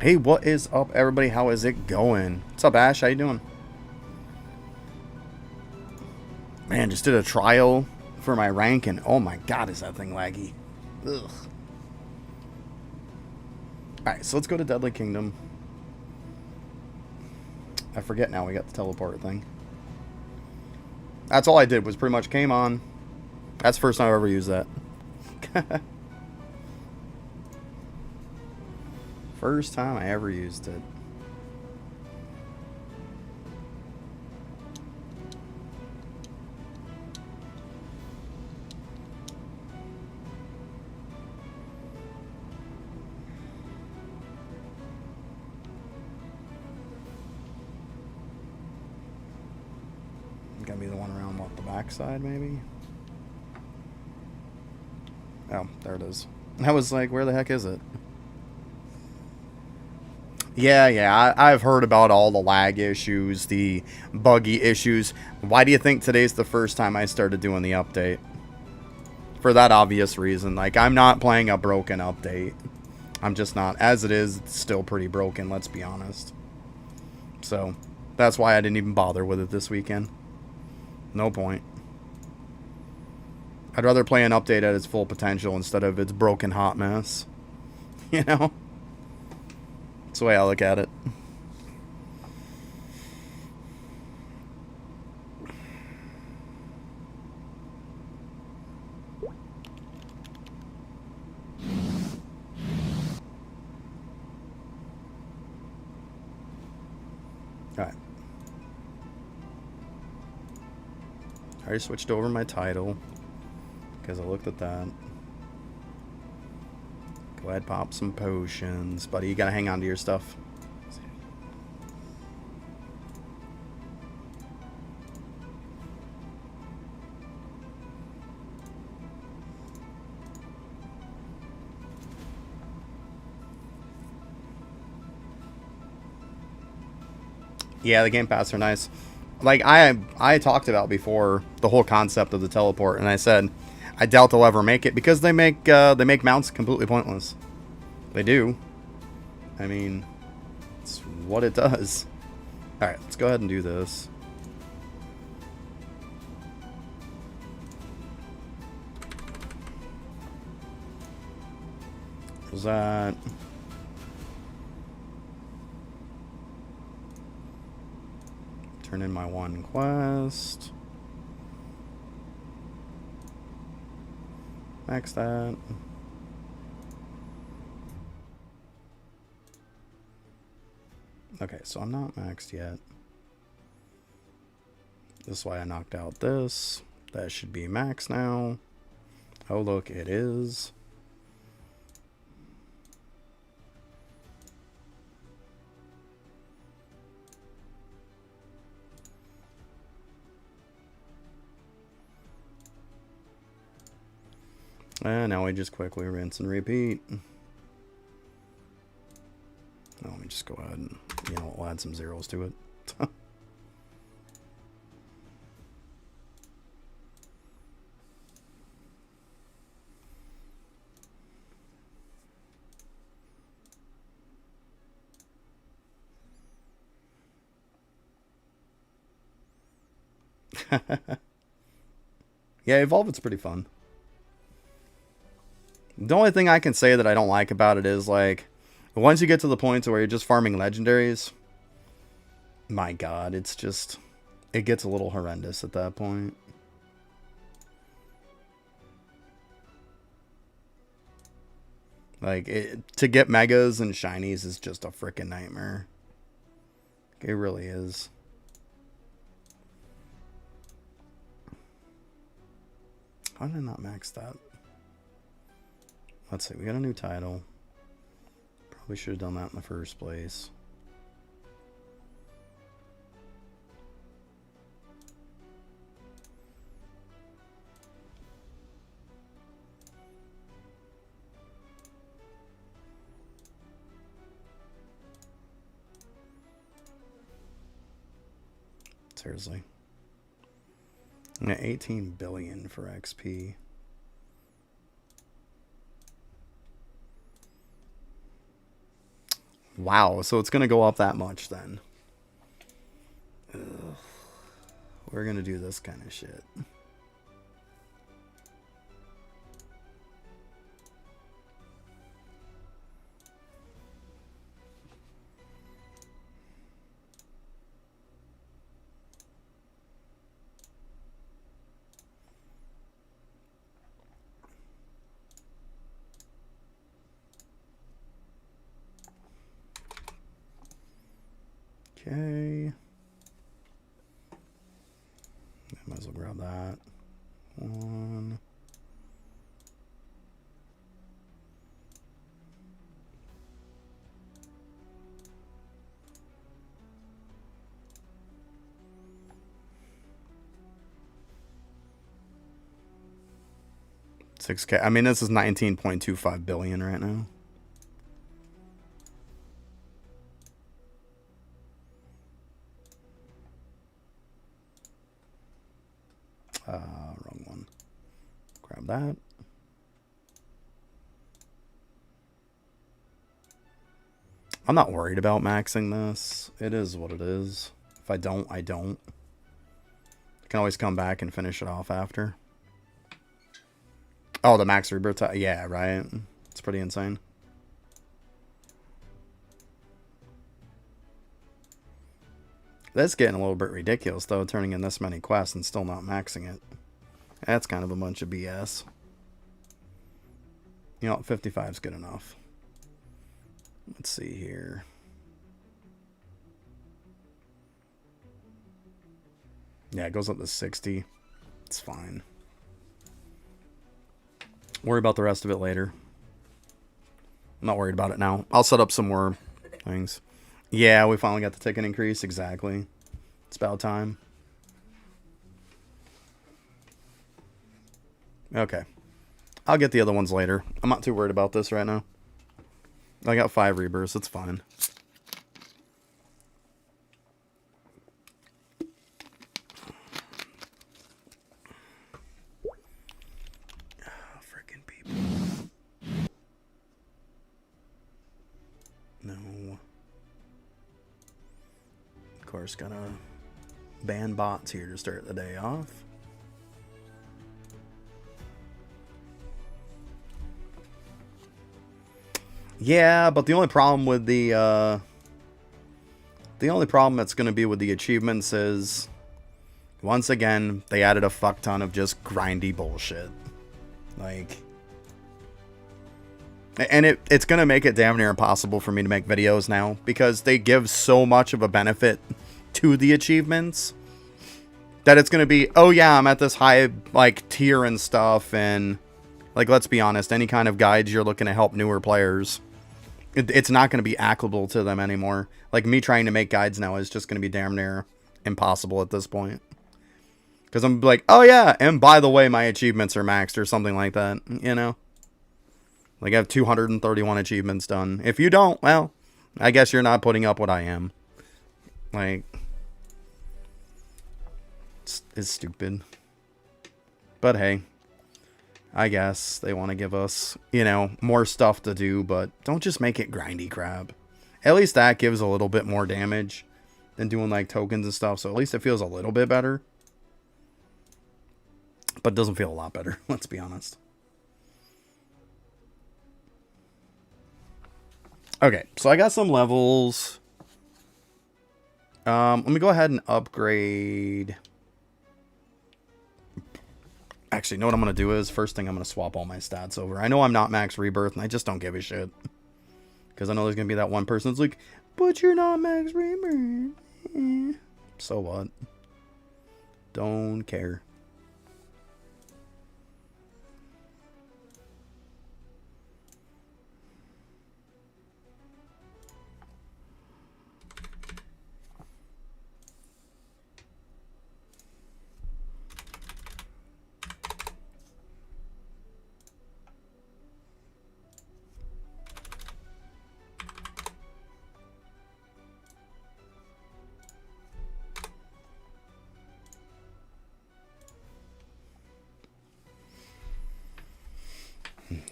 Hey, what is up, everybody? How is it going? What's up, Ash? How you doing? Man, just did a trial for my rank, and oh my god, is that thing laggy. Ugh. Alright, so let's go to Deadly Kingdom. I forget now we got the teleport thing. That's all I did, was pretty much came on. That's the first time I ever used that. First time I ever used it. Gonna be the one around, what, the backside, maybe? Oh, there it is. I was like, where the heck is it? Yeah, I've heard about all the lag issues, the buggy issues. Why do you think today's the first time I started doing the update? For that obvious reason. Like, I'm not playing a broken update. I'm just not. As it is, it's still pretty broken, let's be honest. So, that's why I didn't even bother with it this weekend. No point. I'd rather play an update at its full potential instead of its broken hot mess. You know? That's the way I look at it. Alright. I already switched over my title because I looked at that. Go ahead, pop some potions. Buddy, you gotta hang on to your stuff. Yeah, the Game Pass are nice. Like, I talked about before the whole concept of the teleport, and I said I doubt they'll ever make it because they make mounts completely pointless. They do. I mean, it's what it does. All right, let's go ahead and do this. Was that? Turn in my one quest. Max that. Okay, so I'm not maxed yet. This is why I knocked out this. That should be max now. Oh, look, it is. And now we just quickly rinse and repeat. Oh, let me just go ahead and, we'll add some zeros to it. Yeah, Evolve, it's pretty fun. The only thing I can say that I don't like about it is, like, once you get to the point where you're just farming legendaries, my god, it's just, it gets a little horrendous at that point. Like, to get megas and shinies is just a freaking nightmare. It really is. How did I not max that? Let's see, we got a new title. Probably should have done that in the first place. Seriously. I got 18 billion for XP. Wow, so it's going to go up that much then. Ugh. We're going to do this kind of shit. Okay. I might as well grab that. One. $6K. I mean, this is 19.25 billion right now. Wrong one. Grab that. I'm not worried about maxing this. It is what it is. If I don't, I don't. I can always come back and finish it off after. Oh, the max rebirth time. Yeah, right. It's pretty insane. That's getting a little bit ridiculous, though, turning in this many quests and still not maxing it. That's kind of a bunch of BS. You know, 55 is good enough. Let's see here. Yeah, it goes up to 60. It's fine. Worry about the rest of it later. I'm not worried about it now. I'll set up some more things. Yeah, we finally got the ticket increase. Exactly. It's about time. Okay. I'll get the other ones later. I'm not too worried about this right now. I got 5 rebirths. It's fine. Freaking people. No. Of course, gotta ban bots here to start the day off. Yeah, but the only problem with the only problem that's going to be with the achievements is, once again, they added a fuck ton of just grindy bullshit. Like, and it's going to make it damn near impossible for me to make videos now, because they give so much of a benefit to the achievements that it's going to be, oh yeah, I'm at this high, like, tier and stuff, and, like, let's be honest, any kind of guides you're looking to help newer players, it's not going to be applicable to them anymore. Like, me trying to make guides now is just going to be damn near impossible at this point. Because I'm like, oh yeah, and by the way, my achievements are maxed or something like that, you know? Like, I have 231 achievements done. If you don't, well, I guess you're not putting up what I am. Like, it's stupid. But hey. I guess they want to give us, you know, more stuff to do, but don't just make it grindy crap. At least that gives a little bit more damage than doing, like, tokens and stuff, so at least it feels a little bit better. But it doesn't feel a lot better, let's be honest. Okay, so I got some levels. Let me go ahead and upgrade. Actually, you know what I'm going to do is, first thing I'm going to swap all my stats over. I know I'm not max rebirth, and I just don't give a shit. Because I know there's going to be that one person that's like, but you're not max rebirth. So what? Don't care.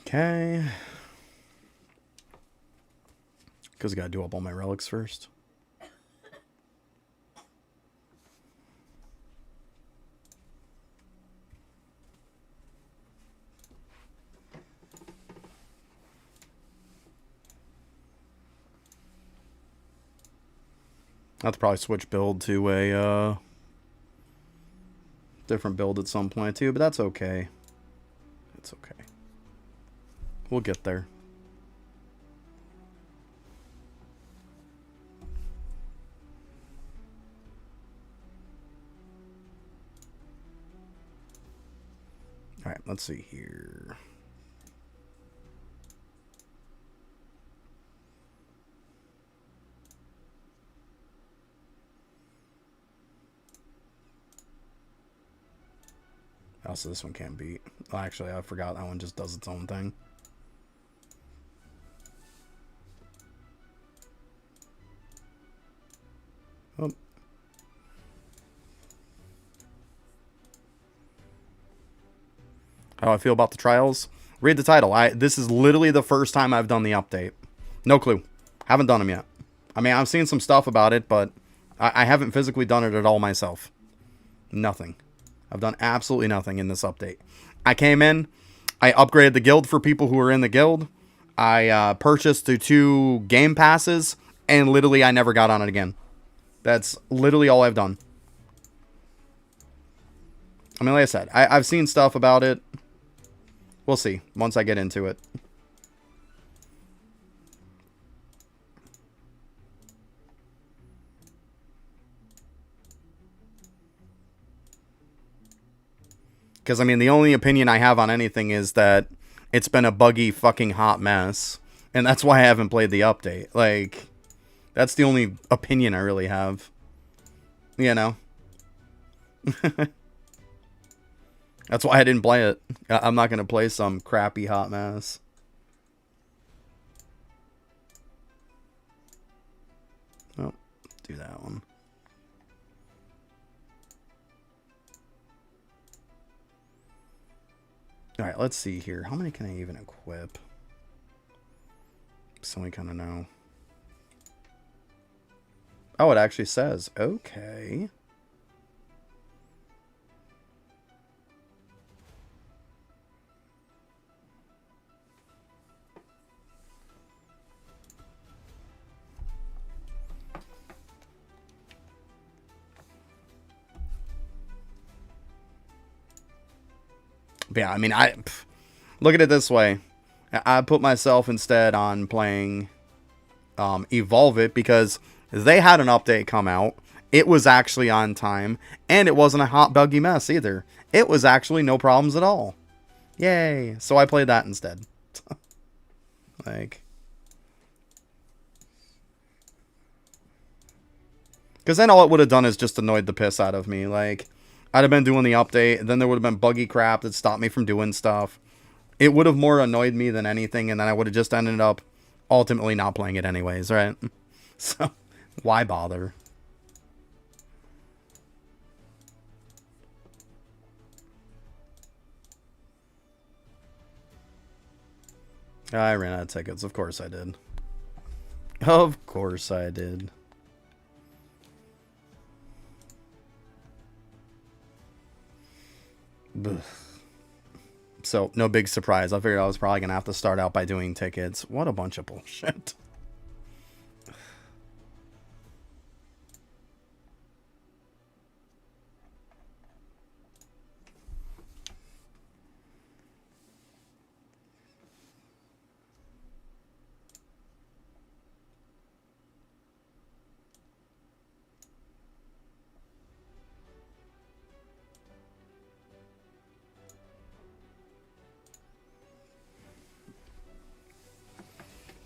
Okay. Because I gotta do up all my relics first. I have to probably switch build to a different build at some point too, but that's okay. It's okay. We'll get there. All right, let's see here. Also, this one can't beat. Well, actually, I forgot that one just does its own thing. Oh. How I feel about the trials? Read the title. This is literally the first time I've done the update. No clue. Haven't done them yet. I mean, I've seen some stuff about it, but I haven't physically done it at all myself. Nothing. I've done absolutely nothing in this update. I came in, I upgraded the guild for people who were in the guild. I purchased the 2 game passes, and literally I never got on it again. That's literally all I've done. I mean, like I said, I've seen stuff about it. We'll see once I get into it. Because, I mean, the only opinion I have on anything is that it's been a buggy fucking hot mess. And that's why I haven't played the update. Like, that's the only opinion I really have. You know? That's why I didn't play it. I'm not going to play some crappy hot mess. Oh, do that one. Alright, let's see here. How many can I even equip? So we kind of know. Oh, it actually says. Okay. But yeah, I mean, look at it this way. I put myself instead on playing Evolve It because they had an update come out. It was actually on time, and it wasn't a hot buggy mess either. It was actually no problems at all. Yay! So I played that instead. Like, because then all it would have done is just annoyed the piss out of me. Like, I'd have been doing the update, and then there would have been buggy crap that stopped me from doing stuff. It would have more annoyed me than anything, and then I would have just ended up ultimately not playing it anyways, right? So, why bother? I ran out of tickets. Of course I did. Of course I did. So, no big surprise. I figured I was probably going to have to start out by doing tickets. What a bunch of bullshit.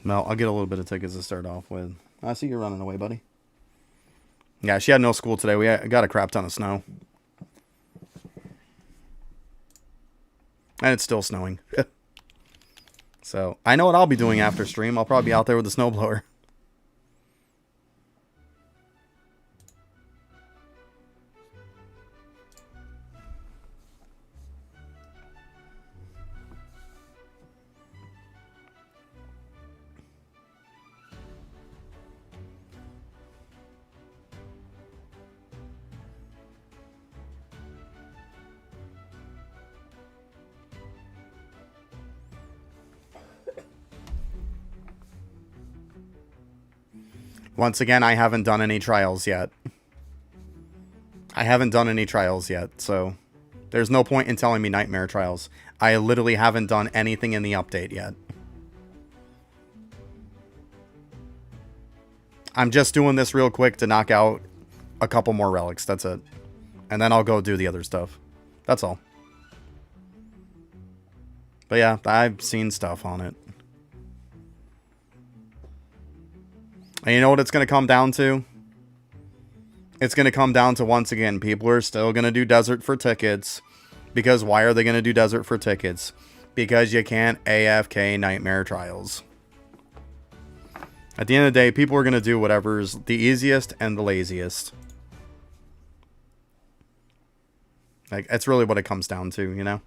Well, I'll get a little bit of tickets to start off with. I see you're running away, buddy. Yeah, she had no school today. We got a crap ton of snow. And it's still snowing. So, I know what I'll be doing after stream. I'll probably be out there with the snowblower. Once again, I haven't done any trials yet. I haven't done any trials yet, so there's no point in telling me nightmare trials. I literally haven't done anything in the update yet. I'm just doing this real quick to knock out a couple more relics. That's it. And then I'll go do the other stuff. That's all. But yeah, I've seen stuff on it. And you know what it's going to come down to? It's going to come down to, once again, people are still going to do desert for tickets. Because why are they going to do desert for tickets? Because you can't AFK nightmare trials. At the end of the day, people are going to do whatever's the easiest and the laziest. Like, that's really what it comes down to, you know?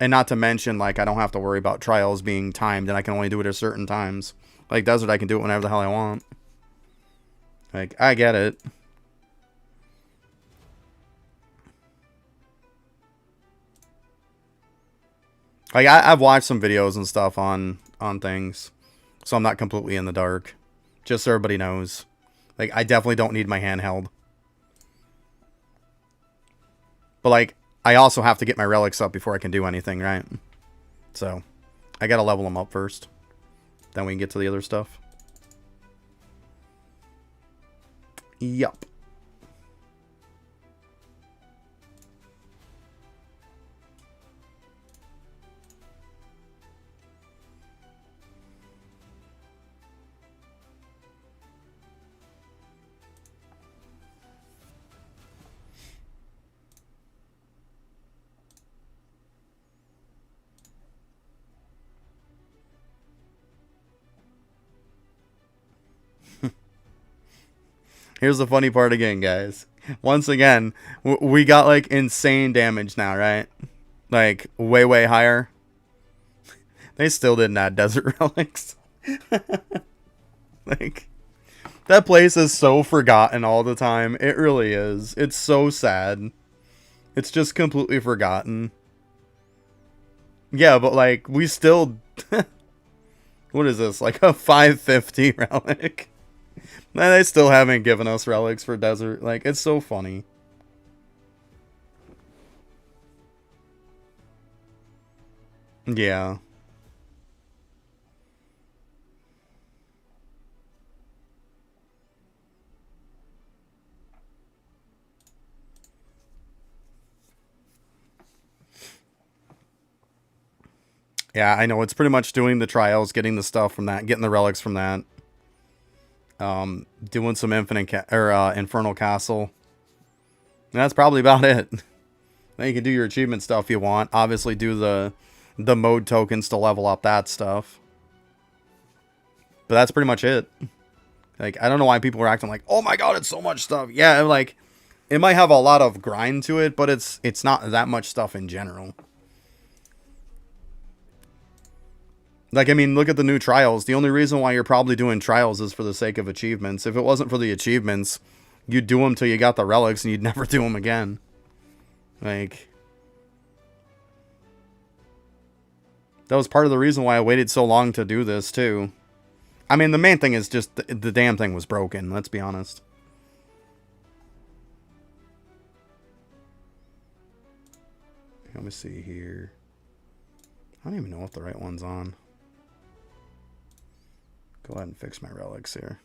And not to mention, like, I don't have to worry about trials being timed and I can only do it at certain times. Like, desert, I can do it whenever the hell I want. Like, I get it. Like, I've watched some videos and stuff on things. So I'm not completely in the dark. Just so everybody knows. Like, I definitely don't need my handheld. But, like, I also have to get my relics up before I can do anything, right? So, I gotta level them up first. Then we can get to the other stuff. Yup. Here's the funny part again, guys. Once again, we got, like, insane damage now, right? Like, way, way higher. They still didn't add desert relics. Like, that place is so forgotten all the time. It really is. It's so sad. It's just completely forgotten. Yeah, but, like, we still... What is this? Like a 550 relic? And they still haven't given us relics for desert. Like, it's so funny. Yeah. Yeah, I know. It's pretty much doing the trials, getting the stuff from that, getting the relics from that. Doing some Infernal Castle. And that's probably about it. Then you can do your achievement stuff if you want. Obviously do the mode tokens to level up that stuff. But that's pretty much it. Like, I don't know why people are acting like, oh my god, it's so much stuff. Yeah, like, it might have a lot of grind to it, but it's not that much stuff in general. Like, I mean, look at the new trials. The only reason why you're probably doing trials is for the sake of achievements. If it wasn't for the achievements, you'd do them till you got the relics and you'd never do them again. Like, that was part of the reason why I waited so long to do this, too. I mean, the main thing is just the damn thing was broken, let's be honest. Let me see here. I don't even know if the right one's on. Go ahead and fix my relics here.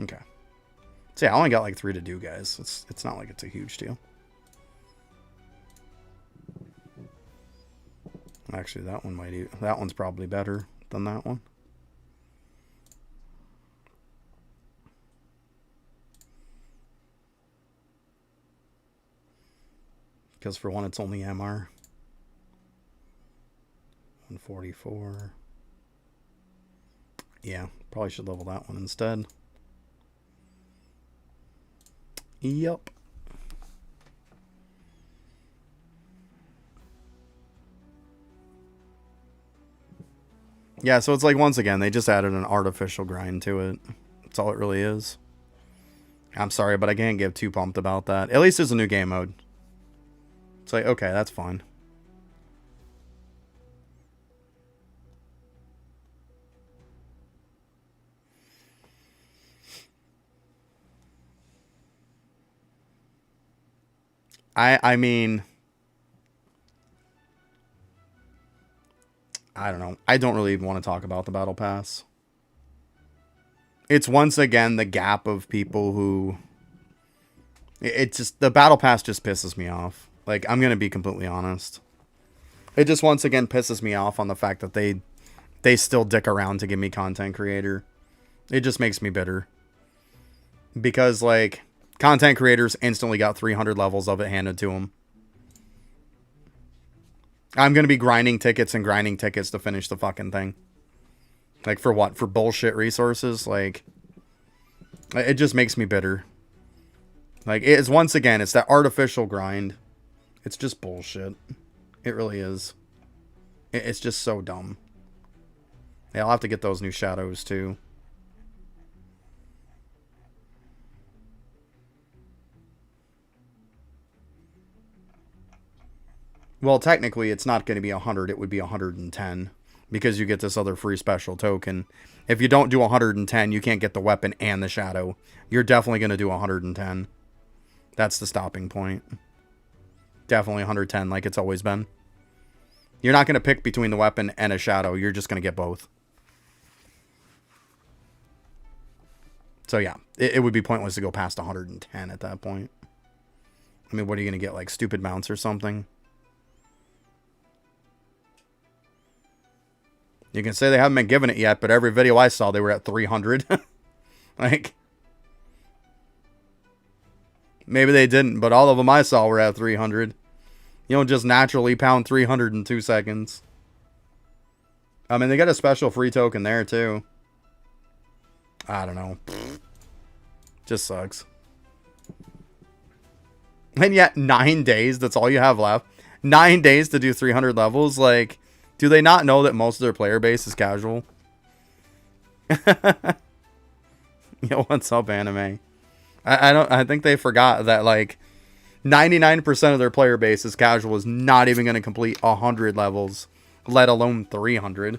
Okay. So yeah, I only got like 3 to do, guys. It's not like it's a huge deal. Actually, that one's probably better than that one. Because for one, it's only MR. 144. Yeah, probably should level that one instead. Yep. Yeah, so it's like, once again, they just added an artificial grind to it. That's all it really is. I'm sorry, but I can't get too pumped about that. At least there's a new game mode. It's like, okay, that's fine. I mean, I don't know. I don't really even want to talk about the Battle Pass. It's once again the gap of people who... It's just... The Battle Pass just pisses me off. Like, I'm going to be completely honest. It just once again pisses me off on the fact that they still dick around to give me content creator. It just makes me bitter. Because, like, content creators instantly got 300 levels of it handed to them. I'm going to be grinding tickets and grinding tickets to finish the fucking thing. Like, for what? For bullshit resources? Like, it just makes me bitter. Like, it's once again, it's that artificial grind. It's just bullshit. It really is. It's just so dumb. Yeah, I'll have to get those new shadows, too. Well, technically, it's not going to be 100. It would be 110. Because you get this other free special token. If you don't do 110, you can't get the weapon and the shadow. You're definitely going to do 110. That's the stopping point. Definitely 110 like it's always been. You're not going to pick between the weapon and a shadow. You're just going to get both. So yeah, it would be pointless to go past 110 at that point. I mean, what are you going to get? Like stupid mounts or something? You can say they haven't been given it yet, but every video I saw, they were at 300. Like, maybe they didn't, but all of them I saw were at 300. You don't just naturally pound 300 in 2 seconds. I mean, they got a special free token there, too. I don't know. Just sucks. And yet, 9 days, that's all you have left. 9 days to do 300 levels, like... Do they not know that most of their player base is casual? Yo, what's up, anime? I think they forgot that like 99% of their player base is casual, is not even going to complete 100 levels, let alone 300.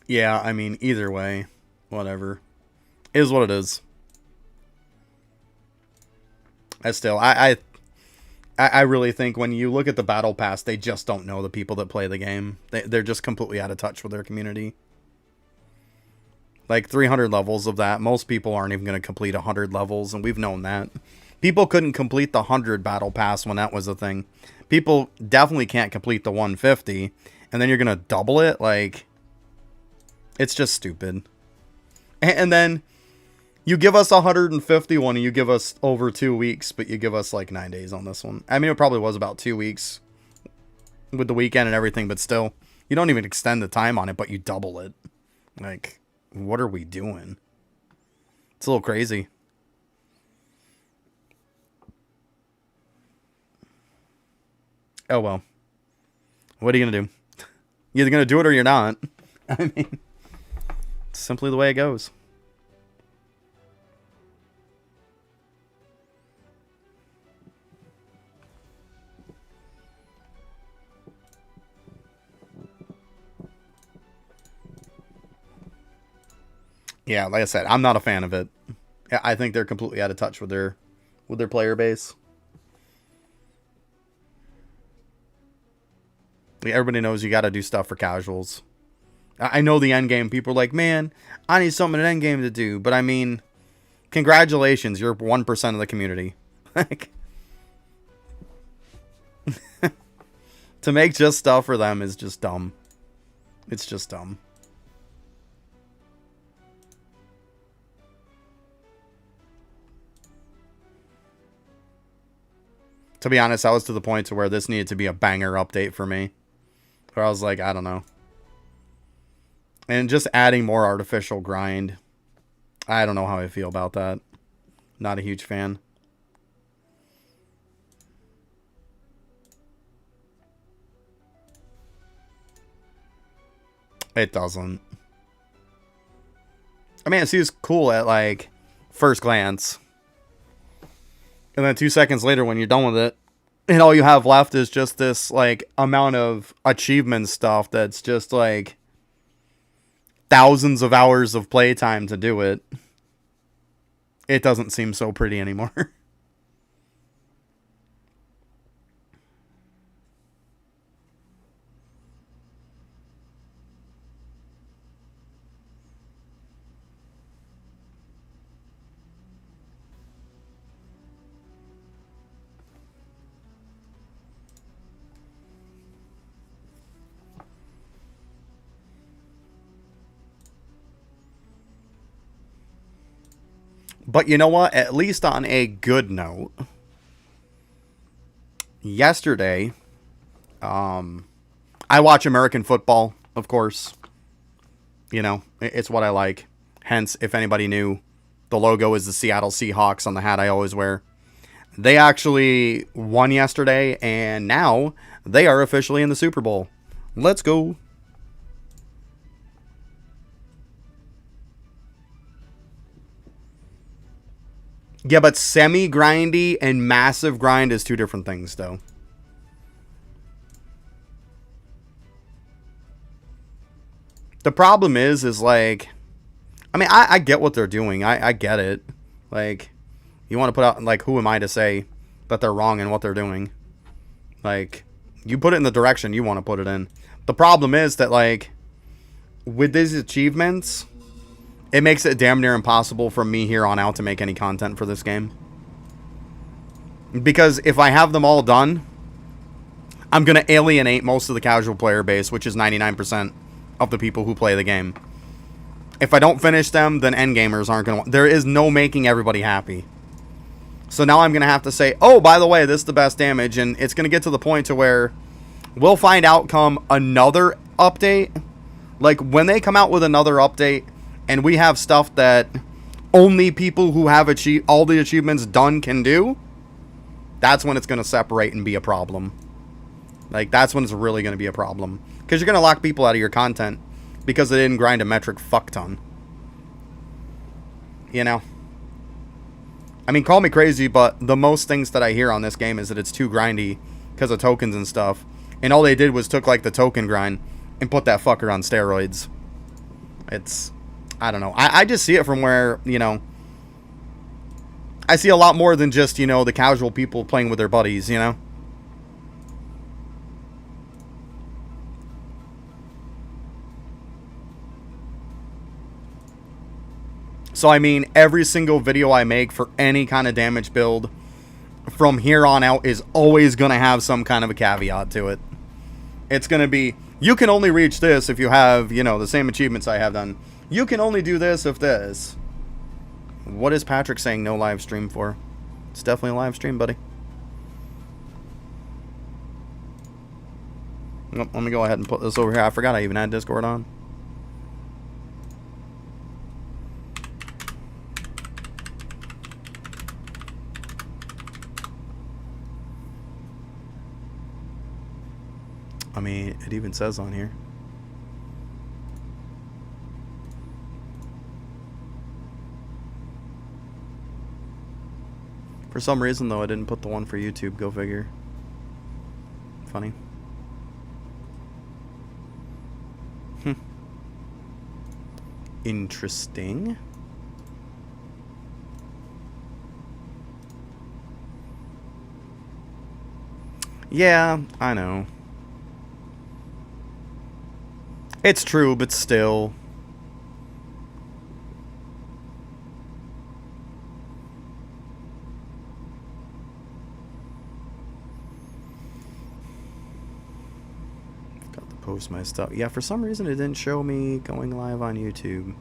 Yeah, I mean, either way, whatever. Is what it is. Still, I really think when you look at the Battle Pass, they just don't know the people that play the game. They're just completely out of touch with their community. Like 300 levels of that, most people aren't even going to complete 100 levels, and we've known that. People couldn't complete the 100 Battle Pass when that was a thing. People definitely can't complete the 150, and then you're going to double it? Like, it's just stupid. And then... You give us 151 and you give us over 2 weeks, but you give us like 9 days on this one. I mean, it probably was about 2 weeks with the weekend and everything, but still, you don't even extend the time on it, but you double it. Like, what are we doing? It's a little crazy. Oh, well. What are you going to do? You're either going to do it or you're not. I mean, it's simply the way it goes. Yeah, like I said, I'm not a fan of it. I think they're completely out of touch with their player base. Everybody knows you got to do stuff for casuals. I know the end game. People are like, man, I need something in end game to do. But I mean, congratulations, you're 1% of the community. Like, to make just stuff for them is just dumb. It's just dumb. To be honest, I was to the point to where this needed to be a banger update for me. Where I was like, I don't know. And just adding more artificial grind. I don't know how I feel about that. Not a huge fan. It doesn't. I mean, it seems cool at, like, first glance. And then 2 seconds later, when you're done with it, and all you have left is just this, like, amount of achievement stuff that's just, like, thousands of hours of playtime to do it. It doesn't seem so pretty anymore. But you know what? At least on a good note, yesterday, I watch American football, of course. You know, it's what I like. Hence, if anybody knew, the logo is the Seattle Seahawks on the hat I always wear. They actually won yesterday, and now they are officially in the Super Bowl. Let's go. Yeah, but semi-grindy and massive grind is two different things, though. The problem is like, I mean, I get what they're doing. I get it. Like, you want to put out, like, who am I to say that they're wrong in what they're doing? Like, you put it in the direction you want to put it in. The problem is that, like, with these achievements, it makes it damn near impossible for me here on out to make any content for this game. Because if I have them all done, I'm going to alienate most of the casual player base, which is 99% of the people who play the game. If I don't finish them, then endgamers aren't going to... There is no making everybody happy. So now I'm going to have to say, oh, by the way, this is the best damage. And it's going to get to the point to where we'll find out come another update. Like, when they come out with another update and we have stuff that only people who have achieved all the achievements done can do, that's when it's going to separate and be a problem. Like, that's when it's really going to be a problem. Because you're going to lock people out of your content because they didn't grind a metric fuck ton. You know? I mean, call me crazy, but the most things that I hear on this game is that it's too grindy because of tokens and stuff. And all they did was took, like, the token grind and put that fucker on steroids. It's... I don't know. I just see it from where, you know... I see a lot more than just, you know, the casual people playing with their buddies, you know? So, I mean, every single video I make for any kind of damage build from here on out is always going to have some kind of a caveat to it. It's going to be, you can only reach this if you have, you know, the same achievements I have done. You can only do this if this. What is Patrick saying no live stream for? It's definitely a live stream, buddy. Nope, let me go ahead and put this over here. I forgot I even had Discord on. I mean, it even says on here. For some reason, though, I didn't put the one for YouTube. Go figure. Funny. Interesting. Yeah, I know. It's true, but still. Got to post my stuff. Yeah, for some reason it didn't show me going live on YouTube.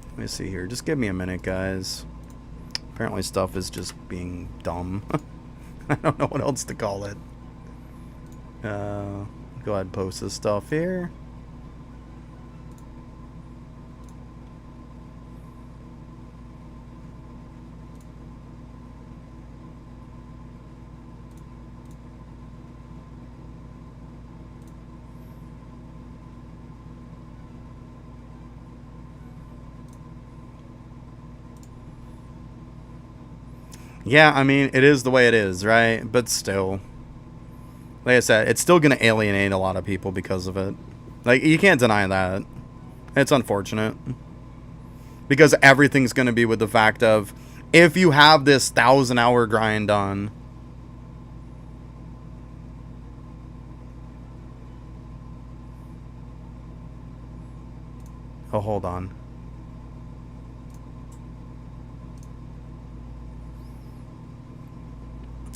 Let me see here. Just give me a minute, guys. Apparently stuff is just being dumb. I don't know what else to call it. Go ahead and post this stuff here. Yeah, I mean, it is the way it is, right? But still, like I said, it's still going to alienate a lot of people because of it. Like, you can't deny that. It's unfortunate. Because everything's going to be with the fact of, if you have this 1,000-hour grind done, oh, hold on.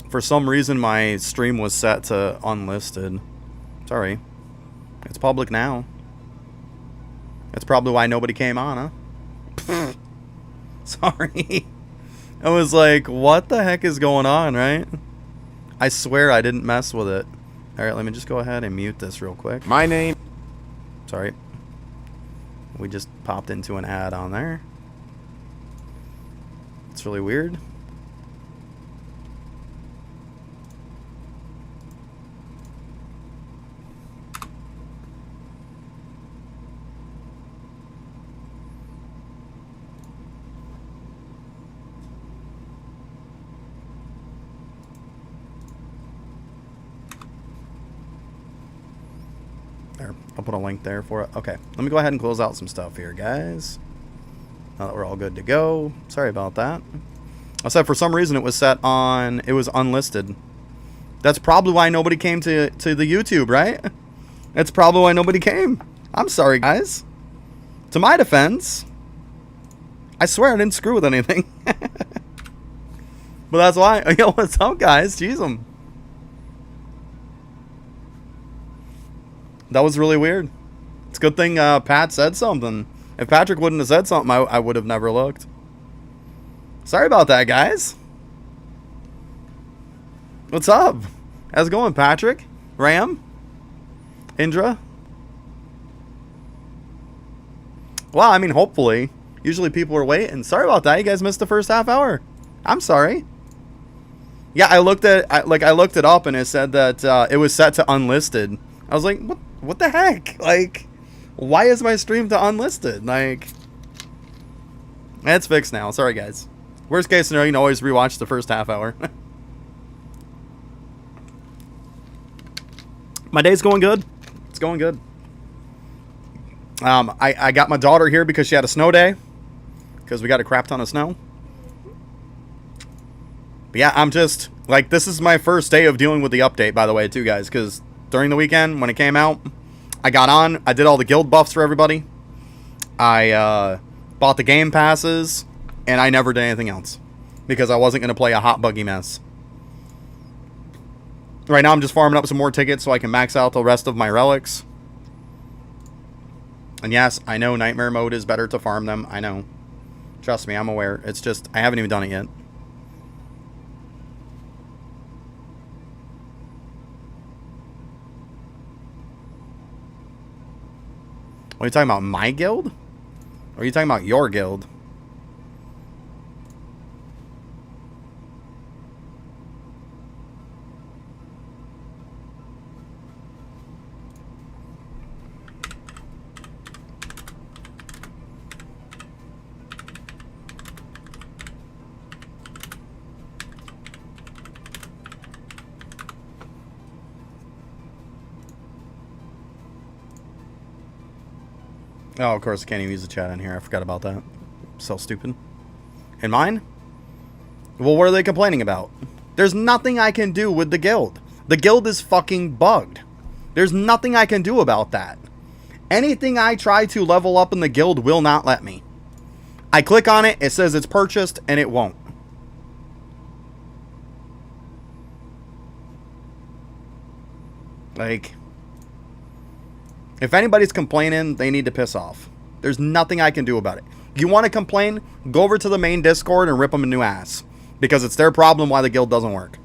For some reason, my stream was set to unlisted. Sorry. It's public now. That's probably why nobody came on, huh? Sorry. I was like, what the heck is going on, right? I swear I didn't mess with it. Alright, let me just go ahead and mute this real quick. My name... Sorry. We just popped into an ad on there. It's really weird. There, I'll put a link there for it. Okay, let me go ahead and close out some stuff here, guys. Now that we're all good to go. Sorry about that. I said for some reason it was set on, it was unlisted. That's probably why nobody came to the YouTube, right? That's probably why nobody came. I'm sorry, guys. To my defense, I swear I didn't screw with anything. But that's why. Yo, what's up, guys? Jeez, that was really weird. It's a good thing Pat said something. If Patrick wouldn't have said something, I would have never looked. Sorry about that, guys. What's up? How's it going, Patrick? Ram? Indra? Well, I mean, hopefully. Usually people are waiting. Sorry about that. You guys missed the first half hour. I'm sorry. Yeah, I looked it up and it said that it was set to unlisted. I was like, what the heck? Like, why is my stream to unlisted? Like, it's fixed now. Sorry, guys. Worst case scenario, you can always rewatch the first half hour. My day's going good. It's going good. I got my daughter here because she had a snow day. Because we got a crap ton of snow. But yeah, I'm just, like, this is my first day of dealing with the update, by the way, too, guys. Because during the weekend, when it came out, I got on. I did all the guild buffs for everybody. I bought the game passes. And I never did anything else. Because I wasn't going to play a hot buggy mess. Right now, I'm just farming up some more tickets so I can max out the rest of my relics. And yes, I know Nightmare Mode is better to farm them. I know. Trust me, I'm aware. It's just, I haven't even done it yet. Are you talking about my guild? Or are you talking about your guild? Oh, of course, I can't even use the chat in here. I forgot about that. So stupid. And mine? Well, what are they complaining about? There's nothing I can do with the guild. The guild is fucking bugged. There's nothing I can do about that. Anything I try to level up in the guild will not let me. I click on it, it says it's purchased, and it won't. Like, if anybody's complaining, they need to piss off. There's nothing I can do about it. You want to complain? Go over to the main Discord and rip them a new ass. Because it's their problem why the guild doesn't work.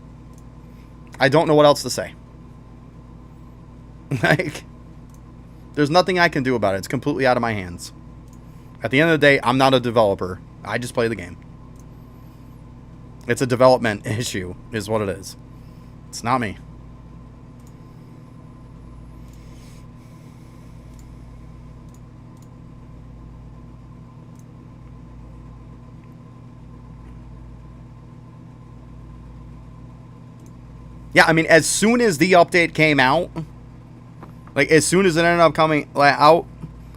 I don't know what else to say. Like, there's nothing I can do about it. It's completely out of my hands. At the end of the day, I'm not a developer. I just play the game. It's a development issue, is what it is. It's not me. Yeah, I mean, as soon as the update came out, like, as soon as it ended up coming out,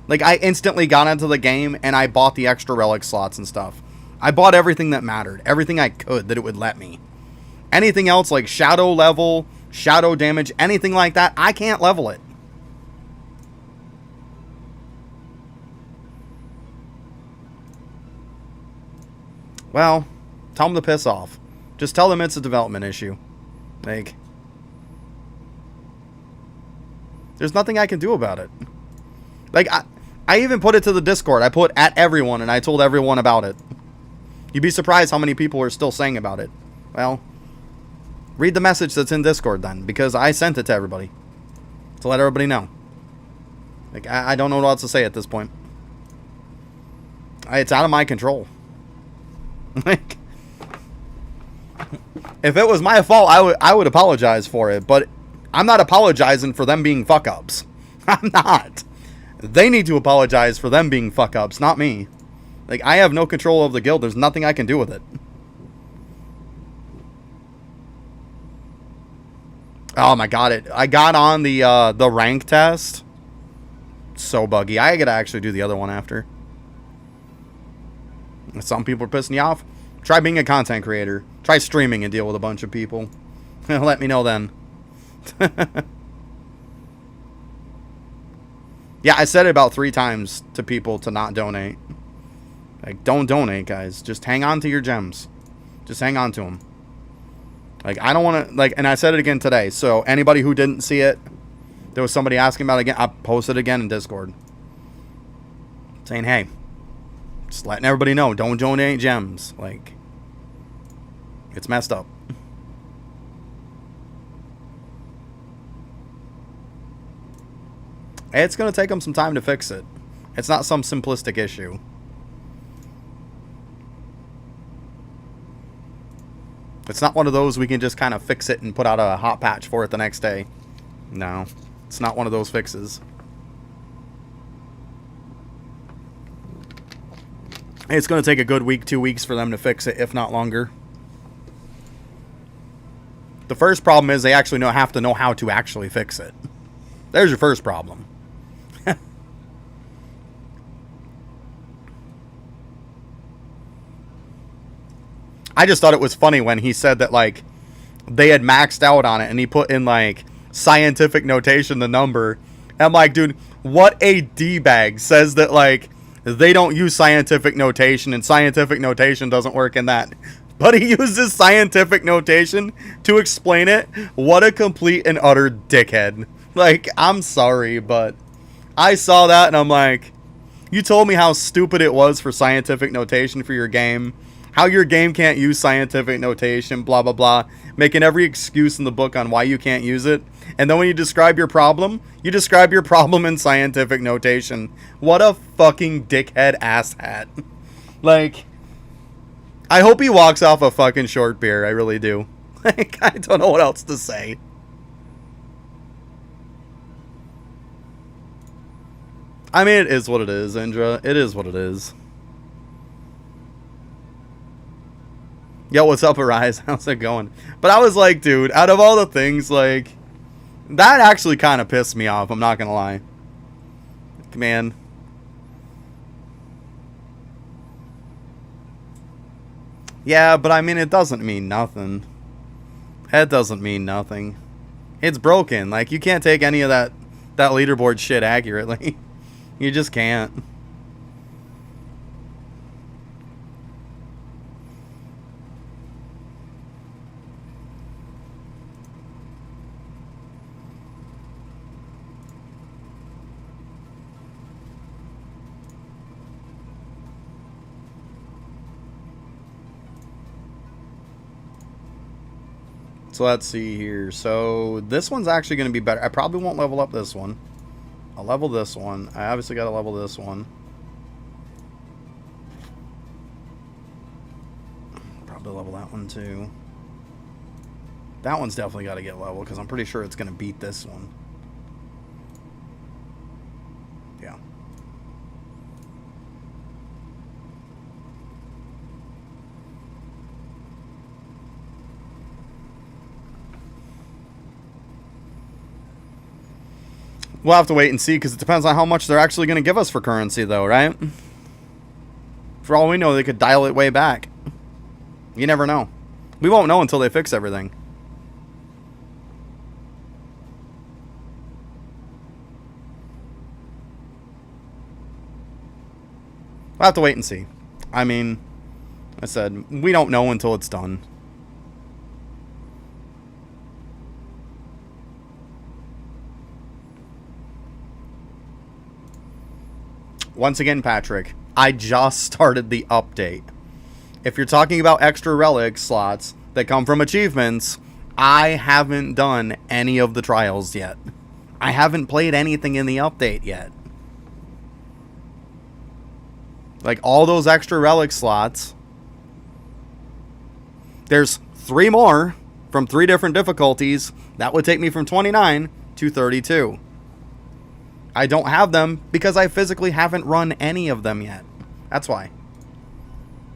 like, I instantly got into the game and I bought the extra relic slots and stuff. I bought everything that mattered, everything I could that it would let me. Anything else, like shadow level, shadow damage, anything like that, I can't level it. Well, tell them to piss off. Just tell them it's a development issue. Like, there's nothing I can do about it. Like, I even put it to the Discord. I put at everyone, and I told everyone about it. You'd be surprised how many people are still saying about it. Well, read the message that's in Discord then, because I sent it to everybody. To let everybody know. Like, I don't know what else to say at this point. It's out of my control. Like, if it was my fault, I would apologize for it, but I'm not apologizing for them being fuck-ups. I'm not. They need to apologize for them being fuck-ups, not me. Like, I have no control of the guild. There's nothing I can do with it. Oh my god, I got on the rank test. So buggy. I gotta actually do the other one after. Some people are pissing you off. Try being a content creator. Try streaming and deal with a bunch of people. Let me know then. Yeah, I said it about 3 times to people to not donate. Like, don't donate, guys. Just hang on to your gems. Just hang on to them. Like, I don't want to, like, and I said it again today. So, anybody who didn't see it, there was somebody asking about it again. I posted it again in Discord. Saying, hey, just letting everybody know, don't donate gems. Like, it's messed up. It's going to take them some time to fix it. It's not some simplistic issue. It's not one of those we can just kind of fix it and put out a hot patch for it the next day. No, it's not one of those fixes. It's going to take a good week, 2 weeks for them to fix it, if not longer. The first problem is they actually have to know how to actually fix it. There's your first problem. I just thought it was funny when he said that, like, they had maxed out on it and he put in, like, scientific notation the number. And I'm like, dude, what a D-bag says that, like, they don't use scientific notation and scientific notation doesn't work in that. But he uses scientific notation to explain it. What a complete and utter dickhead. Like, I'm sorry, but I saw that and I'm like, you told me how stupid it was for scientific notation for your game. How your game can't use scientific notation, blah, blah, blah. Making every excuse in the book on why you can't use it. And then when you describe your problem in scientific notation. What a fucking dickhead asshat. Like, I hope he walks off a fucking short beer. I really do. Like, I don't know what else to say. I mean, it is what it is, Indra. It is what it is. Yo, what's up, Arise? How's it going? But I was like, dude, out of all the things, like, that actually kind of pissed me off. I'm not going to lie. Man. Yeah, but I mean, it doesn't mean nothing. It doesn't mean nothing. It's broken. Like, you can't take any of that leaderboard shit accurately. You just can't. So let's see here. So this one's actually going to be better. I probably won't level up this one. I'll level this one. I obviously got to level this one. Probably level that one too. That one's definitely got to get leveled because I'm pretty sure it's going to beat this one. Yeah. We'll have to wait and see, because it depends on how much they're actually going to give us for currency, though, right? For all we know, they could dial it way back. You never know. We won't know until they fix everything. We'll have to wait and see. I mean, I said, we don't know until it's done. Once again, Patrick, I just started the update. If you're talking about extra relic slots that come from achievements, I haven't done any of the trials yet. I haven't played anything in the update yet. Like, all those extra relic slots, there's 3 more from 3 different difficulties. That would take me from 29 to 32. I don't have them because I physically haven't run any of them yet. That's why.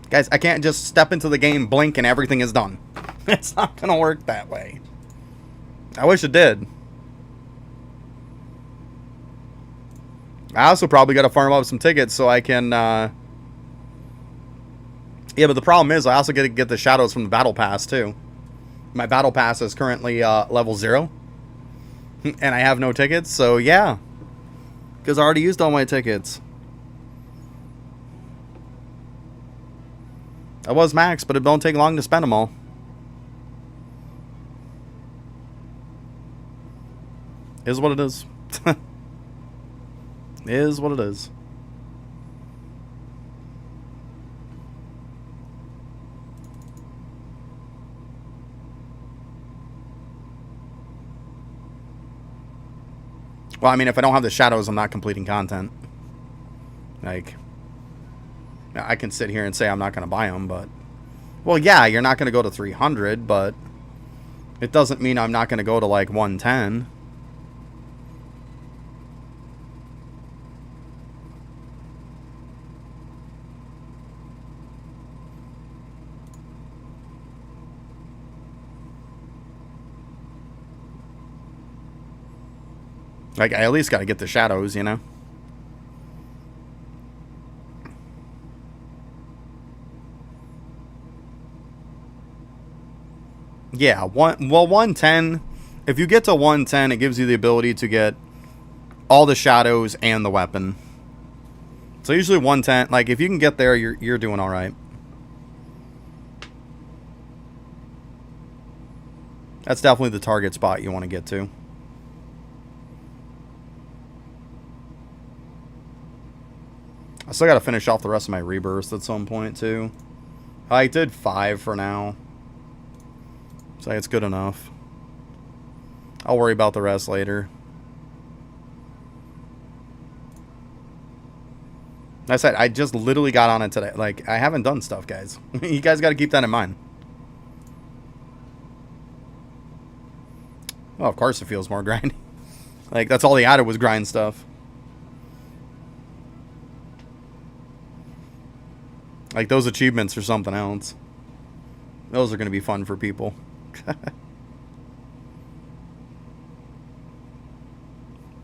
Guys, I can't just step into the game, blink, and everything is done. It's not going to work that way. I wish it did. I also probably got to farm up some tickets so I can... Yeah, but the problem is I also get to get the shadows from the battle pass, too. My battle pass is currently level 0. And I have no tickets, so yeah. Because I already used all my tickets. I was max, but it don't take long to spend them all. Is what it is. Is what it is. Well, I mean, if I don't have the shadows, I'm not completing content. Like, I can sit here and say I'm not going to buy them, but... Well, yeah, you're not going to go to 300, but... It doesn't mean I'm not going to go to, like, 110. Like, I at least got to get the shadows, you know? Yeah, 110. If you get to 110, it gives you the ability to get all the shadows and the weapon. So usually 110, like, if you can get there, you're doing all right. That's definitely the target spot you want to get to. I still got to finish off the rest of my rebirths at some point, too. I did 5 for now. So it's good enough. I'll worry about the rest later. I said, I just literally got on it today. Like, I haven't done stuff, guys. You guys got to keep that in mind. Well, of course it feels more grindy. Like, that's all they added was grind stuff. Like, those achievements are something else. Those are going to be fun for people.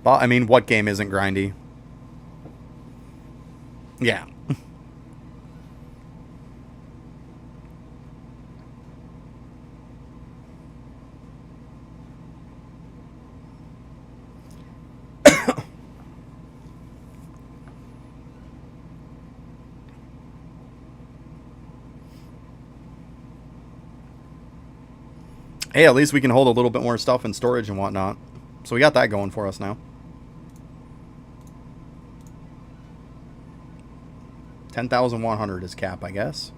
Well, I mean, what game isn't grindy? Yeah. Hey, at least we can hold a little bit more stuff in storage and whatnot. So we got that going for us now. 10,100 is cap, I guess.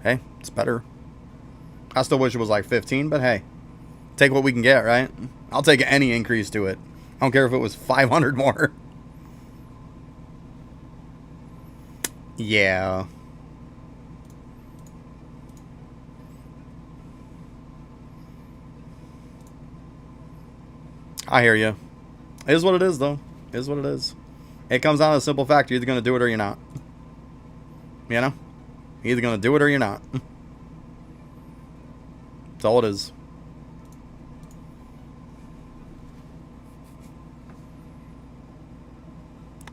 Hey, it's better. I still wish it was like 15, but hey. Take what we can get, right? I'll take any increase to it. I don't care if it was 500 more. Yeah. I hear you. It is what it is, though. It is what it is. It comes down to the simple fact, you're either going to do it or you're not. You know? You're either going to do it or you're not. That's all it is.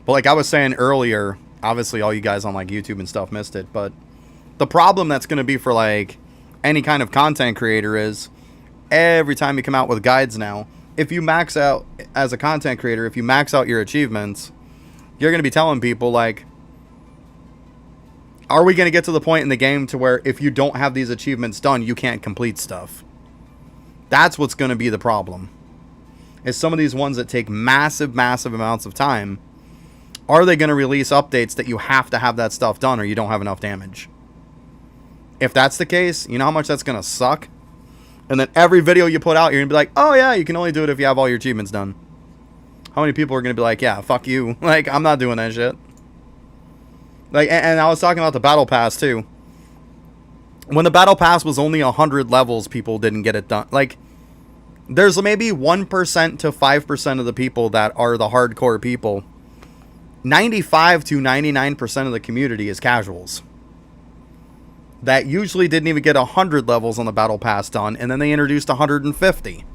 But like I was saying earlier, obviously all you guys on like YouTube and stuff missed it, but the problem that's going to be for like any kind of content creator is every time you come out with guides now, if you max out as a content creator, if you max out your achievements, you're going to be telling people like, are we going to get to the point in the game to where if you don't have these achievements done, you can't complete stuff? That's what's going to be the problem. Is some of these ones that take massive, massive amounts of time, are they going to release updates that you have to have that stuff done or you don't have enough damage? If that's the case, you know how much that's going to suck? And then every video you put out, you're going to be like, oh yeah, you can only do it if you have all your achievements done. How many people are going to be like, yeah, fuck you. Like, I'm not doing that shit. Like, and I was talking about the battle pass too. When the battle pass was only 100 levels, people didn't get it done. Like, there's maybe 1% to 5% of the people that are the hardcore people. 95 to 99% of the community is casuals. That usually didn't even get 100 levels on the battle pass done, and then they introduced 150.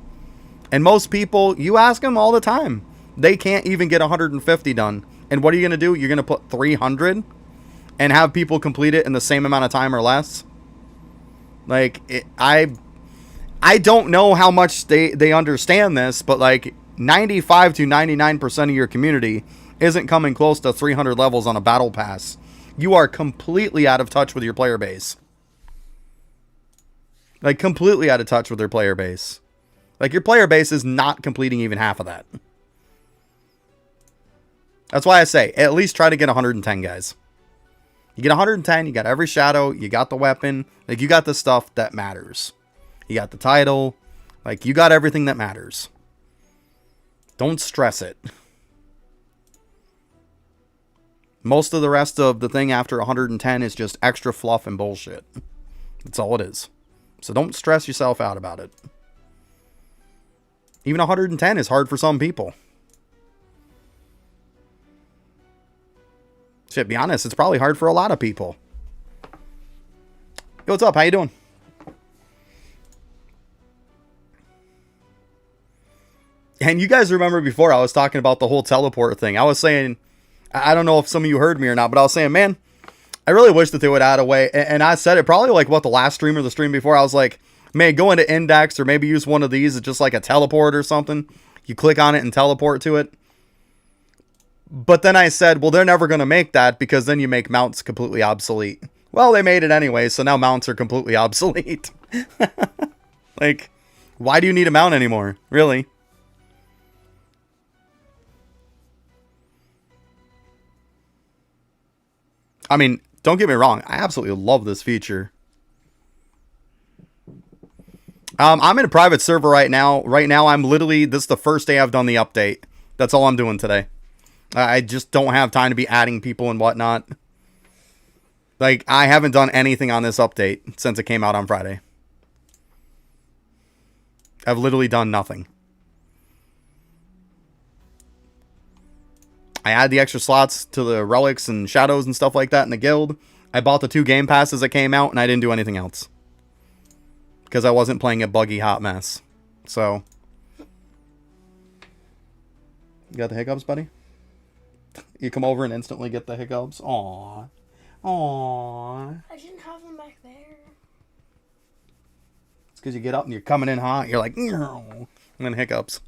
And most people, you ask them all the time, they can't even get 150 done. And what are you going to do? You're going to put 300 and have people complete it in the same amount of time or less? Like, I don't know how much they understand this, but like 95 to 99% of your community isn't coming close to 300 levels on a battle pass. You are completely out of touch with your player base. Like, completely out of touch with their player base. Like, your player base is not completing even half of that. That's why I say, at least try to get 110, guys. You get 110, you got every shadow, you got the weapon, like, you got the stuff that matters. You got the title, like, you got everything that matters. Don't stress it. Most of the rest of the thing after 110 is just extra fluff and bullshit. That's all it is. So don't stress yourself out about it. Even 110 is hard for some people. Shit, be honest, it's probably hard for a lot of people. Yo, what's up? How you doing? And you guys remember before I was talking about the whole teleport thing. I was saying, I don't know if some of you heard me or not, but I was saying, man, I really wish that they would add a way. And I said it probably like what, the last stream or the stream before. I was like, man, go into index or maybe use one of these. It's just like a teleport or something. You click on it and teleport to it. But then I said, well, they're never going to make that because then you make mounts completely obsolete. Well, they made it anyway, so now mounts are completely obsolete. Like, why do you need a mount anymore? Really? I mean, don't get me wrong. I absolutely love this feature. I'm in a private server right now. Right now, I'm literally, this is the first day I've done the update. That's all I'm doing today. I just don't have time to be adding people and whatnot. Like, I haven't done anything on this update since it came out on Friday. I've literally done nothing. I add the extra slots to the relics and shadows and stuff like that in the guild. I bought the 2 game passes that came out, and I didn't do anything else. Because I wasn't playing a buggy hot mess. So. You got the hiccups, buddy? You come over and instantly get the hiccups? Aww. Aww. I didn't have them back there. It's because you get up and you're coming in hot. You're like, and then hiccups.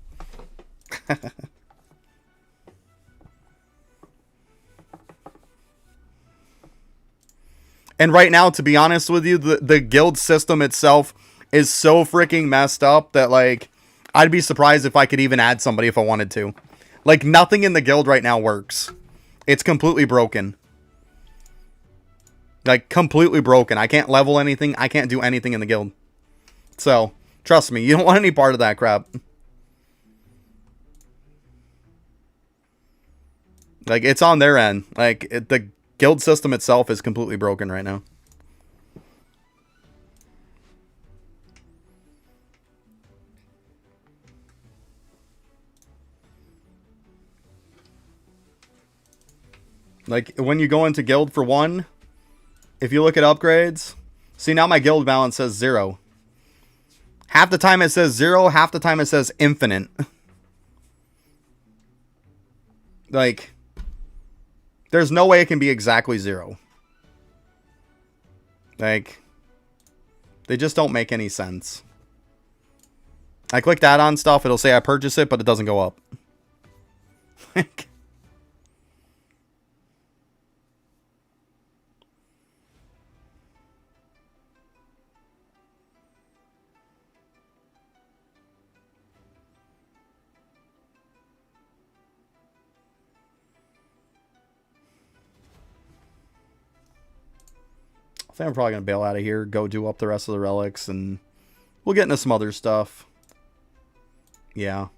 And right now, to be honest with you, the guild system itself is so freaking messed up that, like, I'd be surprised if I could even add somebody if I wanted to. Like, nothing in the guild right now works. It's completely broken. Like, completely broken. I can't level anything. I can't do anything in the guild. So, trust me, you don't want any part of that crap. Like, it's on their end. Like, the guild system itself is completely broken right now. Like, when you go into guild for 1, if you look at upgrades, see, now my guild balance says 0. Half the time it says 0, half the time it says infinite. Like, There's no way it can be exactly 0. Like, they just don't make any sense. I click that on stuff, it'll say I purchase it, but it doesn't go up. I think I'm probably going to bail out of here, go do up the rest of the relics, and we'll get into some other stuff. Yeah.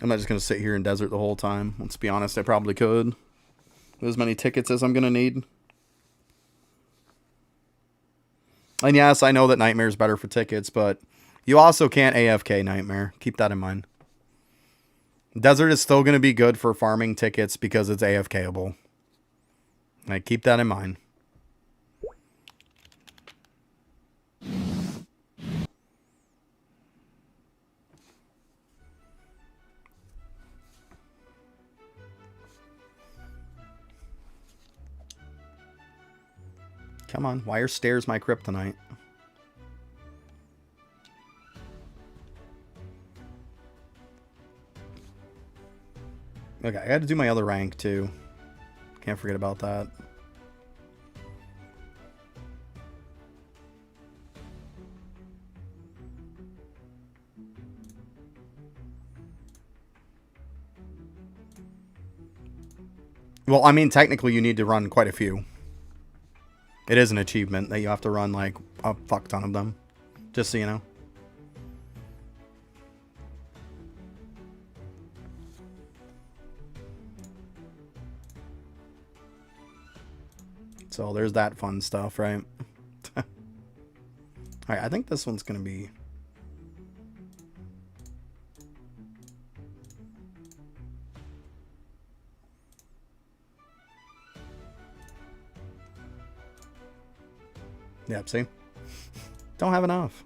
I'm not just going to sit here in desert the whole time. Let's be honest, I probably could. With as many tickets as I'm going to need. And yes, I know that Nightmare is better for tickets, but you also can't AFK Nightmare. Keep that in mind. Desert is still going to be good for farming tickets because it's AFKable. Like, keep that in mind. Come on, why are stairs my kryptonite? Okay, I got to do my other rank too. Can't forget about that. Well, I mean, technically you need to run quite a few. It is an achievement that you have to run like a fuck ton of them. Just so you know. So there's that fun stuff, right? Alright, I think this one's going to be... Yep, see? Don't have enough.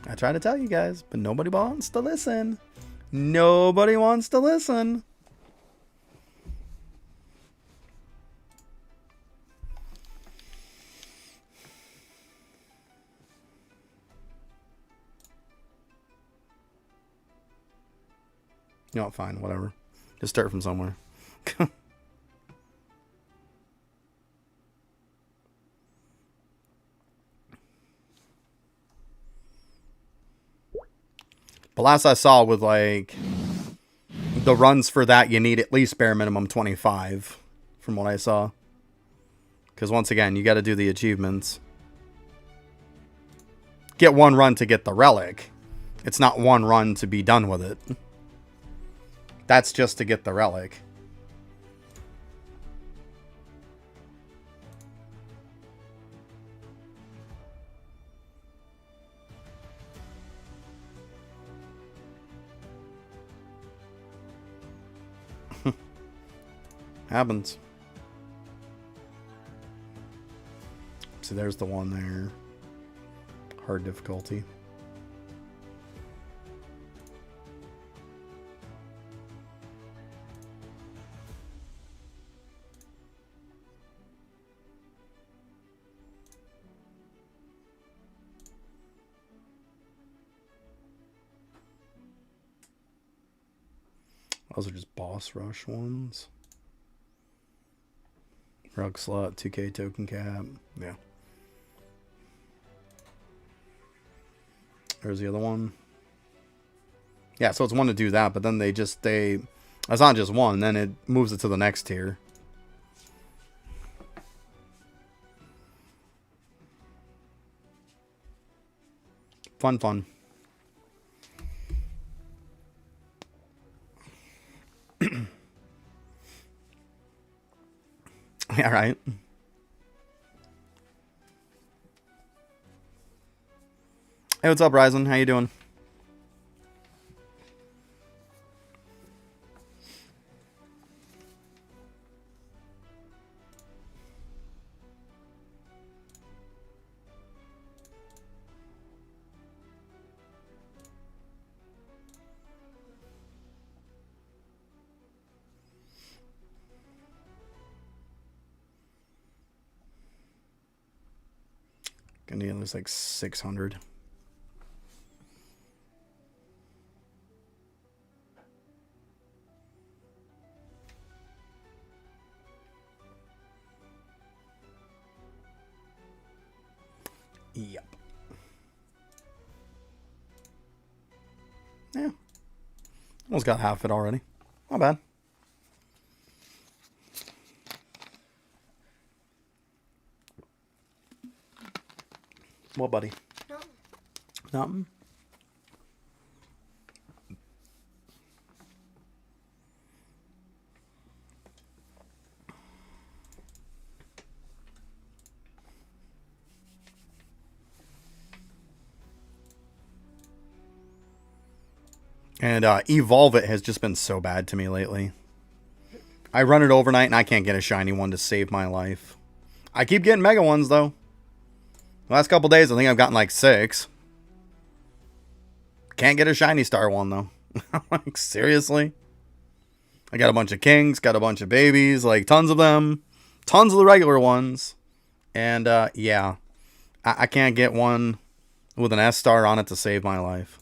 I try to tell you guys, but nobody wants to listen. Nobody wants to listen. You know, fine, whatever. Just start from somewhere. But last I saw with like the runs for that, you need at least bare minimum 25 from what I saw. Because once again, you got to do the achievements. Get one run to get the relic. It's not one run to be done with it. That's just to get the relic. Happens. See, there's the one there. Hard difficulty. Those are just boss rush ones. Rug slot, 2K token cap. Yeah. There's the other one. Yeah, so it's one to do that, but then it's not just one, then it moves it to the next tier. Fun. Yeah, right. Hey, what's up, Ryzen? How you doing? And yeah, there's like 600. Yep. Yeah. Almost got half it already. Not bad. What, buddy? Nothing. And Evolve It has just been so bad to me lately. I run it overnight and I can't get a shiny one to save my life. I keep getting mega ones though. The last couple days I think I've gotten like 6. Can't get a shiny star one though. Like seriously? I got a bunch of kings, got a bunch of babies, like tons of them. Tons of the regular ones. And yeah. I can't get one with an S star on it to save my life.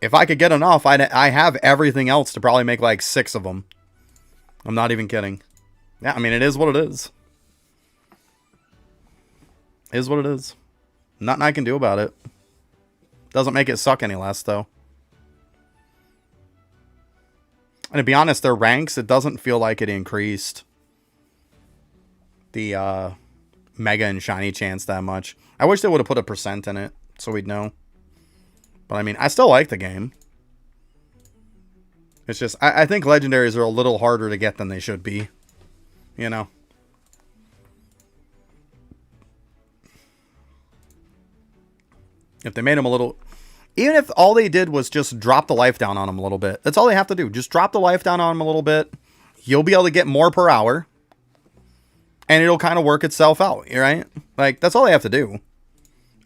If I could get enough, I have everything else to probably make like 6 of them. I'm not even kidding. Yeah, I mean, it is what it is. It is what it is. Nothing I can do about it. Doesn't make it suck any less, though. And to be honest, their ranks, it doesn't feel like it increased the mega and shiny chance that much. I wish they would have put a % in it so we'd know. But I mean, I still like the game. It's just, I think legendaries are a little harder to get than they should be. You know? If they made them a little... Even if all they did was just drop the life down on them a little bit. That's all they have to do. Just drop the life down on them a little bit. You'll be able to get more per hour. And it'll kind of work itself out, right? Like, that's all they have to do.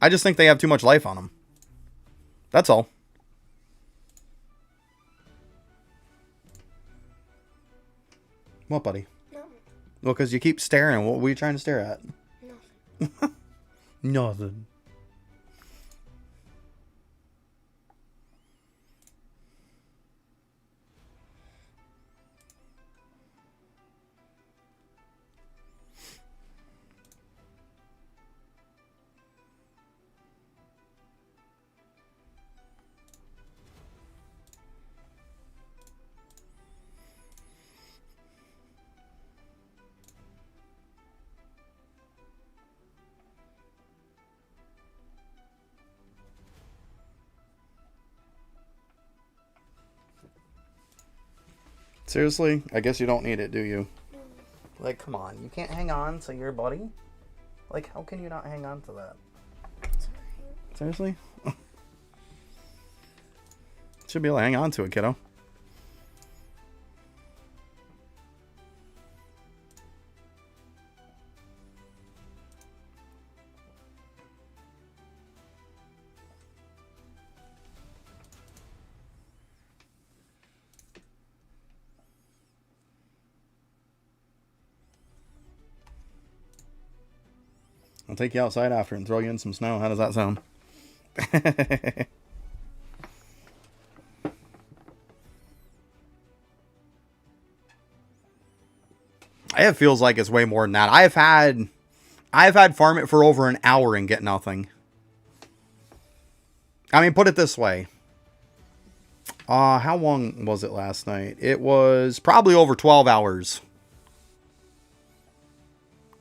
I just think they have too much life on them. That's all. What, buddy? No. Well, because you keep staring. What were you trying to stare at? Nothing. Nothing. Seriously? I guess you don't need it, do you? Like, come on. You can't hang on to your buddy? Like, how can you not hang on to that? Seriously? Should be able to hang on to it, kiddo. I'll take you outside after and throw you in some snow. How does that sound? It feels like it's way more than that. I've had farm it for over an hour and get nothing. I mean, put it this way. How long was it last night? It was probably over 12 hours.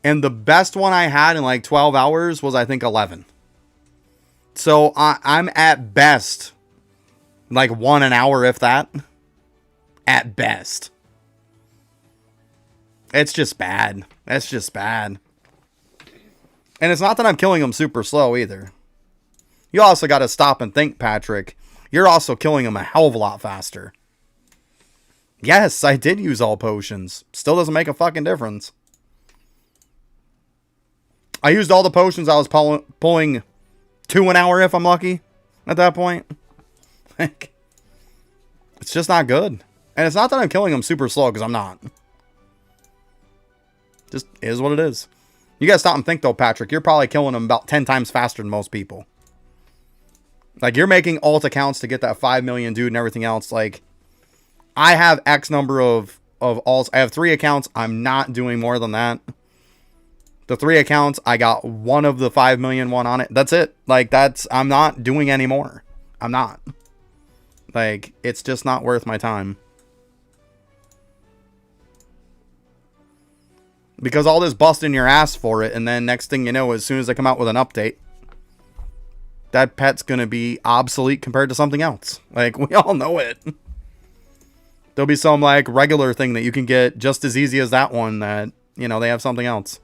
And the best one I had in like 12 hours was, I think, 11. So I'm at best like 1 an hour, if that. At best. It's just bad. That's just bad. And it's not that I'm killing them super slow either. You also got to stop and think, Patrick. You're also killing them a hell of a lot faster. Yes, I did use all potions. Still doesn't make a fucking difference. I used all the potions. I was pulling 2 an hour if I'm lucky at that point. It's just not good. And it's not that I'm killing them super slow, because I'm not. Just is what it is. You gotta stop and think though, Patrick. You're probably killing them about 10 times faster than most people. Like, you're making alt accounts to get that 5 million dude and everything else. Like, I have X number of alts. I have 3 accounts. I'm not doing more than that. The 3 accounts, I got one of the 5 million one on it. That's it. Like, I'm not doing any more. I'm not. Like, it's just not worth my time. Because all this busting your ass for it, and then next thing you know, as soon as they come out with an update, that pet's going to be obsolete compared to something else. Like, we all know it. There'll be some, like, regular thing that you can get just as easy as that one that, you know, they have something else.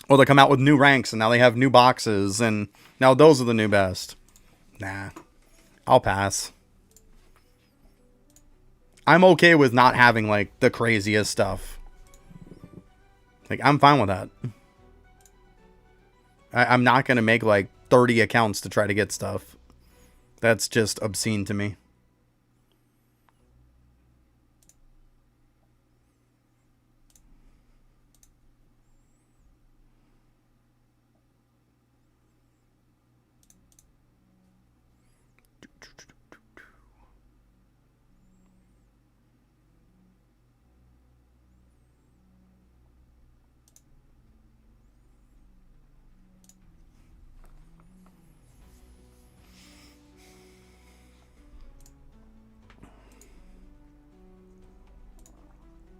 Or they come out with new ranks, and now they have new boxes, and now those are the new best. Nah. I'll pass. I'm okay with not having, like, the craziest stuff. Like, I'm fine with that. I'm not going to make, like, 30 accounts to try to get stuff. That's just obscene to me.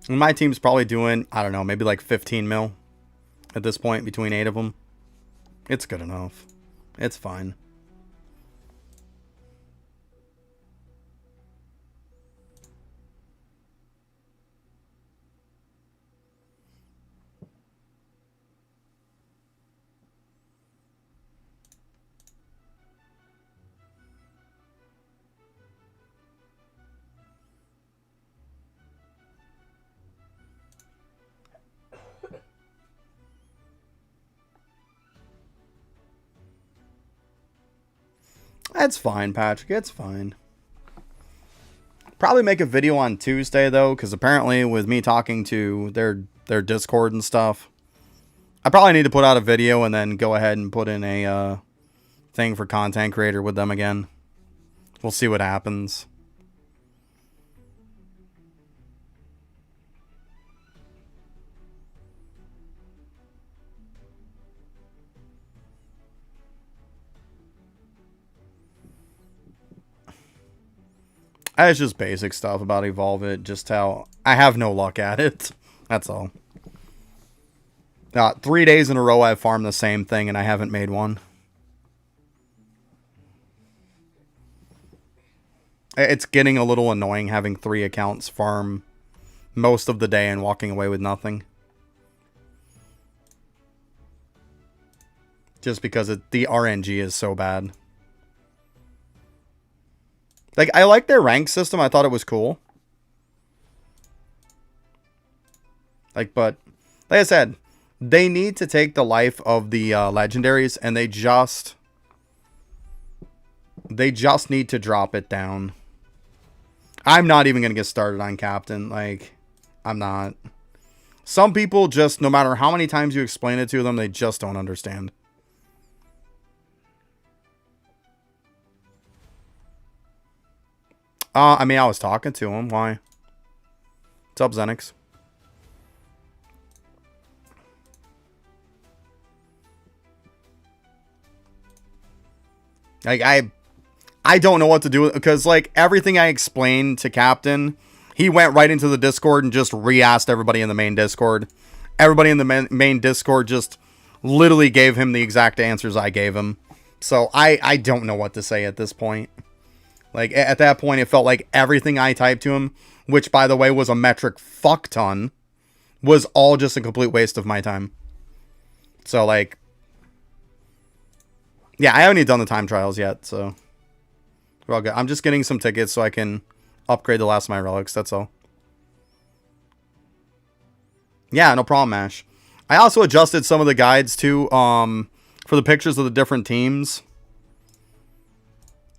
My team's probably doing, I don't know, maybe like 15 mil at this point between 8 of them. It's good enough. It's fine. That's fine, Patrick. It's fine. Probably make a video on Tuesday, though, because apparently with me talking to their Discord and stuff, I probably need to put out a video and then go ahead and put in a thing for content creator with them again. We'll see what happens. It's just basic stuff about Evolve It. Just how I have no luck at it. That's all. 3 days in a row I've farmed the same thing and I haven't made one. It's getting a little annoying having 3 accounts farm most of the day and walking away with nothing. Just because the RNG is so bad. Like, I like their rank system. I thought it was cool. Like, but, like I said, they need to take the life of the legendaries, and they just need to drop it down. I'm not even going to get started on Captain. Like, I'm not. Some people just, no matter how many times you explain it to them, they just don't understand. I mean, I was talking to him. Why? What's up, Xenix? Like, I don't know what to do because, like, everything I explained to Captain, he went right into the Discord and just re-asked everybody in the main Discord. Everybody in the main Discord just literally gave him the exact answers I gave him. So I don't know what to say at this point. Like, at that point, it felt like everything I typed to him, which, by the way, was a metric fuck ton, was all just a complete waste of my time. So, like, yeah, I haven't even done the time trials yet, so we're all good. I'm just getting some tickets so I can upgrade the last of my relics, that's all. Yeah, no problem, Ash. I also adjusted some of the guides, too, for the pictures of the different teams.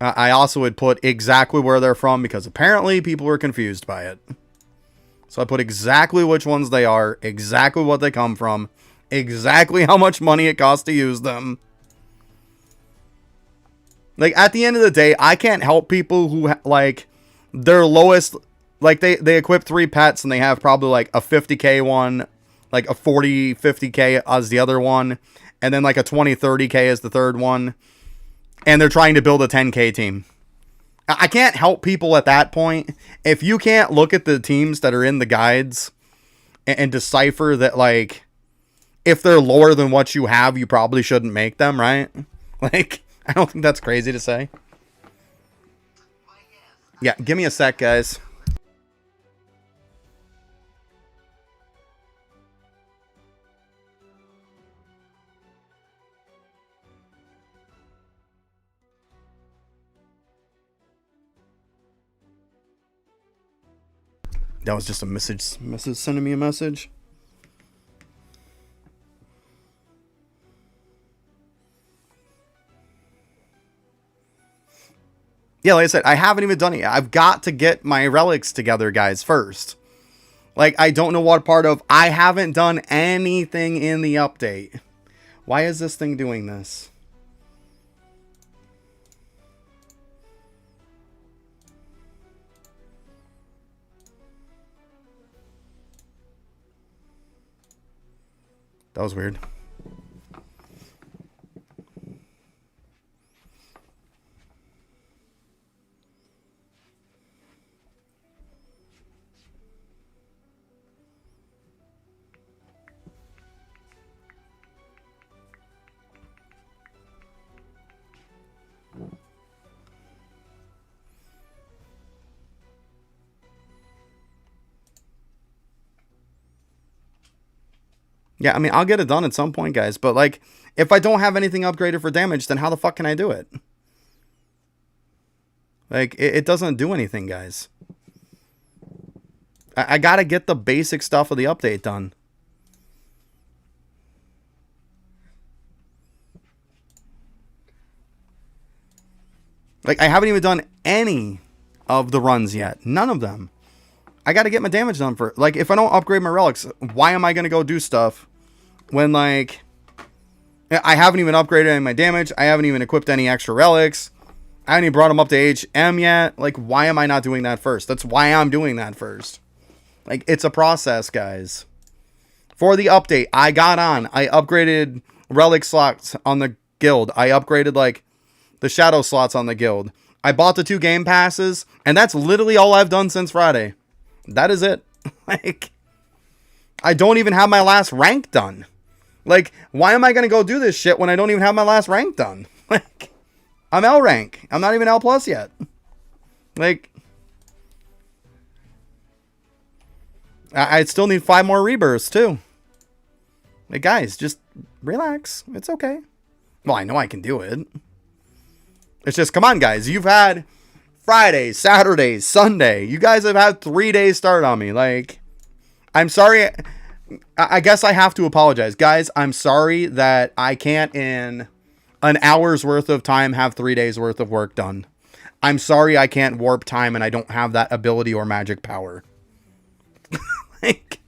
I also would put exactly where they're from because apparently people were confused by it. So I put exactly which ones they are, exactly what they come from, exactly how much money it costs to use them. Like, at the end of the day, I can't help people who, like, their lowest, like, they equip 3 pets and they have probably, like, a 50k one, like, a 40, 50k as the other one, and then, like, a 20, 30k as the third one, and they're trying to build a 10k team. I can't help people at that point. If you can't look at the teams that are in the guides and decipher that, like, if they're lower than what you have, you probably shouldn't make them, right? Like, I don't think that's crazy to say. Yeah, give me a sec, guys. That was just a message sending me a message. Yeah, like I said, I haven't even done it yet. I've got to get my relics together, guys, first. Like, I don't know what part of... I haven't done anything in the update. Why is this thing doing this? That was weird. Yeah, I mean, I'll get it done at some point, guys. But, like, if I don't have anything upgraded for damage, then how the fuck can I do it? Like, it doesn't do anything, guys. I gotta get the basic stuff of the update done. Like, I haven't even done any of the runs yet. None of them. I gotta get my damage done for... Like, if I don't upgrade my relics, why am I gonna go do stuff when, like... I haven't even upgraded any of my damage. I haven't even equipped any extra relics. I haven't even brought them up to HM yet. Like, why am I not doing that first? That's why I'm doing that first. Like, it's a process, guys. For the update, I got on. I upgraded relic slots on the guild. I upgraded, like, the shadow slots on the guild. I bought the 2 game passes, and that's literally all I've done since Friday. That is it. Like, I don't even have my last rank done. Like, why am I going to go do this shit when I don't even have my last rank done? Like, I'm L rank. I'm not even L plus yet. Like, I still need 5 more rebirths, too. Like, guys, just relax. It's okay. Well, I know I can do it. It's just, come on, guys. You've had Friday, Saturday, Sunday. You guys have had 3 days start on me. Like, I'm sorry. I guess I have to apologize. Guys, I'm sorry that I can't, in an hour's worth of time, have 3 days worth of work done. I'm sorry I can't warp time and I don't have that ability or magic power. Like,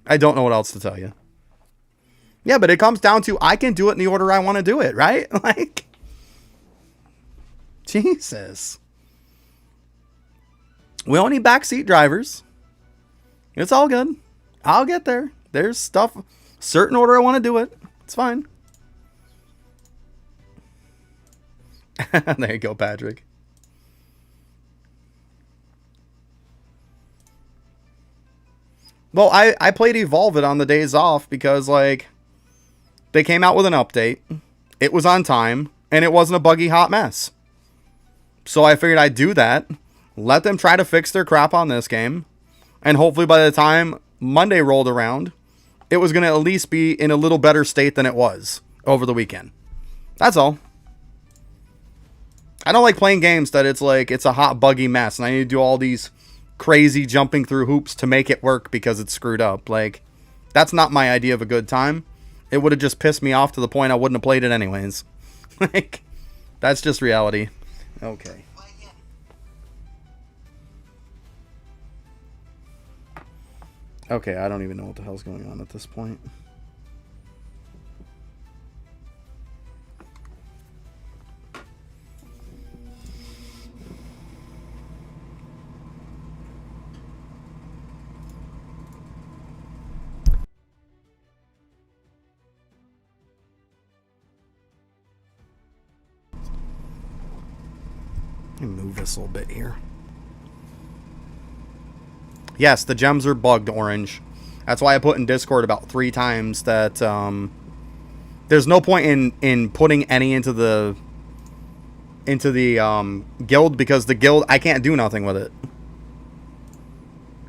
I don't know what else to tell you. Yeah, but it comes down to I can do it in the order I want to do it, right? Like, Jesus. We don't need backseat drivers. It's all good. I'll get there. There's stuff, certain order I want to do it. It's fine. There you go, Patrick. Well, I played Evolve It on the days off because, like, they came out with an update. It was on time, and it wasn't a buggy hot mess. So I figured I'd do that. Let them try to fix their crap on this game. And hopefully by the time Monday rolled around, it was going to at least be in a little better state than it was over the weekend. That's all. I don't like playing games that it's like, it's a hot, buggy mess, and I need to do all these crazy jumping through hoops to make it work because it's screwed up. Like, that's not my idea of a good time. It would have just pissed me off to the point I wouldn't have played it anyways. Like, that's just reality. Okay. Okay, I don't even know what the hell's going on at this point. Let me move this a little bit here. Yes, the gems are bugged orange. That's why I put in Discord about 3 times that there's no point in putting any into the guild, because the guild, I can't do nothing with it.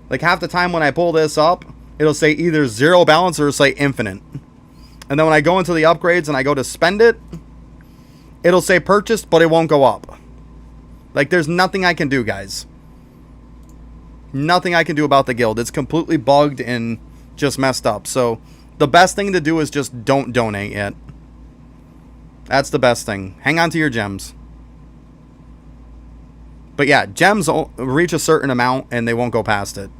Like half the time when I pull this up, it'll say either 0 balance or it'll say infinite. And then when I go into the upgrades and I go to spend it, it'll say purchased, but it won't go up. Like there's nothing I can do, guys. Nothing I can do about the guild. It's completely bugged and just messed up. So the best thing to do is just don't donate it. That's the best thing. Hang on to your gems. But yeah, gems reach a certain amount and they won't go past it.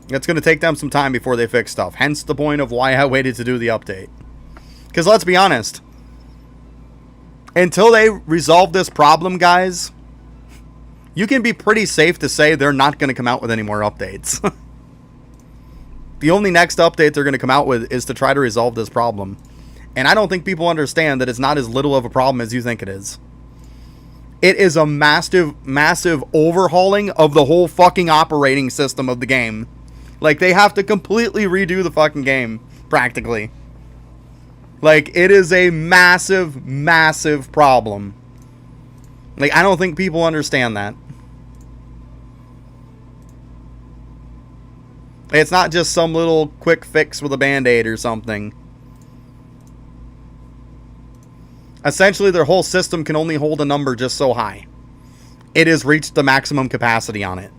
It's going to take them some time before they fix stuff. Hence the point of why I waited to do the update. Because let's be honest. Until they resolve this problem, guys, you can be pretty safe to say they're not going to come out with any more updates. The only next update they're going to come out with is to try to resolve this problem. And I don't think people understand that it's not as little of a problem as you think it is. It is a massive, massive overhauling of the whole fucking operating system of the game. Like, they have to completely redo the fucking game, practically. Like, it is a massive, massive problem. Like, I don't think people understand that. It's not just some little quick fix with a band-aid or something. Essentially, their whole system can only hold a number just so high. It has reached the maximum capacity on it.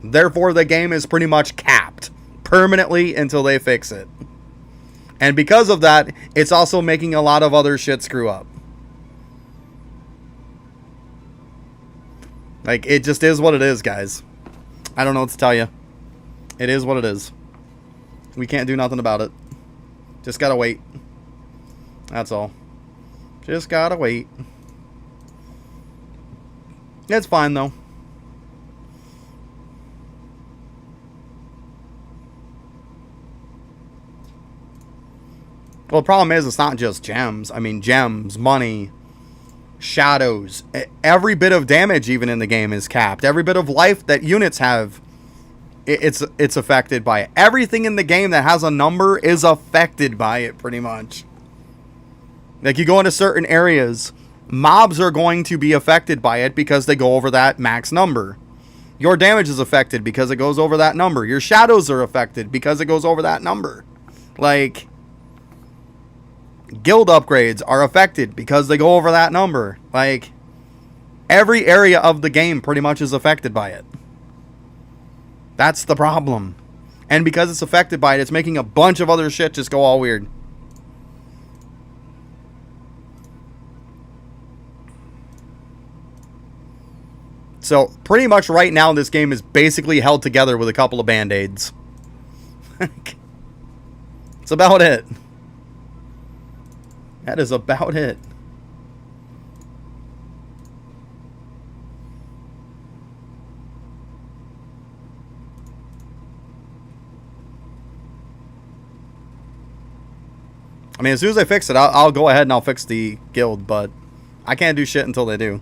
Therefore, the game is pretty much capped permanently until they fix it. And because of that, it's also making a lot of other shit screw up. Like, it just is what it is, guys. I don't know what to tell you. It is what it is. We can't do nothing about it. Just gotta wait. That's all. Just gotta wait. It's fine, though. Well, the problem is it's not just gems. I mean, gems, money, shadows. Every bit of damage even in the game is capped. Every bit of life that units have, it's affected by it. Everything in the game that has a number is affected by it, pretty much. Like, you go into certain areas, mobs are going to be affected by it because they go over that max number. Your damage is affected because it goes over that number. Your shadows are affected because it goes over that number. Like, guild upgrades are affected because they go over that number. Like, every area of the game pretty much is affected by it. That's the problem. And because it's affected by it, it's making a bunch of other shit just go all weird. So, pretty much right now, this game is basically held together with a couple of band-aids. It's about it. That is about it. I mean, as soon as I fix it, I'll go ahead and I'll fix the guild, but I can't do shit until they do.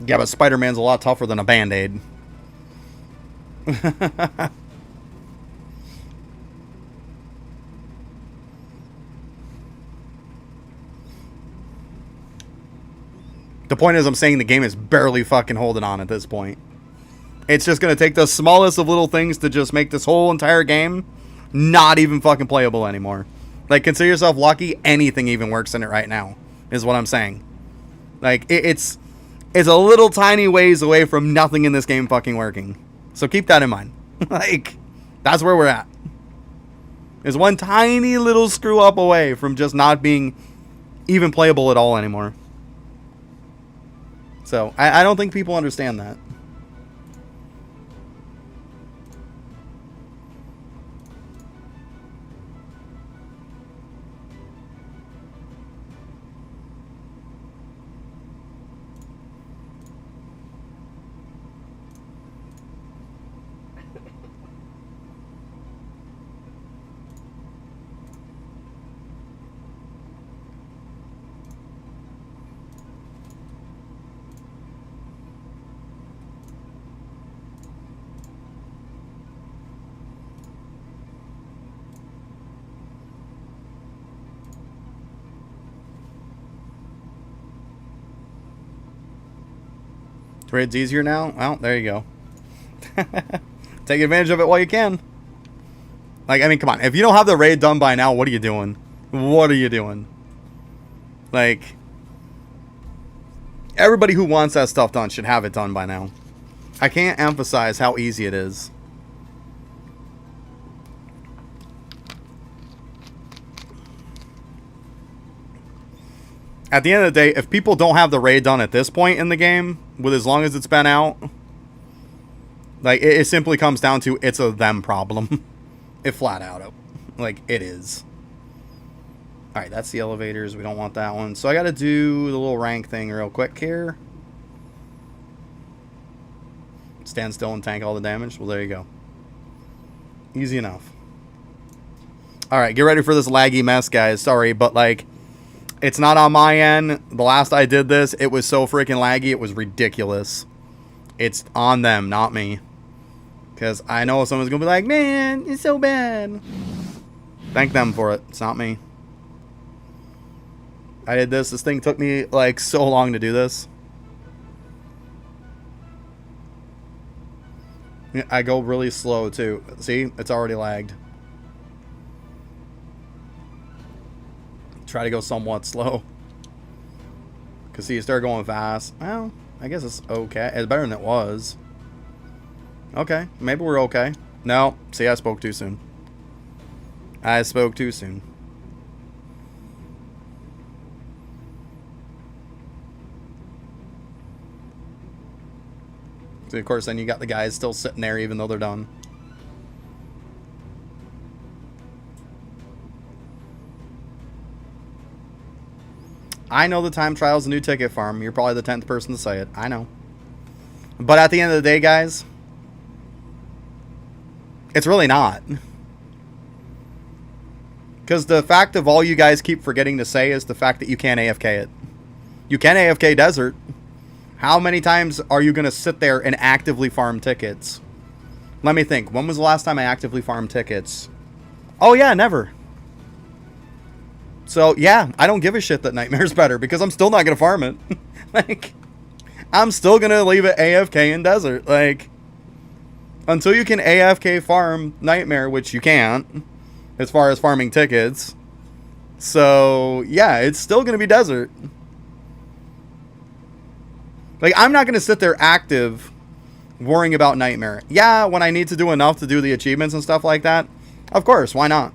Yeah, but Spider-Man's a lot tougher than a Band-Aid. The point is, I'm saying the game is barely fucking holding on at this point. It's just going to take the smallest of little things to just make this whole entire game not even fucking playable anymore. Like, consider yourself lucky anything even works in it right now, is what I'm saying. Like, it's a little tiny ways away from nothing in this game fucking working. So keep that in mind. Like, that's where we're at. There's one tiny little screw up away from just not being even playable at all anymore. So, I don't think people understand that. Raid's easier now? Well, there you go. Take advantage of it while you can. Like, I mean, come on. If you don't have the raid done by now, what are you doing? What are you doing? Like, everybody who wants that stuff done should have it done by now. I can't emphasize how easy it is. At the end of the day, if people don't have the raid done at this point in the game, with as long as it's been out, like, it simply comes down to it's a them problem. It flat out, like, it is. Alright, that's the elevators. We don't want that one. So I gotta do the little rank thing real quick here. Stand still and tank all the damage. Well, there you go. Easy enough. Alright, get ready for this laggy mess, guys. Sorry, but, like, it's not on my end. The last I did this, it was so freaking laggy, it was ridiculous. It's on them, not me. Because I know someone's going to be like, man, it's so bad. Thank them for it. It's not me. I did this. This thing took me, like, so long to do this. I go really slow, too. See? It's already lagged. Try to go somewhat slow. Because, see, you start going fast. Well, I guess it's okay. It's better than it was. Okay. Maybe we're okay. No. See, I spoke too soon. I spoke too soon. So, of course, then you got the guys still sitting there even though they're done. I know the time trial's a new ticket farm. You're probably the 10th person to say it. I know. But at the end of the day, guys, it's really not. Because the fact of all you guys keep forgetting to say is the fact that you can't AFK it. You can AFK Desert. How many times are you going to sit there and actively farm tickets? Let me think. When was the last time I actively farmed tickets? Oh, yeah, never. So, yeah, I don't give a shit that Nightmare's better because I'm still not going to farm it. Like, I'm still going to leave it AFK in Desert. Like, until you can AFK farm Nightmare, which you can't, as far as farming tickets. So, yeah, it's still going to be Desert. Like, I'm not going to sit there active worrying about Nightmare. Yeah, when I need to do enough to do the achievements and stuff like that, of course, why not?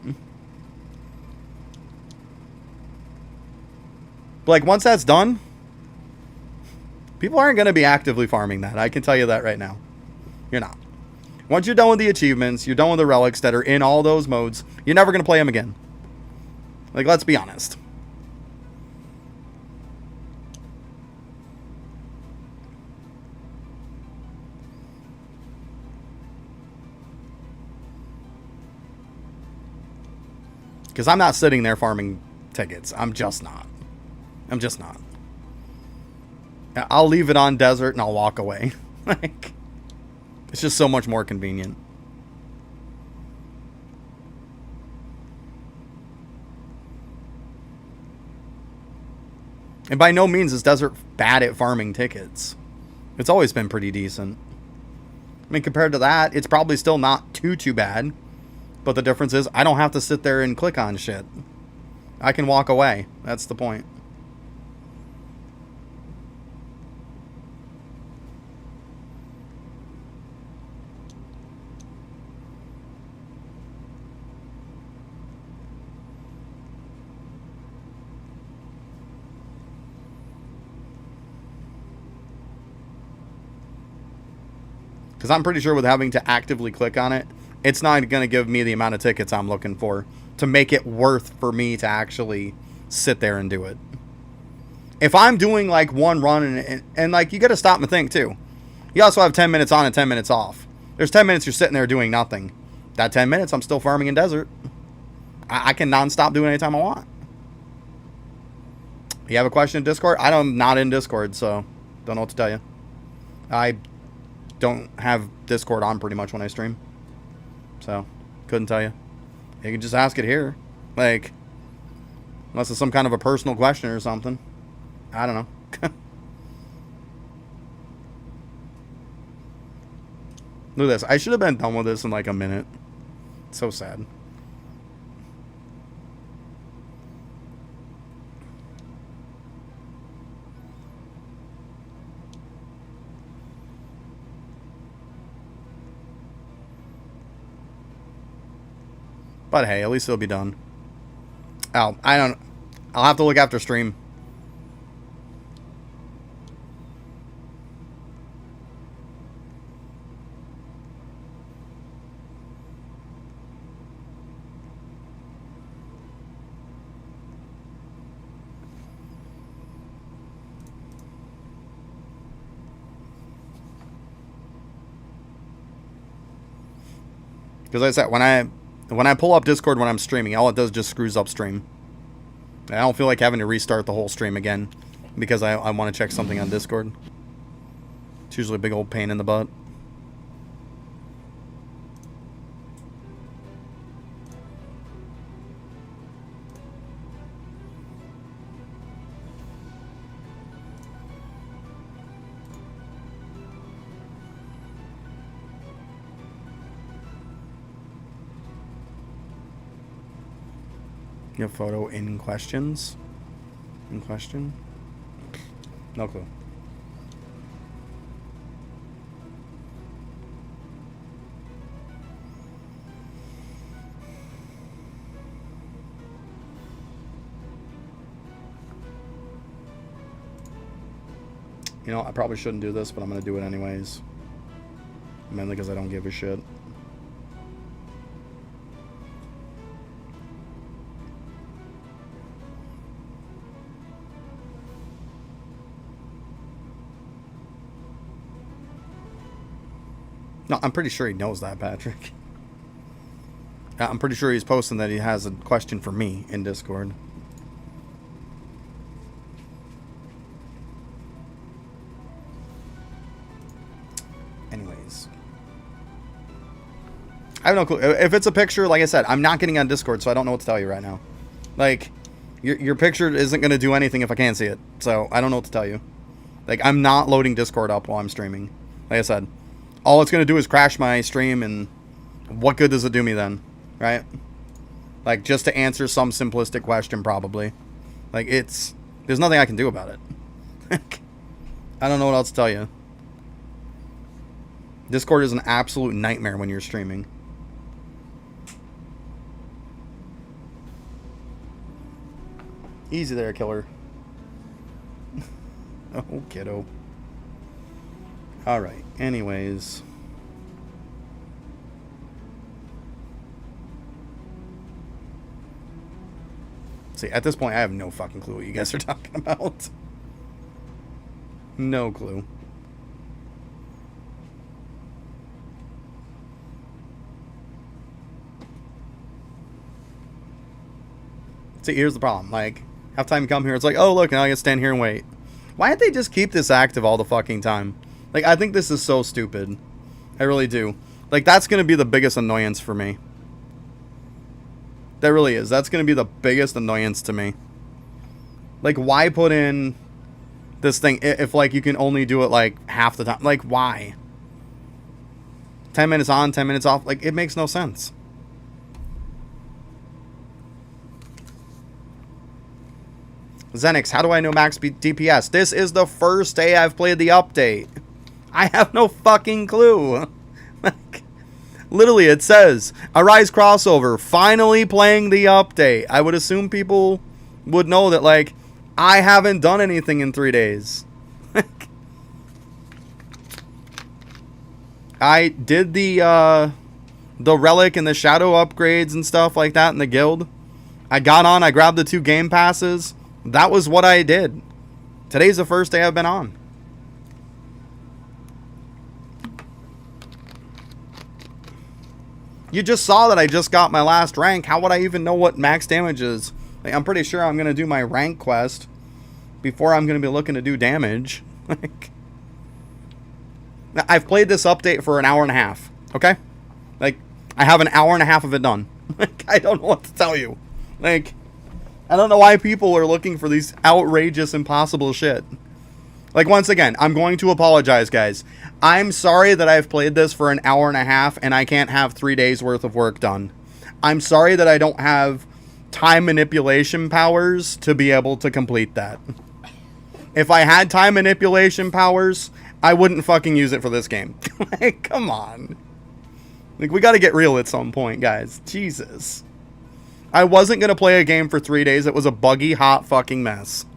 Like, once that's done, people aren't going to be actively farming that. I can tell you that right now. You're not. Once you're done with the achievements, you're done with the relics that are in all those modes, you're never going to play them again. Like, let's be honest. Because I'm not sitting there farming tickets. I'm just not. I'm just not. I'll leave it on Desert and I'll walk away. Like, it's just so much more convenient. And by no means is Desert bad at farming tickets. It's always been pretty decent. I mean, compared to that, it's probably still not too bad. But the difference is I don't have to sit there and click on shit. I can walk away. That's the point. Because I'm pretty sure with having to actively click on it, it's not going to give me the amount of tickets I'm looking for to make it worth for me to actually sit there and do it. If I'm doing like one run and like you got to stop and think too. You also have 10 minutes on and 10 minutes off. There's 10 minutes you're sitting there doing nothing. That 10 minutes I'm still farming in Desert. I can non-stop do it anytime I want. You have a question in Discord? I'm not in Discord, so don't know what to tell you. I don't have Discord on pretty much when I stream. So, couldn't tell you. You can just ask it here. Like, unless it's some kind of a personal question or something. I don't know. Look at this. I should have been done with this in like a minute. It's so sad. But hey, at least it'll be done. Oh, I'll have to look after stream. Because like I said, when I pull up Discord when I'm streaming, all it does is just screws up stream. I don't feel like having to restart the whole stream again because I want to check something on Discord. It's usually a big old pain in the butt. Your photo in questions? In question? No clue. You know, I probably shouldn't do this, but I'm going to do it anyways. Mainly because I don't give a shit. No, I'm pretty sure he knows that, Patrick. I'm pretty sure he's posting that he has a question for me in Discord. Anyways. I have no clue. If it's a picture, like I said, I'm not getting on Discord, so I don't know what to tell you right now. Like, your picture isn't going to do anything if I can't see it. So, I don't know what to tell you. Like, I'm not loading Discord up while I'm streaming. Like I said. All it's going to do is crash my stream, and what good does it do me then? Right? Like, just to answer some simplistic question, probably. Like, there's nothing I can do about it. I don't know what else to tell you. Discord is an absolute nightmare when you're streaming. Easy there, killer. Oh, kiddo. Alright, anyways. See, at this point, I have no fucking clue what you guys are talking about. No clue. See, here's the problem. Like, half time you come here, it's like, oh, look, now I can stand here and wait. Why didn't they just keep this active all the fucking time? Like, I think this is so stupid. I really do. Like, that's going to be the biggest annoyance for me. That really is. That's going to be the biggest annoyance to me. Like, why put in this thing if, like, you can only do it, like, half the time? Like, why? 10 minutes on, 10 minutes off. Like, it makes no sense. Zenix, how do I know max DPS? This is the first day I've played the update. I have no fucking clue. Like, literally, it says, Arise crossover, finally playing the update. I would assume people would know that, like, I haven't done anything in 3 days. I did the relic and the shadow upgrades and stuff like that in the guild. I got on, I grabbed the 2 game passes. That was what I did. Today's the first day I've been on. You just saw that I just got my last rank. How would I even know what max damage is? Like, I'm pretty sure I'm going to do my rank quest before I'm going to be looking to do damage. Like, I've played this update for an hour and a half. Okay? Like, I have an hour and a half of it done. Like, I don't know what to tell you. Like, I don't know why people are looking for these outrageous, impossible shit. Like, once again, I'm going to apologize, guys. I'm sorry that I've played this for an hour and a half and I can't have 3 days worth of work done. I'm sorry that I don't have time manipulation powers to be able to complete that. If I had time manipulation powers, I wouldn't fucking use it for this game. Like, come on. Like, we gotta get real at some point, guys. Jesus. I wasn't gonna play a game for 3 days. It was a buggy, hot fucking mess.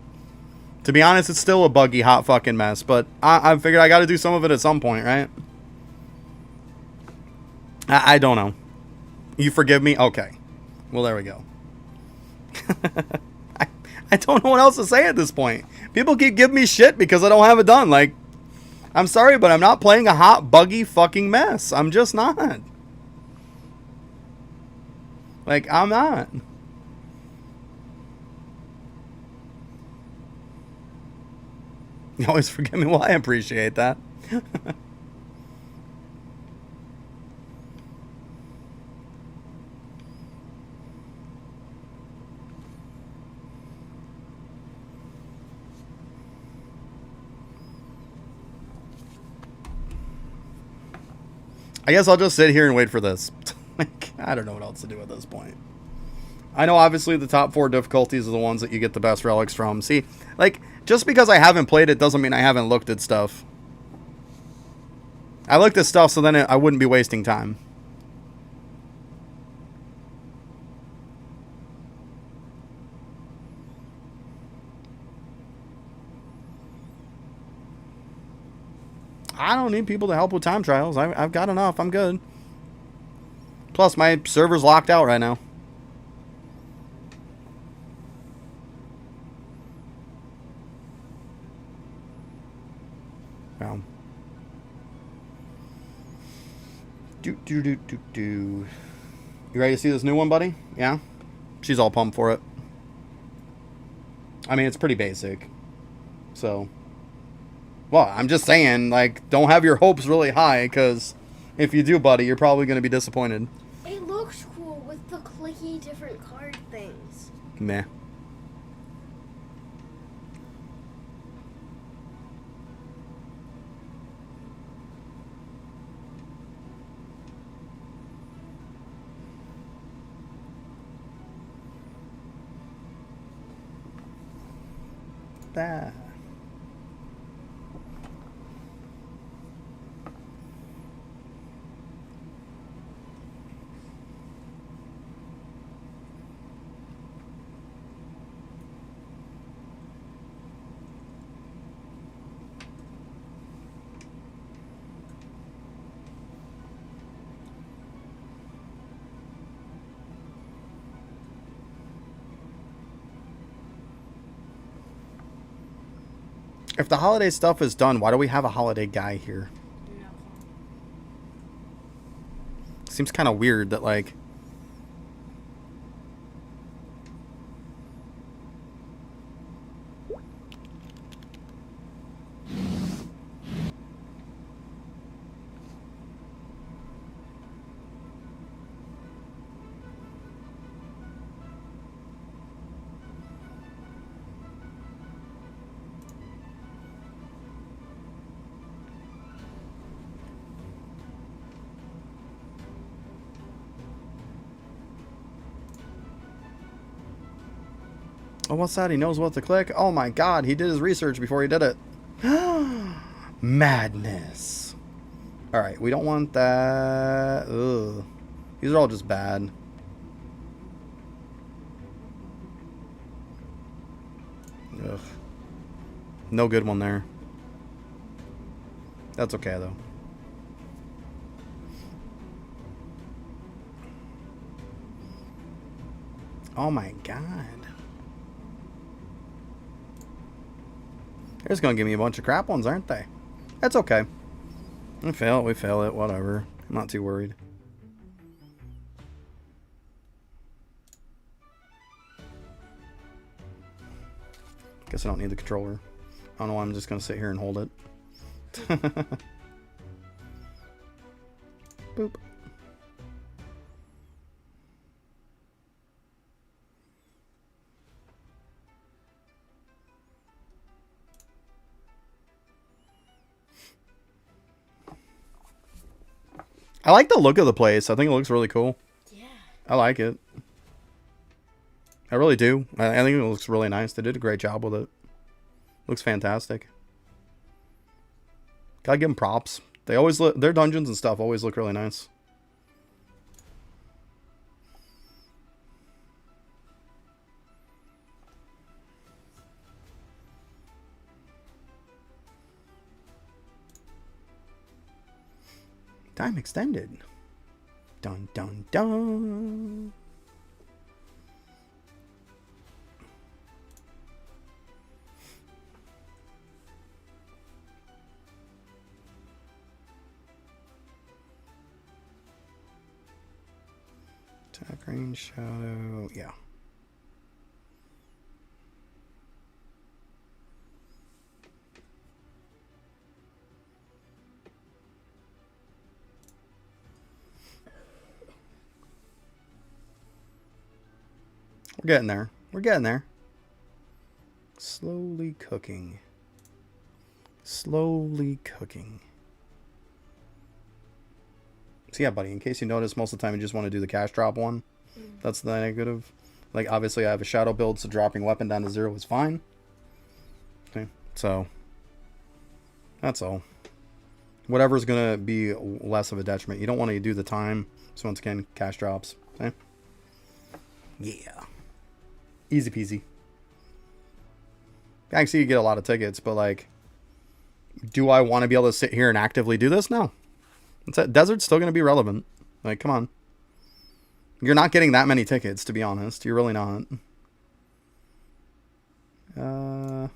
To be honest, it's still a buggy, hot fucking mess, but I figured I gotta do some of it at some point, right? I don't know. You forgive me? Okay. Well, there we go. I don't know what else to say at this point. People keep giving me shit because I don't have it done. Like, I'm sorry, but I'm not playing a hot, buggy fucking mess. I'm just not. Like, I'm not. You always forgive me. Well, I appreciate that. I guess I'll just sit here and wait for this. Like, I don't know what else to do at this point. I know obviously the top 4 difficulties are the ones that you get the best relics from. See, like, just because I haven't played it doesn't mean I haven't looked at stuff. I looked at stuff so then I wouldn't be wasting time. I don't need people to help with time trials. I've got enough. I'm good. Plus, my server's locked out right now. Wow. You ready to see this new one, buddy? Yeah? She's all pumped for it. I mean, it's pretty basic. So... Well, I'm just saying, like, don't have your hopes really high, because if you do, buddy, you're probably going to be disappointed. It looks cool with the clicky different card things. Meh. That. If the holiday stuff is done, why do we have a holiday guy here? No. Seems kind of weird that, like... Oh, what's that? He knows what to click? Oh my god, he did his research before he did it. Madness. Alright, we don't want that. Ugh. These are all just bad. Ugh. No good one there. That's okay, though. Oh my god. They're just gonna give me a bunch of crap ones, aren't they? That's okay. We fail it, whatever. I'm not too worried. Guess I don't need the controller. I don't know why I'm just gonna sit here and hold it. Boop. I like the look of the place. I think it looks really cool. Yeah. I like it. I really do. I think it looks really nice. They did a great job with it. Looks fantastic. Gotta give them props. They always look, their dungeons and stuff always look really nice. Time extended. Dun dun dun. Attack range, shadow, yeah. We're getting there. We're getting there. Slowly cooking. Slowly cooking. So yeah, buddy, in case you notice, most of the time you just want to do the cash drop one. That's the negative. Like, obviously I have a shadow build, so dropping weapon down to 0 is fine. Okay, so that's all. Whatever's going to be less of a detriment. You don't want to do the time. So once again, cash drops. Okay? Yeah. Easy peasy. I can see you get a lot of tickets, but like, do I want to be able to sit here and actively do this? No. Desert's still going to be relevant. Like, come on. You're not getting that many tickets, to be honest. You're really not. I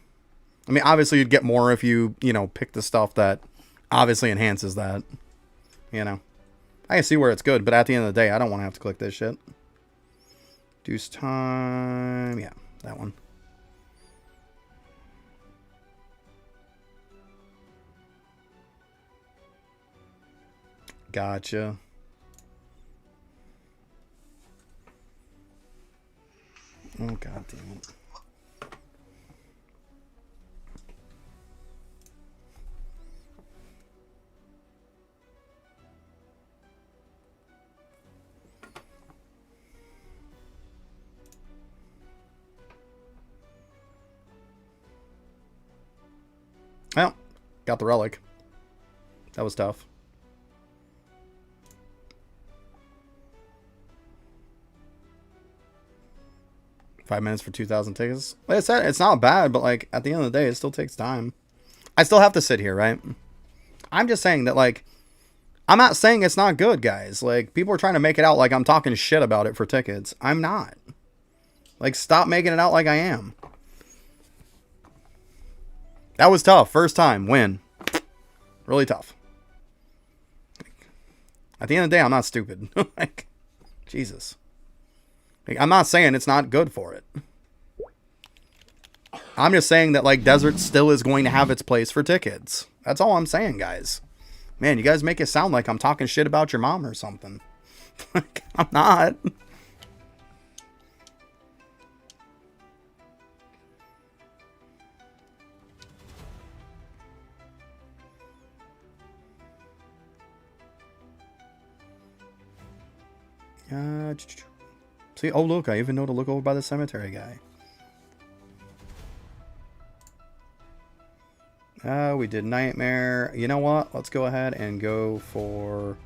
mean, obviously you'd get more if you know, pick the stuff that obviously enhances that. You know. I can see where it's good, but at the end of the day, I don't want to have to click this shit. Deuce time. Yeah, that one. Gotcha. Oh, god damn it. Well, got the relic. That was tough. $5 minutes for 2,000 tickets. Like I said, it's not bad, but like at the end of the day, it still takes time. I still have to sit here, right? I'm just saying that, like, I'm not saying it's not good, guys. Like, people are trying to make it out like I'm talking shit about it for tickets. I'm not. Like, stop making it out like I am. That was tough. First time. Win. Really tough. At the end of the day, I'm not stupid. Like, Jesus. Like, I'm not saying it's not good for it. I'm just saying that, like, Desert still is going to have its place for tickets. That's all I'm saying, guys. Man, you guys make it sound like I'm talking shit about your mom or something. Like, I'm not. See, oh look, I even know to look over by the cemetery guy. We did Nightmare. You know what? Let's go ahead and go for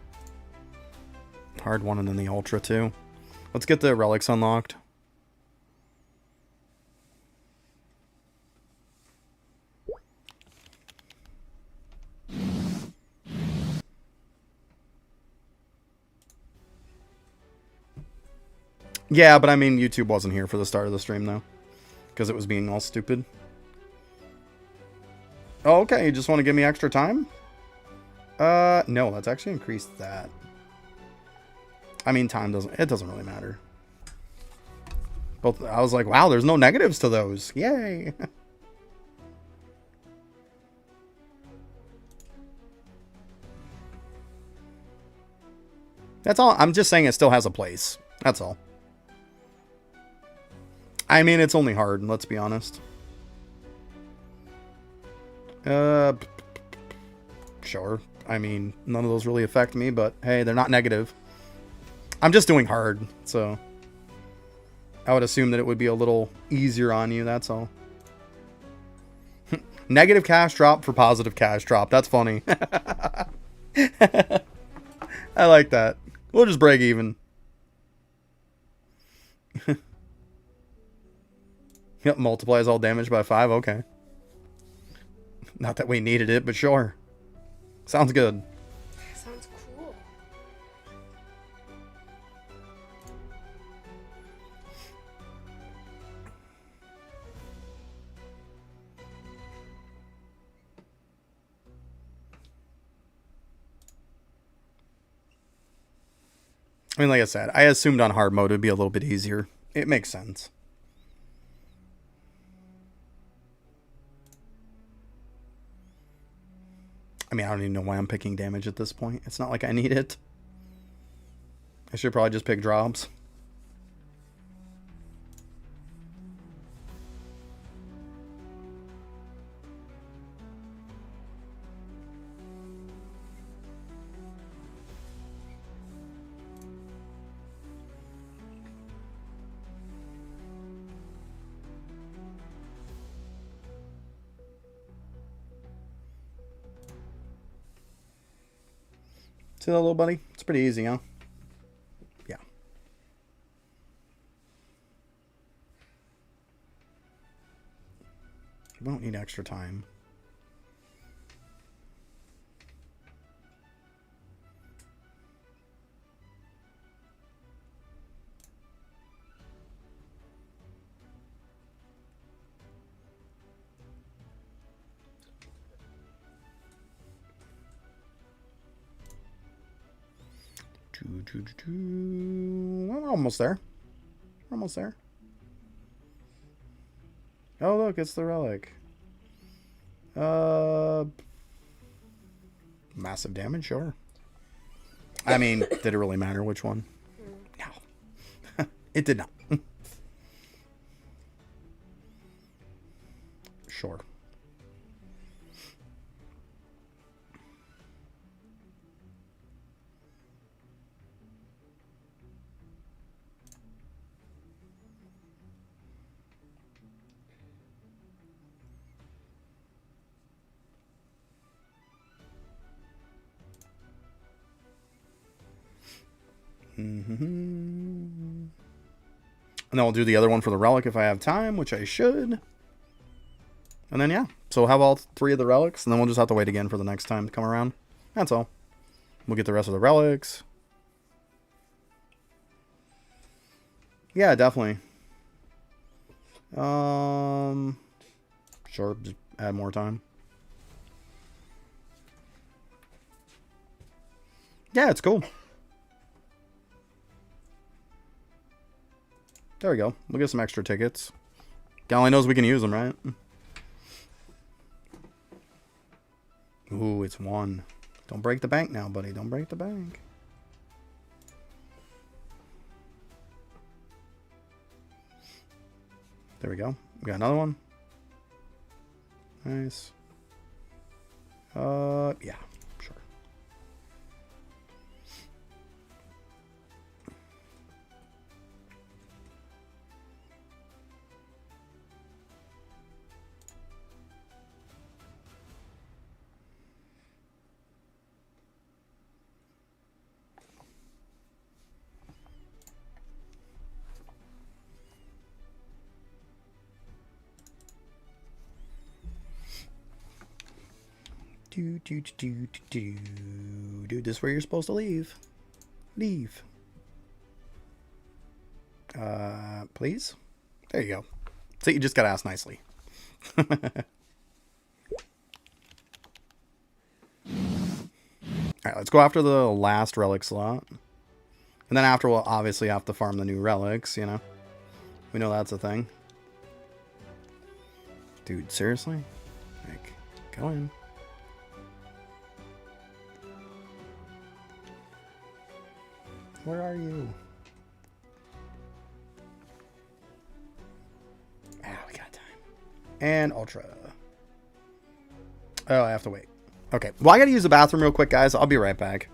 hard one and then the Ultra too. Let's get the relics unlocked. Yeah, but I mean, YouTube wasn't here for the start of the stream, though. Because it was being all stupid. Oh, okay, you just want to give me extra time? No, let's actually increase that. I mean, time doesn't really matter. Both, I was like, wow, there's no negatives to those. Yay! That's all. I'm just saying it still has a place. That's all. I mean, it's only hard, let's be honest. Sure. I mean, none of those really affect me, but hey, they're not negative. I'm just doing hard, so I would assume that it would be a little easier on you, that's all. Negative cash drop for positive cash drop. That's funny. I like that. We'll just break even. Yep, multiplies all damage by 5. Okay. Not that we needed it, but sure. Sounds good. Sounds cool. I mean, like I said, I assumed on hard mode it would be a little bit easier. It makes sense. I mean, I don't even know why I'm picking damage at this point. It's not like I need it. I should probably just pick drops. See that, little buddy? It's pretty easy, huh? Yeah. We don't need extra time. Well, we're almost there. We're almost there. Oh, look, it's the relic. Massive damage, sure. I mean, did it really matter which one? No. It did not. Sure. And then I'll do the other one for the relic if I have time, which I should. And then, yeah. So have all 3 of the relics, and then we'll just have to wait again for the next time to come around. That's all. We'll get the rest of the relics. Yeah, definitely. Sure, just add more time. Yeah, it's cool. There we go. We'll get some extra tickets. God only knows we can use them, right? Ooh, it's 1. Don't break the bank now, buddy. Don't break the bank. There we go. We got another one. Nice. Yeah, sure. Dude, this is where you're supposed to leave. Leave. Please? There you go. So you just gotta ask nicely. Alright, let's go after the last relic slot. And then after, we'll obviously have to farm the new relics, you know? We know that's a thing. Dude, seriously? Like, go in. Where are you? Ah, we got time. And Ultra. Oh, I have to wait. Okay. Well, I gotta use the bathroom real quick, guys. I'll be right back.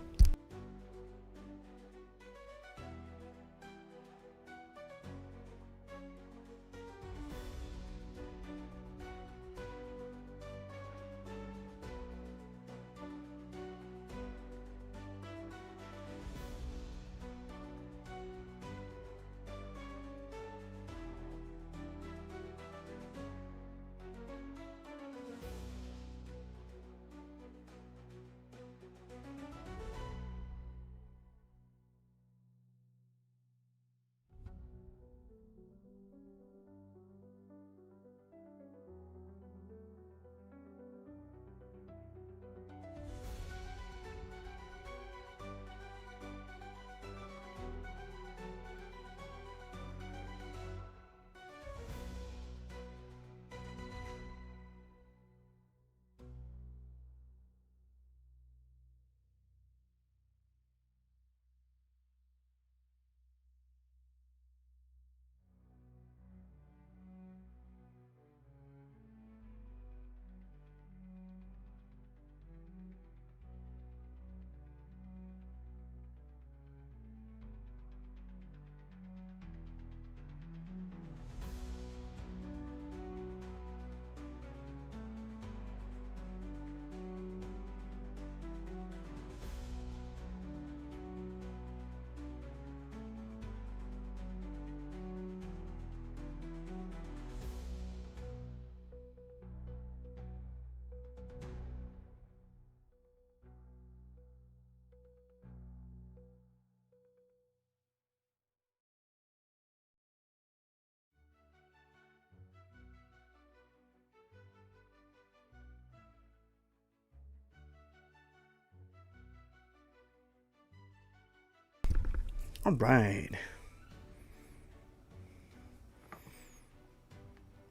All right.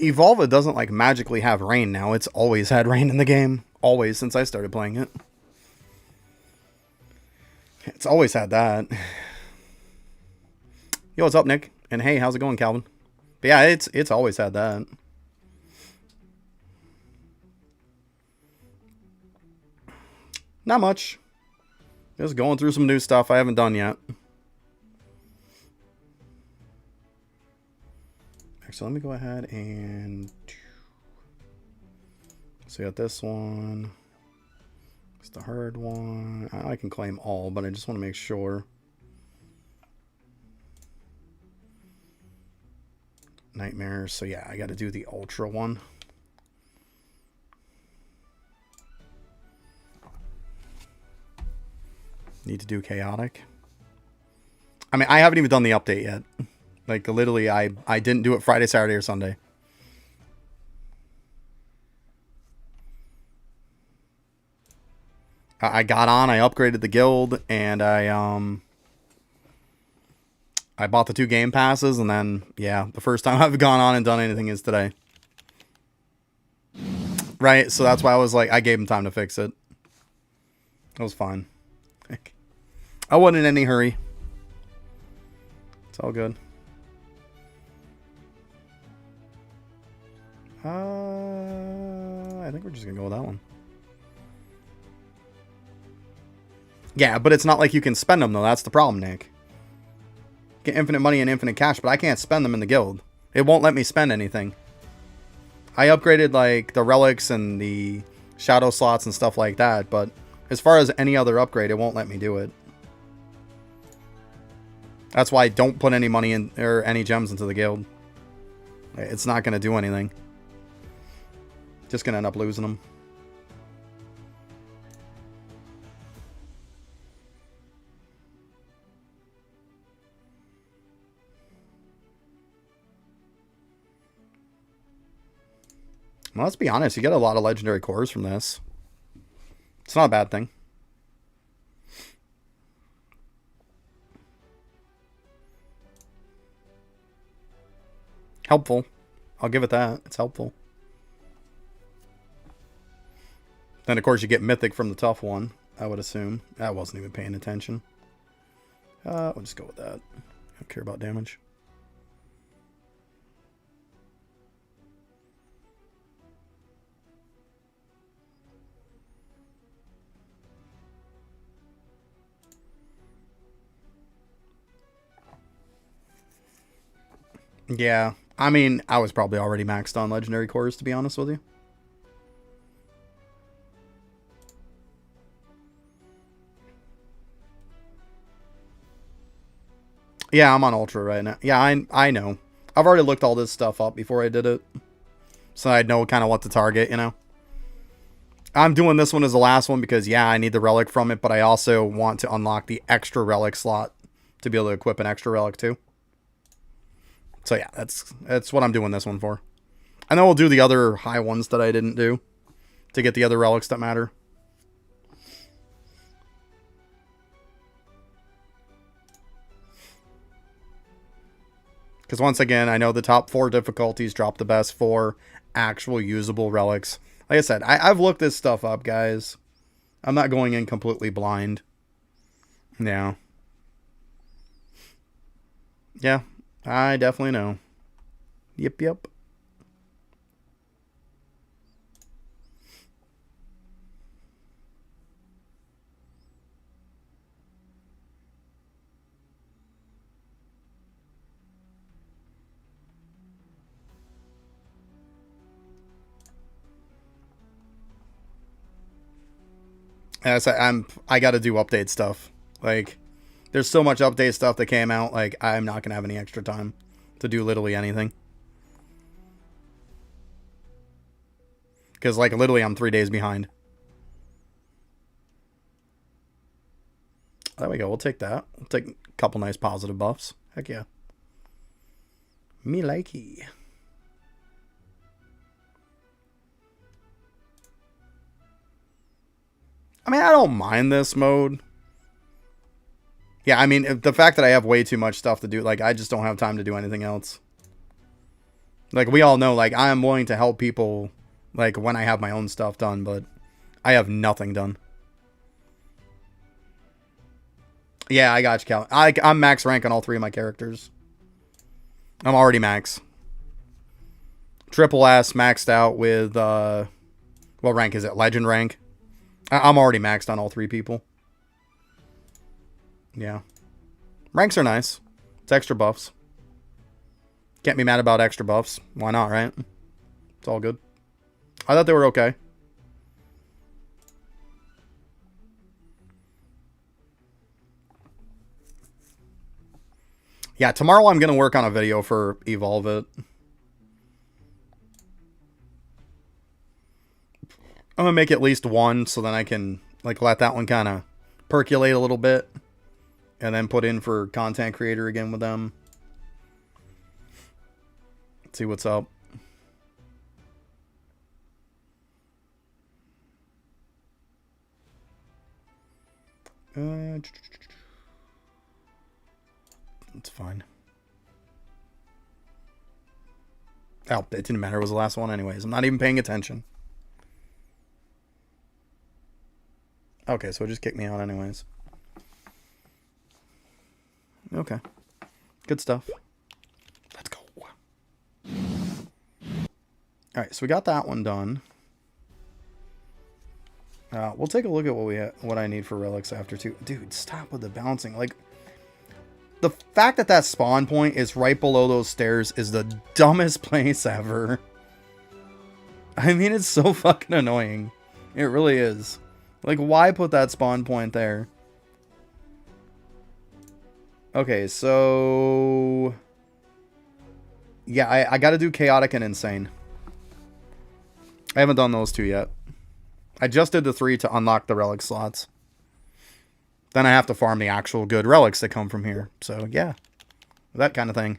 Evolva doesn't like magically have rain now. It's always had rain in the game. Always, since I started playing it. It's always had that. Yo, what's up, Nick? And hey, how's it going, Calvin? But yeah, it's always had that. Not much. Just going through some new stuff I haven't done yet. So let me go ahead and... So we got this one. It's the herd one. I can claim all, but I just want to make sure. Nightmares. So yeah, I got to do the ultra one. Need to do chaotic. I mean, I haven't even done the update yet. Like, literally, I didn't do it Friday, Saturday, or Sunday. I got on, I upgraded the guild, and I bought the 2 game passes, and then, yeah, the first time I've gone on and done anything is today. Right, so that's why I was like, I gave him time to fix it. It was fine. I wasn't in any hurry. It's all good. I think we're just gonna go with that one. Yeah, but it's not like you can spend them, though. That's the problem, Nick. Get infinite money and infinite cash, but I can't spend them in the guild. It won't let me spend anything. I upgraded, like, the relics and the shadow slots and stuff like that, but as far as any other upgrade, it won't let me do it. That's why I don't put any money in, or any gems into the guild. It's not going to do anything. Just going to end up losing them. Well, let's be honest. You get a lot of legendary cores from this. It's not a bad thing. Helpful. I'll give it that. It's helpful. Then, of course, you get Mythic from the tough one, I would assume. I wasn't even paying attention. We'll just go with that. I don't care about damage. Yeah, I mean, I was probably already maxed on legendary cores, to be honest with you. Yeah, I'm on Ultra right now. Yeah, I know. I've already looked all this stuff up before I did it. So I know kind of what to target, you know. I'm doing this one as the last one because, yeah, I need the relic from it, but I also want to unlock the extra relic slot to be able to equip an extra relic too. So yeah, that's what I'm doing this one for. And then we'll do the other high ones that I didn't do to get the other relics that matter. Because once again, I know the top 4 difficulties drop the best 4 actual usable relics. Like I said, I've looked this stuff up, guys. I'm not going in completely blind. Yeah. Yeah. I definitely know. Yep, yep. As I got to do update stuff. Like, there's so much update stuff that came out. Like, I'm not gonna have any extra time to do literally anything. Because, like, literally, I'm 3 days behind. There we go. We'll take that. We'll take a couple nice positive buffs. Heck yeah. Me likey. I mean, I don't mind this mode. Yeah, I mean, the fact that I have way too much stuff to do, like, I just don't have time to do anything else. Like, we all know, like, I am willing to help people, like, when I have my own stuff done, but I have nothing done. Yeah, I got you, Cal. I'm max rank on all 3 of my characters. I'm already max. Triple S maxed out with, what rank is it? Legend rank. I'm already maxed on all 3 people. Yeah. Ranks are nice. It's extra buffs. Can't be mad about extra buffs. Why not, right? It's all good. I thought they were okay. Yeah, tomorrow I'm going to work on a video for Evolve It. I'm going to make at least one so then I can, like, let that one kind of percolate a little bit. And then put in for content creator again with them. See what's up. It's fine. Oh, it didn't matter. It was the last one anyways. I'm not even paying attention. Okay, so it just kicked me out anyways. Okay. Good stuff. Let's go. Alright, so we got that one done. We'll take a look at what I need for relics after too. Dude, stop with the bouncing. Like, the fact that that spawn point is right below those stairs is the dumbest place ever. I mean, it's so fucking annoying. It really is. Like, why put that spawn point there? Okay, so... yeah, I gotta do Chaotic and Insane. I haven't done those 2 yet. I just did the 3 to unlock the relic slots. Then I have to farm the actual good relics that come from here. So, yeah. That kind of thing.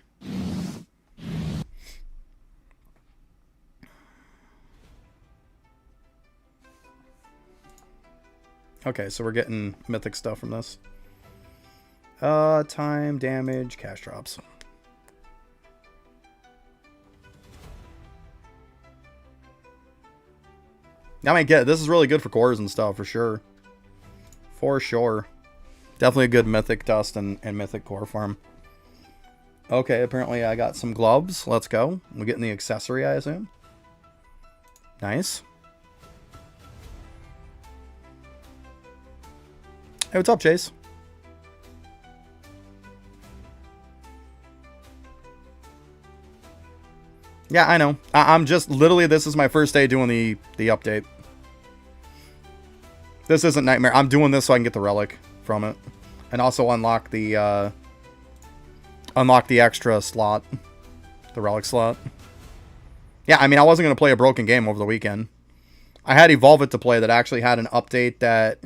Okay, so we're getting mythic stuff from this. Time, damage, cash drops. I mean, this is really good for cores and stuff, for sure. For sure. Definitely a good mythic dust and mythic core farm. Okay, apparently I got some gloves. Let's go. We're getting the accessory, I assume. Nice. Hey, what's up, Chase? Yeah, I know. I'm just literally, this is my first day doing the update. This isn't Nightmare. I'm doing this so I can get the relic from it, and also unlock the extra slot, the relic slot. Yeah, I mean, I wasn't gonna play a broken game over the weekend. I had Evolve It to play that actually had an update that.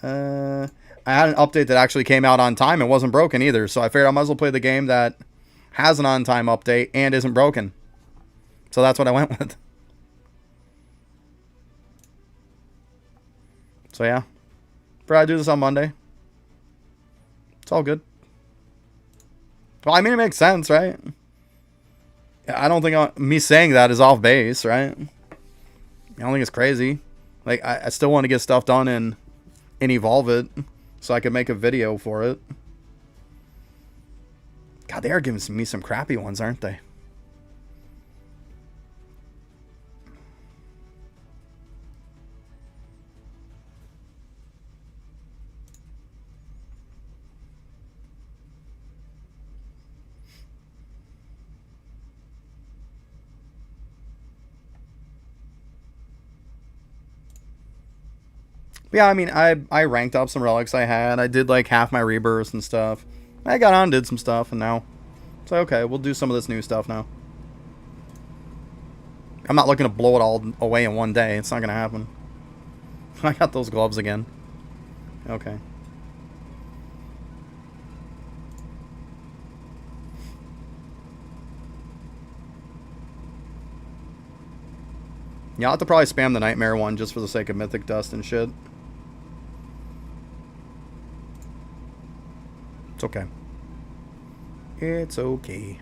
I had an update that actually came out on time and wasn't broken either, so I figured I might as well play the game that has an on-time update and isn't broken. So that's what I went with. So yeah. Probably do this on Monday. It's all good. Well, I mean, it makes sense, right? I don't think me saying that is off base, right? I don't think it's crazy. Like, I still want to get stuff done and Evolve It so I can make a video for it. God, they are giving me some crappy ones, aren't they? Yeah, I mean, I ranked up some relics I had. I did like half my rebirths and stuff. I got on, did some stuff, and now it's like, okay, we'll do some of this new stuff now. I'm not looking to blow it all away in one day. It's not going to happen. I got those gloves again. Okay. Yeah, I'll have to probably spam the Nightmare one just for the sake of Mythic Dust and shit. It's okay. It's okay.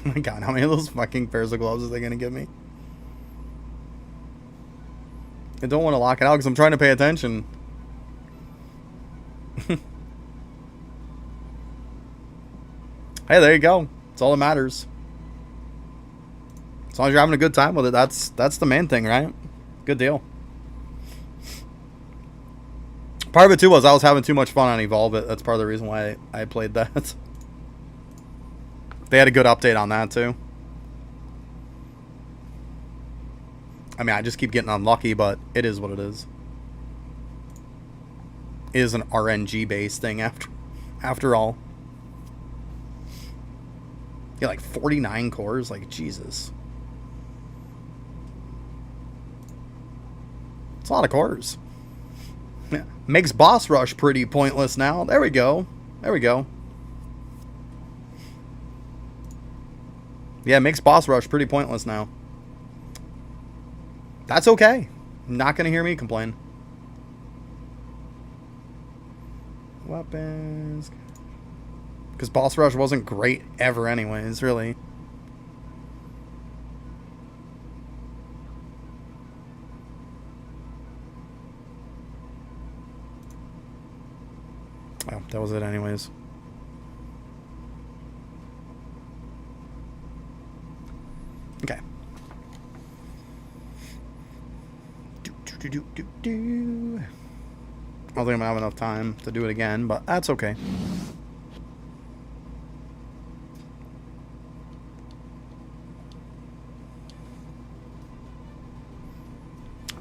Oh my god, how many of those fucking pairs of gloves are they gonna give me? I don't want to lock it out because I'm trying to pay attention. Hey, there you go. That's all that matters. As long as you're having a good time with it, that's the main thing, right? Good deal. Part of it too was I was having too much fun on Evolve It. That's part of the reason why I played that. They had a good update on that too. I mean, I just keep getting unlucky, but it is what it is. It is an RNG based thing after all. Yeah, like 49 cores, like Jesus. It's a lot of cores. Yeah. Makes Boss Rush pretty pointless now. There we go. There we go. Yeah, it makes Boss Rush pretty pointless now. That's okay. Not going to hear me complain. Weapons. Because Boss Rush wasn't great ever anyways, really. Oh, that was it anyways. Okay. I don't think I'm gonna have enough time to do it again, but that's okay.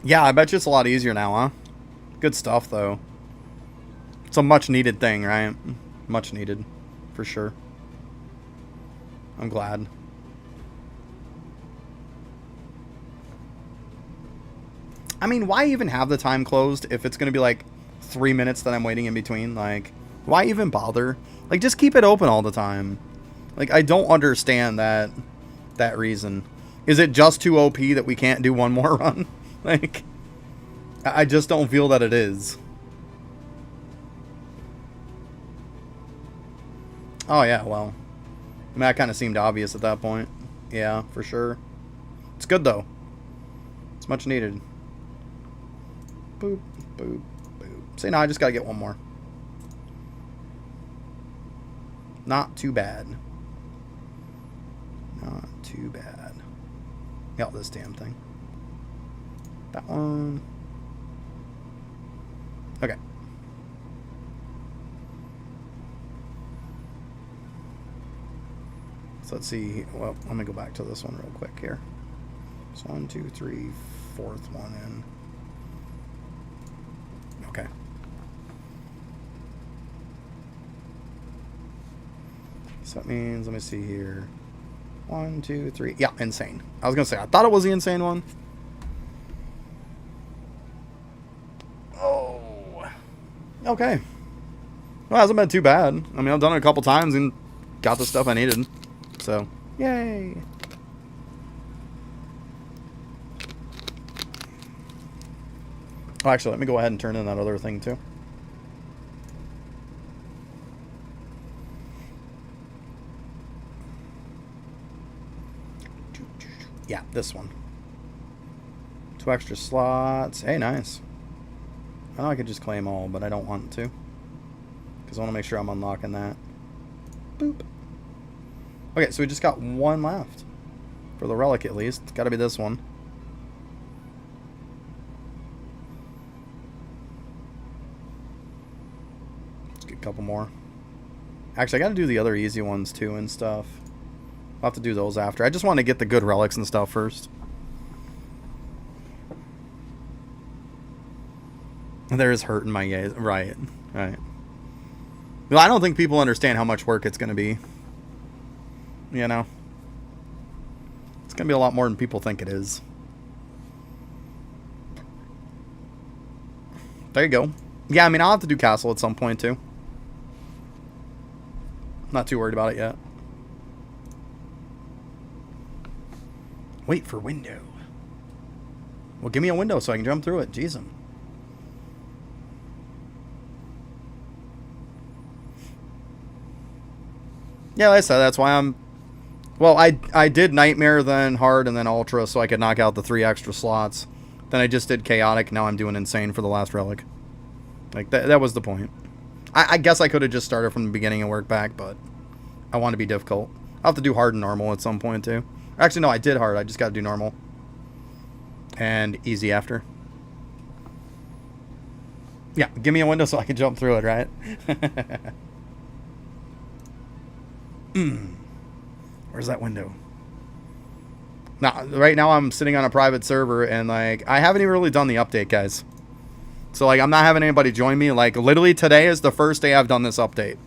Yeah, I bet you it's a lot easier now, huh? Good stuff, though. It's a much needed thing, right? Much needed, for sure. I'm glad. I mean, why even have the time closed if it's going to be like 3 minutes that I'm waiting in between? Like, why even bother? Like, just keep it open all the time. Like, I don't understand that reason. Is it just too OP that we can't do one more run? Like, I just don't feel that it is. Oh, yeah, well. I mean, that kind of seemed obvious at that point. Yeah, for sure. It's good, though. It's much needed. Boop, boop, boop. See, now I just gotta get one more. Not too bad. Not too bad. Got this damn thing. That one. Okay. So let's see. Well, let me go back to this one real quick here. So 1, 2, 3, fourth one in. Okay. So that means, let me see here. 1, 2, 3. Yeah, insane. I was going to say, I thought it was the insane one. Oh. Okay. Well, it hasn't been too bad. I mean, I've done it a couple times and got the stuff I needed. So, yay. Oh, actually, let me go ahead and turn in that other thing, too. Yeah, this one. 2 extra slots. Hey, nice. I know I could just claim all, but I don't want to. Because I want to make sure I'm unlocking that. Boop. Okay, so we just got one left. For the relic, at least. It's got to be this one. Let's get a couple more. Actually, I got to do the other easy ones, too, and stuff. I'll have to do those after. I just want to get the good relics and stuff first. There's hurting my gaze. Right. Right. Well, I don't think people understand how much work it's going to be. You know? It's going to be a lot more than people think it is. There you go. Yeah, I mean, I'll have to do castle at some point, too. Not too worried about it yet. Wait for window. Well, give me a window so I can jump through it. Jeez. Yeah, like I said, that's why I'm... Well, I did Nightmare, then Hard, and then Ultra so I could knock out the 3 extra slots. Then I just did Chaotic. Now I'm doing Insane for the last relic. Like, that was the point. I guess I could have just started from the beginning and worked back, but I want to be difficult. I'll have to do Hard and Normal at some point, too. Actually, no, I did Hard. I just got to do Normal. And Easy after. Yeah, give me a window so I can jump through it, right? Where's that window? Now, right now I'm sitting on a private server, and, like, I haven't even really done the update, guys. So, like, I'm not having anybody join me. Like, literally today is the first day I've done this update.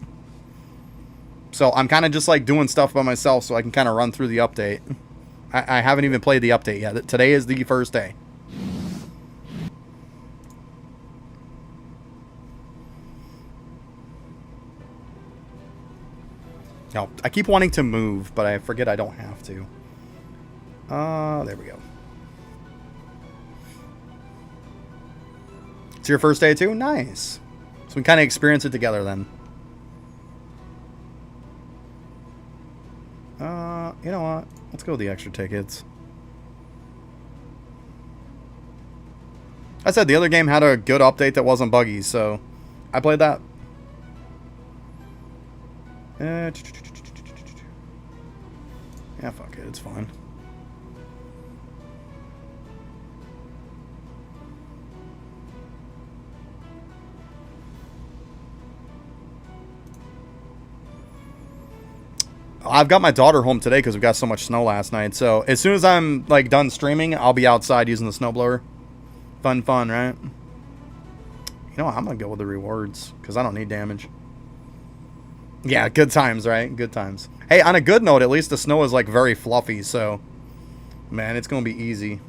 So I'm kind of just like doing stuff by myself so I can kind of run through the update. I haven't even played the update yet. Today is the first day. No, I keep wanting to move, but I forget I don't have to. There we go. It's your first day too? Nice. So we kind of experience it together then. You know what? Let's go with the extra tickets. I said the other game had a good update that wasn't buggy, so I played that. Yeah, fuck it. It's fine. I've got my daughter home today because we got so much snow last night. So as soon as I'm like done streaming, I'll be outside using the snowblower. Fun, right? You know what? I'm going to go with the rewards because I don't need damage. Yeah, good times, right? Good times. Hey, on a good note, at least the snow is like very fluffy, so man, it's going to be easy.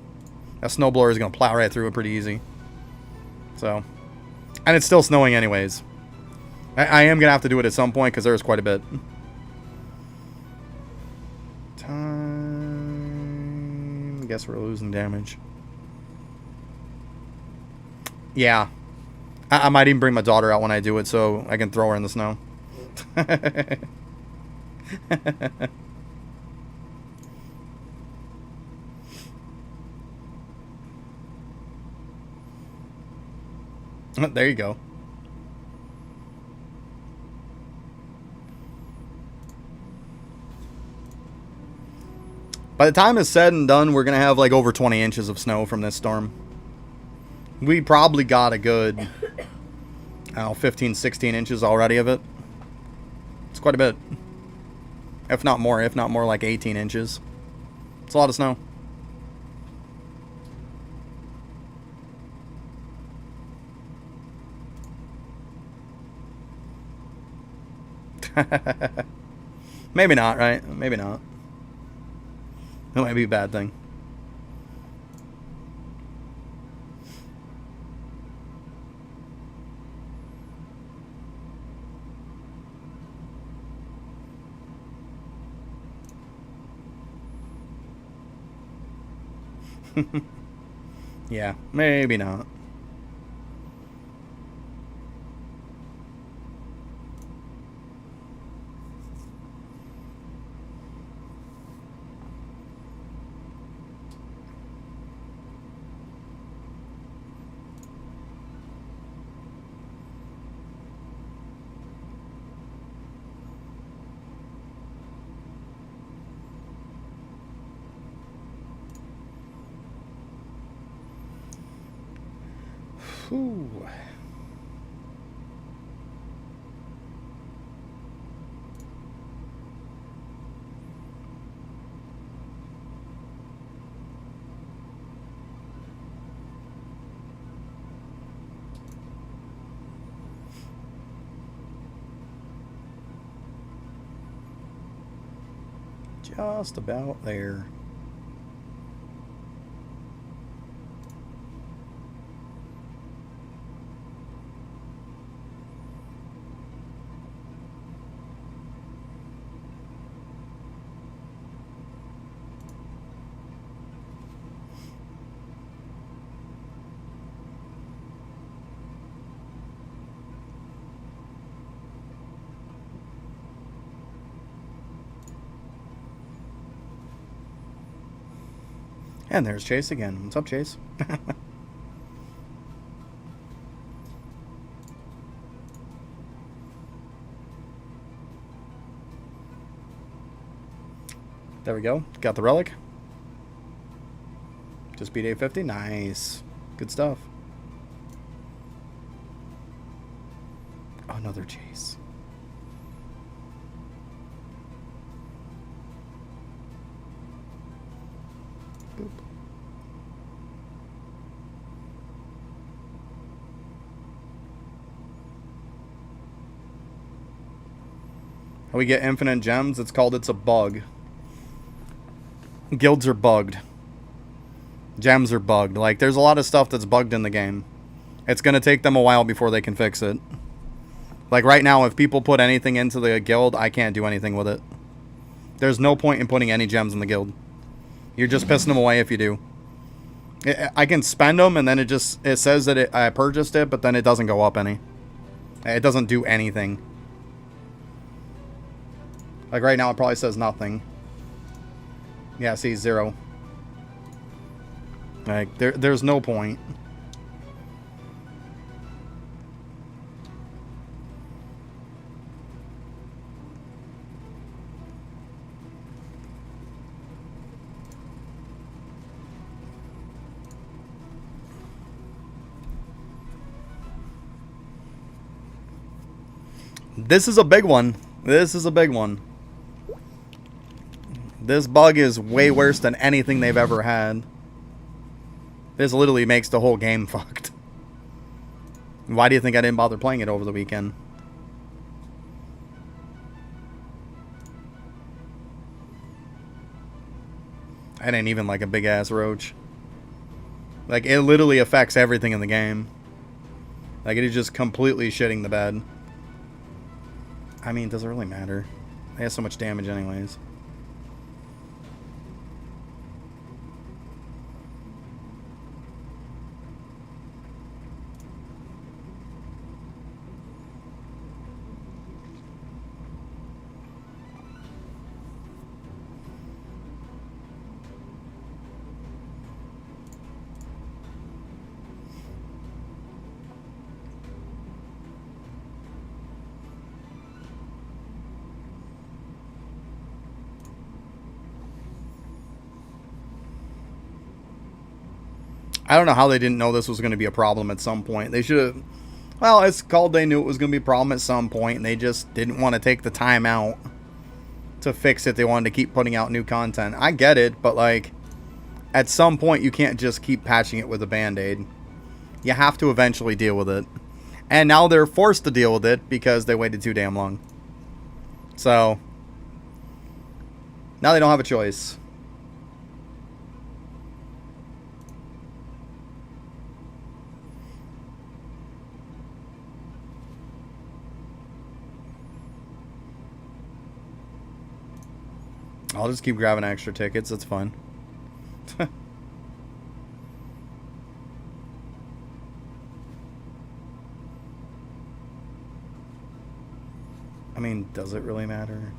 That snowblower is going to plow right through it pretty easy. So, and it's still snowing anyways. I am going to have to do it at some point because there's quite a bit. Time. I guess we're losing damage. Yeah. I might even bring my daughter out when I do it so I can throw her in the snow. There you go. By the time it's said and done, we're going to have like over 20 inches of snow from this storm. We probably got a good, I don't know, 15, 16 inches already of it. It's quite a bit. If not more like 18 inches. It's a lot of snow. Maybe not, right? Maybe not. That might be a bad thing. Yeah, maybe not. Whew. Just about there. And there's Chase again. What's up, Chase? There we go. Got the relic. Just beat 850. Nice. Good stuff. Oh, another Chase. Boop. How we get infinite gems? It's called It's a Bug. Guilds are bugged. Gems are bugged. Like, there's a lot of stuff that's bugged in the game. It's going to take them a while before they can fix it. Like, right now, if people put anything into the guild, I can't do anything with it. There's no point in putting any gems in the guild. You're just pissing them away if you do. I can spend them, and then it says that I purchased it, but then it doesn't go up any. It doesn't do anything. Like, right now, it probably says nothing. Yeah, see, 0. Like, there's no point. This is a big one. This is a big one. This bug is way worse than anything they've ever had. This literally makes the whole game fucked. Why do you think I didn't bother playing it over the weekend? I didn't even like a big ass roach. Like, it literally affects everything in the game. Like, it is just completely shitting the bed. I mean, does it really matter? It has so much damage anyways. I don't know how they didn't know this was going to be a problem at some point. They should have... Well, it's called they knew it was going to be a problem at some point, and they just didn't want to take the time out to fix it. They wanted to keep putting out new content. I get it, but, like, at some point, you can't just keep patching it with a Band-Aid. You have to eventually deal with it. And now they're forced to deal with it because they waited too damn long. So, now they don't have a choice. I'll just keep grabbing extra tickets. That's fine. I mean, does it really matter?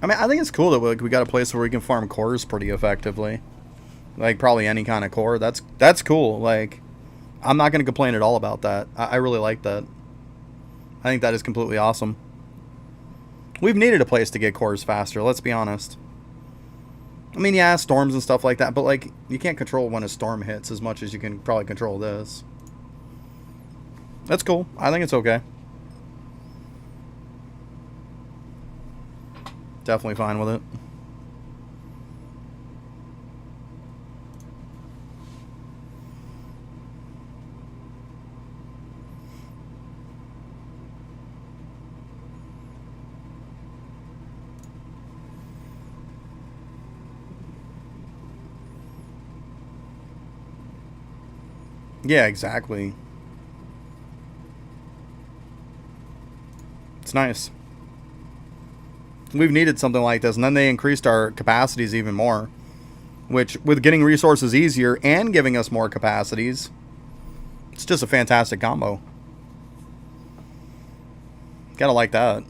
I mean, I think it's cool that we got a place where we can farm cores pretty effectively. Like, probably any kind of core. That's cool. Like, I'm not going to complain at all about that. I really like that. I think that is completely awesome. We've needed a place to get cores faster, let's be honest. I mean, yeah, storms and stuff like that, but, like, you can't control when a storm hits as much as you can probably control this. That's cool. I think it's okay. Definitely fine with it. Yeah, exactly. It's nice. We've needed something like this, and then they increased our capacities even more, which, with getting resources easier and giving us more capacities, it's just a fantastic combo. Gotta like that.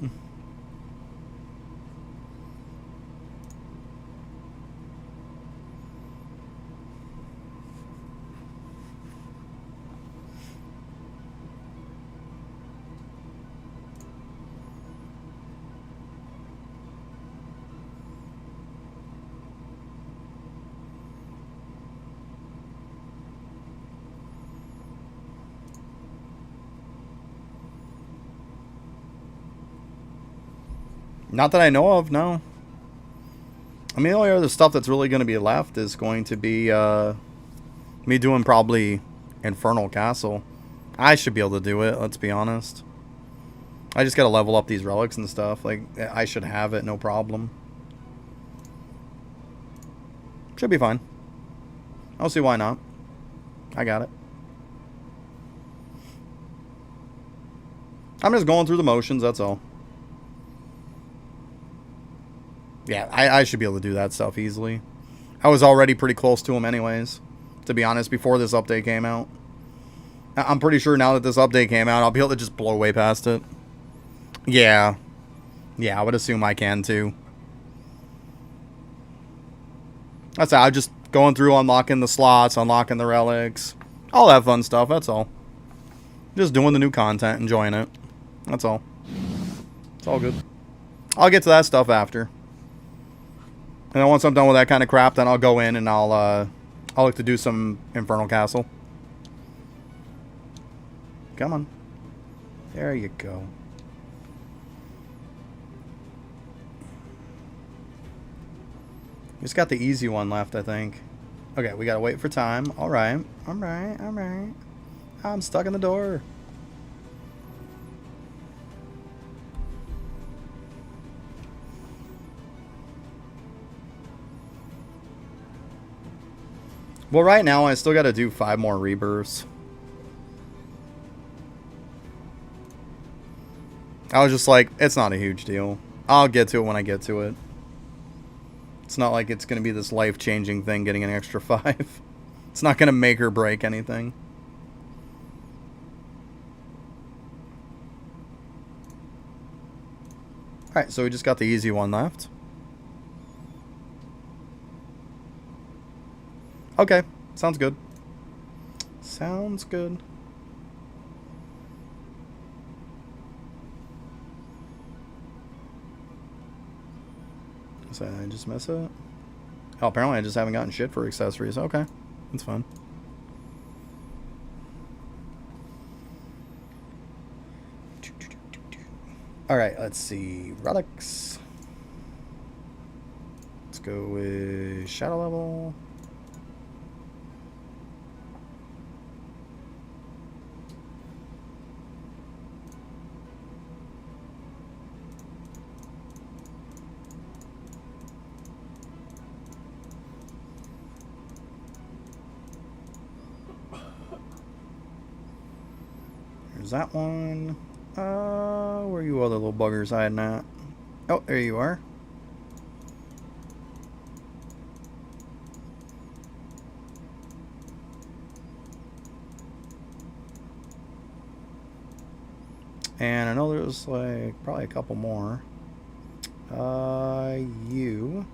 Not that I know of, no. I mean, the only other stuff that's really going to be left is going to be me doing probably Infernal Castle. I should be able to do it, let's be honest. I just got to level up these relics and stuff. Like, I should have it, no problem. Should be fine. I don't see why not. I got it. I'm just going through the motions, that's all. Yeah, I should be able to do that stuff easily. I was already pretty close to him anyways, to be honest, before this update came out. I'm pretty sure now that this update came out, I'll be able to just blow way past it. Yeah. Yeah, I would assume I can too. That's it. I'm just going through unlocking the slots, unlocking the relics. All that fun stuff, that's all. Just doing the new content, enjoying it. That's all. It's all good. I'll get to that stuff after. And then once I'm done with that kind of crap, then I'll go in and I'll look to do some Infernal Castle. Come on. There you go. Just got the easy one left, I think. Okay, we gotta wait for time. Alright. Alright, alright. I'm stuck in the door. Well, right now, I still gotta do 5 more rebirths. I was just like, it's not a huge deal. I'll get to it when I get to it. It's not like it's going to be this life-changing thing getting an extra 5. It's not going to make or break anything. Alright, so we just got the easy one left. Okay, sounds good. Sounds good. So I just miss it? Oh, apparently I just haven't gotten shit for accessories. Okay, that's fine. Alright, let's see. Relics. Let's go with Shadow Level. There's that one. Where are you other little buggers hiding at? Oh, there you are. And I know there's like probably a couple more. You.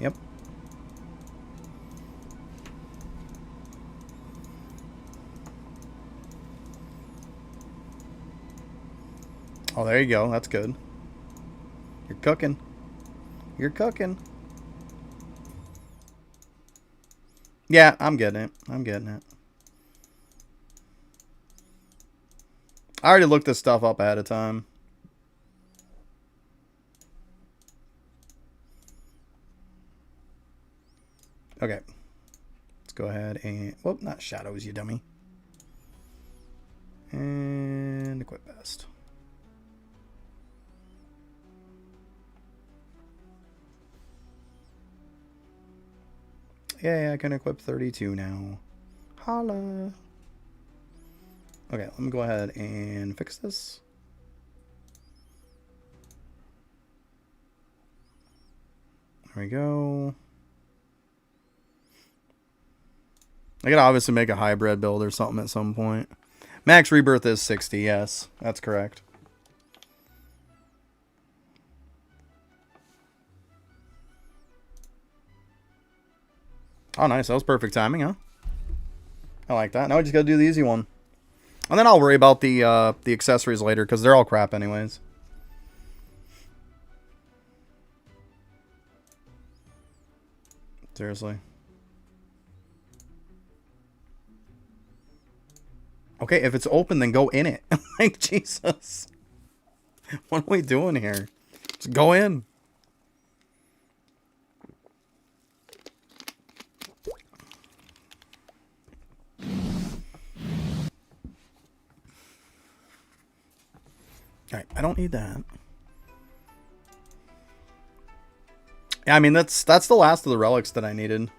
Yep. Oh, there you go. That's good. You're cooking. You're cooking. Yeah, I'm getting it. I'm getting it. I already looked this stuff up ahead of time. Okay. Let's go ahead and... Whoop, not shadows, you dummy. And equip best. Yeah, I can equip 32 now. Holla. Okay, let me go ahead and fix this. There we go. I gotta obviously make a hybrid build or something at some point. Max rebirth is 60, yes. That's correct. Oh, nice. That was perfect timing, huh? I like that. Now I just gotta do the easy one. And then I'll worry about the accessories later, because they're all crap anyways. Seriously. Okay, if it's open, then go in it. Like, Jesus. What are we doing here? Just go in. Alright, I don't need that. Yeah, I mean, that's the last of the relics that I needed.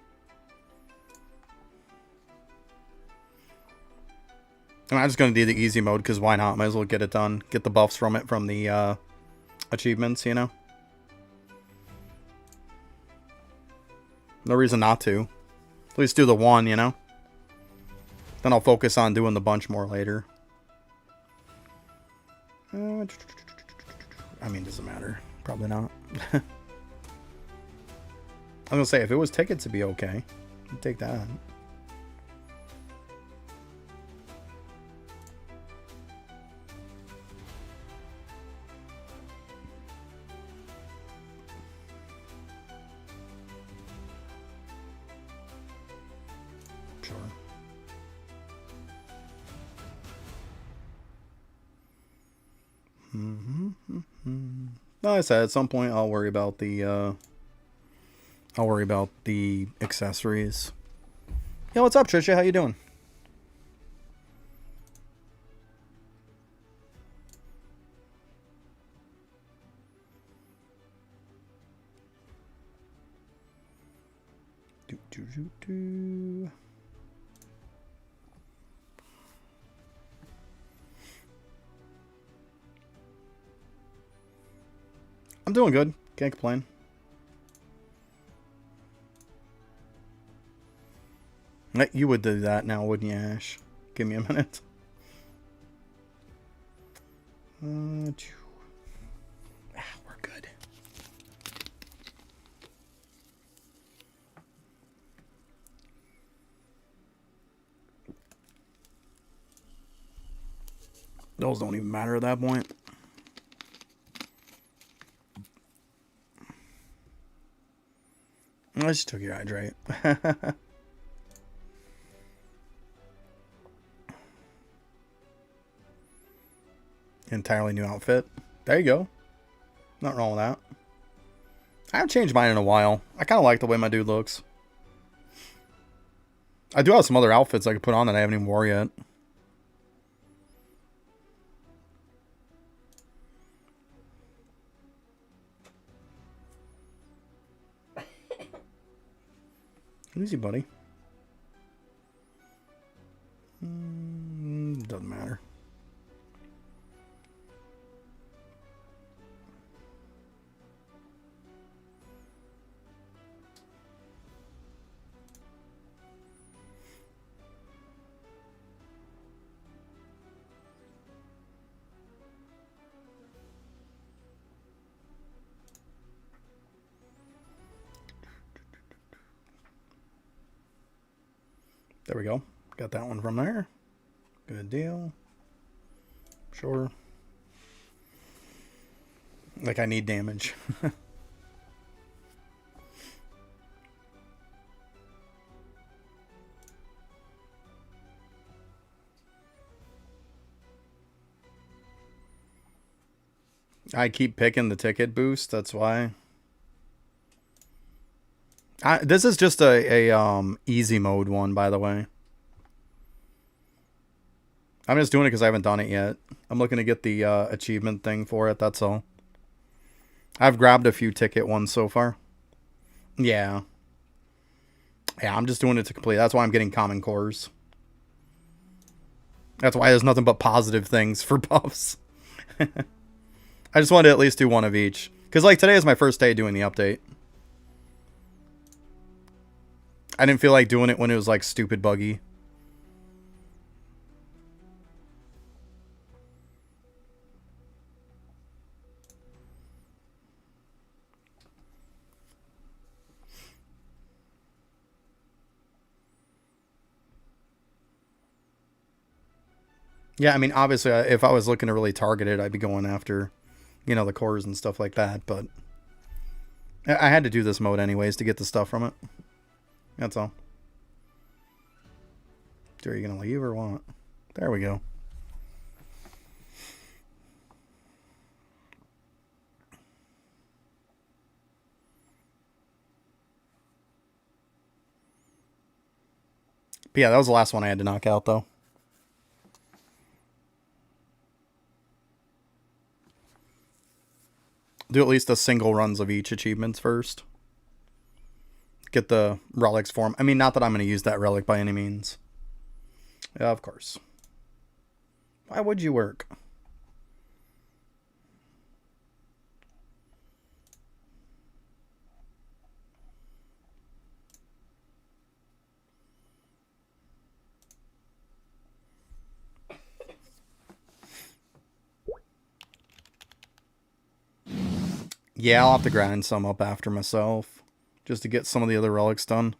I'm just going to do the easy mode, because why not? Might as well get it done. Get the buffs from it, from the achievements, you know? No reason not to. At least do the one, you know? Then I'll focus on doing the bunch more later. I mean, doesn't matter. Probably not. I was going to say, if it was tickets, it'd be okay. I'd take that. Like I said, at some point I'll worry about the accessories. Yo, what's up, Trisha? How you doing? I'm doing good. Can't complain. You would do that now, wouldn't you, Ash? Give me a minute. We're good. Those don't even matter at that point. I just took your hydrate. Entirely new outfit. There you go. Nothing wrong with that. I haven't changed mine in a while. I kind of like the way my dude looks. I do have some other outfits I could put on that I haven't even wore yet. Easy, buddy. Doesn't matter. There we go. Got that one from there. Good deal. Sure. Like I need damage. I keep picking the ticket boost, that's why. This is just a easy mode one, by the way. I'm just doing it because I haven't done it yet. I'm looking to get the achievement thing for it, that's all. I've grabbed a few ticket ones so far. Yeah. Yeah, I'm just doing it to complete. That's why I'm getting common cores. That's why there's nothing but positive things for buffs. I just wanted to at least do one of each. Because, like, today is my first day doing the update. I didn't feel like doing it when it was, like, stupid buggy. Yeah, I mean, obviously, if I was looking to really target it, I'd be going after, you know, the cores and stuff like that. But I had to do this mode anyways to get the stuff from it. That's all. Are you going to leave or what? There we go. But yeah, that was the last one I had to knock out, though. Do at least a single runs of each achievements first. Get the relics for him. I mean, not that I'm going to use that relic by any means. Yeah, of course. Why would you work? Yeah, I'll have to grind some up after myself. Just to get some of the other relics done.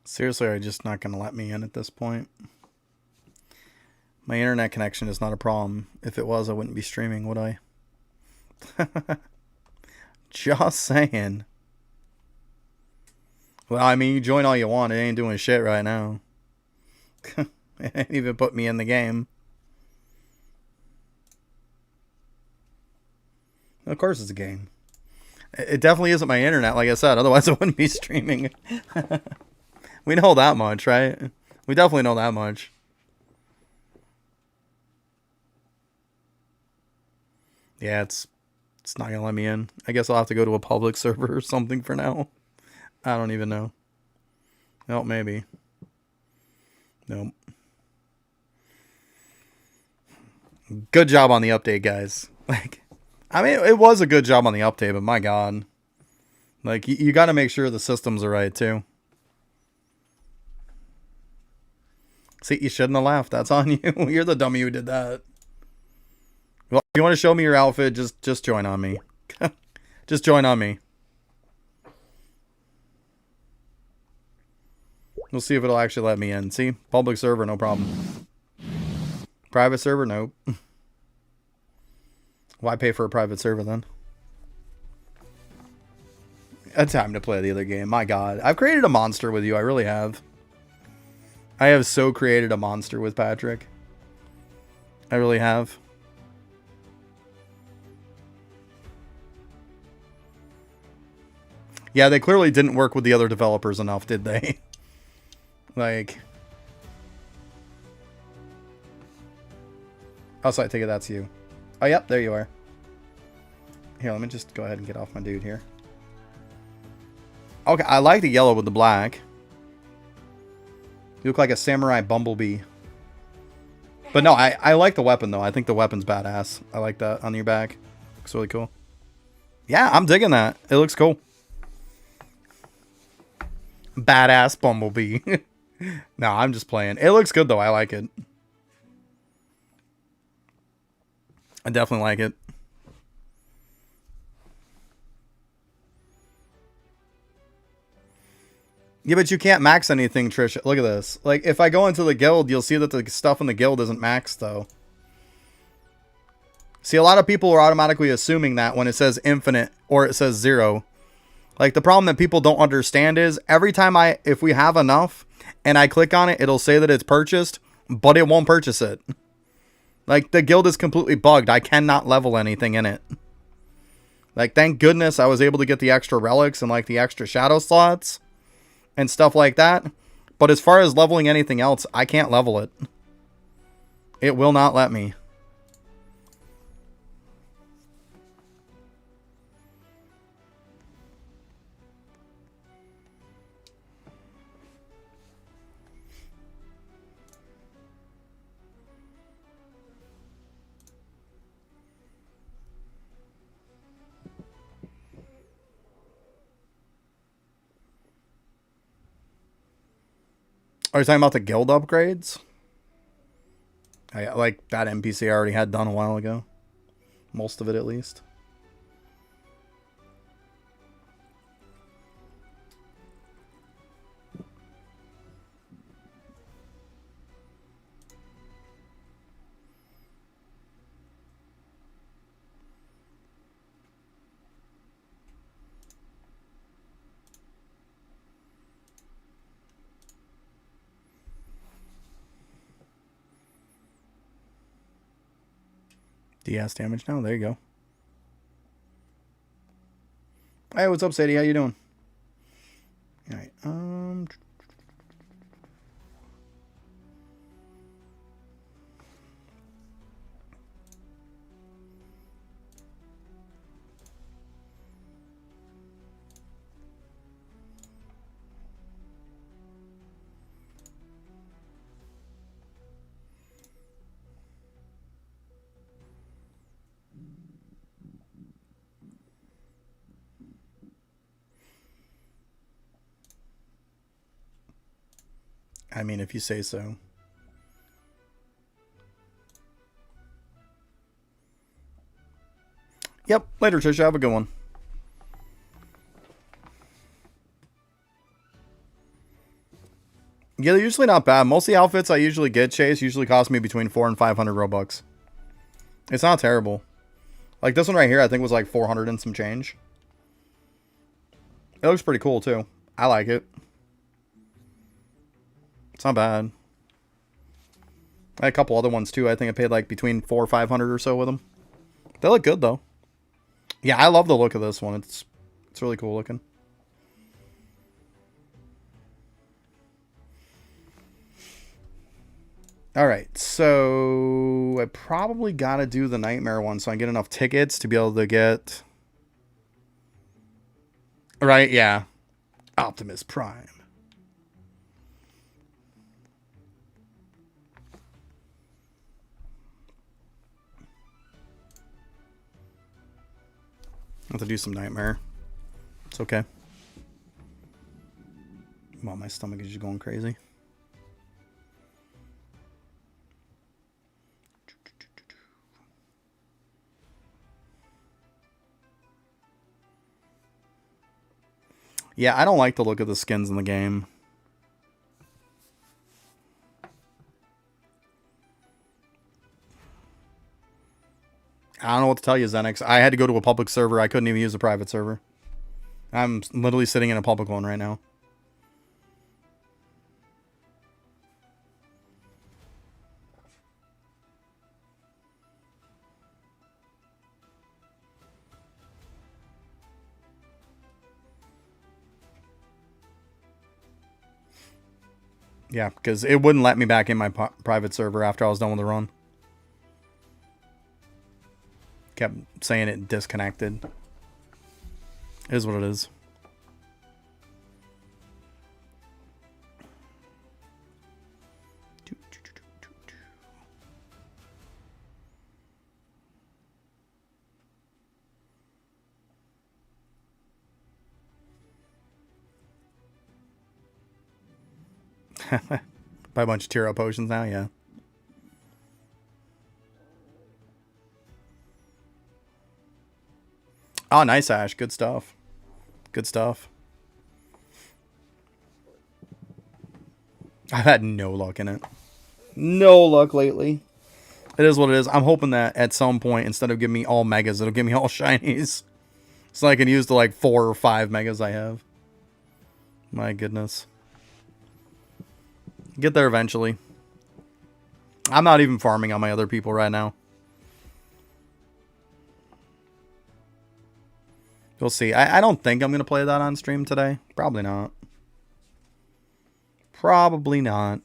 Seriously, are you just not going to let me in at this point? My internet connection is not a problem. If it was, I wouldn't be streaming, would I? Just saying. Well, I mean, you join all you want. It ain't doing shit right now. It ain't even put me in the game. Of course it's a game. It definitely isn't my internet, like I said. Otherwise, I wouldn't be streaming. We know that much, right? We definitely know that much. Yeah, it's not going to let me in. I guess I'll have to go to a public server or something for now. I don't even know. Nope, maybe. Nope. Good job on the update, guys. Like, I mean, it was a good job on the update, but my God. Like, you got to make sure the systems are right, too. See, you shouldn't have laughed. That's on you. You're the dummy who did that. Well, if you want to show me your outfit, just join on me. Just join on me. We'll see if it'll actually let me in. See? Public server, no problem. Private server, nope. Why pay for a private server then? A time to play the other game. My God. I've created a monster with you. I really have. I have so created a monster with Patrick. I really have. Yeah, they clearly didn't work with the other developers enough, did they? Like... Oh, so I take it that's you. Oh, yep, there you are. Here, let me just go ahead and get off my dude here. Okay, I like the yellow with the black. You look like a samurai bumblebee. But no, I like the weapon, though. I think the weapon's badass. I like that on your back. Looks really cool. Yeah, I'm digging that. It looks cool. Badass bumblebee. No, I'm just playing. It looks good, though. I like it. I definitely like it. Yeah, but you can't max anything, Trish. Look at this. Like, if I go into the guild, you'll see that the stuff in the guild isn't maxed, though. See, a lot of people are automatically assuming that when it says infinite or it says 0. Like, the problem that people don't understand is every time if we have enough and I click on it, it'll say that it's purchased, but it won't purchase it. Like, the guild is completely bugged. I cannot level anything in it. Like, thank goodness I was able to get the extra relics and, like, the extra shadow slots and stuff like that. But as far as leveling anything else, I can't level it. It will not let me. Are you talking about the guild upgrades? Like that NPC I already had done a while ago. Most of it, at least. DS damage now. There you go. Hey, what's up, Sadie? How you doing? All right. I mean, if you say so. Yep. Later, Trisha. Have a good one. Yeah, they're usually not bad. Most of the outfits I usually get, Chase, usually cost me between 400 and 500 Robux. It's not terrible. Like this one right here, I think was like 400 and some change. It looks pretty cool too. I like it. It's not bad. I had a couple other ones too. I think I paid like between 400 or 500 or so with them. They look good though. Yeah, I love the look of this one. It's really cool looking. All right, so I probably got to do the Nightmare one so I get enough tickets to be able to get... Right, yeah. Optimus Prime. I have to do some Nightmare. It's okay. Wow, my stomach is just going crazy. Yeah, I don't like the look of the skins in the game. I don't know what to tell you, Zenix. I had to go to a public server. I couldn't even use a private server. I'm literally sitting in a public one right now. Yeah, because it wouldn't let me back in my private server after I was done with the run. Kept saying it disconnected. It is what it is. Buy a bunch of tier up potions now, yeah. Oh, nice, Ash. Good stuff. Good stuff. I've had no luck in it. No luck lately. It is what it is. I'm hoping that at some point, instead of giving me all megas, it'll give me all shinies. So I can use the like 4 or 5 megas I have. My goodness. Get there eventually. I'm not even farming on my other people right now. You'll see. I don't think I'm going to play that on stream today. Probably not. Probably not.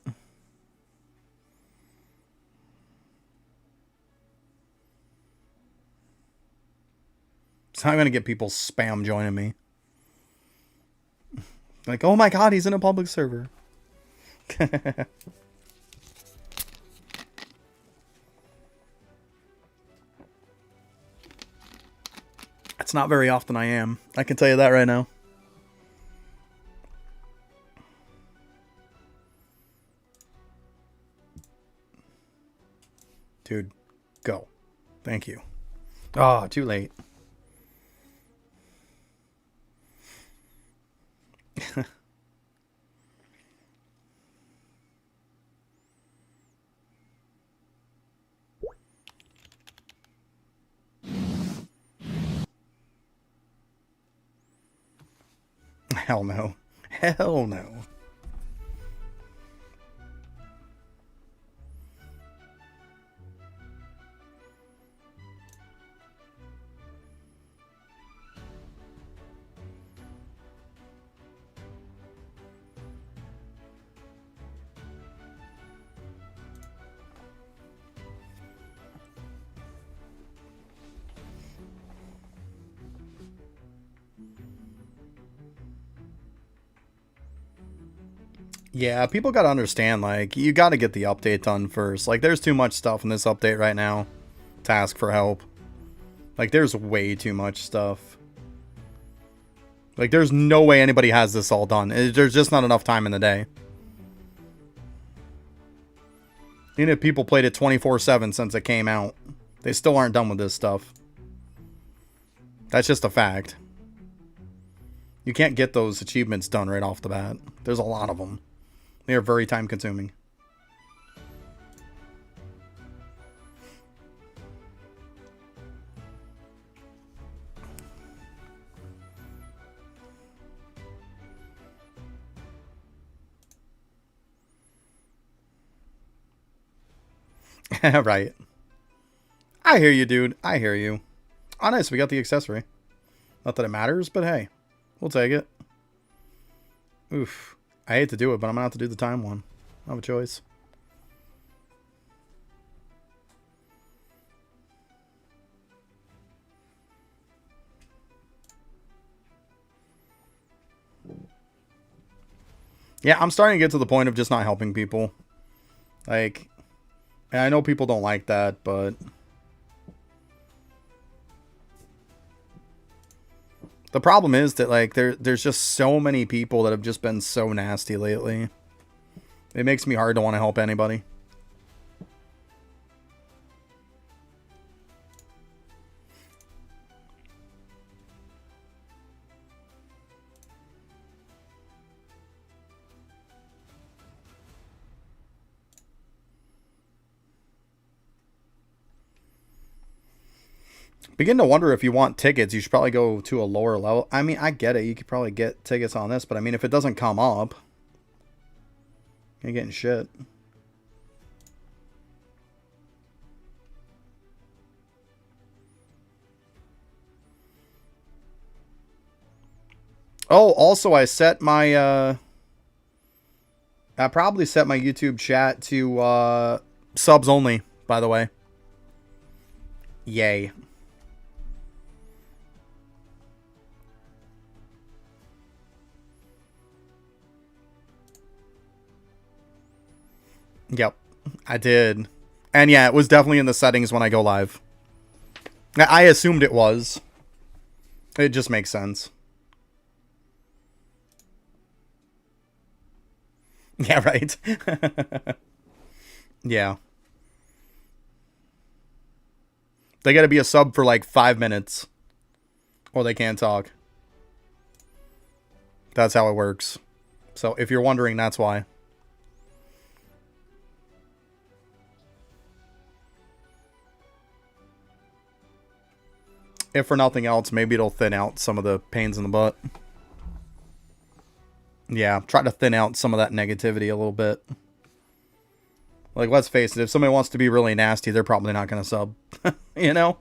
So I'm going to get people spam joining me. Like, oh my god, he's in a public server. It's not very often I am. I can tell you that right now. Dude, go. Thank you. Oh, too late. Hell no. Hell no. Yeah, people gotta understand, like, you gotta get the update done first. Like, there's too much stuff in this update right now to ask for help. Like, there's way too much stuff. Like, there's no way anybody has this all done. There's just not enough time in the day. Even if people played it 24/7 since it came out, they still aren't done with this stuff. That's just a fact. You can't get those achievements done right off the bat. There's a lot of them. They are very time consuming. Right. I hear you, dude. I hear you. Oh, nice. We got the accessory. Not that it matters, but hey. We'll take it. Oof. I hate to do it, but I'm going to have to do the time one. I have a choice. Yeah, I'm starting to get to the point of just not helping people. Like, and I know people don't like that, but the problem is that, like, there's just so many people that have just been so nasty lately. It makes me hard to want to help anybody. Begin to wonder if you want tickets, you should probably go to a lower level. I mean, I get it. You could probably get tickets on this, but I mean, if it doesn't come up, you're getting shit. Oh, also, I set my, I probably set my YouTube chat to, subs only, by the way. Yay. Yep, I did. And yeah, it was definitely in the settings when I go live. I assumed it was. It just makes sense. Yeah, right. Yeah. They gotta be a sub for like 5 minutes. Or they can't talk. That's how it works. So if you're wondering, that's why. If for nothing else, maybe it'll thin out some of the pains in the butt. Yeah, try to thin out some of that negativity a little bit. Like, let's face it, if somebody wants to be really nasty, they're probably not going to sub. You know?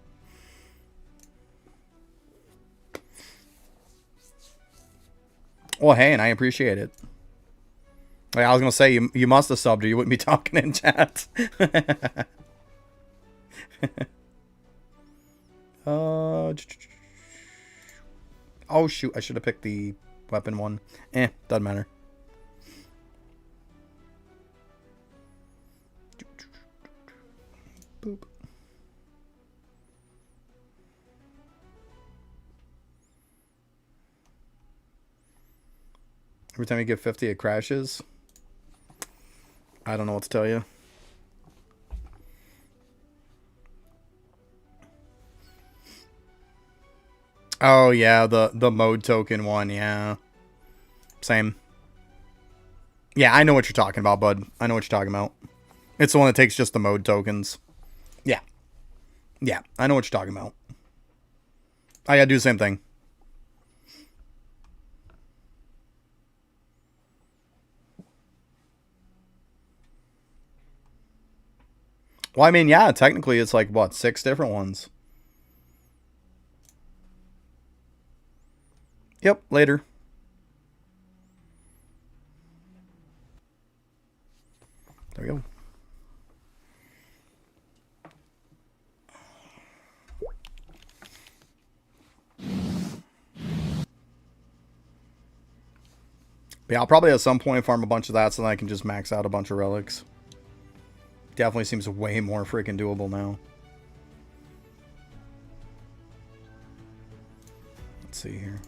Well, hey, and I appreciate it. Like, I was going to say, you must have subbed or you wouldn't be talking in chat. Oh, shoot. I should have picked the weapon one. Doesn't matter. Boop. Every time you get 50, it crashes. I don't know what to tell you. Oh, yeah, the mode token one, yeah. Same. Yeah, I know what you're talking about, bud. I know what you're talking about. It's the one that takes just the mode tokens. Yeah. Yeah, I know what you're talking about. I gotta do the same thing. Well, I mean, yeah, technically it's like, what, 6 different ones? Yep, later. There we go. Yeah, I'll probably at some point farm a bunch of that so that I can just max out a bunch of relics. Definitely seems way more freaking doable now. Let's see here.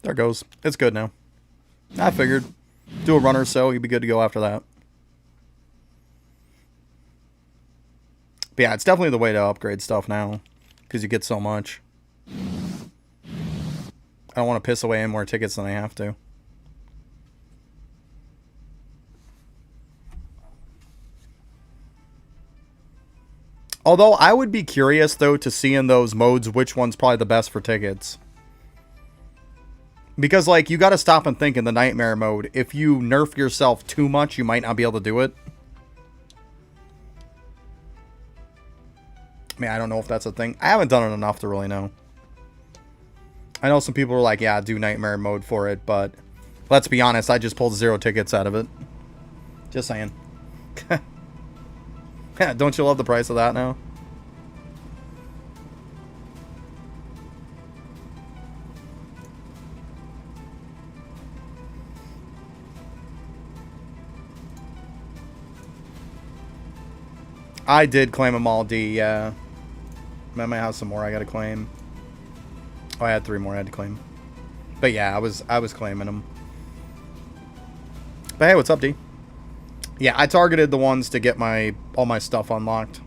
There it goes. It's good now. I figured. do a run or so. You'd be good to go after that. But yeah, it's definitely the way to upgrade stuff now. Because you get so much. I don't want to piss away any more tickets than I have to. Although, I would be curious, though, to see in those modes which one's probably the best for tickets. Because, like, you gotta stop and think in the Nightmare mode. If you nerf yourself too much, you might not be able to do it. I mean, I don't know if that's a thing. I haven't done it enough to really know. I know some people are like, yeah, do Nightmare mode for it, but let's be honest, I just pulled 0 tickets out of it. Just saying. Yeah, don't you love the price of that now? I did claim them all, D, yeah. I might have some more I gotta claim. Oh, I had 3 more I had to claim. But yeah, I was claiming them. But hey, what's up, D? Yeah, I targeted the ones to get all my stuff unlocked.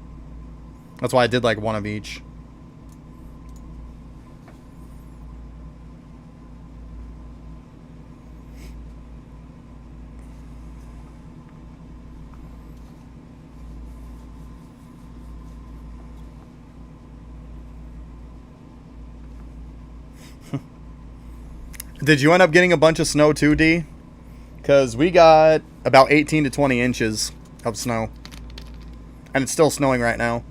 That's why I did like one of each. Did you end up getting a bunch of snow too, D? Because we got about 18 to 20 inches of snow. And it's still snowing right now.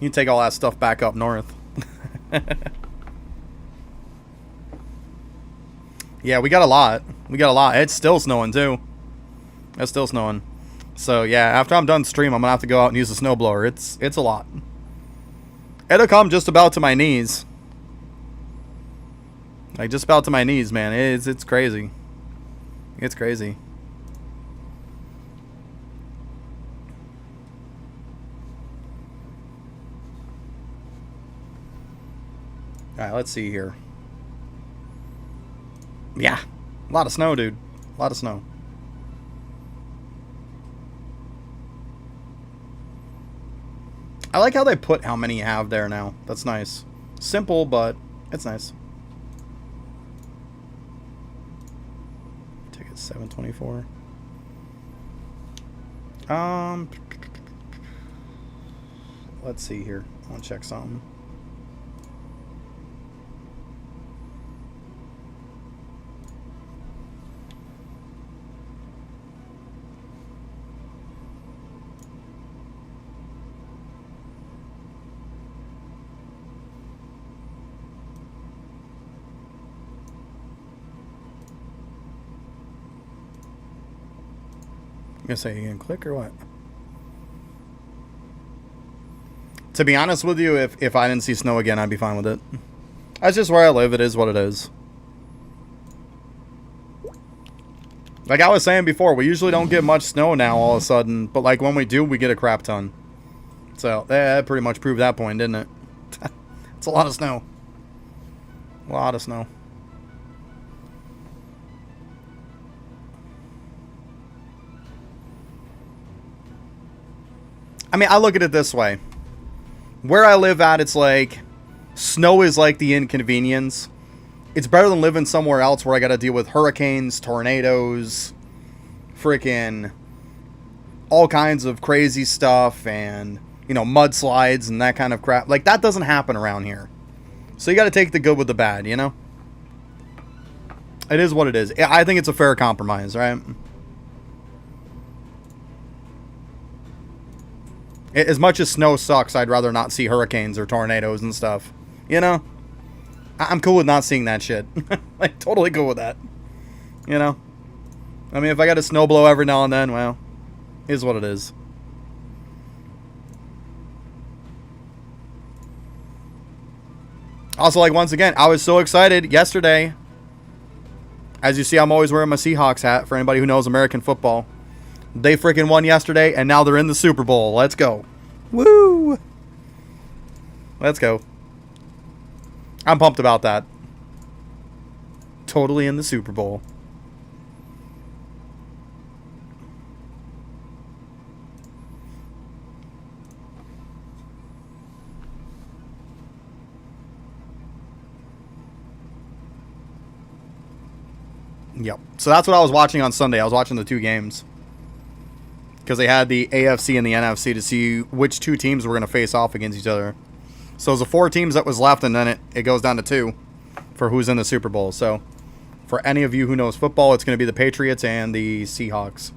You can take all that stuff back up north. Yeah, we got a lot. We got a lot. It's still snowing too. It's still snowing. So yeah, after I'm done stream, I'm gonna have to go out and use the snowblower. It's a lot. It'll come just about to my knees. Like just about to my knees, man. It's crazy. It's crazy. Alright, let's see here. Yeah. A lot of snow, dude. A lot of snow. I like how they put how many you have there now. That's nice. Simple, but it's nice. Ticket 724. Let's see here. I want to check something. You gonna say you can click or what? To be honest with you, if I didn't see snow again, I'd be fine with it. That's just where I live. It is what it is. Like I was saying before, we usually don't get much snow now all of a sudden. But like when we do, we get a crap ton. So that pretty much proved that point, didn't it? It's a lot of snow. A lot of snow. I mean, I look at it this way. Where I live at, it's like, snow is like the inconvenience. It's better than living somewhere else where I gotta deal with hurricanes, tornadoes, freaking all kinds of crazy stuff, and, you know, mudslides and that kind of crap. Like, that doesn't happen around here. So you gotta take the good with the bad, you know? It is what it is. I think it's a fair compromise, right? As much as snow sucks, I'd rather not see hurricanes or tornadoes and stuff. You know? I'm cool with not seeing that shit. Like, totally cool with that. You know? I mean, if I got a snowblow every now and then, well, is what it is. Also, like, once again, I was so excited yesterday. As you see, I'm always wearing my Seahawks hat for anybody who knows American football. They freaking won yesterday, and now they're in the Super Bowl. Let's go. Woo! Let's go. I'm pumped about that. Totally in the Super Bowl. Yep. So that's what I was watching on Sunday. I was watching the two games. Because they had the AFC and the NFC to see which two teams were going to face off against each other. So it was the 4 teams that was left, and then it goes down to 2 for who's in the Super Bowl. So for any of you who knows football, it's going to be the Patriots and the Seahawks.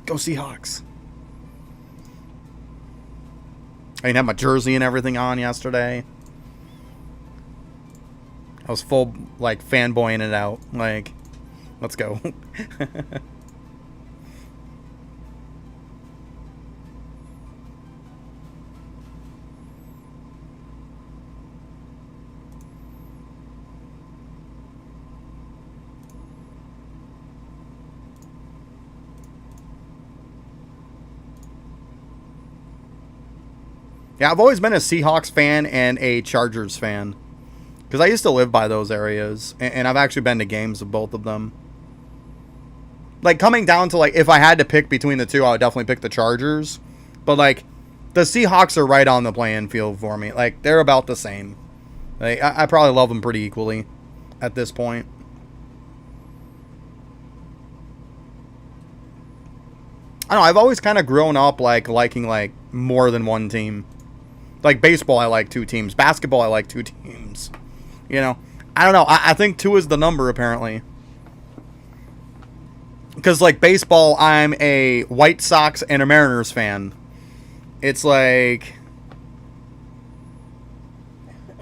Go Seahawks. I didn't have my jersey and everything on yesterday. I was full, like, fanboying it out. Like, let's go. Yeah, I've always been a Seahawks fan and a Chargers fan. Because I used to live by those areas. And I've actually been to games of both of them. Like, coming down to, like, if I had to pick between the two, I would definitely pick the Chargers. But, like, the Seahawks are right on the playing field for me. Like, they're about the same. Like, I probably love them pretty equally at this point. I don't know, I've always kind of grown up, like, liking, like, more than one team. Like, baseball, I like 2 teams. Basketball, I like 2 teams. You know? I don't know. I think 2 is the number, apparently. Because, like, baseball, I'm a White Sox and a Mariners fan. It's like...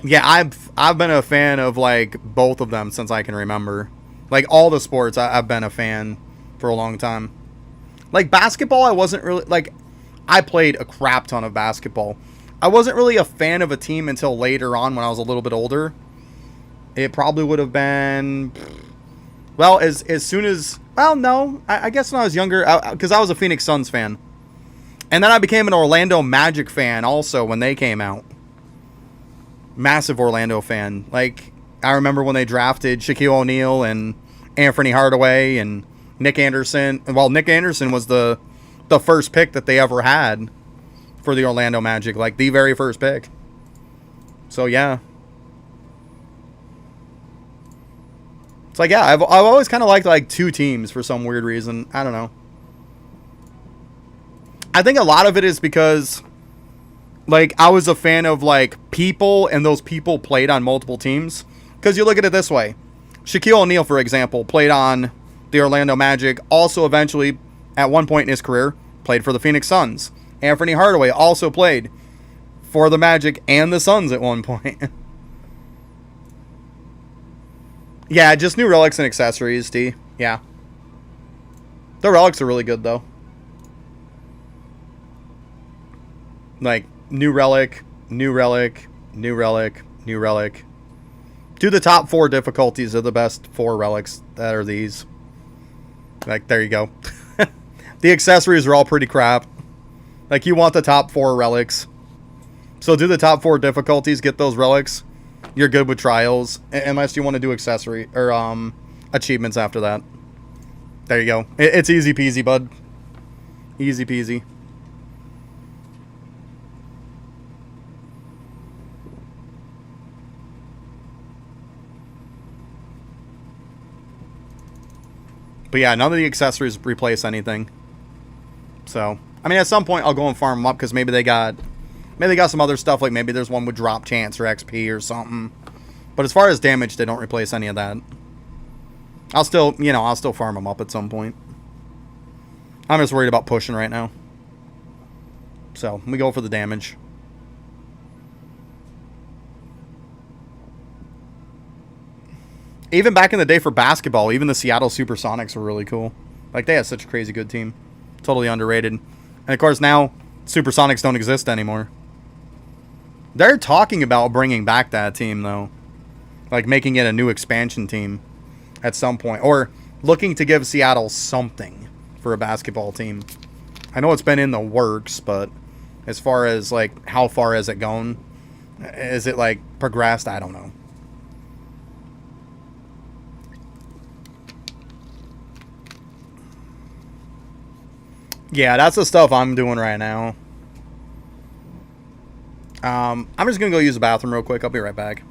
Yeah, I've been a fan of, like, both of them since I can remember. Like, all the sports, I've been a fan for a long time. Like, basketball, I wasn't really... Like, I played a crap ton of basketball. I wasn't really a fan of a team until later on when I was a little bit older. It probably would have been... Well, as soon as... Well, no. I guess when I was younger, because I was a Phoenix Suns fan. And then I became an Orlando Magic fan also when they came out. Massive Orlando fan. Like, I remember when they drafted Shaquille O'Neal and Anthony Hardaway and Nick Anderson. Well, Nick Anderson was the first pick that they ever had for the Orlando Magic. Like, the very first pick. So, yeah. It's like, yeah, I've always kind of liked, like, 2 teams for some weird reason. I don't know. I think a lot of it is because, like, I was a fan of, like, people, and those people played on multiple teams. Because you look at it this way. Shaquille O'Neal, for example, played on the Orlando Magic. Also, eventually, at one point in his career, played for the Phoenix Suns. Anthony Hardaway also played for the Magic and the Suns at one point. Yeah, just new relics and accessories, D. Yeah. The relics are really good, though. Like, new relic, new relic, new relic, new relic. Do the top 4 difficulties are the best 4 relics that are these. Like, there you go. The accessories are all pretty crap. Like, you want the top 4 relics. So do the top 4 difficulties, get those relics. You're good with trials. Unless you want to do accessory or achievements after that. There you go. It's easy peasy, bud. Easy peasy. But yeah, none of the accessories replace anything. So, I mean, at some point I'll go and farm them up because maybe they got some other stuff. Like maybe there's one with drop chance or XP or something. But as far as damage, they don't replace any of that. I'll still farm them up at some point. I'm just worried about pushing right now. So, we go for the damage. Even back in the day for basketball, even the Seattle Supersonics were really cool. Like, they had such a crazy good team. Totally underrated. And, of course, now Supersonics don't exist anymore. They're talking about bringing back that team, though. Like, making it a new expansion team at some point. Or looking to give Seattle something for a basketball team. I know it's been in the works, but as far as like how far has it gone? Is it like progressed? I don't know. Yeah, that's the stuff I'm doing right now. I'm just gonna go use the bathroom real quick. I'll be right back.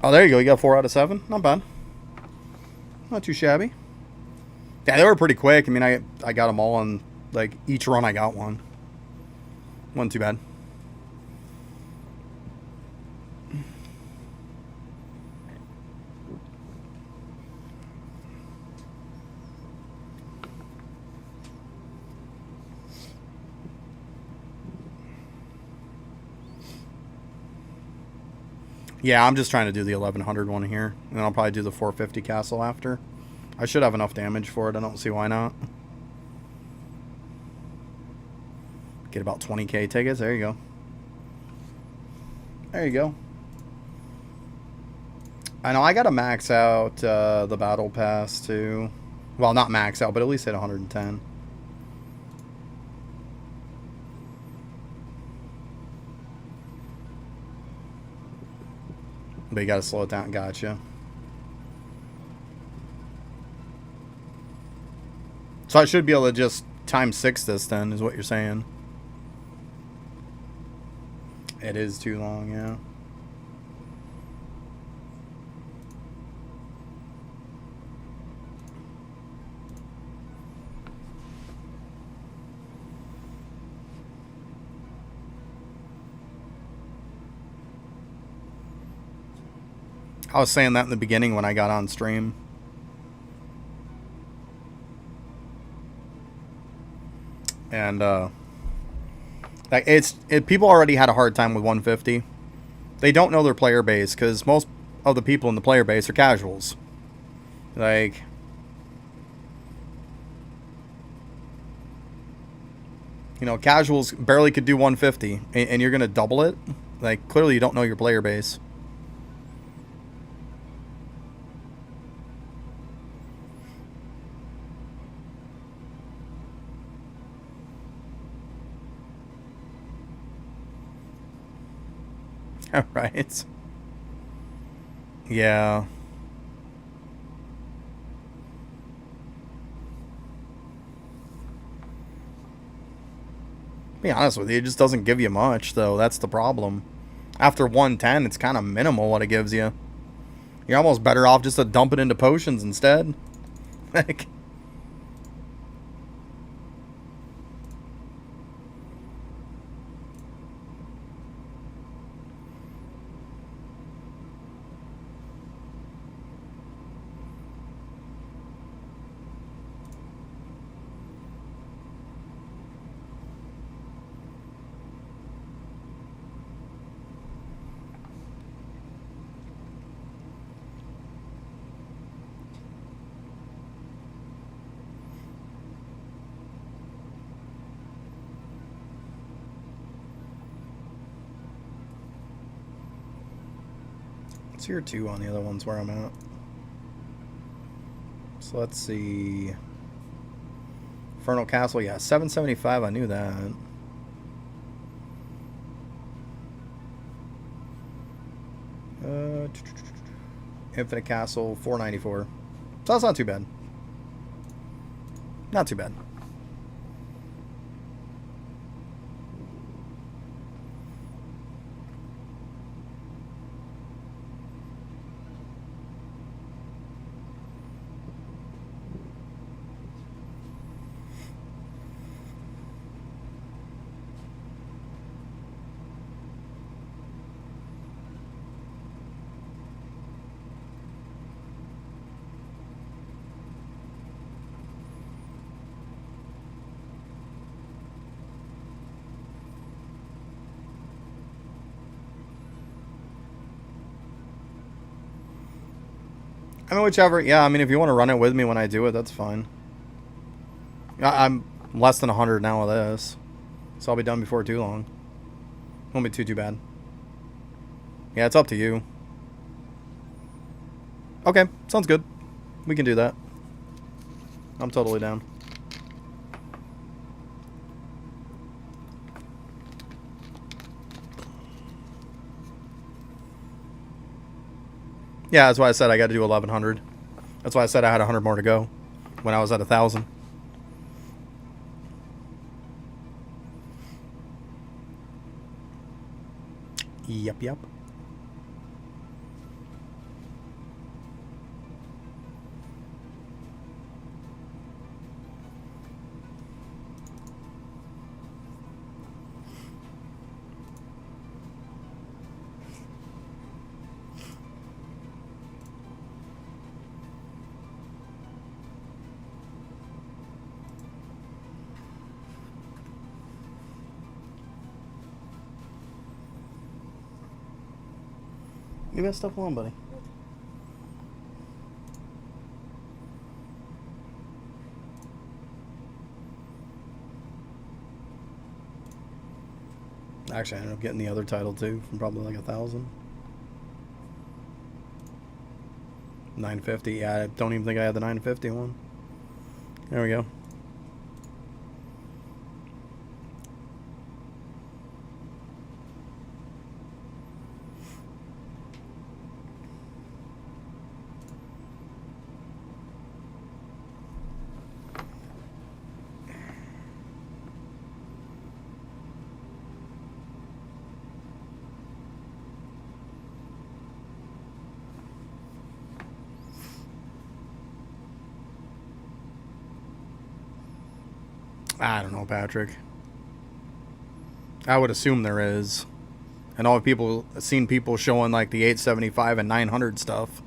Oh, there you go. You got 4 out of 7. Not bad. Not too shabby. Yeah, they were pretty quick. I mean, I got them all on, like, each run I got one. Wasn't too bad. Yeah, I'm just trying to do the 1100 one here. And then I'll probably do the 450 castle after. I should have enough damage for it. I don't see why not. Get about 20k tickets. There you go. There you go. I know I got to max out the battle pass too. Well, not max out, but at least hit 110. But you got to slow it down. Gotcha. So I should be able to just times 6 this then, is what you're saying. It is too long, yeah. I was saying that in the beginning when I got on stream. And like people already had a hard time with 150. They don't know their player base because most of the people in the player base are casuals. Like, you know, casuals barely could do 150, and you're gonna double it. Like, clearly you don't know your player base. Right. Yeah. To be honest with you, it just doesn't give you much, though. That's the problem. After 110, it's kind of minimal what it gives you. You're almost better off just to dump it into potions instead. Like, Tier 2 on the other ones where I'm at. So let's see. Infernal Castle, yeah, 775. I knew that. Infinite Castle, 494. So that's not too bad. Not too bad. I mean, whichever. Yeah, I mean, if you want to run it with me when I do it, that's fine. I'm less than 100 now with this. So I'll be done before too long. Won't be too bad. Yeah, it's up to you. Okay, sounds good. We can do that. I'm totally down. Yeah, that's why I said I got to do 1100. That's why I said I had 100 more to go when I was at 1,000. Yep. You got stuff on, buddy. Actually, I ended up getting the other title too from probably like 1,000. 950. Yeah, I don't even think I had the 950 one. There we go. I don't know, Patrick. I would assume there is. And all people seen people showing like the 875 and 900 stuff.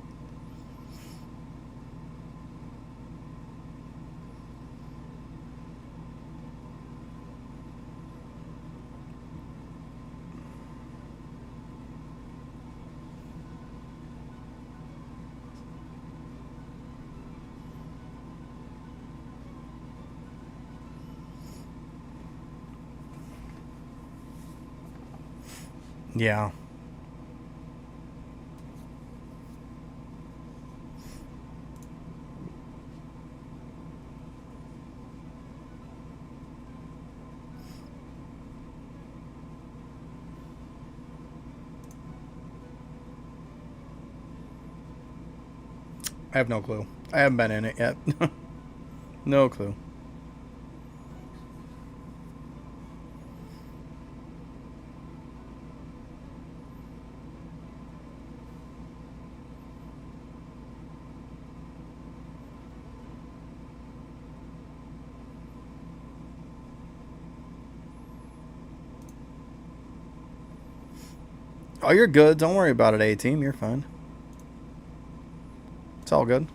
Yeah. I have no clue. I haven't been in it yet. No clue. Oh, you're good. Don't worry about it, A-Team. You're fine. It's all good.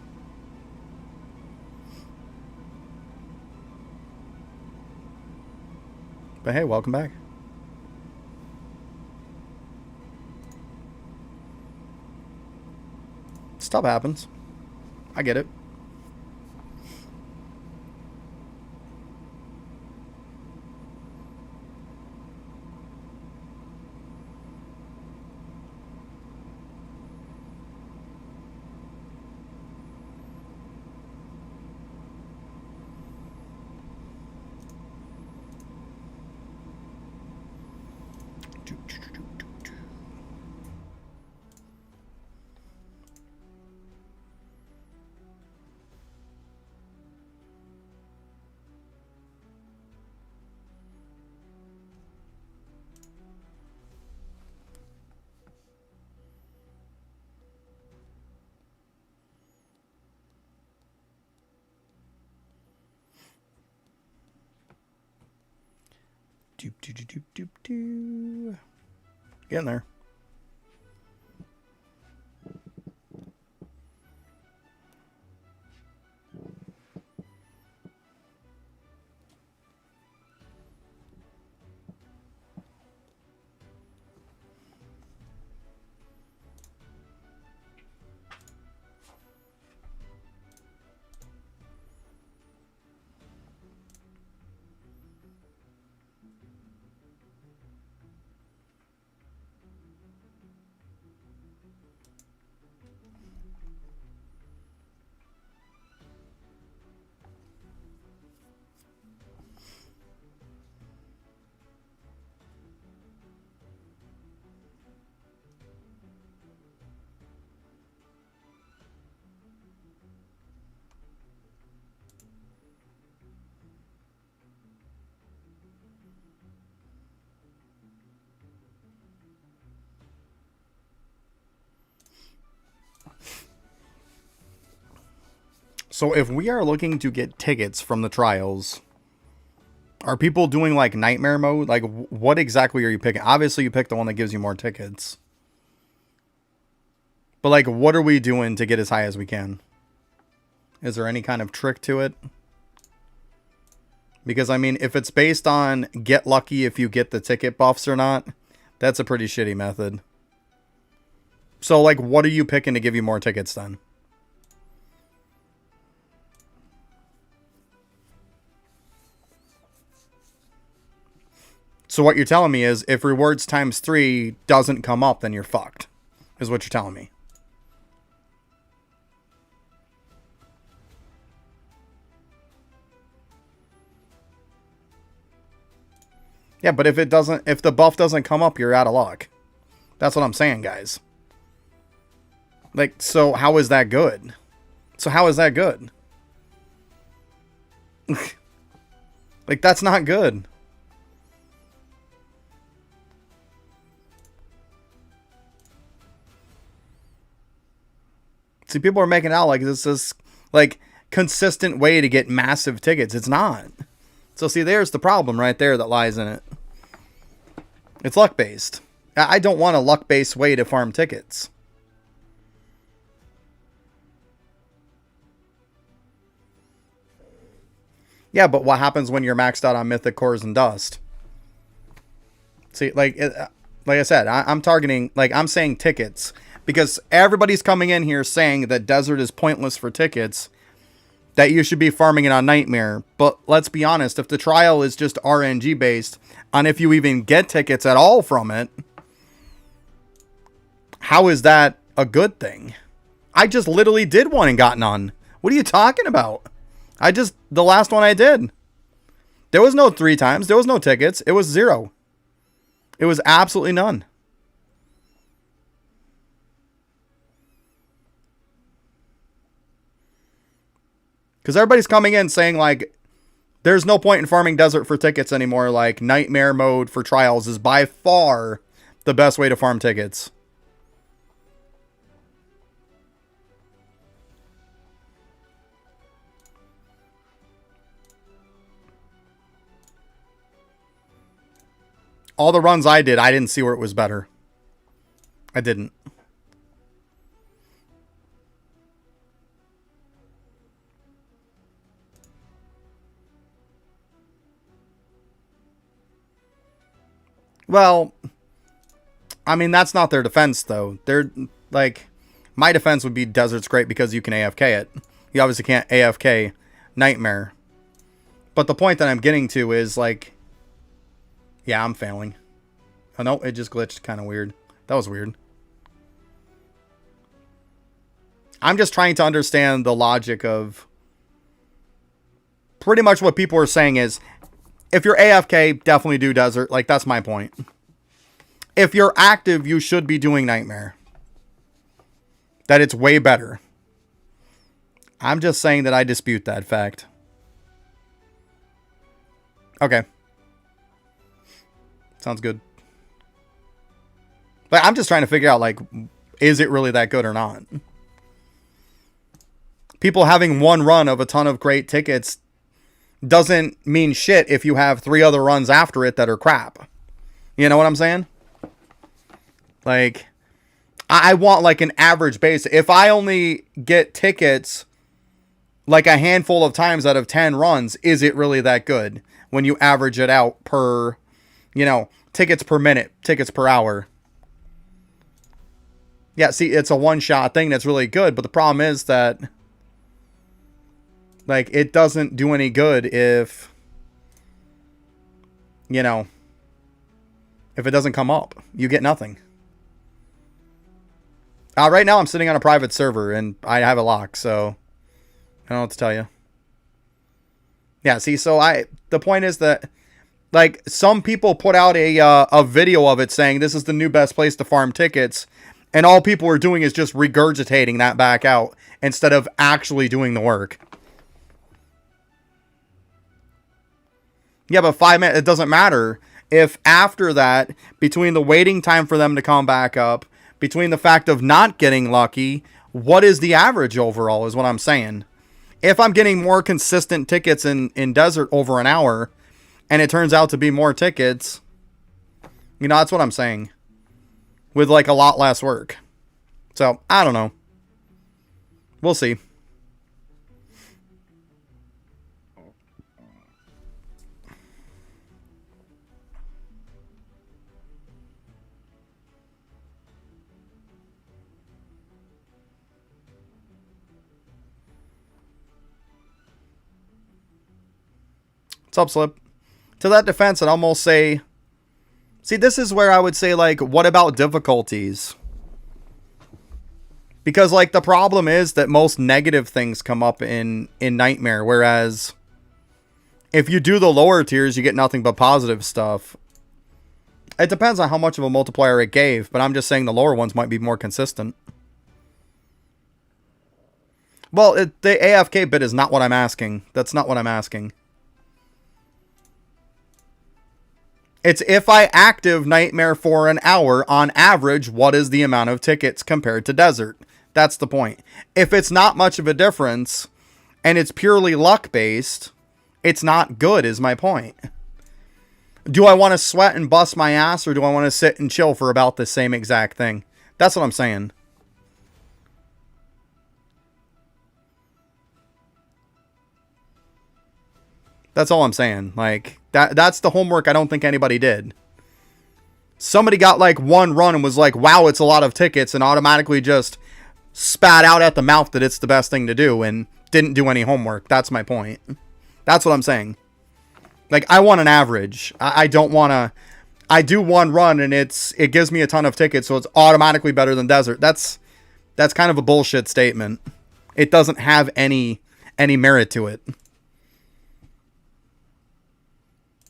But hey, welcome back. Stuff happens. I get it. Getting there. So if we are looking to get tickets from the trials, are people doing like nightmare mode? Like what exactly are you picking? Obviously you pick the one that gives you more tickets. But like what are we doing to get as high as we can? Is there any kind of trick to it? Because I mean, if it's based on get lucky if you get the ticket buffs or not, that's a pretty shitty method. So like what are you picking to give you more tickets then? So what you're telling me is if rewards times 3 doesn't come up, then you're fucked, is what you're telling me. Yeah, but if the buff doesn't come up, you're out of luck. That's what I'm saying, guys. Like, so how is that good? Like, that's not good. See, people are making it out like this is like consistent way to get massive tickets. It's not. So see, there's the problem right there that lies in it. It's luck based. I don't want a luck based way to farm tickets. Yeah, but what happens when you're maxed out on mythic cores and dust? See, like I said, I'm targeting, like I'm saying tickets. Because everybody's coming in here saying that Desert is pointless for tickets, that you should be farming it on Nightmare. But let's be honest, if the trial is just RNG based on if you even get tickets at all from it, how is that a good thing? I just literally did one and got none. What are you talking about? The last one I did. There was no 3 times. There was no tickets. It was 0. It was absolutely none. Because everybody's coming in saying, like, there's no point in farming Desert for tickets anymore. Like, Nightmare mode for trials is by far the best way to farm tickets. All the runs I didn't see where it was better. I didn't. Well, I mean, that's not their defense, though. They're, like, my defense would be Desert's great because you can AFK it. You obviously can't AFK Nightmare. But the point that I'm getting to is, like, yeah, I'm failing. Oh, no, it just glitched kind of weird. That was weird. I'm just trying to understand the logic of pretty much what people are saying is, if you're AFK, definitely do Desert. Like, that's my point. If you're active, you should be doing Nightmare. That it's way better. I'm just saying that I dispute that fact. Okay. Sounds good. But I'm just trying to figure out, like, is it really that good or not? People having one run of a ton of great tickets doesn't mean shit if you have 3 other runs after it that are crap. You know what I'm saying? Like, I want like an average base. If I only get tickets like a handful of times out of 10 runs, is it really that good when you average it out per, you know, tickets per minute, tickets per hour? Yeah, see, it's a one-shot thing that's really good, but the problem is that, like, it doesn't do any good if, you know, if it doesn't come up. You get nothing. Right now I'm sitting on a private server, and I have a lock, so I don't know what to tell you. Yeah, see, so the point is that, like, some people put out a video of it saying this is the new best place to farm tickets, and all people are doing is just regurgitating that back out instead of actually doing the work. Yeah, but 5 minutes, it doesn't matter if after that, between the waiting time for them to come back up, between the fact of not getting lucky, what is the average overall is what I'm saying. If I'm getting more consistent tickets in Desert over an hour, and it turns out to be more tickets, you know, that's what I'm saying. With like a lot less work. So, I don't know. We'll see. What's up, Slip? To that defense, I'd almost say... See, this is where I would say, like, what about difficulties? Because, like, the problem is that most negative things come up in Nightmare, whereas if you do the lower tiers, you get nothing but positive stuff. It depends on how much of a multiplier it gave, but I'm just saying the lower ones might be more consistent. Well, the AFK bit is not what I'm asking. That's not what I'm asking. It's if I active Nightmare for an hour, on average, what is the amount of tickets compared to Desert? That's the point. If it's not much of a difference, and it's purely luck-based, it's not good, is my point. Do I want to sweat and bust my ass, or do I want to sit and chill for about the same exact thing? That's what I'm saying. That's all I'm saying. Like, that's the homework I don't think anybody did. Somebody got like one run and was like, wow, it's a lot of tickets, and automatically just spat out at the mouth that it's the best thing to do and didn't do any homework. That's my point. That's what I'm saying. Like, I want an average. I don't want to... I do one run and it gives me a ton of tickets, so it's automatically better than Desert. That's kind of a bullshit statement. It doesn't have any merit to it.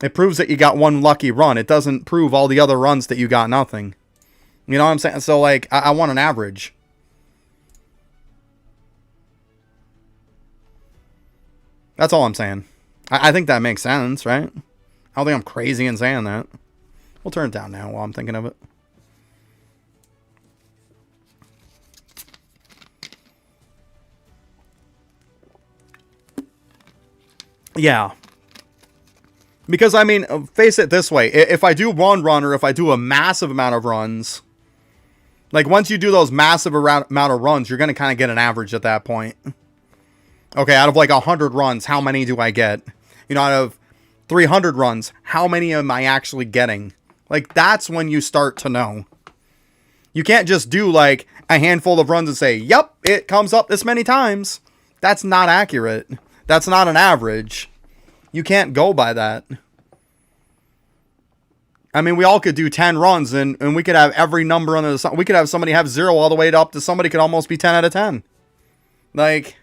It proves that you got one lucky run. It doesn't prove all the other runs that you got nothing. You know what I'm saying? So, like, I want an average. That's all I'm saying. I think that makes sense, right? I don't think I'm crazy in saying that. We'll turn it down now while I'm thinking of it. Yeah. Because, I mean, face it this way. If I do one run, or if I do a massive amount of runs, like, once you do those massive amount of runs, you're going to kind of get an average at that point. Okay, out of, like, 100 runs, how many do I get? You know, out of 300 runs, how many am I actually getting? Like, that's when you start to know. You can't just do, like, a handful of runs and say, yep, it comes up this many times. That's not accurate. That's not an average. You can't go by that. I mean, we all could do 10 runs and we could have every number under the sun. We could have somebody have 0 all the way up to somebody could almost be 10 out of 10. Like,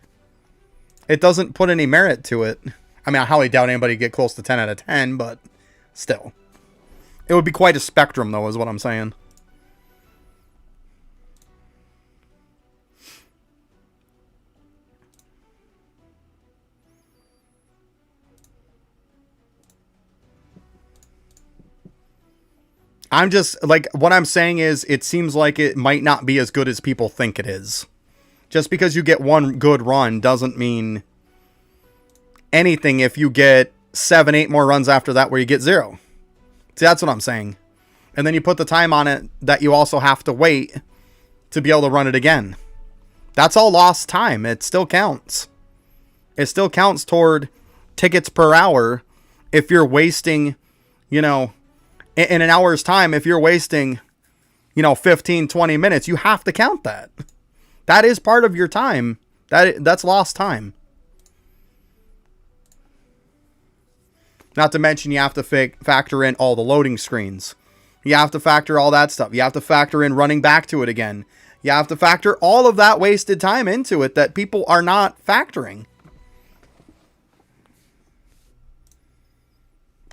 it doesn't put any merit to it. I mean, I highly doubt anybody get close to 10 out of 10, but still. It would be quite a spectrum, though, is what I'm saying. I'm just, like, what I'm saying is, it seems like it might not be as good as people think it is. Just because you get one good run doesn't mean anything if you get 7, 8 more runs after that where you get 0. See, that's what I'm saying. And then you put the time on it that you also have to wait to be able to run it again. That's all lost time. It still counts. It still counts toward tickets per hour if you're wasting, you know, in an hour's time, if you're wasting, you know, 15, 20 minutes, you have to count that. That is part of your time. That's lost time. Not to mention you have to factor in all the loading screens. You have to factor all that stuff. You have to factor in running back to it again. You have to factor all of that wasted time into it that people are not factoring.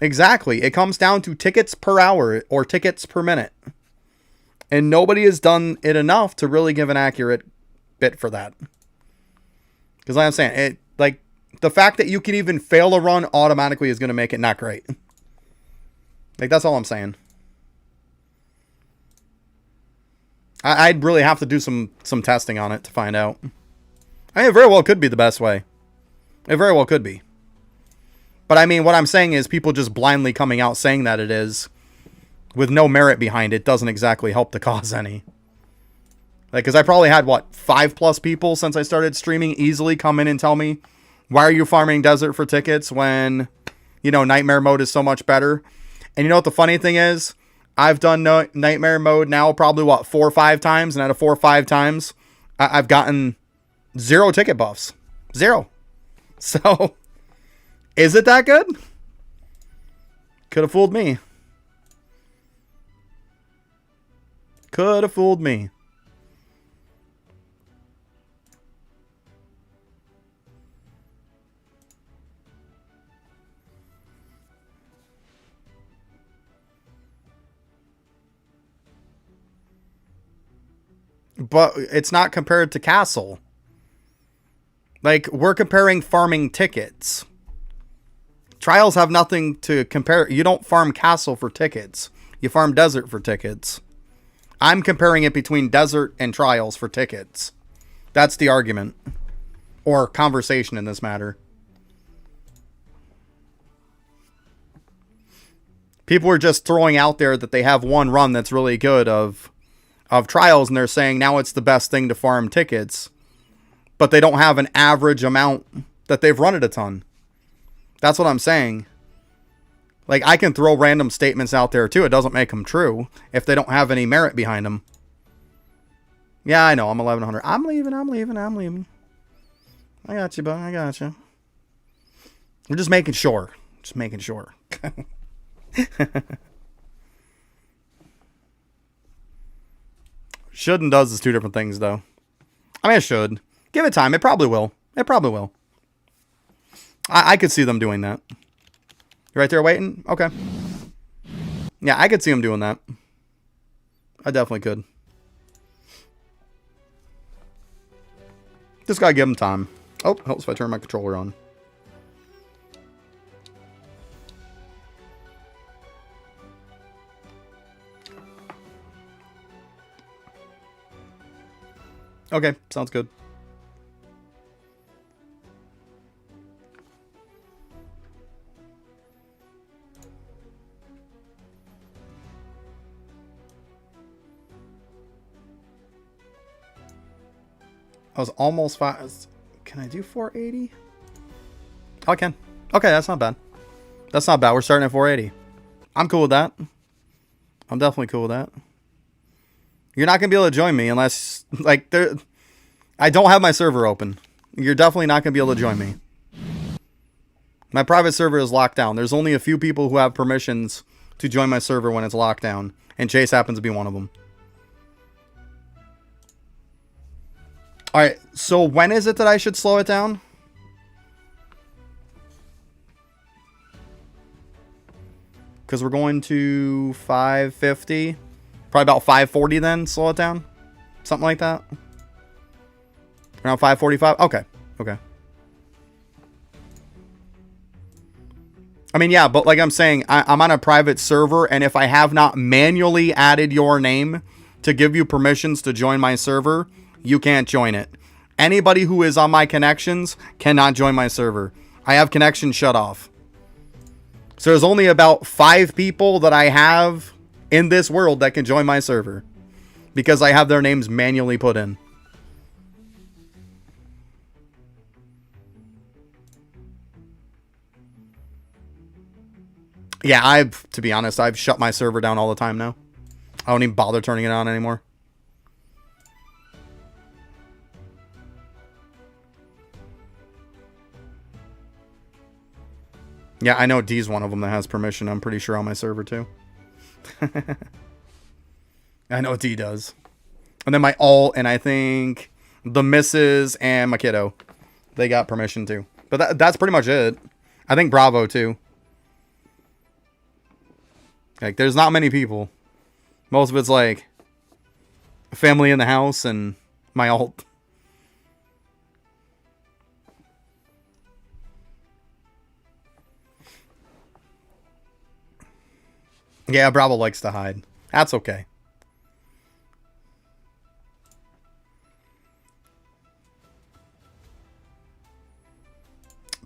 Exactly. It comes down to tickets per hour or tickets per minute. And nobody has done it enough to really give an accurate bit for that. Because like I'm saying, the fact that you can even fail a run automatically is going to make it not great. Like, that's all I'm saying. I'd really have to do some testing on it to find out. I mean, it very well could be the best way. It very well could be. But I mean, what I'm saying is people just blindly coming out saying that it is with no merit behind it doesn't exactly help the cause any. Like, because I probably had, 5+ people since I started streaming easily come in and tell me, why are you farming desert for tickets when, you know, nightmare mode is so much better? And you know what the funny thing is? I've done nightmare mode now probably, 4 or 5 times. And out of 4 or 5 times, I've gotten 0 ticket buffs. 0. So, is it that good? Could have fooled me. Could have fooled me. But it's not compared to Castle. Like, we're comparing farming tickets. Trials have nothing to compare. You don't farm Castle for tickets. You farm Desert for tickets. I'm comparing it between Desert and Trials for tickets. That's the argument. Or conversation in this matter. People are just throwing out there that they have one run that's really good of Trials, and they're saying now it's the best thing to farm tickets, but they don't have an average amount that they've run it a ton. That's what I'm saying. Like, I can throw random statements out there too. It doesn't make them true if they don't have any merit behind them. Yeah, I know. I'm 1100. I'm leaving. I got you, bud. I got you. We're just making sure. Just making sure. Should and does is 2 different things, though. I mean, it should. Give it time. It probably will. It probably will. I could see them doing that. You right there waiting? Okay. Yeah, I could see them doing that. I definitely could. Just gotta give them time. Oh, helps if I turn my controller on. Okay, sounds good. I was almost 5. Can I do 480? Oh, I can. Okay, that's not bad. That's not bad. We're starting at 480. I'm cool with that. I'm definitely cool with that. You're not going to be able to join me unless, like, I don't have my server open. You're definitely not going to be able to join me. My private server is locked down. There's only a few people who have permissions to join my server when it's locked down. And Chase happens to be one of them. Alright, so when is it that I should slow it down? Because we're going to 550. Probably about 540 then, slow it down. Something like that. Around 545? Okay. Okay. I mean, yeah, but like I'm saying, I'm on a private server, and if I have not manually added your name to give you permissions to join my server, you can't join it. Anybody who is on my connections cannot join my server. I have connection shut off. So there's only about 5 people that I have in this world that can join my server. Because I have their names manually put in. Yeah, to be honest, I've shut my server down all the time now. I don't even bother turning it on anymore. Yeah, I know D's one of them that has permission. I'm pretty sure on my server too. I know D does. And then my alt, and I think the missus and my kiddo, they got permission too. But that's pretty much it. I think Bravo too. Like, there's not many people. Most of it's like family in the house and my alt. Yeah, Bravo likes to hide. That's okay.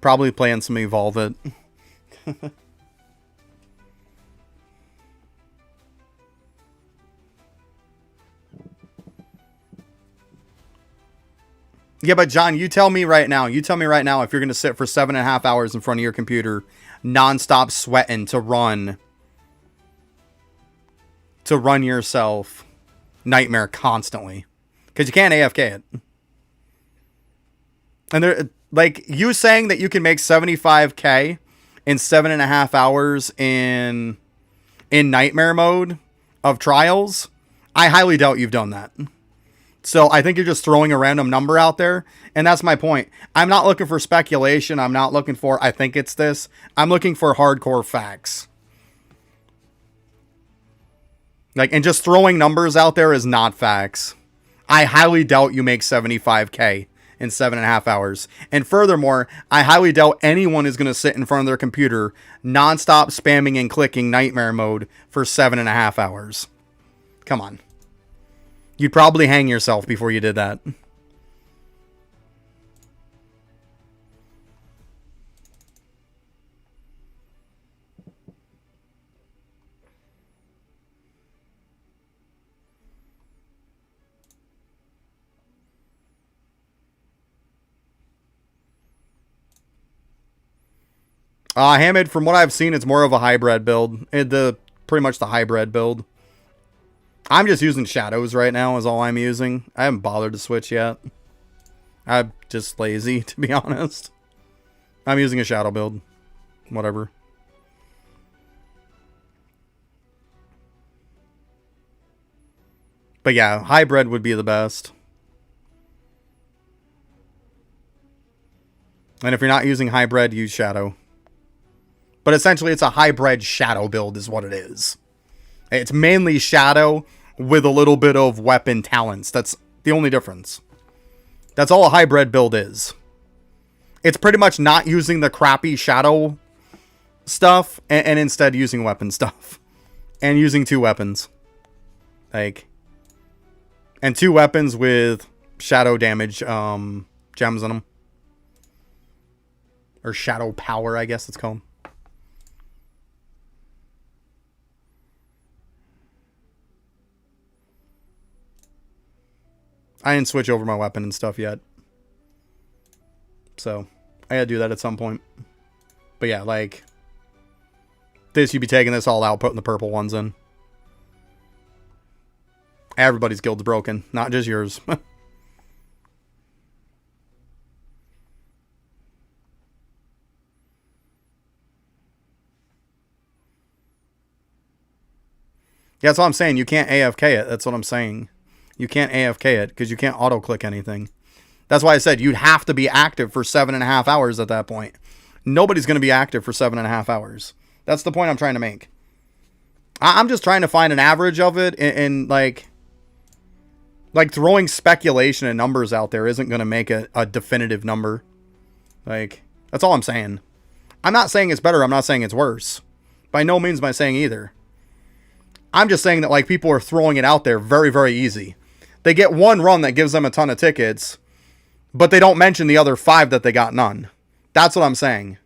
Probably playing some Evolve It. Yeah, but John, you tell me right now. You tell me right now if you're going to sit for 7.5 hours in front of your computer, nonstop sweating to run yourself Nightmare constantly. Because you can't AFK it. And there, like, you saying that you can make 75k in 7.5 hours in Nightmare mode of Trials, I highly doubt you've done that. So I think you're just throwing a random number out there. And that's my point. I'm not looking for speculation. I'm not looking for, I think it's this. I'm looking for hardcore facts. Like, and just throwing numbers out there is not facts. I highly doubt you make 75k in 7.5 hours. And furthermore, I highly doubt anyone is going to sit in front of their computer nonstop spamming and clicking Nightmare mode for 7.5 hours. Come on. You'd probably hang yourself before you did that. Hamid, from what I've seen, it's more of a hybrid build. Pretty much the hybrid build. I'm just using shadows right now is all I'm using. I haven't bothered to switch yet. I'm just lazy, to be honest. I'm using a shadow build. Whatever. But yeah, hybrid would be the best. And if you're not using hybrid, use shadow. But essentially, it's a hybrid shadow build is what it is. It's mainly shadow with a little bit of weapon talents. That's the only difference. That's all a hybrid build is. It's pretty much not using the crappy shadow stuff and instead using weapon stuff. And using 2 weapons. Like, and 2 weapons with shadow damage gems in them. Or shadow power, I guess it's called. I didn't switch over my weapon and stuff yet. So, I gotta do that at some point. But yeah, like, this, you'd be taking this all out, putting the purple ones in. Everybody's guild's broken, not just yours. Yeah, that's what I'm saying. You can't AFK it. That's what I'm saying. You can't AFK it because you can't auto-click anything. That's why I said you'd have to be active for 7.5 hours at that point. Nobody's going to be active for 7.5 hours. That's the point I'm trying to make. I'm just trying to find an average of it, and like throwing speculation and numbers out there isn't going to make a definitive number. Like, that's all I'm saying. I'm not saying it's better. I'm not saying it's worse. By no means am I saying either. I'm just saying that, like, people are throwing it out there very, very easy. They get one run that gives them a ton of tickets, but they don't mention the other 5 that they got none. That's what I'm saying.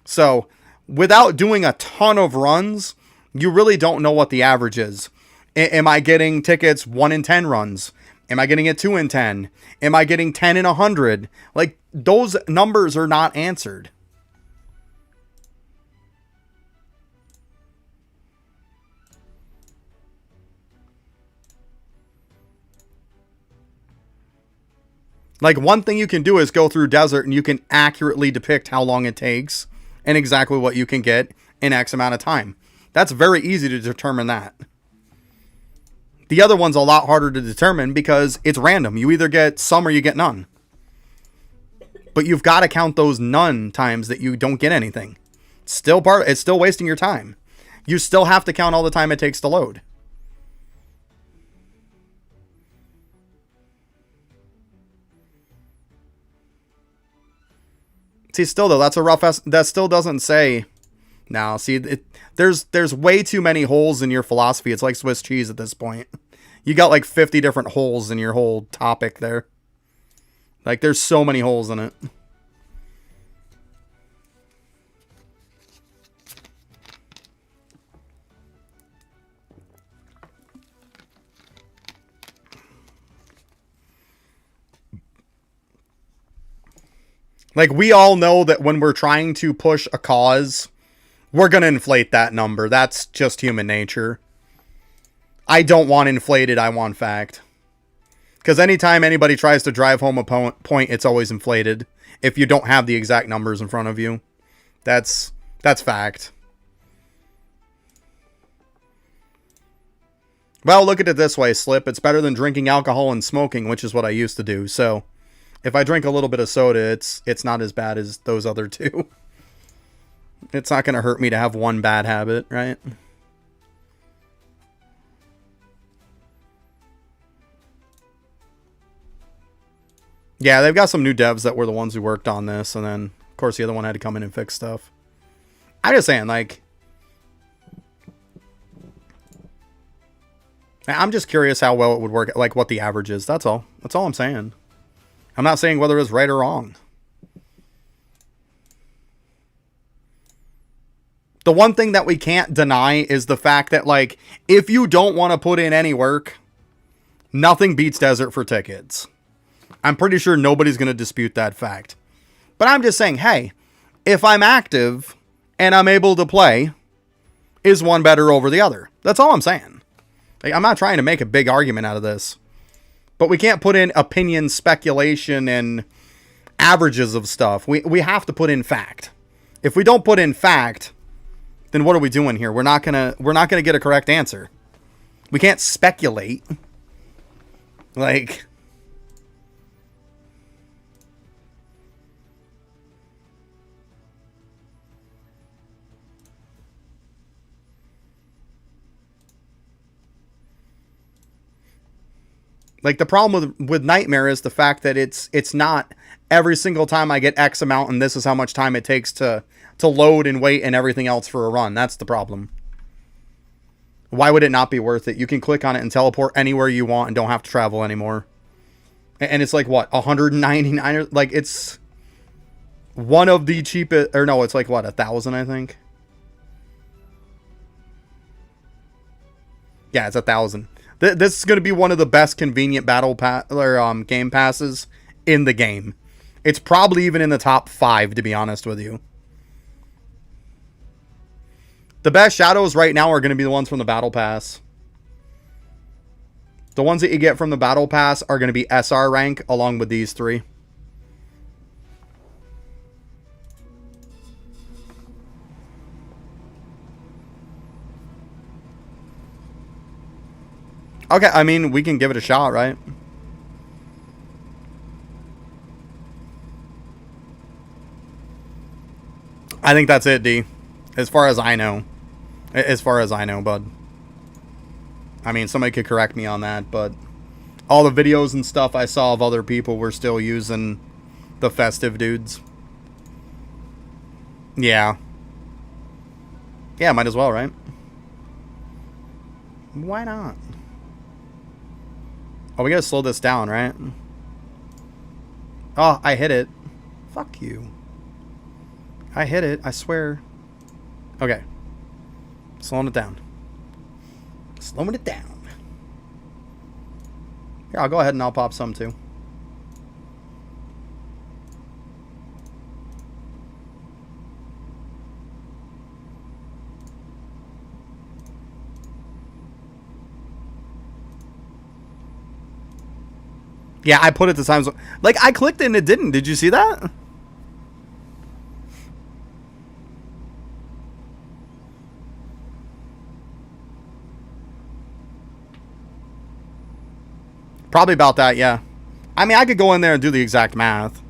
So, without doing a ton of runs, you really don't know what the average is. Am I getting tickets 1 in 10 runs? Am I getting it 2 in 10? Am I getting 10 in 100? Like, those numbers are not answered. Like, one thing you can do is go through Desert and you can accurately depict how long it takes and exactly what you can get in X amount of time. That's very easy to determine that. The other one's a lot harder to determine because it's random. You either get some or you get none. But you've got to count those none times that you don't get anything. It's still wasting your time. You still have to count all the time it takes to load. See, still though, that's a rough that still doesn't say. Now, see, there's way too many holes in your philosophy. It's like Swiss cheese at this point. You got like 50 different holes in your whole topic there. Like, there's so many holes in it. Like, we all know that when we're trying to push a cause, we're going to inflate that number. That's just human nature. I don't want inflated, I want fact. Because anytime anybody tries to drive home a point, it's always inflated. If you don't have the exact numbers in front of you. That's fact. Well, look at it this way, Slip. It's better than drinking alcohol and smoking, which is what I used to do. So, if I drink a little bit of soda, it's not as bad as those other two. It's not going to hurt me to have one bad habit, right? Yeah, they've got some new devs that were the ones who worked on this, and then, of course, the other one had to come in and fix stuff. I'm just saying, like, I'm just curious how well it would work, like, what the average is. That's all. That's all I'm saying. I'm not saying whether it's right or wrong. The one thing that we can't deny is the fact that, like, if you don't want to put in any work, nothing beats Desert for tickets. I'm pretty sure nobody's going to dispute that fact. But I'm just saying, hey, if I'm active and I'm able to play, is one better over the other? That's all I'm saying. Like, I'm not trying to make a big argument out of this. But we can't put in opinion, speculation, and averages of stuff. We have to put in fact. If we don't put in fact, then what are we doing here? We're not gonna get a correct answer. We can't speculate. Like, the problem with Nightmare is the fact that it's not every single time I get X amount and this is how much time it takes to load and wait and everything else for a run. That's the problem. Why would it not be worth it? You can click on it and teleport anywhere you want and don't have to travel anymore. And it's like, what, 199? Like, it's one of the cheapest, or no, it's like, what, 1,000, I think? Yeah, it's 1,000. This is going to be one of the best convenient game passes in the game. It's probably even in the top 5, to be honest with you. The best shadows right now are going to be the ones from the Battle Pass. The ones that you get from the Battle Pass are going to be SR rank along with these 3. Okay, I mean, we can give it a shot, right? I think that's it, D. As far as I know. As far as I know, bud. I mean, somebody could correct me on that, but all the videos and stuff I saw of other people were still using the festive dudes. Yeah. Yeah, might as well, right? Why not? Oh, we gotta slow this down, right? Oh, I hit it. Fuck you. I hit it, I swear. Okay. Slowing it down. Slowing it down. Here, I'll go ahead and I'll pop some too. Yeah, I put it to times. Like, I clicked it and it didn't. Did you see that? Probably about that, yeah. I mean, I could go in there and do the exact math.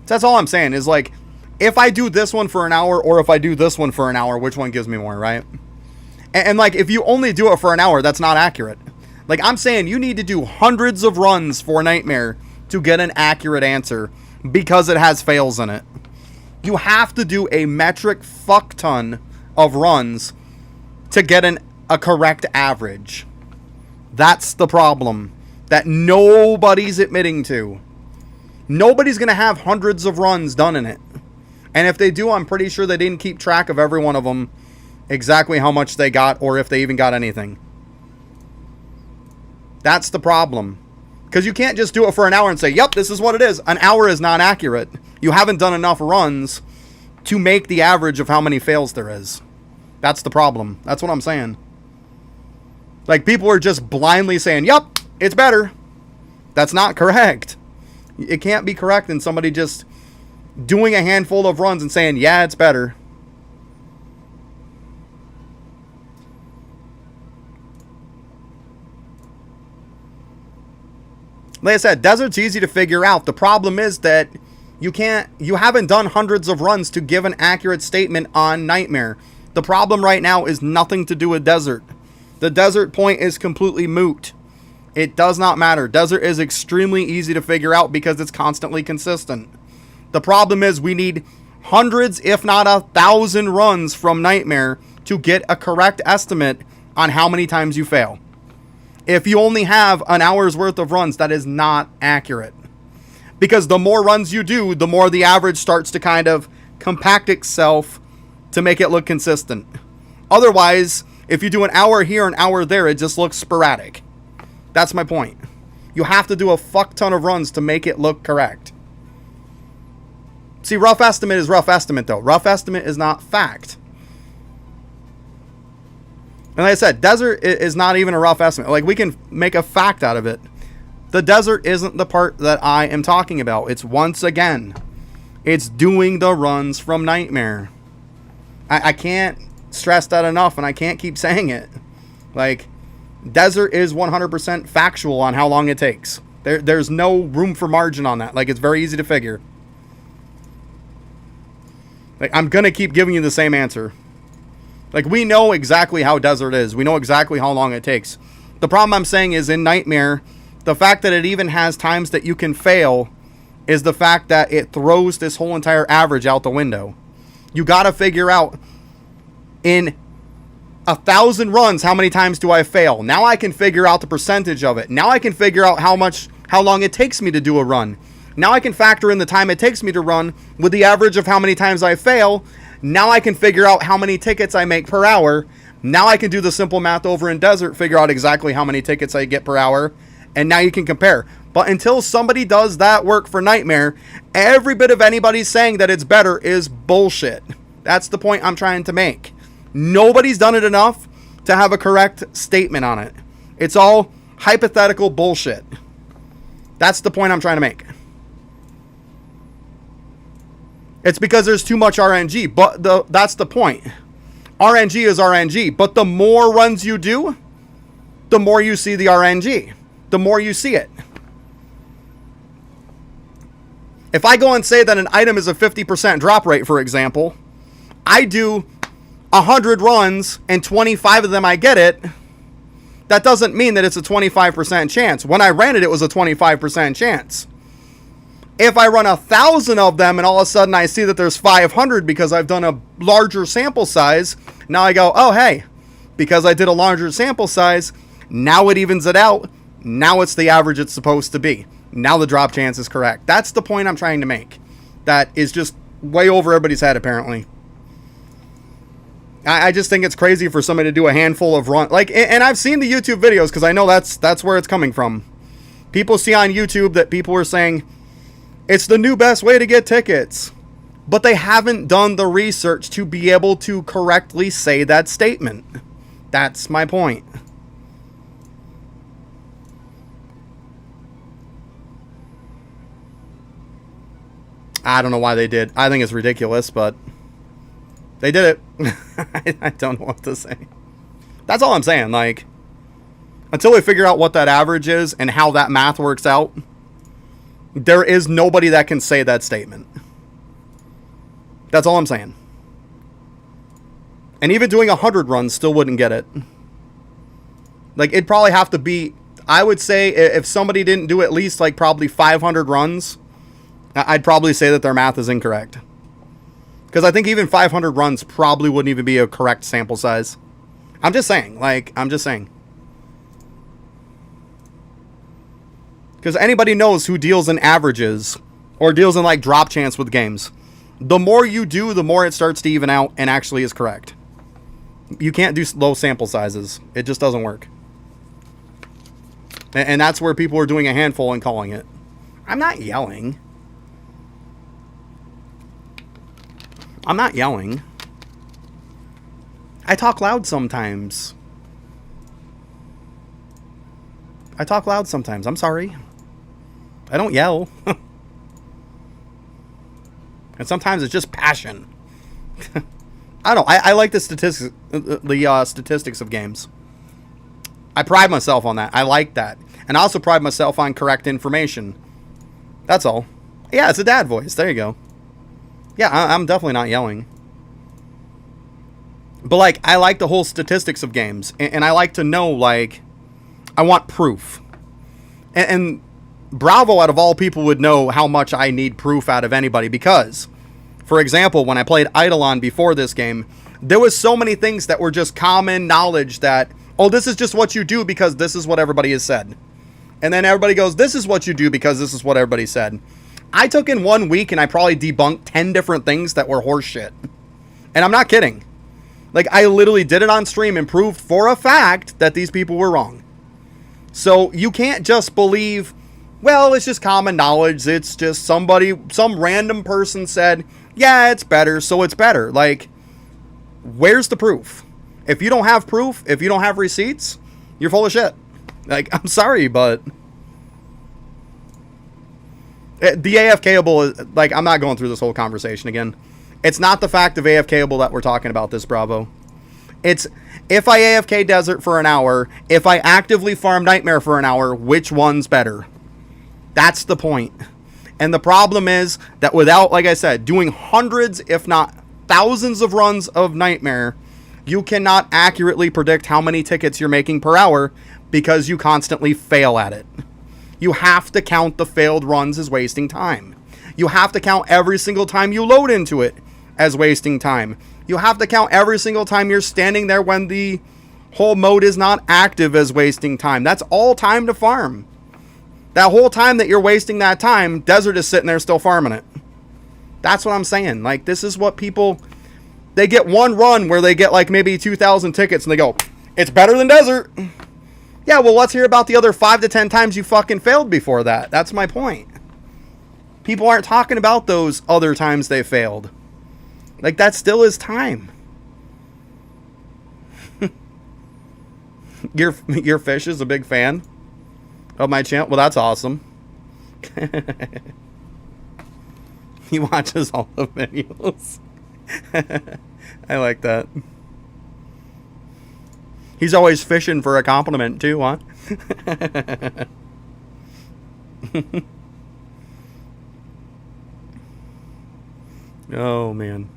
That's all I'm saying is, like, if I do this one for an hour or if I do this one for an hour, which one gives me more, right? And like, if you only do it for an hour, that's not accurate. Like, I'm saying you need to do hundreds of runs for Nightmare to get an accurate answer because it has fails in it. You have to do a metric fuck ton of runs to get a correct average. That's the problem that nobody's admitting to. Nobody's going to have hundreds of runs done in it. And if they do, I'm pretty sure they didn't keep track of every one of them, exactly how much they got, or if they even got anything. That's the problem. Because you can't just do it for an hour and say, yep, this is what it is. An hour is not accurate. You haven't done enough runs to make the average of how many fails there is. That's the problem. That's what I'm saying. Like, people are just blindly saying, yep, it's better. That's not correct. It can't be correct in somebody just doing a handful of runs and saying, yeah, it's better. Like I said, Desert's easy to figure out. The problem is that you haven't done hundreds of runs to give an accurate statement on Nightmare. The problem right now is nothing to do with Desert. The Desert point is completely moot. It does not matter. Desert is extremely easy to figure out because it's constantly consistent. The problem is we need hundreds, if not 1,000 runs from Nightmare to get a correct estimate on how many times you fail. If you only have an hour's worth of runs, that is not accurate. Because the more runs you do, the more the average starts to kind of compact itself to make it look consistent. Otherwise, if you do an hour here, an hour there, it just looks sporadic. That's my point. You have to do a fuck ton of runs to make it look correct. See, rough estimate is rough estimate, though. Rough estimate is not fact. And like I said, Desert is not even a rough estimate. Like, we can make a fact out of it. The Desert isn't the part that I am talking about. It's, once again, it's doing the runs from Nightmare. I can't stress that enough, and I can't keep saying it. Like, Desert is 100% factual on how long it takes. There's no room for margin on that. Like, it's very easy to figure. Like, I'm going to keep giving you the same answer. Like, we know exactly how Desert is. We know exactly how long it takes. The problem I'm saying is in Nightmare, the fact that it even has times that you can fail is the fact that it throws this whole entire average out the window. You got to figure out in 1,000 runs, how many times do I fail? Now I can figure out the percentage of it. Now I can figure out how long it takes me to do a run. Now I can factor in the time it takes me to run with the average of how many times I fail. Now I can figure out how many tickets I make per hour. Now I can do the simple math over in Desert, figure out exactly how many tickets I get per hour. And now you can compare. But until somebody does that work for Nightmare, every bit of anybody saying that it's better is bullshit. That's the point I'm trying to make. Nobody's done it enough to have a correct statement on it. It's all hypothetical bullshit. That's the point I'm trying to make. It's because there's too much RNG, but that's the point. RNG is RNG, but the more runs you do, the more you see the RNG. The more you see it. If I go and say that an item is a 50% drop rate, for example, I do 100 runs and 25 of them I get it, that doesn't mean that it's a 25% chance. When I ran it, it was a 25% chance. If I run 1,000 of them and all of a sudden I see that there's 500 because I've done a larger sample size, now I go, oh, hey, because I did a larger sample size, now it evens it out. Now it's the average it's supposed to be. Now the drop chance is correct. That's the point I'm trying to make. That is just way over everybody's head, apparently. I just think it's crazy for somebody to do a handful of run, like, and I've seen the YouTube videos because I know that's where it's coming from. People see on YouTube that people are saying it's the new best way to get tickets, but they haven't done the research to be able to correctly say that statement. That's my point. I don't know why they did. I think it's ridiculous, but they did it. I don't know what to say. That's all I'm saying. Like, until we figure out what that average is and how that math works out, there is nobody that can say that statement. That's all I'm saying. And even doing 100 runs still wouldn't get it. Like, it'd probably have to be, I would say, if somebody didn't do at least, like, probably 500 runs, I'd probably say that their math is incorrect. Because I think even 500 runs probably wouldn't even be a correct sample size. I'm just saying. Like, I'm just saying. Because anybody knows who deals in averages or deals in, like, drop chance with games. The more you do, the more it starts to even out and actually is correct. You can't do low sample sizes. It just doesn't work. And that's where people are doing a handful and calling it. I'm not yelling. I'm not yelling. I talk loud sometimes. I talk loud sometimes. I'm sorry. I don't yell. And sometimes it's just passion. I don't know. I like the statistics of games. I pride myself on that. I like that. And I also pride myself on correct information. That's all. Yeah, it's a dad voice. There you go. Yeah, I'm definitely not yelling. But, like, I like the whole statistics of games. And I like to know, like, I want proof. And Bravo, out of all people, would know how much I need proof out of anybody. Because, for example, when I played Eidolon before this game, there was so many things that were just common knowledge that, oh, this is just what you do because this is what everybody has said. And then everybody goes, this is what you do because this is what everybody said. I took in 1 week and I probably debunked 10 different things that were horseshit. And I'm not kidding. Like, I literally did it on stream and proved for a fact that these people were wrong. So you can't just believe, well, it's just common knowledge. It's just some random person said, yeah, it's better, so it's better. Like, where's the proof? If you don't have proof, if you don't have receipts, you're full of shit. Like, I'm sorry, but the AFKable is, like, I'm not going through this whole conversation again. It's not the fact of AFKable that we're talking about this, Bravo. It's, if I AFK Desert for an hour, if I actively farm Nightmare for an hour, which one's better? That's the point. And the problem is that without, like I said, doing hundreds, if not thousands of runs of Nightmare, you cannot accurately predict how many tickets you're making per hour because you constantly fail at it. You have to count the failed runs as wasting time. You have to count every single time you load into it as wasting time. You have to count every single time you're standing there when the whole mode is not active as wasting time. That's all time to farm. That whole time that you're wasting that time, Desert is sitting there still farming it. That's what I'm saying. Like, this is what people, they get one run where they get like maybe 2,000 tickets and they go, it's better than Desert. Yeah, well, let's hear about the other 5 to 10 times you fucking failed before that. That's my point. People aren't talking about those other times they failed. Like, that still is time. Your fish is a big fan of my channel. Well, that's awesome. He watches all the videos. I like that. He's always fishing for a compliment too, huh? Oh, man.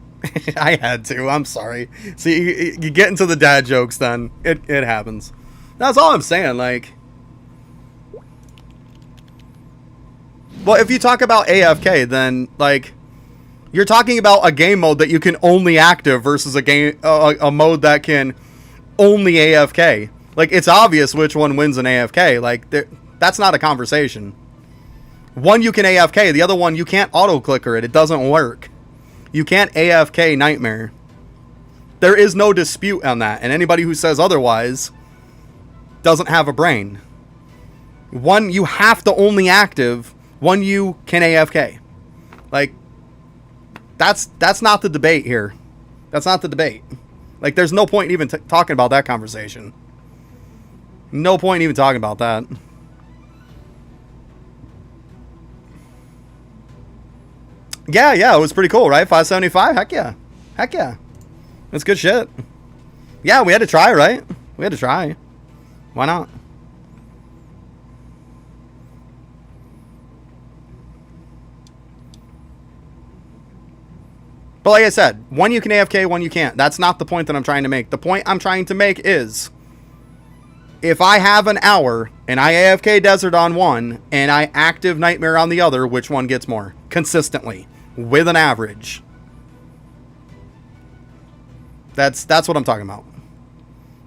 I had to. I'm sorry. See, you get into the dad jokes then. It happens. That's all I'm saying. Like, Well, if you talk about AFK, then like you're talking about a game mode that you can only active versus a mode that can only AFK. Like it's obvious which one wins an AFK. Like that's not a conversation. One you can AFK, the other one you can't auto clicker it. It doesn't work. You can't AFK Nightmare. There is no dispute on that, and anybody who says otherwise doesn't have a brain. One you have to only active, one you can AFK. Like that's not the debate here. That's not the debate. Like there's no point even talking about that conversation. No point even talking about that. Yeah, it was pretty cool, right? 575? Heck yeah. Heck yeah. That's good shit. Yeah, we had to try, right? We had to try. Why not? But like I said, one you can AFK, one you can't. That's not the point that I'm trying to make. The point I'm trying to make is if I have an hour and I AFK Desert on one and I active Nightmare on the other, which one gets more? Consistently. With an average. That's what I'm talking about.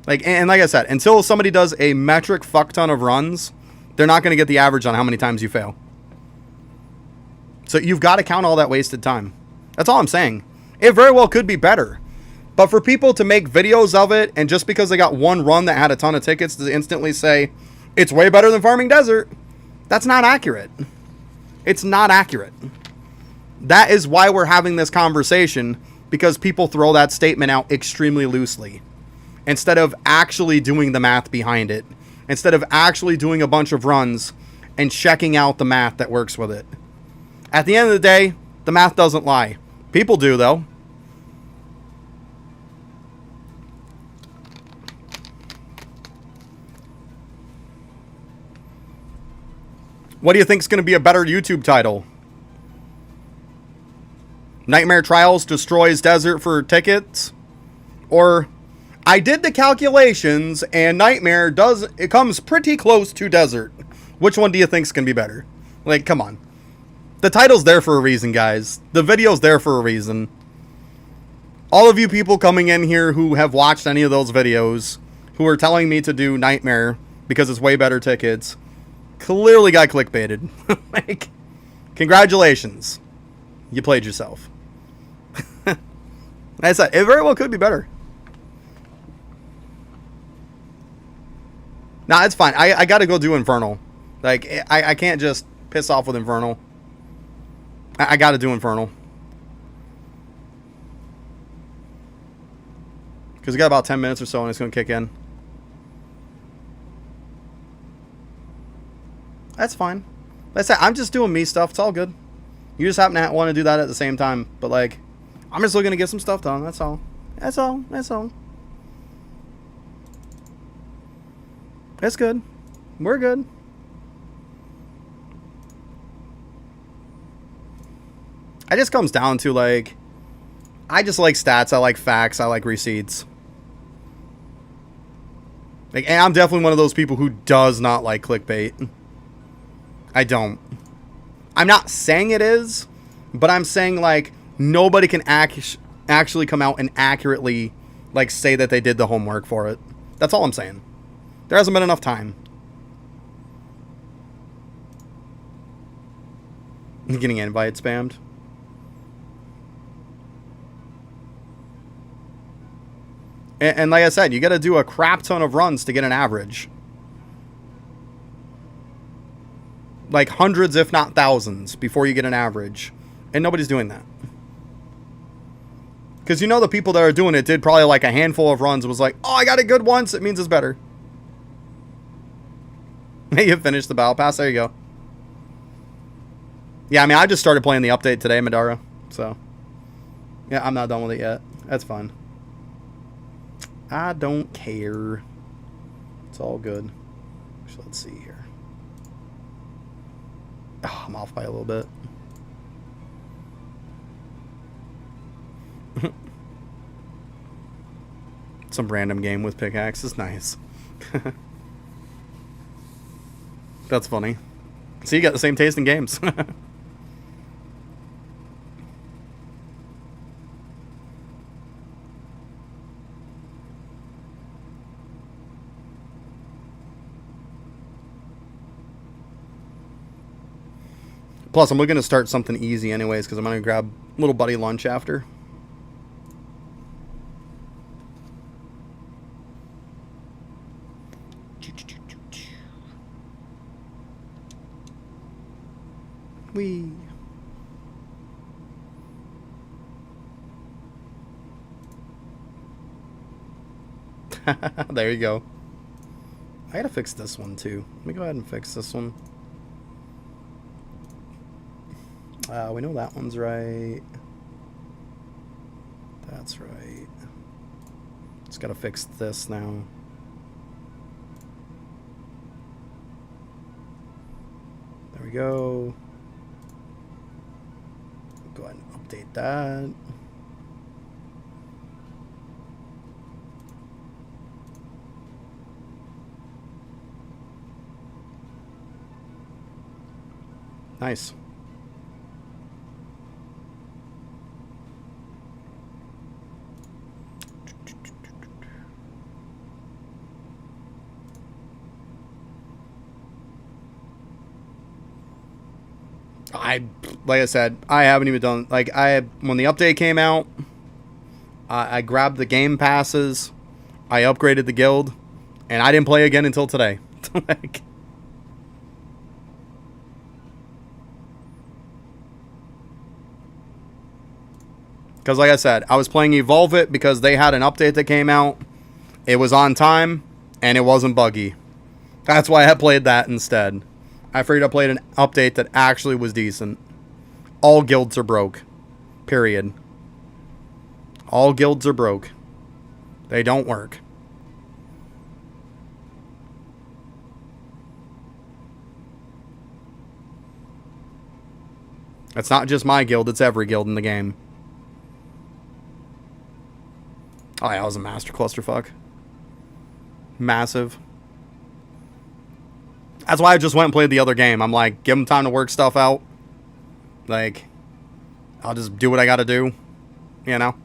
Like, and like I said, until somebody does a metric fuck ton of runs, they're not going to get the average on how many times you fail. So you've got to count all that wasted time. That's all I'm saying. It very well could be better. But for people to make videos of it, and just because they got one run that had a ton of tickets to instantly say, it's way better than Farming Desert, that's not accurate. It's not accurate. That is why we're having this conversation, because people throw that statement out extremely loosely. Instead of actually doing the math behind it. Instead of actually doing a bunch of runs and checking out the math that works with it. At the end of the day, the math doesn't lie. People do, though. What do you think is going to be a better YouTube title? Nightmare Trials destroys Desert for tickets? Or I did the calculations and Nightmare it comes pretty close to Desert. Which one do you think is going to be better? Like, come on. The title's there for a reason, guys. The video's there for a reason. All of you people coming in here who have watched any of those videos, who are telling me to do Nightmare because it's way better tickets, clearly got clickbaited. Like, congratulations. You played yourself. Like I said, it very well could be better. Nah, it's fine. I gotta go do Infernal. Like, I can't just piss off with Infernal. I gotta do Infernal. Because we got about 10 minutes or so and it's gonna kick in. That's fine. Like I said, I'm just doing me stuff. It's all good. You just happen to want to do that at the same time. But, like, I'm just looking to get some stuff done. That's all. That's all. That's all. That's good. We're good. It just comes down to, like, I just like stats. I like facts. I like receipts. Like, and I'm definitely one of those people who does not like clickbait. I don't. I'm not saying it is, but I'm saying, like, nobody can actually come out and accurately, like, say that they did the homework for it. That's all I'm saying. There hasn't been enough time. Getting invite spammed. And like I said, you got to do a crap ton of runs to get an average. Like hundreds, if not thousands, before you get an average. And nobody's doing that. Because you know the people that are doing it did probably like a handful of runs. It was like, oh, I got it good once. It means it's better. You finished the battle pass. There you go. Yeah, I mean, I just started playing the update today, Madara. So, yeah, I'm not done with it yet. That's fine. I don't care. It's all good. So let's see here. Oh, I'm off by a little bit. Some random game with pickaxe is nice. That's funny. So you got the same taste in games. Plus, I'm looking to start something easy anyways, because I'm going to grab little buddy lunch after. Whee. There you go. I gotta fix this one too. Let me go ahead and fix this one. We know that one's right. That's right. Just gotta fix this now. There we go. Go ahead and update that. Nice. Like I said, I haven't even done, like, when the update came out, I grabbed the game passes, I upgraded the guild, and I didn't play again until today. Like, because like I said, I was playing Evolve It because they had an update that came out. It was on time, and it wasn't buggy. That's why I played that instead. I figured I played an update that actually was decent. All guilds are broke. Period. All guilds are broke. They don't work. It's not just my guild, it's every guild in the game. Oh yeah, I was a master clusterfuck. Massive. That's why I just went and played the other game. I'm like, give them time to work stuff out. Like, I'll just do what I gotta do. You know?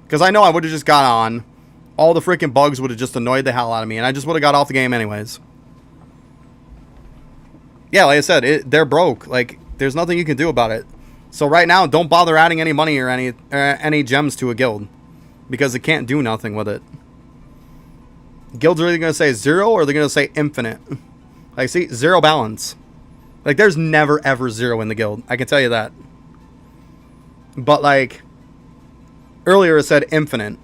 Because I know I would have just got on. All the freaking bugs would have just annoyed the hell out of me. And I just would have got off the game anyways. Yeah, like I said, they're broke. Like, there's nothing you can do about it. So right now, don't bother adding any money or any gems to a guild. Because it can't do nothing with it. Guilds are either going to say 0 or they're going to say infinite. Like, see, 0 balance. Like, there's never, ever 0 in the guild. I can tell you that. But, like, earlier it said infinite.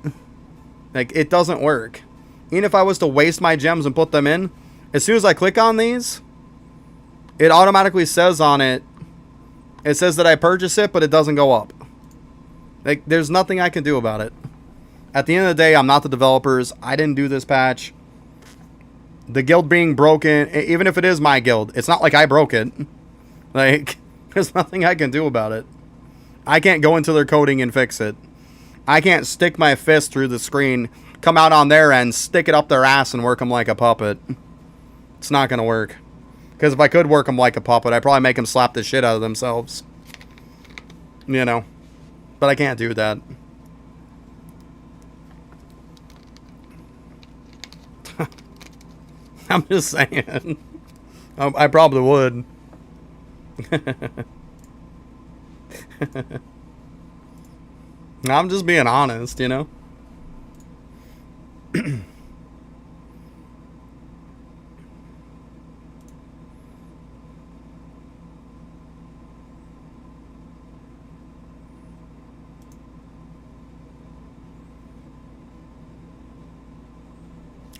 Like, it doesn't work. Even if I was to waste my gems and put them in, as soon as I click on these, it automatically says on it, it says that I purchase it, but it doesn't go up. Like, there's nothing I can do about it. At the end of the day, I'm not the developers. I didn't do this patch. The guild being broken, even if it is my guild, it's not like I broke it. Like, there's nothing I can do about it. I can't go into their coding and fix it. I can't stick my fist through the screen, come out on their end, stick it up their ass, and work them like a puppet. It's not going to work. Because if I could work them like a puppet, I'd probably make them slap the shit out of themselves. You know. But I can't do that. I'm just saying. I probably would. I'm just being honest, you know?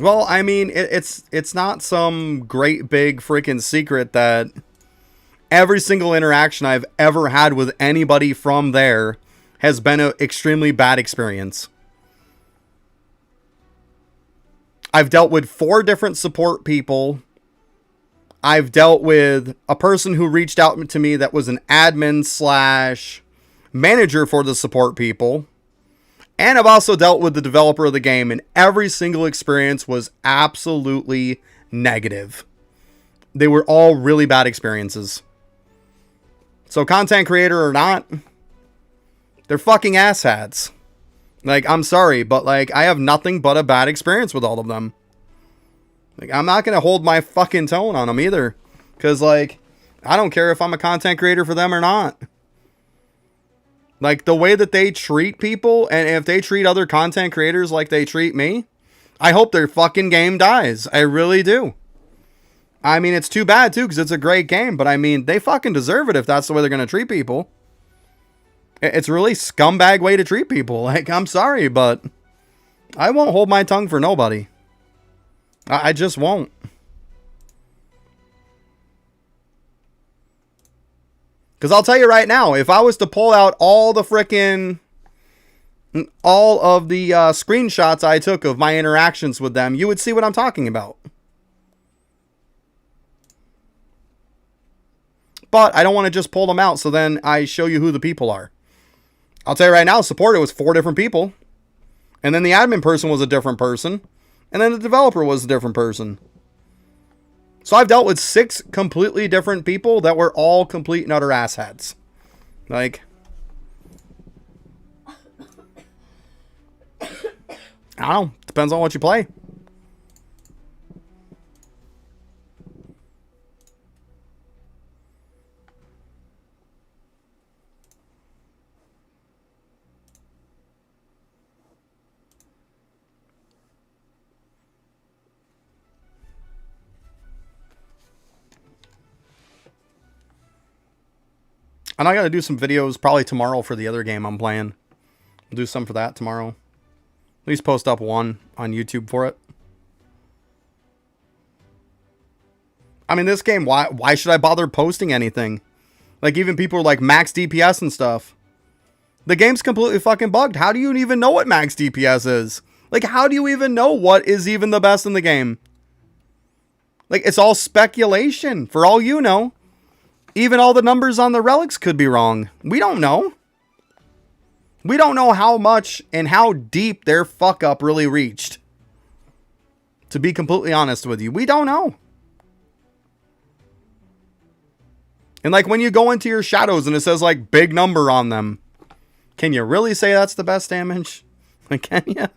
Well, I mean, it's not some great big freaking secret that every single interaction I've ever had with anybody from there has been an extremely bad experience. I've dealt with 4 different support people. I've dealt with a person who reached out to me that was an admin / manager for the support people. And I've also dealt with the developer of the game, and every single experience was absolutely negative. they were all really bad experiences. So content creator or not, they're fucking asshats. Like, I'm sorry, but like, I have nothing but a bad experience with all of them. Like, I'm not going to hold my fucking tone on them either. Because, like, I don't care if I'm a content creator for them or not. Like, the way that they treat people, and if they treat other content creators like they treat me, I hope their fucking game dies. I really do. I mean, it's too bad, too, because it's a great game. But, I mean, they fucking deserve it if that's the way they're going to treat people. It's a really scumbag way to treat people. Like, I'm sorry, but I won't hold my tongue for nobody. I just won't. Because I'll tell you right now, if I was to pull out all of the screenshots I took of my interactions with them, you would see what I'm talking about. But I don't want to just pull them out so then I show you who the people are. I'll tell you right now, support, it was 4 different people. And then the admin person was a different person. And then the developer was a different person. So I've dealt with 6 completely different people that were all complete and utter asshats. Like, I don't know. Depends on what you play. And I got to do some videos probably tomorrow for the other game I'm playing. I'll do some for that tomorrow. At least post up one on YouTube for it. I mean, this game, why should I bother posting anything? Like, even people are like max DPS and stuff. The game's completely fucking bugged. How do you even know what max DPS is? Like, how do you even know what is even the best in the game? Like, it's all speculation. For all you know. Even all the numbers on the relics could be wrong. We don't know. We don't know how much and how deep their fuck up really reached. To be completely honest with you, we don't know. And like when you go into your shadows and it says like big number on them, can you really say that's the best damage? Like, can you?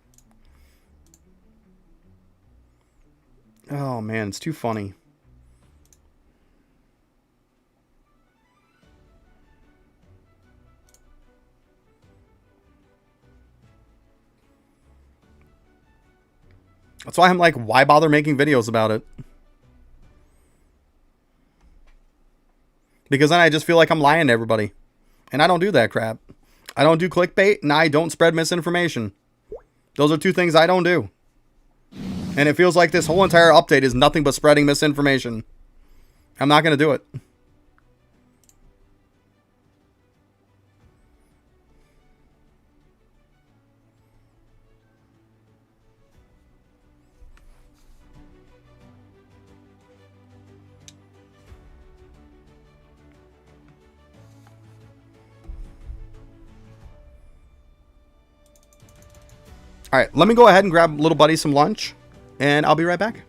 Oh man, it's too funny. That's why I'm like, why bother making videos about it? Because then I just feel like I'm lying to everybody. And I don't do that crap. I don't do clickbait, and I don't spread misinformation. Those are 2 things I don't do. And it feels like this whole entire update is nothing but spreading misinformation. I'm not going to do it. All right, let me go ahead and grab little buddy some lunch, and I'll be right back.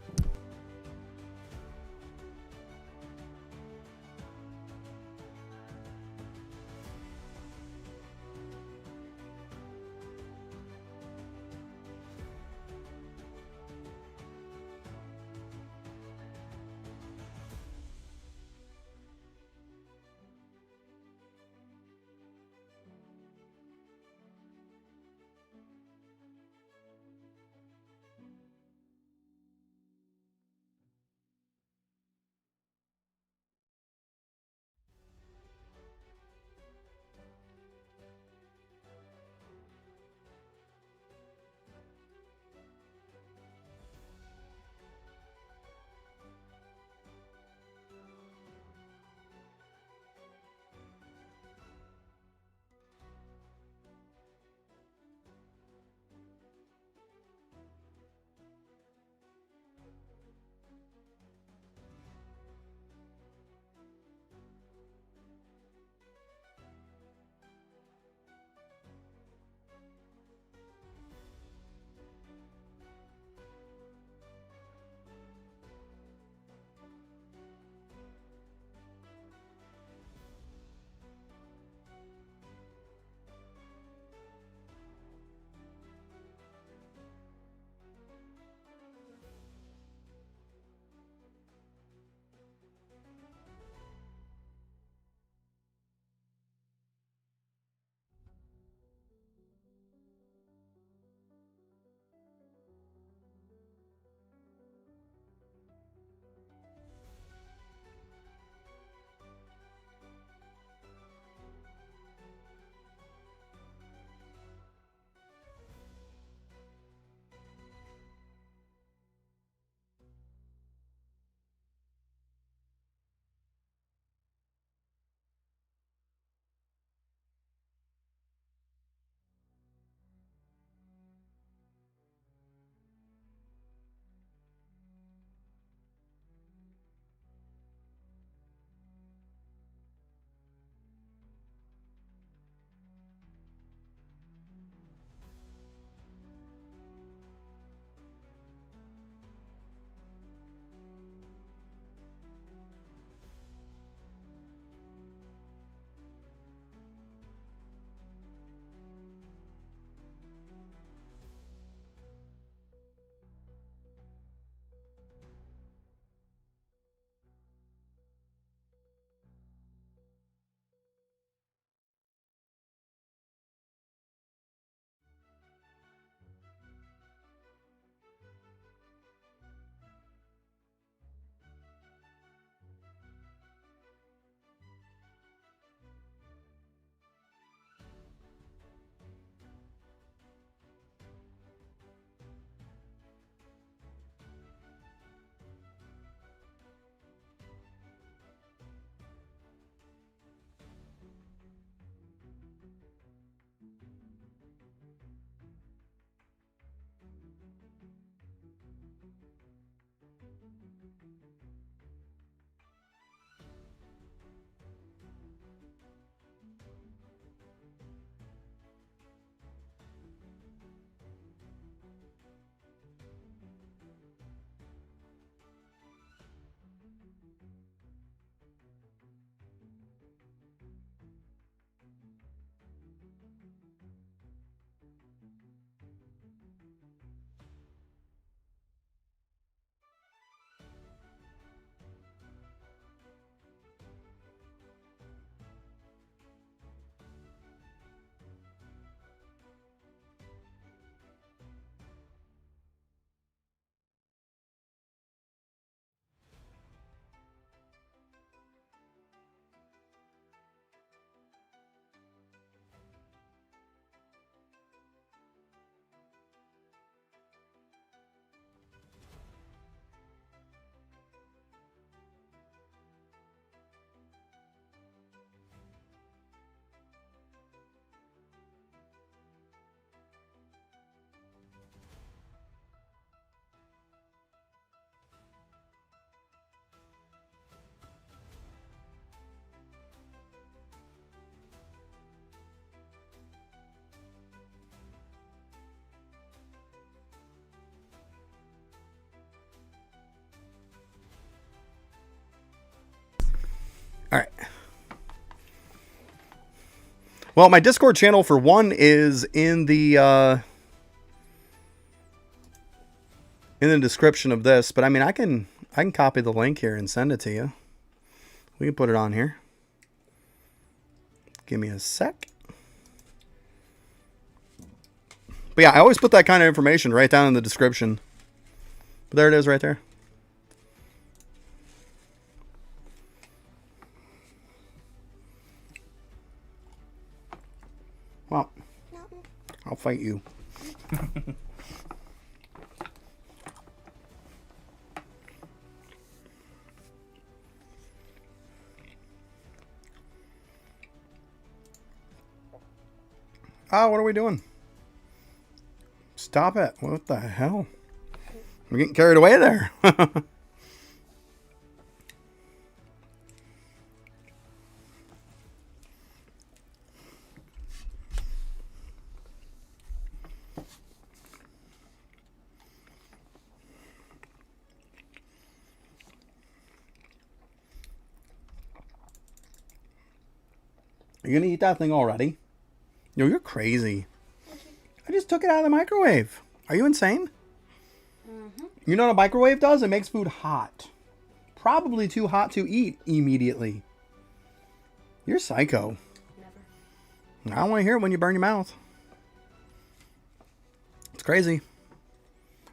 Well, my Discord channel for one is in the description of this, but I mean I can copy the link here and send it to you. We can put it on here. Give me a sec. But yeah, I always put that kind of information right down in the description. But there it is right there. Well, I'll fight you. Oh, what are we doing? Stop it. What the hell? We're getting carried away there. Are you going to eat that thing already? Yo, you're crazy. I just took it out of the microwave. Are you insane? Mm-hmm. You know what a microwave does? It makes food hot. Probably too hot to eat immediately. You're psycho. Never. I don't want to hear it when you burn your mouth. It's crazy.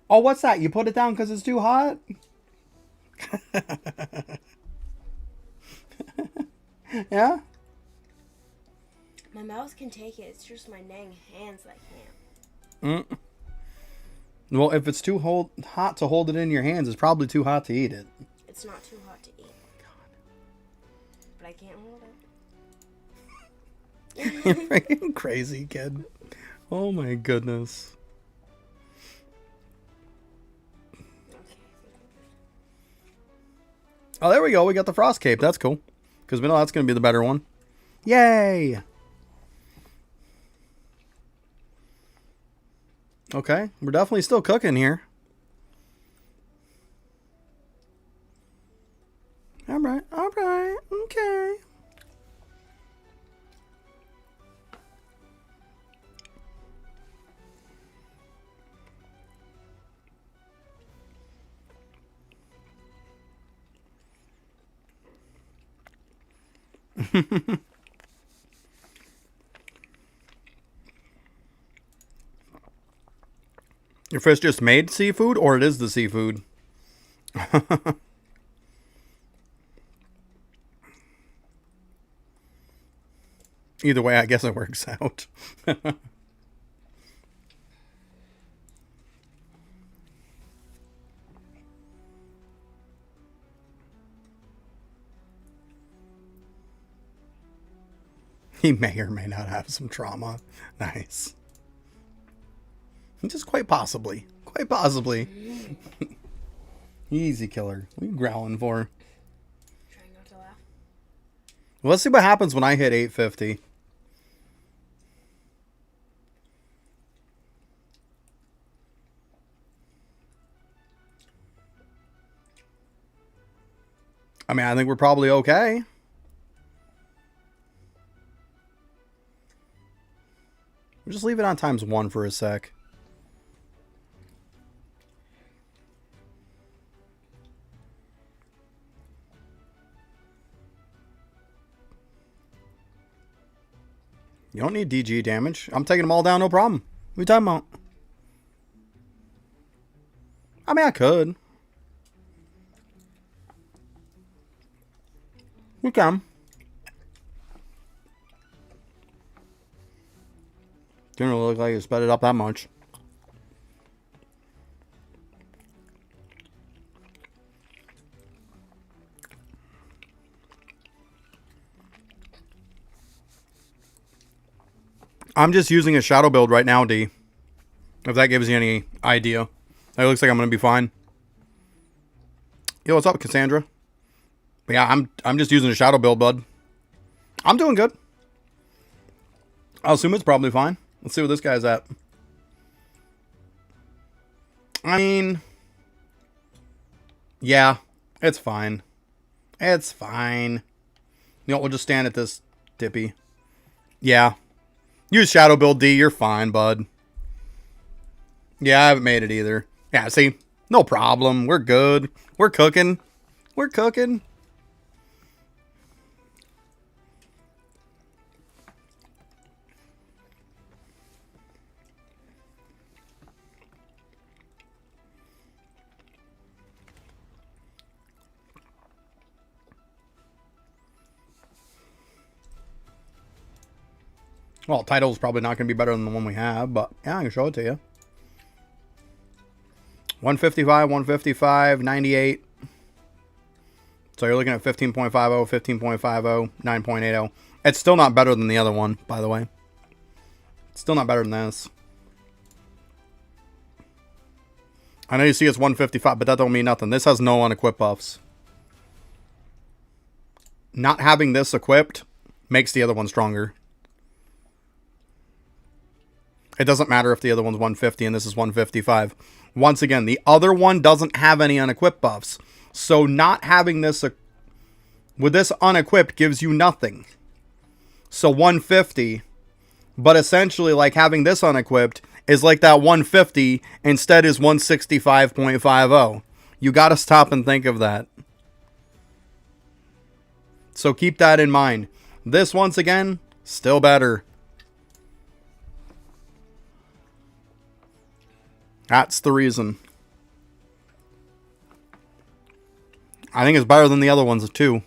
Oh, what's that? You put it down because it's too hot? Yeah? My mouth can take it. It's just my dang hands that can't. Well, if it's too hot to hold it in your hands, it's probably too hot to eat it. It's not too hot to eat. God. But I can't hold it. You're freaking crazy, kid. Oh my goodness. Oh, there we go. We got the frost cape. That's cool. Because we know that's going to be the better one. Yay! Okay, we're definitely still cooking here. Alright, okay. Your fish just made seafood, or it is the seafood? Either way, I guess it works out. He may or may not have some trauma. Nice. Just quite possibly. Quite possibly. Easy killer. What are you growling for? Trying not to laugh. Well, let's see what happens when I hit 850. I mean, I think we're probably okay. We'll just leave it on ×1 for a sec. You don't need DG damage. I'm taking them all down, no problem. What are you talking about? I mean, I could. We can. Didn't really look like it sped it up that much. I'm just using a shadow build right now, D. If that gives you any idea. It looks like I'm going to be fine. Yo, what's up, Cassandra? But yeah, I'm just using a shadow build, bud. I'm doing good. I'll assume it's probably fine. Let's see what this guy's at. I mean, yeah, it's fine. It's fine. You know, we'll just stand at this dippy. Yeah, Use Shadow Build D. You're fine, bud. Yeah, I haven't made it either. Yeah, see? No problem. We're good. We're cooking. We're cooking. Well, title's probably not going to be better than the one we have, but yeah, I can show it to you. 155, 155, 98. So you're looking at 15.50, 15.50, 9.80. It's still not better than the other one, by the way. It's still not better than this. I know you see it's 155, but that don't mean nothing. This has no unequipped buffs. Not having this equipped makes the other one stronger. It doesn't matter if the other one's 150 and this is 155. Once again, the other one doesn't have any unequipped buffs. So not having this with this unequipped gives you nothing. So 150, but essentially like having this unequipped is like that 150 instead is 165.50. You got to stop and think of that. So keep that in mind. This, once again, still better. That's the reason. I think it's better than the other ones, too.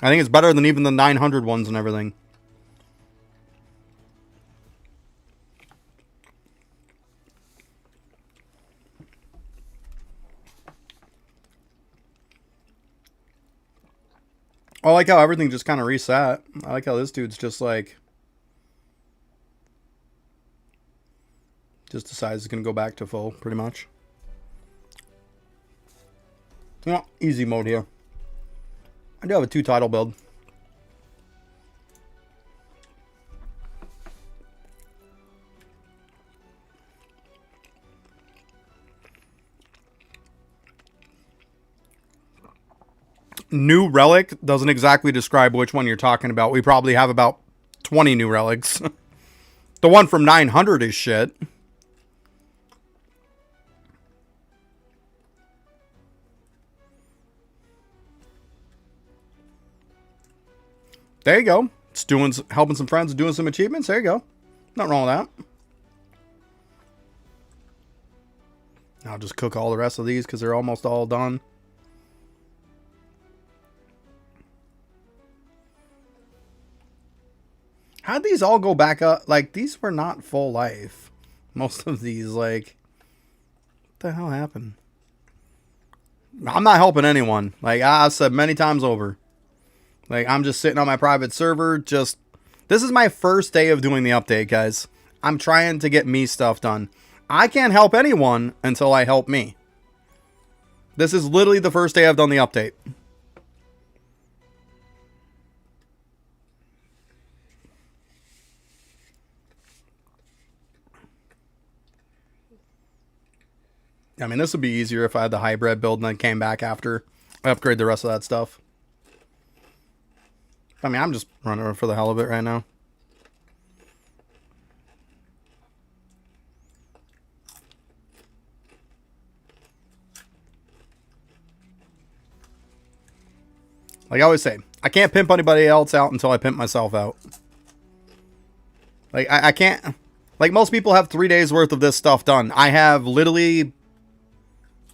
I think it's better than even the 900 ones and everything. I like how everything just kind of reset. I like how this dude's just like... just decides it's going to go back to full, pretty much. Well, easy mode here. I do have a 2 title build. New relic doesn't exactly describe which one you're talking about. We probably have about 20 new relics. The one from 900 is shit. There you go. It's helping some friends, doing some achievements. There you go. Nothing wrong with that. I'll just cook all the rest of these because they're almost all done. How'd these all go back up? Like, these were not full life. Most of these, like... what the hell happened? I'm not helping anyone. Like, I've said many times over. Like, I'm just sitting on my private server, this is my first day of doing the update, guys. I'm trying to get me stuff done. I can't help anyone until I help me. This is literally the first day I've done the update. I mean, this would be easier if I had the hybrid build and then came back after I upgrade the rest of that stuff. I mean, I'm just running for the hell of it right now. Like I always say, I can't pimp anybody else out until I pimp myself out. Like, I can't... like, most people have 3 days worth of this stuff done. I have literally...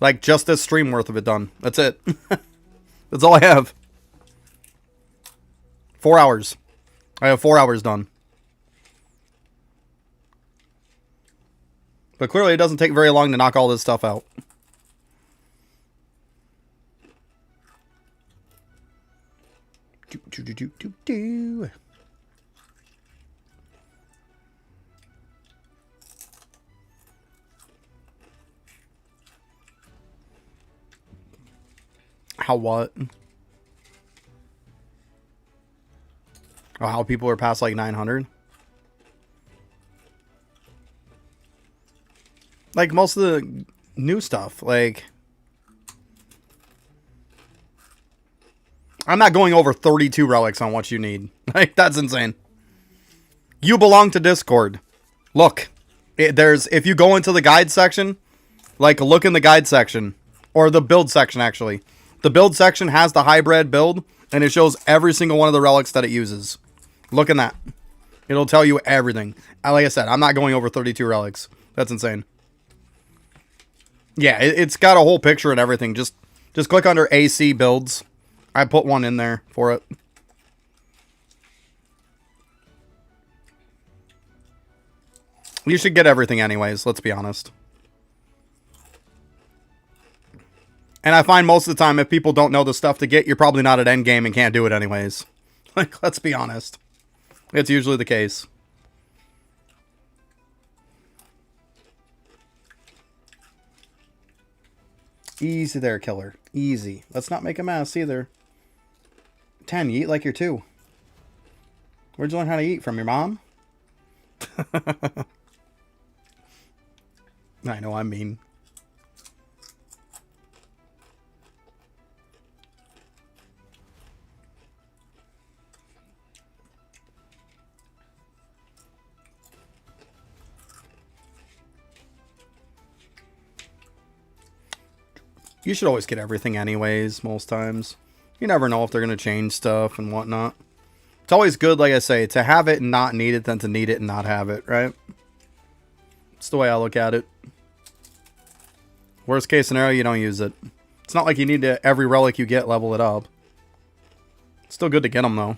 like, just this stream worth of it done. That's it. That's all I have. 4 hours. I have 4 hours done. But clearly it doesn't take very long to knock all this stuff out. How what? Oh, how people are past like 900? Like most of the new stuff, like... I'm not going over 32 relics on what you need. Like, that's insane. You belong to Discord. Look, if you go into the guide section, like look in the guide section, or the build section actually. The build section has the hybrid build, and it shows every single one of the relics that it uses. Look in that. It'll tell you everything. Like I said, I'm not going over 32 relics. That's insane. Yeah, it's got a whole picture and everything. Just click under AC builds. I put one in there for it. You should get everything anyways, let's be honest. And I find most of the time, if people don't know the stuff to get, you're probably not at endgame and can't do it anyways. Like, let's be honest. It's usually the case. Easy there, killer. Easy. Let's not make a mess either. 10, you eat like you're 2. Where'd you learn how to eat? From your mom? I know, I'm mean. You should always get everything anyways, most times. You never know if they're going to change stuff and whatnot. It's always good, like I say, to have it and not need it than to need it and not have it, right? It's the way I look at it. Worst case scenario, you don't use it. It's not like you need to, every relic you get, level it up. It's still good to get them, though.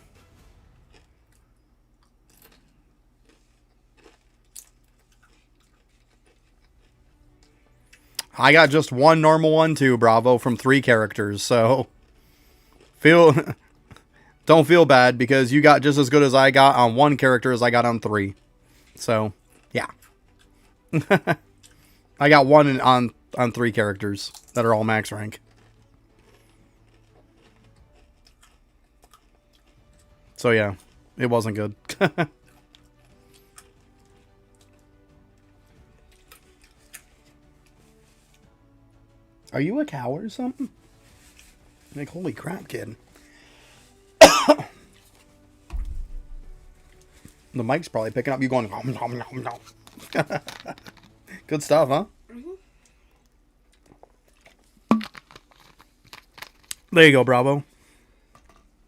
I got just one normal one too, Bravo, from 3 characters, so don't feel bad because you got just as good as I got on 1 character as I got on 3. So, yeah. I got 1 on 3 characters that are all max rank. So yeah, it wasn't good. Are you a cow or something? Like, holy crap, kid. The mic's probably picking up you going, nom, nom, nom, nom. Good stuff, huh? Mm-hmm. There you go, Bravo.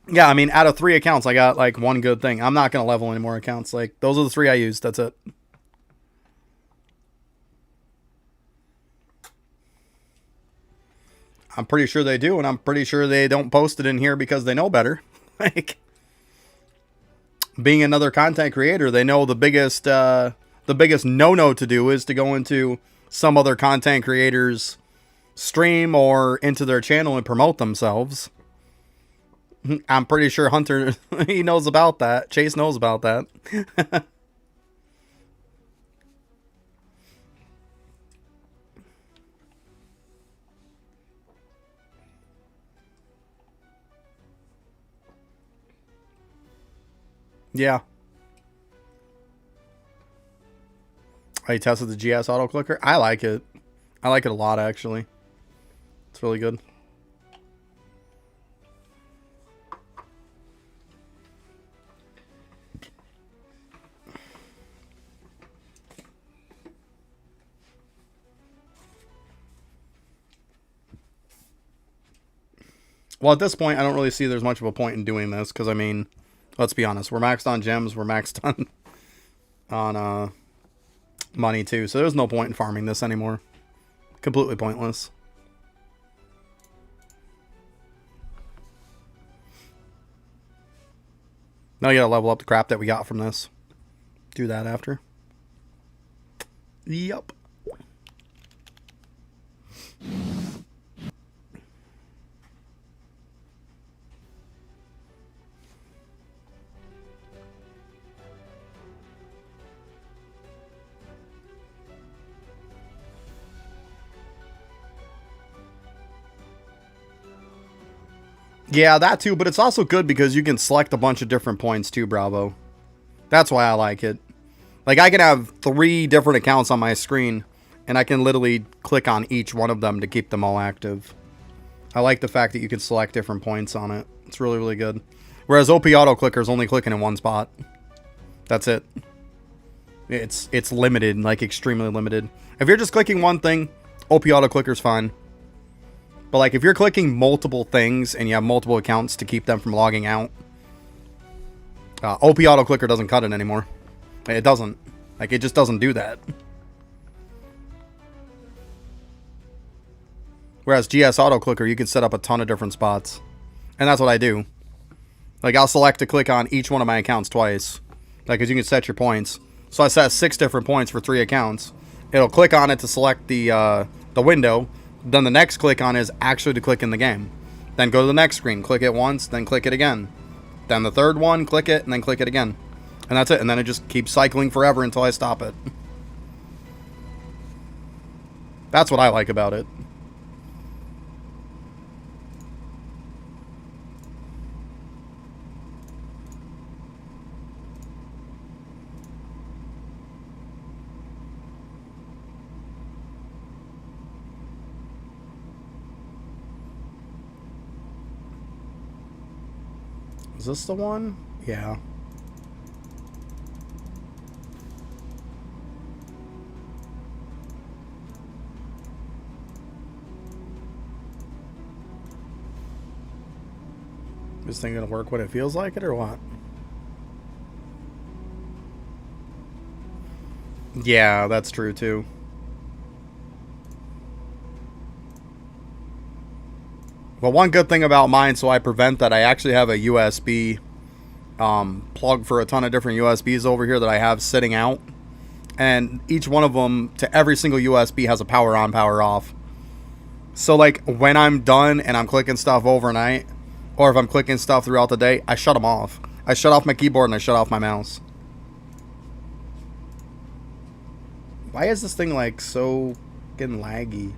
Yeah, I mean, out of 3 accounts, I got, like, 1 good thing. I'm not going to level any more accounts. Like, those are the 3 I used. That's it. I'm pretty sure they do, and I'm pretty sure they don't post it in here because they know better. Like, being another content creator, they know the biggest no-no to do is to go into some other content creator's stream or into their channel and promote themselves. I'm pretty sure Hunter, he knows about that. Chase knows about that. Yeah. I tested the GS auto clicker. I like it. I like it a lot, actually. It's really good. Well, at this point, I don't really see there's much of a point in doing this, because, I mean, let's be honest. We're maxed on gems. We're maxed on money, too. So there's no point in farming this anymore. Completely pointless. Now you gotta level up the crap that we got from this. Do that after. Yup. Yeah, that too, but it's also good because you can select a bunch of different points too, Bravo. That's why I like it. Like, I can have 3 different accounts on my screen, and I can literally click on each one of them to keep them all active. I like the fact that you can select different points on it. It's really, really good. Whereas OP Auto Clicker is only clicking in one spot. That's it. It's limited, like extremely limited. If you're just clicking one thing, OP auto clicker's fine. But like if you're clicking multiple things and you have multiple accounts to keep them from logging out, OP auto clicker doesn't cut it anymore. It doesn't. Like it just doesn't do that. Whereas GS auto clicker, you can set up a ton of different spots. And that's what I do. Like I'll select to click on each one of my accounts twice. Like as you can set your points. So I set 6 different points for 3 accounts. It'll click on it to select the window. Then the next click on is actually to click in the game. Then go to the next screen, click it once, then click it again. Then the third one, click it, and then click it again. And that's it. And then it just keeps cycling forever until I stop it. That's what I like about it. Is this the one? Yeah. This thing gonna work when it feels like it or what? Yeah, that's true too. But one good thing about mine, so I prevent that, I actually have a USB plug for a ton of different USBs over here that I have sitting out. And each one of them, to every single USB, has a power on, power off. So like when I'm done and I'm clicking stuff overnight, or if I'm clicking stuff throughout the day, I shut them off. I shut off my keyboard and I shut off my mouse. Why is this thing like so getting laggy?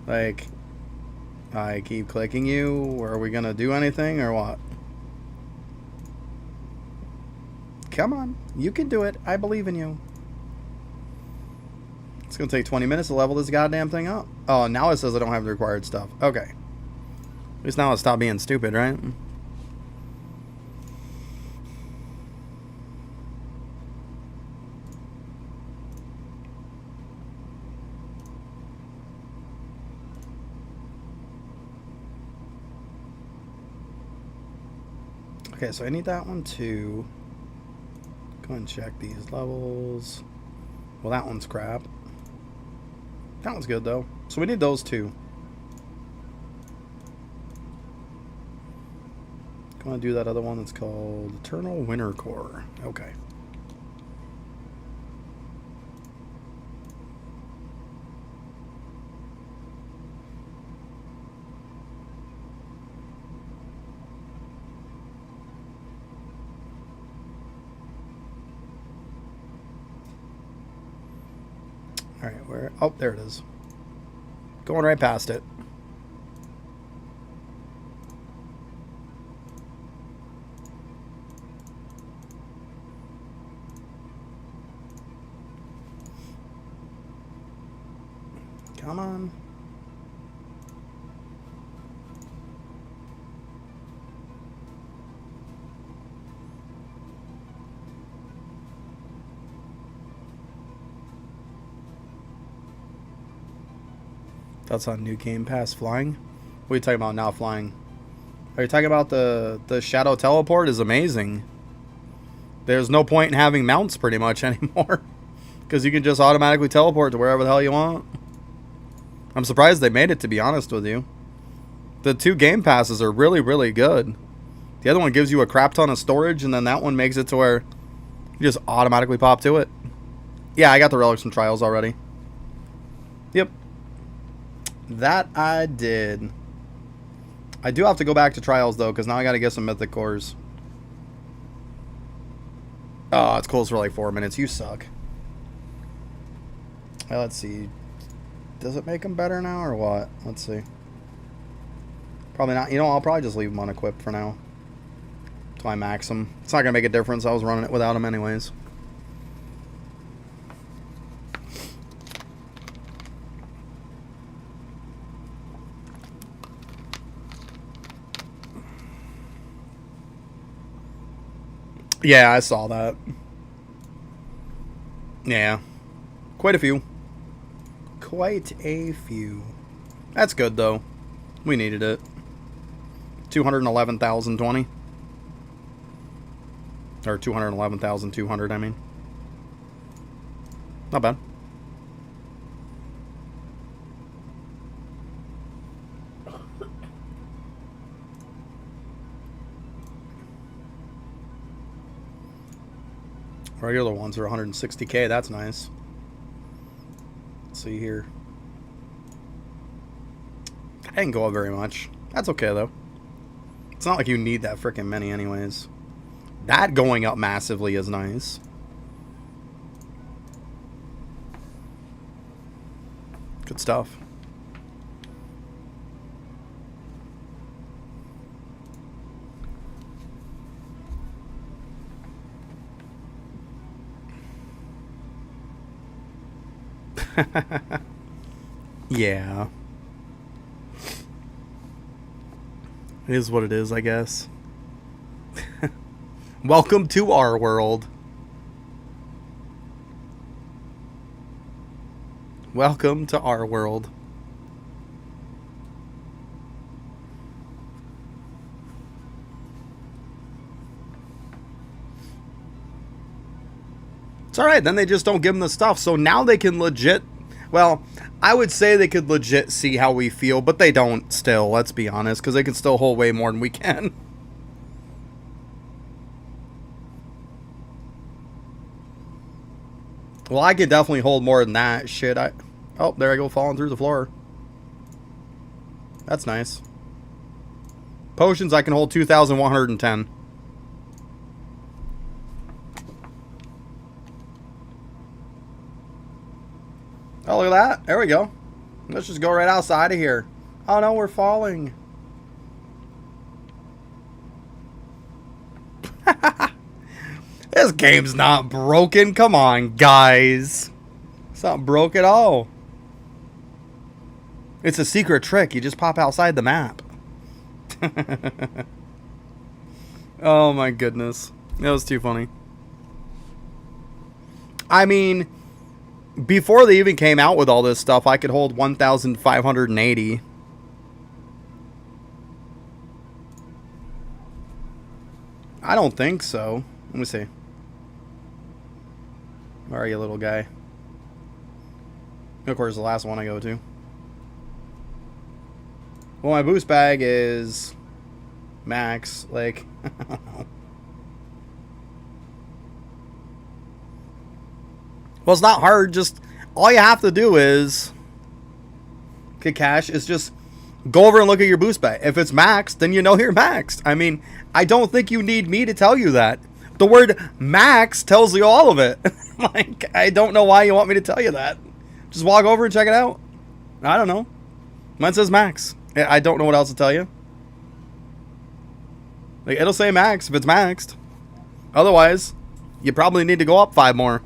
Like, I keep clicking you. Are we gonna do anything or what? Come on, you can do it. I believe in you. It's gonna take 20 minutes to level this goddamn thing up. Oh, now it says I don't have the required stuff. Okay. At least now I'll stop being stupid, right? Okay, so I need that one too. Go and check these levels. Well, that one's crap. That one's good though. So we need those two. Gonna do that other one that's called Eternal Winter Core. Okay. Alright, where? Oh, there it is. Going right past it. Come on. That's on New Game Pass flying. What are you talking about now flying? Are you talking about the Shadow Teleport is amazing. There's no point in having mounts pretty much anymore. Because you can just automatically teleport to wherever the hell you want. I'm surprised they made it, to be honest with you. The 2 Game Passes are really, really good. The other one gives you a crap ton of storage, and then that one makes it to where you just automatically pop to it. Yeah, I got the relics from Trials already. Yep. That I did. I do have to go back to Trials, though, because now I got to get some Mythic Cores. Oh, it's closed for like 4 minutes. You suck. Well, let's see. Does it make them better now, or what? Let's see. Probably not. You know, I'll probably just leave them unequipped for now. Until I max them. It's not going to make a difference. I was running it without them anyways. Yeah, I saw that. Yeah. Quite a few. Quite a few. That's good, though. We needed it. 211,020. Or 211,200, I mean. Not bad. Regular ones are 160K. That's nice. Let's see here. I didn't go up very much. That's okay, though. It's not like you need that freaking many anyways. That going up massively is nice. Good stuff. Yeah. It is what it is, I guess. Welcome to our world. Welcome to our world. It's alright, then they just don't give them the stuff. So now they can legit... Well, I would say they could legit see how we feel, but they don't still, let's be honest, because they can still hold way more than we can. Well, I could definitely hold more than that. Shit, Oh, there I go, falling through the floor. That's nice. Potions, I can hold 2,110. Oh, look at that. There we go. Let's just go right outside of here. Oh, no, we're falling. This game's not broken. Come on, guys. It's not broke at all. It's a secret trick. You just pop outside the map. Oh, my goodness. That was too funny. I mean... Before they even came out with all this stuff, I could hold 1,580. I don't think so. Let me see. Where are you, little guy? Of course, the last one I go to. Well, my boost bag is max. Like, I don't know. Well, it's not hard. Just all you have to do is, Kakash, is just go over and look at your boost bag. If it's maxed, then you know you're maxed. I mean, I don't think you need me to tell you that. The word max tells you all of it. Like, I don't know why you want me to tell you that. Just walk over and check it out. I don't know. Mine says max. I don't know what else to tell you. Like, it'll say max if it's maxed. Otherwise, you probably need to go up 5 more.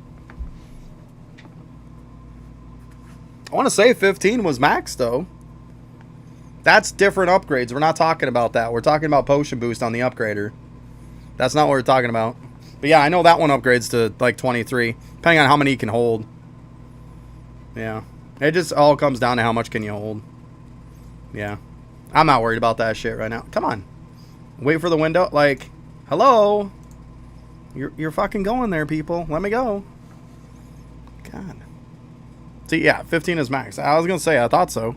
I want to say 15 was max, though. That's different upgrades. We're not talking about that. We're talking about potion boost on the upgrader. That's not what we're talking about. But yeah, I know that one upgrades to like 23, depending on how many you can hold. Yeah. It just all comes down to how much can you hold. Yeah. I'm not worried about that shit right now. Come on. Wait for the window. Like, hello? You're fucking going there, people. Let me go. God. See, yeah, 15 is max. I was going to say, I thought so.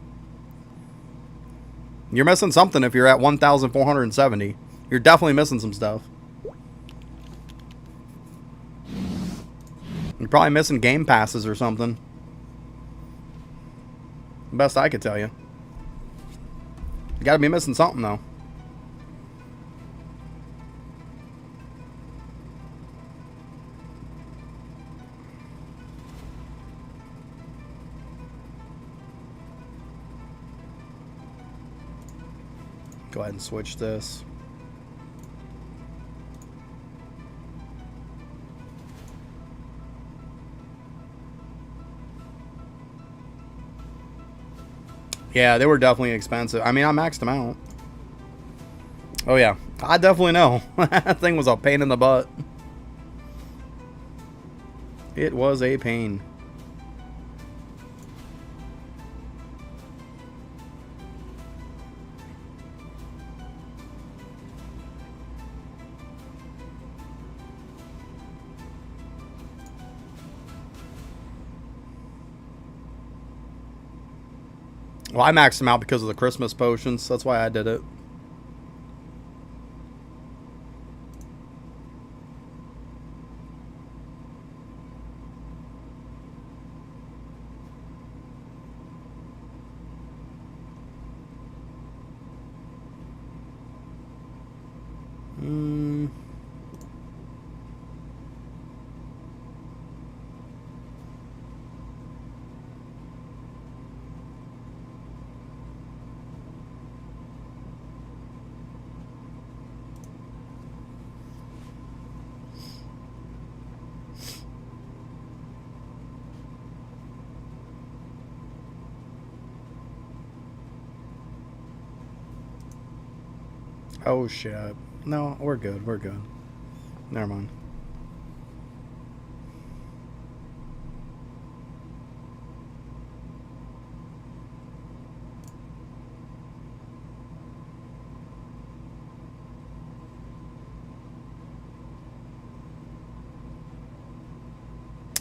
You're missing something if you're at 1,470. You're definitely missing some stuff. You're probably missing game passes or something. Best I could tell you. You gotta be missing something, though. Go ahead and switch this. Yeah, they were definitely expensive. I mean, I maxed them out. Oh, yeah. I definitely know. That thing was a pain in the butt. It was a pain. Well, I maxed them out because of the Christmas potions. That's why I did it. Oh shit. No, we're good. We're good. Never mind.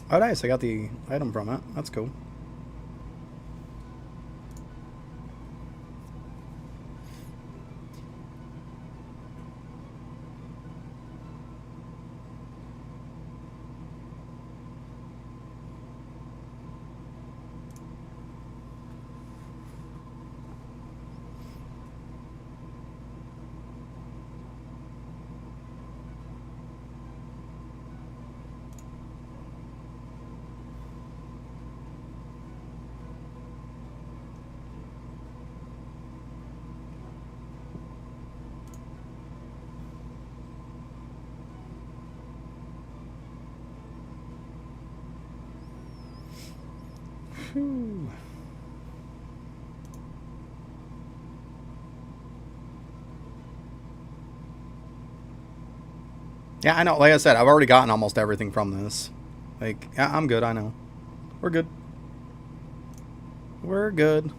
Oh, nice. I got the item from it. That's cool. Whew. Yeah, I know. Like I said, I've already gotten almost everything from this. Like, yeah, I'm good. I know. We're good. We're good.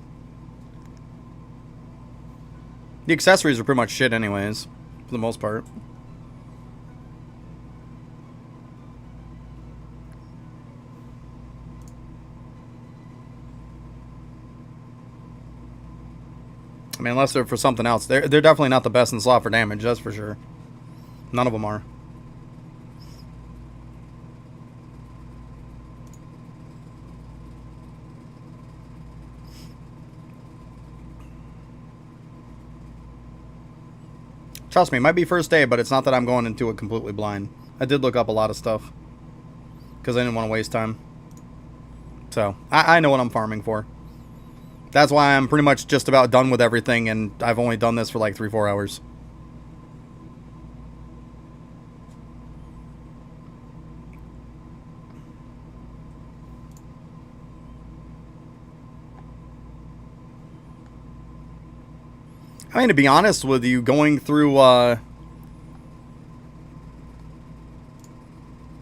The accessories are pretty much shit anyways, for the most part. I mean, unless they're for something else. They're definitely not the best in slot for damage, that's for sure. None of them are. Trust me, it might be first day, but it's not that I'm going into it completely blind. I did look up a lot of stuff. Because I didn't want to waste time. So, I know what I'm farming for. That's why I'm pretty much just about done with everything, and I've only done this for like 3-4 hours. I mean, to be honest with you, going through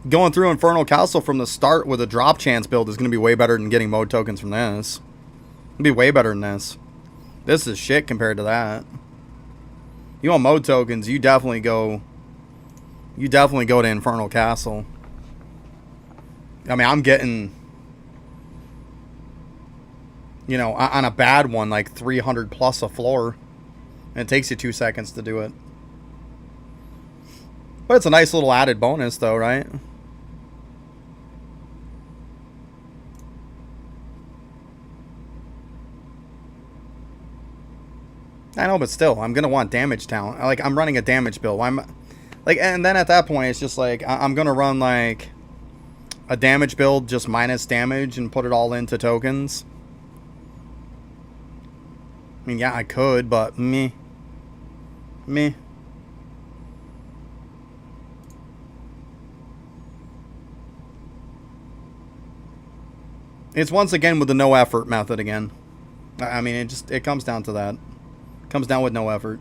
Infernal Castle from the start with a drop chance build is going to be way better than getting mode tokens from this. It'll be way better than this. This is shit compared to that. You want mode tokens, you definitely go to Infernal Castle. I mean, I'm getting, you know, on a bad one, like 300 plus a floor. And it takes you 2 seconds to do it. But it's a nice little added bonus, though, right? I know, but still, I'm gonna want damage talent. Like, I'm running a damage build. And then at that point, it's just like I'm gonna run like a damage build, just minus damage, and put it all into tokens. I mean, yeah, I could, but meh. It's once again with the no effort method again. I mean, it comes down to that. It comes down with no effort.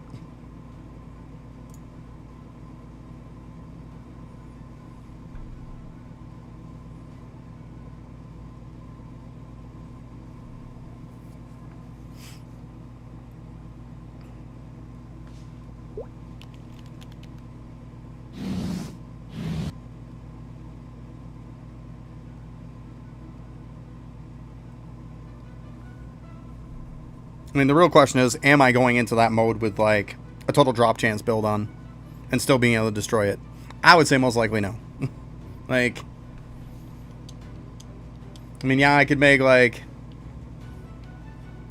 I mean, the real question is, am I going into that mode with, like, a total drop chance build on and still being able to destroy it? I would say most likely no. Like, I mean, yeah, I could make, like,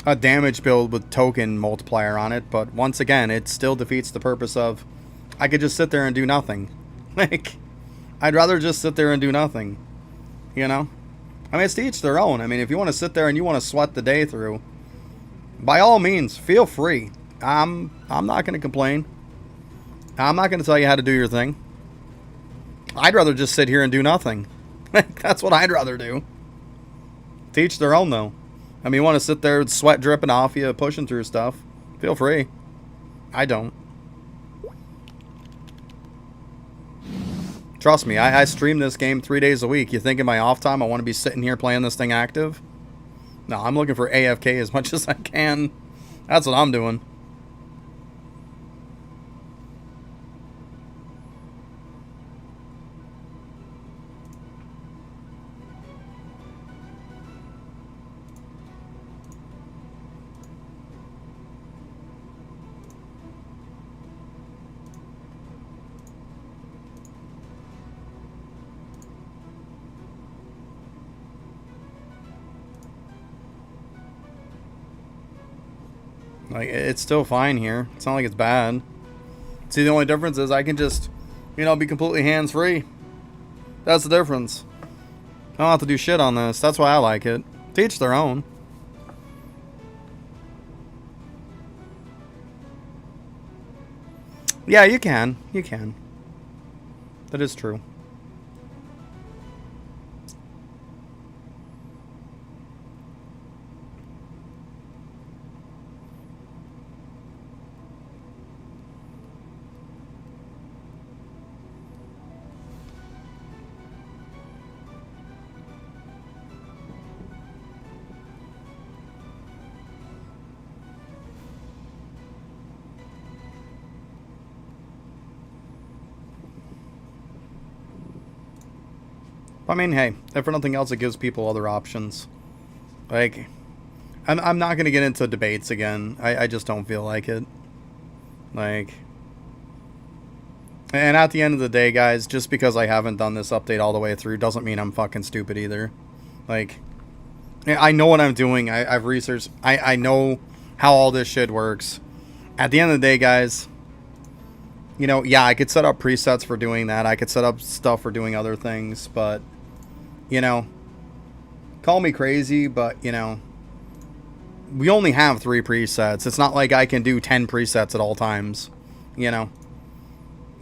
a damage build with token multiplier on it, but once again, it still defeats the purpose of, I could just sit there and do nothing. Like, I'd rather just sit there and do nothing, you know? I mean, it's to each their own. I mean, if you want to sit there and you want to sweat the day through, by all means, feel free. I'm not going to complain. I'm not going to tell you how to do your thing. I'd rather just sit here and do nothing. That's what I'd rather do. To each their own, though. I mean, you want to sit there with sweat dripping off you, pushing through stuff, feel free. I don't. Trust me, I stream this game 3 days a week. You think in my off time I want to be sitting here playing this thing active? No, I'm looking for AFK as much as I can. That's what I'm doing. Like, it's still fine here. It's not like it's bad. See, the only difference is I can just, you know, be completely hands-free. That's the difference. I don't have to do shit on this. That's why I like it. To each their own. Yeah, you can. You can. That is true. I mean, hey, if for nothing else, it gives people other options. Like, I'm not going to get into debates again. I just don't feel like it. Like, and at the end of the day, guys, just because I haven't done this update all the way through doesn't mean I'm fucking stupid either. Like, I know what I'm doing. I've researched. I know how all this shit works. At the end of the day, guys, you know, yeah, I could set up presets for doing that. I could set up stuff for doing other things, but, you know, call me crazy, but, you know, we only have 3 presets. It's not like I can do 10 presets at all times, you know.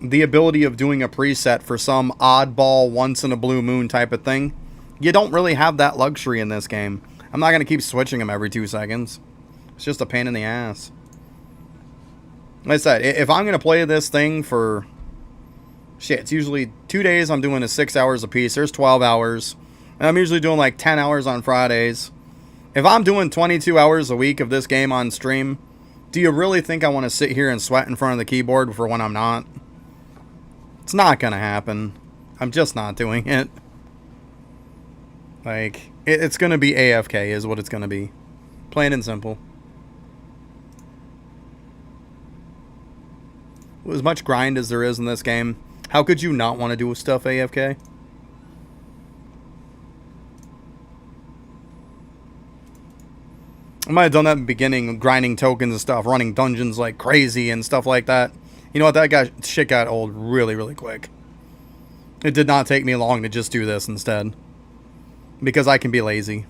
The ability of doing a preset for some oddball, once in a blue moon type of thing, you don't really have that luxury in this game. I'm not going to keep switching them every 2 seconds. It's just a pain in the ass. Like I said, if I'm going to play this thing for, shit, it's usually 2 days I'm doing 6 hours a piece. There's 12 hours. And I'm usually doing like 10 hours on Fridays. If I'm doing 22 hours a week of this game on stream, do you really think I want to sit here and sweat in front of the keyboard for when I'm not? It's not going to happen. I'm just not doing it. Like, it's going to be AFK is what it's going to be. Plain and simple. As much grind as there is in this game, how could you not want to do stuff AFK? I might have done that in the beginning, grinding tokens and stuff, running dungeons like crazy and stuff like that. You know what, shit got old really, really quick. It did not take me long to just do this instead. Because I can be lazy.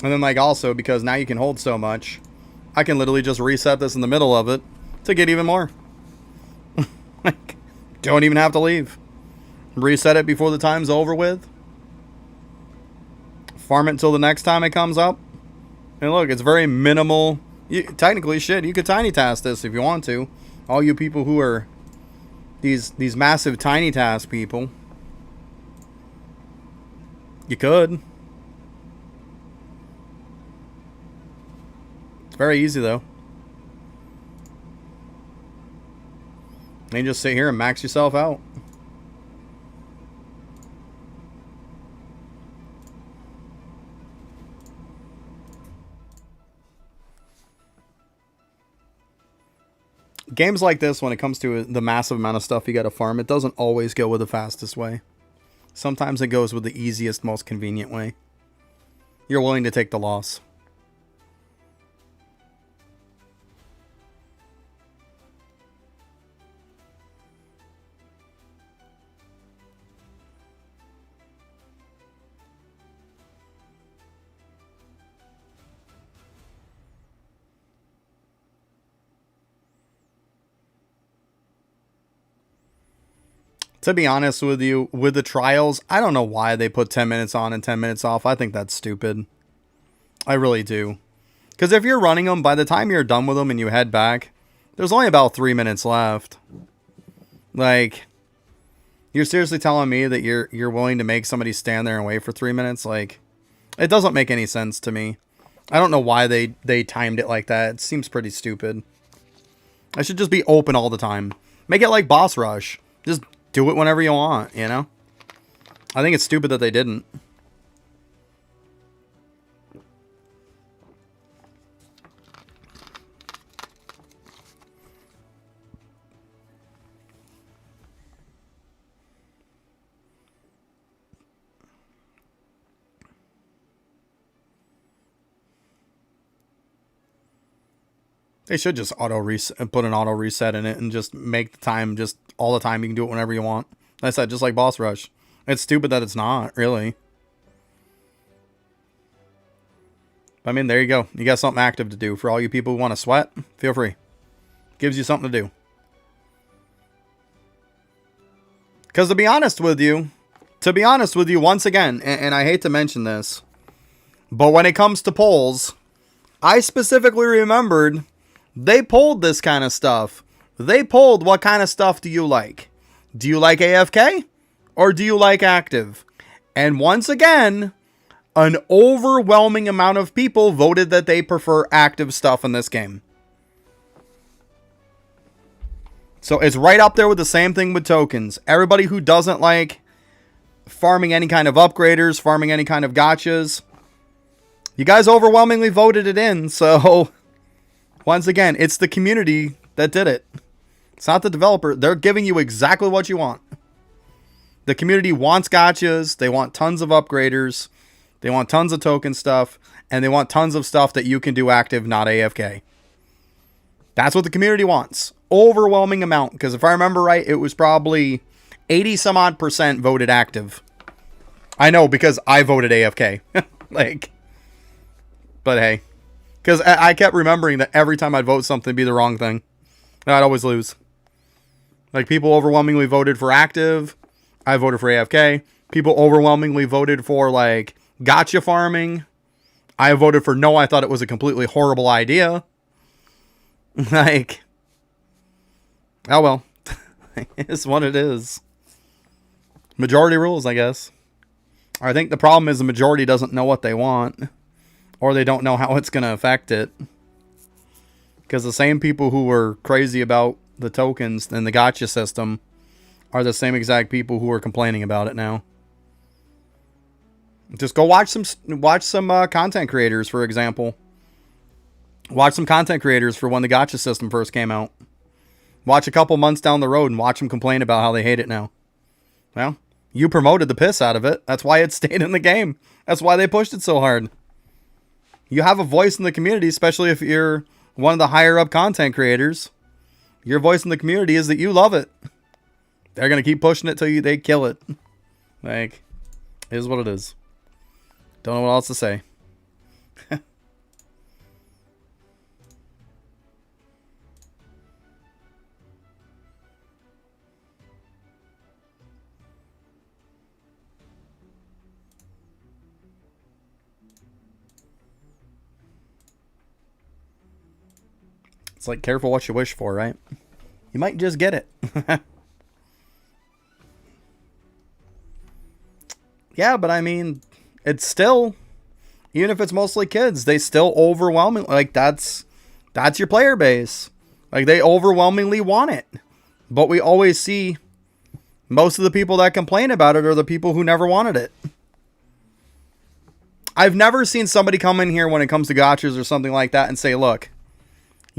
And then, like, also, because now you can hold so much, I can literally just reset this in the middle of it to get even more. Like, don't even have to leave. Reset it before the time's over with. Farm it until the next time it comes up. And look, it's very minimal. Technically, shit, you could tiny task this if you want to. All you people who are these massive tiny task people. You could. Very easy, though. And you just sit here and max yourself out. games like this, when it comes to the massive amount of stuff you got to farm, it doesn't always go with the fastest way. Sometimes it goes with the easiest, most convenient way. You're willing to take the loss. To be honest with you, with the trials, I don't know why they put 10 minutes on and 10 minutes off. I think that's stupid. I really do. Because if you're running them, by the time you're done with them and you head back, there's only about 3 minutes left. Like, you're seriously telling me that you're willing to make somebody stand there and wait for 3 minutes? Like, it doesn't make any sense to me. I don't know why they timed it like that. It seems pretty stupid. I should just be open all the time. Make it like Boss Rush. Just do it whenever you want, you know? I think it's stupid that they didn't. They should just auto reset, put an auto reset in it, and just make the time just all the time. You can do it whenever you want. Like I said, just like Boss Rush. It's stupid that it's not, really. I mean, there you go. You got something active to do. For all you people who want to sweat, feel free. Gives you something to do. Because to be honest with you, once again, and I hate to mention this, but when it comes to polls, I specifically remembered they polled this kind of stuff. They polled, what kind of stuff do you like? Do you like AFK? Or do you like active? And once again, an overwhelming amount of people voted that they prefer active stuff in this game. So it's right up there with the same thing with tokens. Everybody who doesn't like farming any kind of upgraders, farming any kind of gotchas, you guys overwhelmingly voted it in. So once again, it's the community that did it. It's not the developer. They're giving you exactly what you want. The community wants gotchas. They want tons of upgraders. They want tons of token stuff. And they want tons of stuff that you can do active, not AFK. That's what the community wants. Overwhelming amount. Because if I remember right, it was probably 80 some odd % voted active. I know because I voted AFK. But hey. Because I kept remembering that every time I'd vote something, it'd be the wrong thing. I'd always lose. Like, people overwhelmingly voted for active. I voted for AFK. People overwhelmingly voted for, like, gotcha farming. I voted for no. I thought it was a completely horrible idea. Like, oh well. It's what it is. Majority rules, I guess. I think the problem is the majority doesn't know what they want. Or they don't know how it's going to affect it. Because the same people who were crazy about the tokens and the gotcha system are the same exact people who are complaining about it now. Just go watch some content creators, for example. Watch some content creators for when the gotcha system first came out. Watch a couple months down the road and watch them complain about how they hate it now. Well, you promoted the piss out of it. That's why it stayed in the game. That's why they pushed it so hard. You have a voice in the community, especially if you're one of the higher up content creators. Your voice in the community is that you love it. They're going to keep pushing it till they kill it. Like, it is what it is. Don't know what else to say. It's like, careful what you wish for, right? You might just get it. Yeah, but I mean, it's still, even if it's mostly kids, they still overwhelmingly, like, that's your player base. Like, they overwhelmingly want it. But we always see most of the people that complain about it are the people who never wanted it. I've never seen somebody come in here when it comes to gotchas or something like that and say, look,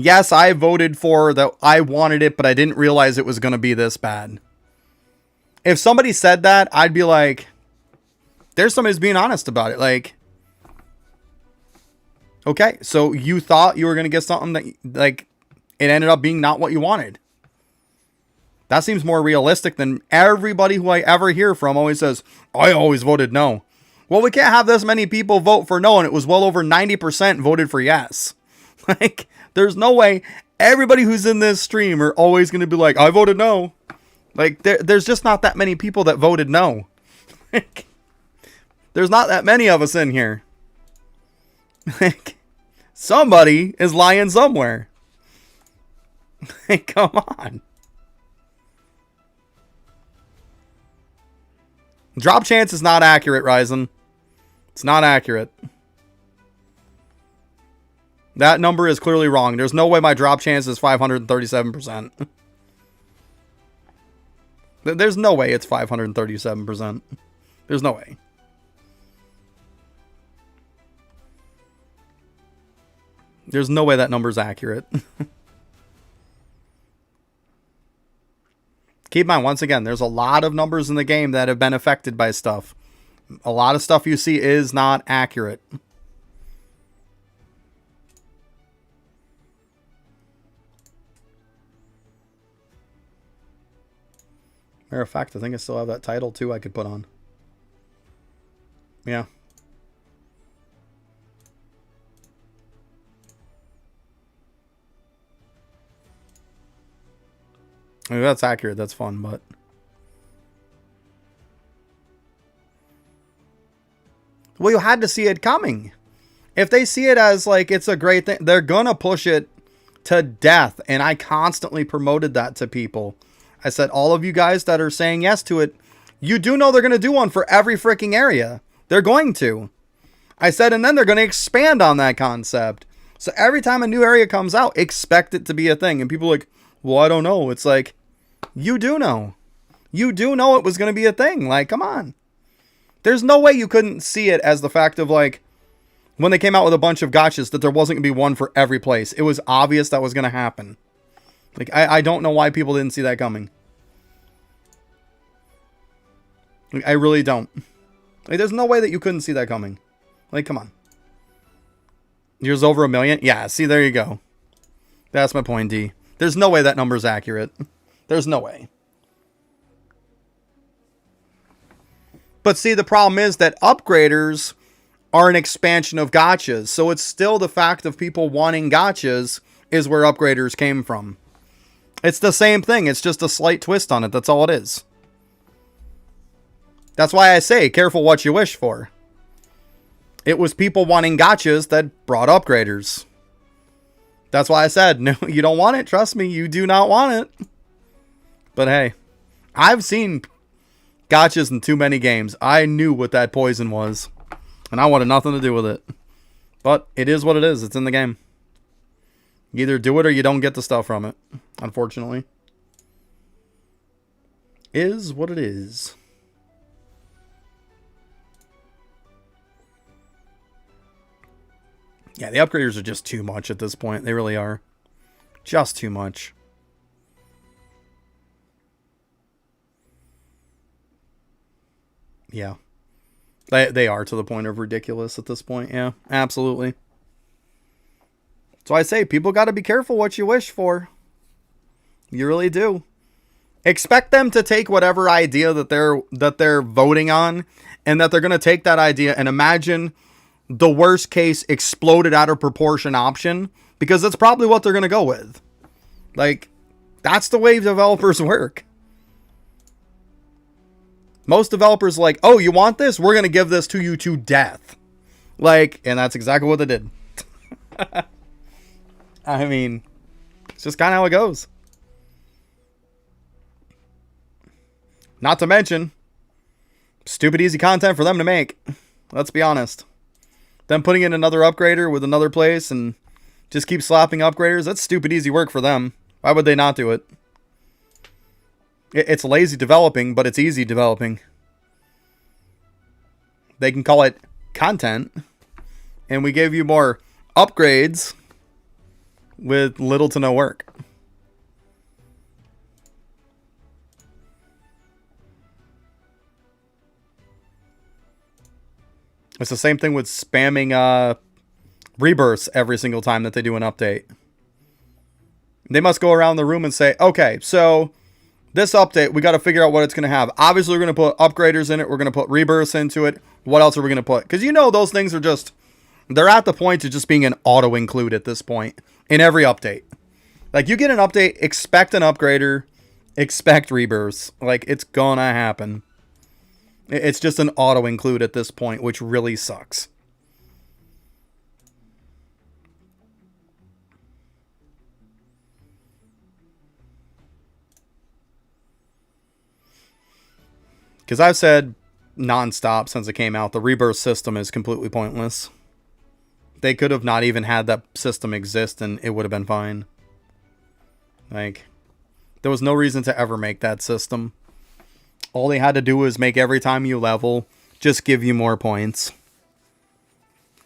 Yes, I voted for that. I wanted it, but I didn't realize it was going to be this bad. If somebody said that, I'd be like, there's somebody who's being honest about it. Like, okay, so you thought you were going to get something that, like, it ended up being not what you wanted. That seems more realistic than everybody who I ever hear from always says, I always voted no. Well, we can't have this many people vote for no, and it was well over 90% voted for yes. Like, there's no way everybody who's in this stream are always going to be like, I voted no. Like, there's just not that many people that voted no. There's not that many of us in here. Like, somebody is lying somewhere. Like, come on. Drop chance is not accurate, Ryzen. It's not accurate. That number is clearly wrong. There's no way my drop chance is 537%. There's no way it's 537%. There's no way. There's no way that number's accurate. Keep in mind, once again, there's a lot of numbers in the game that have been affected by stuff. A lot of stuff you see is not accurate. Matter of fact, I think I still have that title too I could put on. Yeah. I mean, that's accurate. That's fun, but... Well, you had to see it coming. If they see it as like it's a great thing, they're gonna push it to death. And I constantly promoted that to people. I said, all of you guys that are saying yes to it, you do know they're gonna do one for every freaking area. They're going to. I said, and then they're gonna expand on that concept. So every time a new area comes out, expect it to be a thing. And people are like, well, I don't know. It's like, you do know. You do know it was gonna be a thing. Like, come on. There's no way you couldn't see it as the fact of like, when they came out with a bunch of gotchas, that there wasn't going to be one for every place. It was obvious that was going to happen. Like, I don't know why people didn't see that coming. Like, I really don't. Like, there's no way that you couldn't see that coming. Like, come on. Yours over 1 million? Yeah, see, there you go. That's my point, D. There's no way that number's accurate. There's no way. But see, the problem is that upgraders are an expansion of gotchas. So it's still the fact of people wanting gotchas is where upgraders came from. It's the same thing. It's just a slight twist on it. That's all it is. That's why I say, careful what you wish for. It was people wanting gotchas that brought upgraders. That's why I said, no, you don't want it. Trust me, you do not want it. But hey, I've seen gotchas in too many games. I knew what that poison was. And I wanted nothing to do with it. But it is what it is. It's in the game. You either do it or you don't get the stuff from it. Unfortunately. Is what it is. Yeah, the upgraders are just too much at this point. They really are. Just too much. Yeah. They are to the point of ridiculous at this point. Yeah, absolutely. So I say, people got to be careful what you wish for. You really do. Expect them to take whatever idea that they're voting on, and that they're going to take that idea and imagine the worst case exploded out of proportion option, because that's probably what they're going to go with. Like, that's the way developers work. Most developers are like, oh, you want this? We're going to give this to you to death. Like, and that's exactly what they did. I mean, it's just kind of how it goes. Not to mention, stupid easy content for them to make. Let's be honest. Them putting in another upgrader with another place and just keep slapping upgraders, that's stupid easy work for them. Why would they not do it? It's lazy developing, but it's easy developing. They can call it content. And we gave you more upgrades with little to no work. It's the same thing with spamming rebirths every single time that they do an update. They must go around the room and say, okay, so this update, we got to figure out what it's going to have. Obviously, we're going to put upgraders in it. We're going to put rebirths into it. What else are we going to put? Because you know those things are just, they're at the point of just being an auto-include at this point in every update. Like, you get an update, expect an upgrader, expect rebirths. Like, it's going to happen. It's just an auto-include at this point, which really sucks. Because I've said nonstop since it came out, the rebirth system is completely pointless. They could have not even had that system exist and it would have been fine. Like, there was no reason to ever make that system. All they had to do was make every time you level, just give you more points.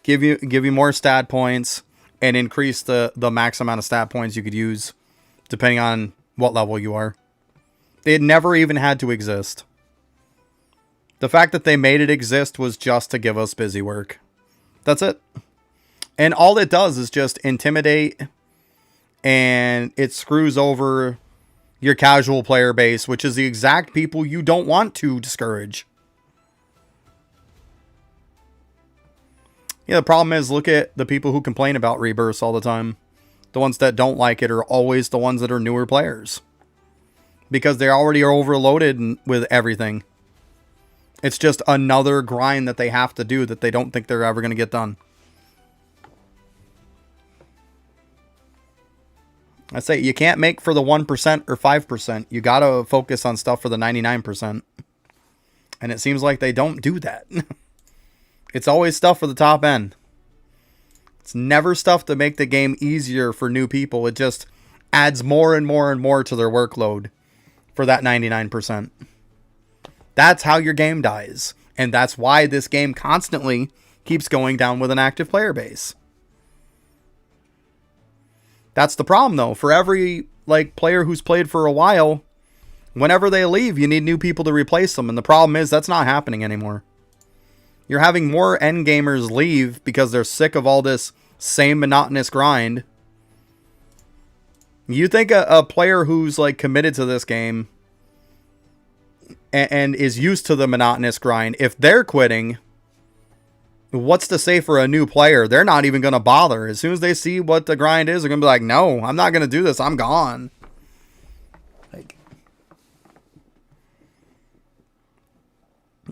Give you more stat points and increase the max amount of stat points you could use depending on what level you are. It never even had to exist. The fact that they made it exist was just to give us busy work. That's it. And all it does is just intimidate, and it screws over your casual player base, which is the exact people you don't want to discourage. Yeah, the problem is, look at the people who complain about rebirths all the time. The ones that don't like it are always the ones that are newer players. Because they already are overloaded with everything. It's just another grind that they have to do that they don't think they're ever going to get done. I say you can't make for the 1% or 5%. You got to focus on stuff for the 99%. And it seems like they don't do that. It's always stuff for the top end. It's never stuff to make the game easier for new people. It just adds more and more and more to their workload for that 99%. That's how your game dies. And that's why this game constantly keeps going down with an active player base. That's the problem, though. For every player who's played for a while, whenever they leave, you need new people to replace them. And the problem is that's not happening anymore. You're having more end gamers leave because they're sick of all this same monotonous grind. You think a player who's committed to this game and is used to the monotonous grind, if they're quitting, what's to say for a new player? They're not even going to bother. As soon as they see what the grind is, they're going to be like, no, I'm not going to do this. I'm gone.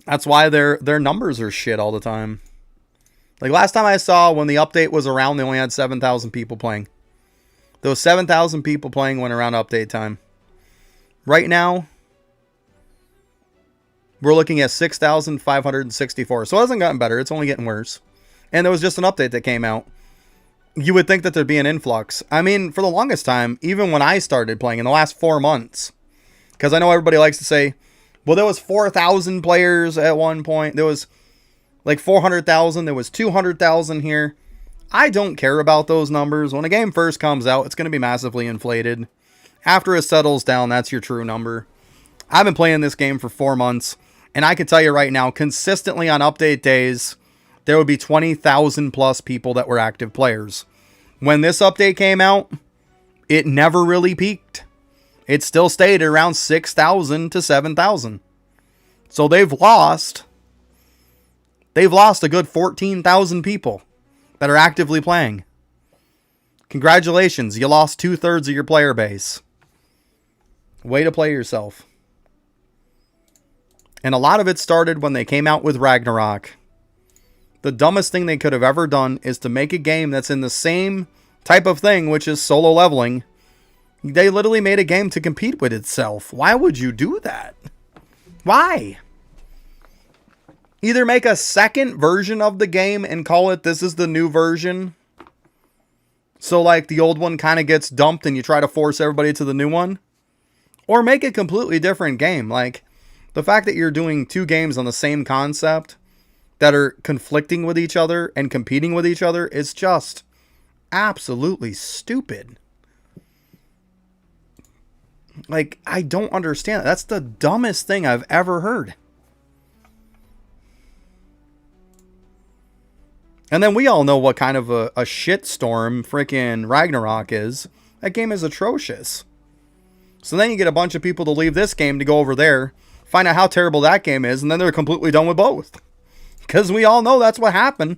That's why their numbers are shit all the time. Last time I saw, when the update was around, they only had 7,000 people playing. Those 7,000 people playing went around update time. Right now, we're looking at 6,564. So it hasn't gotten better. It's only getting worse. And there was just an update that came out. You would think that there'd be an influx. I mean, for the longest time, even when I started playing in the last 4 months, because I know everybody likes to say, well, there was 4,000 players at one point. There was 400,000. There was 200,000 here. I don't care about those numbers. When a game first comes out, it's going to be massively inflated. After it settles down, that's your true number. I've been playing this game for 4 months. And I can tell you right now, consistently on update days, there would be 20,000 plus people that were active players. When this update came out, it never really peaked. It still stayed around 6,000 to 7,000. So they've lost a good 14,000 people that are actively playing. Congratulations, you lost 2/3 of your player base. Way to play yourself. And a lot of it started when they came out with Ragnarok. The dumbest thing they could have ever done is to make a game that's in the same type of thing, which is solo leveling. They literally made a game to compete with itself. Why would you do that? Why? Either make a second version of the game and call it this is the new version. So the old one kind of gets dumped and you try to force everybody to the new one. Or make a completely different game. The fact that you're doing 2 games on the same concept that are conflicting with each other and competing with each other is just absolutely stupid. Like, I don't understand. That's the dumbest thing I've ever heard. And then we all know what kind of a shitstorm freaking Ragnarok is. That game is atrocious. So then you get a bunch of people to leave this game to go over there, find out how terrible that game is, and then they're completely done with both. Because we all know that's what happened.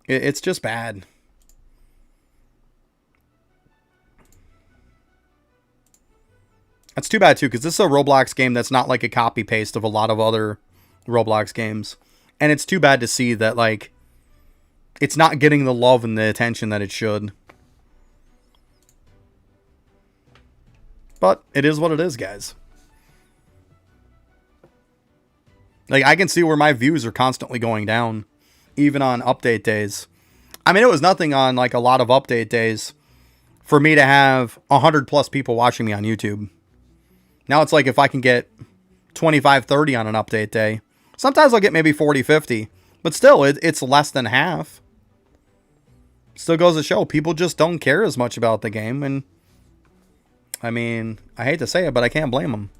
It's just bad. That's too bad, too, because this is a Roblox game that's not like a copy-paste of a lot of other Roblox games. And it's too bad to see that, like, it's not getting the love and the attention that it should. But it is what it is, guys. Like, I can see where my views are constantly going down, even on update days. I mean, it was nothing on, like, a lot of update days for me to have 100 plus people watching me on YouTube. Now it's like if I can get 25, 30 on an update day. Sometimes I'll get maybe 40, 50. But still, it's less than half. Still goes to show, people just don't care as much about the game. And, I mean, I hate to say it, but I can't blame them.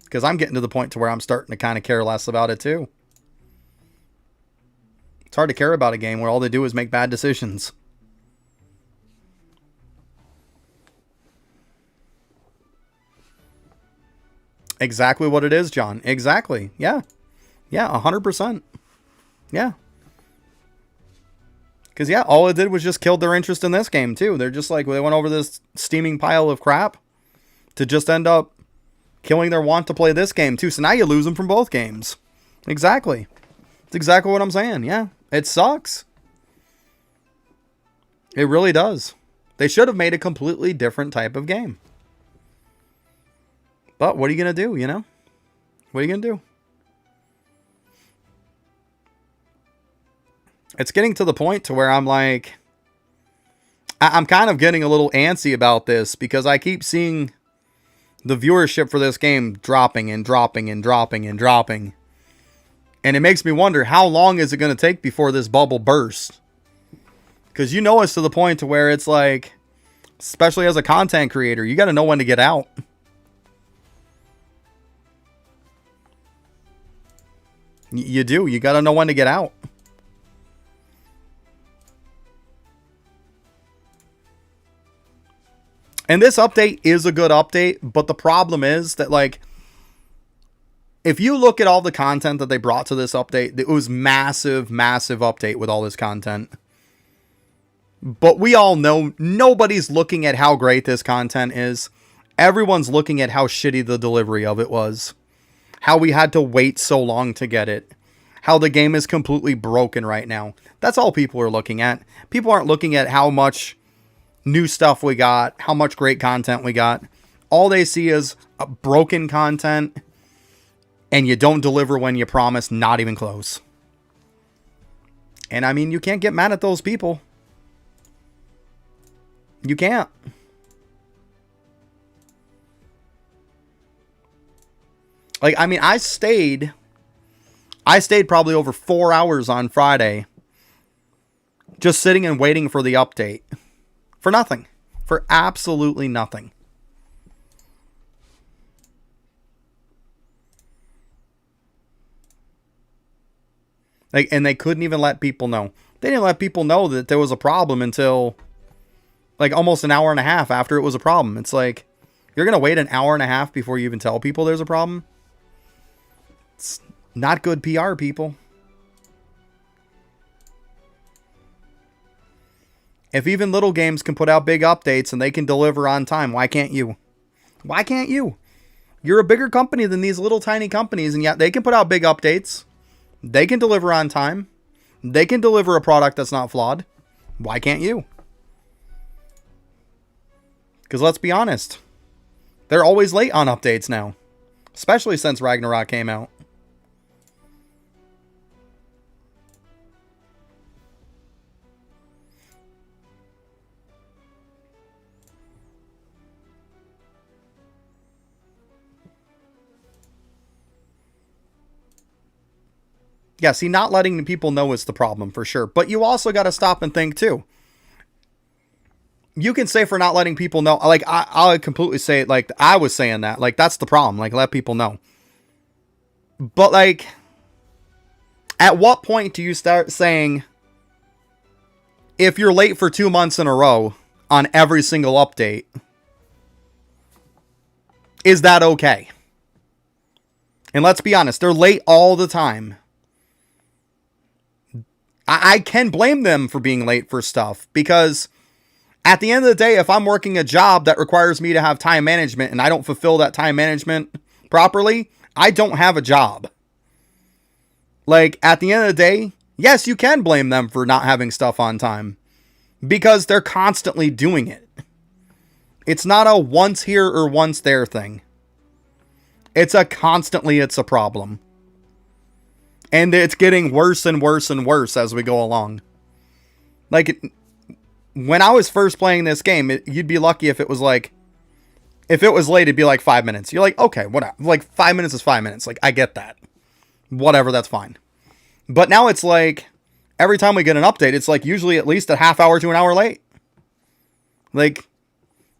Because I'm getting to the point to where I'm starting to kind of care less about it, too. It's hard to care about a game where all they do is make bad decisions. Exactly what it is, John. Exactly. Yeah. Yeah, 100%. Yeah. Because, yeah, all it did was just killed their interest in this game, too. They're just like, they went over this steaming pile of crap to just end up killing their want to play this game, too. So now you lose them from both games. Exactly. That's exactly what I'm saying. Yeah. It sucks. It really does. They should have made a completely different type of game. But what are you going to do, you know? What are you going to do? It's getting to the point to where I'm like, I'm kind of getting a little antsy about this because I keep seeing the viewership for this game dropping and dropping and dropping and dropping. And it makes me wonder, how long is it going to take before this bubble bursts? Because you know it's to the point to where it's like, especially as a content creator, you got to know when to get out. You do. You got to know when to get out. And this update is a good update, but the problem is that, like, if you look at all the content that they brought to this update, it was massive, massive update with all this content. But we all know nobody's looking at how great this content is. Everyone's looking at how shitty the delivery of it was. How we had to wait so long to get it. How the game is completely broken right now. That's all people are looking at. People aren't looking at how much new stuff we got, how much great content we got. All they see is broken content, and you don't deliver when you promise, not even close. And I mean, you can't get mad at those people. You can't. Like, I mean, I stayed probably over 4 hours on Friday just sitting and waiting for the update. For nothing. For absolutely nothing. Like, and they couldn't even let people know. They didn't let people know that there was a problem until like almost an hour and a half after it was a problem. It's like, you're going to wait an hour and a half before you even tell people there's a problem? It's not good PR, people. If even little games can put out big updates and they can deliver on time, why can't you? Why can't you? You're a bigger company than these little tiny companies, and yet they can put out big updates. They can deliver on time. They can deliver a product that's not flawed. Why can't you? Because let's be honest, they're always late on updates now, especially since Ragnarok came out. Yeah, see, not letting people know is the problem for sure. But you also got to stop and think too. You can say for not letting people know, like, I'll completely say it like I was saying that. Like, that's the problem. Like, let people know. But, like, at what point do you start saying, if you're late for 2 months in a row on every single update, is that okay? And let's be honest, they're late all the time. I can blame them for being late for stuff, because at the end of the day, if I'm working a job that requires me to have time management and I don't fulfill that time management properly, I don't have a job. Like, at the end of the day, yes, you can blame them for not having stuff on time, because they're constantly doing it. It's not a once here or once there thing. It's a constantly, it's a problem. And it's getting worse and worse and worse as we go along. Like, when I was first playing this game, you'd be lucky if it was like, if it was late, it'd be like 5 minutes. You're like, okay, whatever. Like, 5 minutes is 5 minutes. Like, I get that. Whatever, that's fine. But now it's like, every time we get an update, it's like usually at least a half hour to an hour late. Like,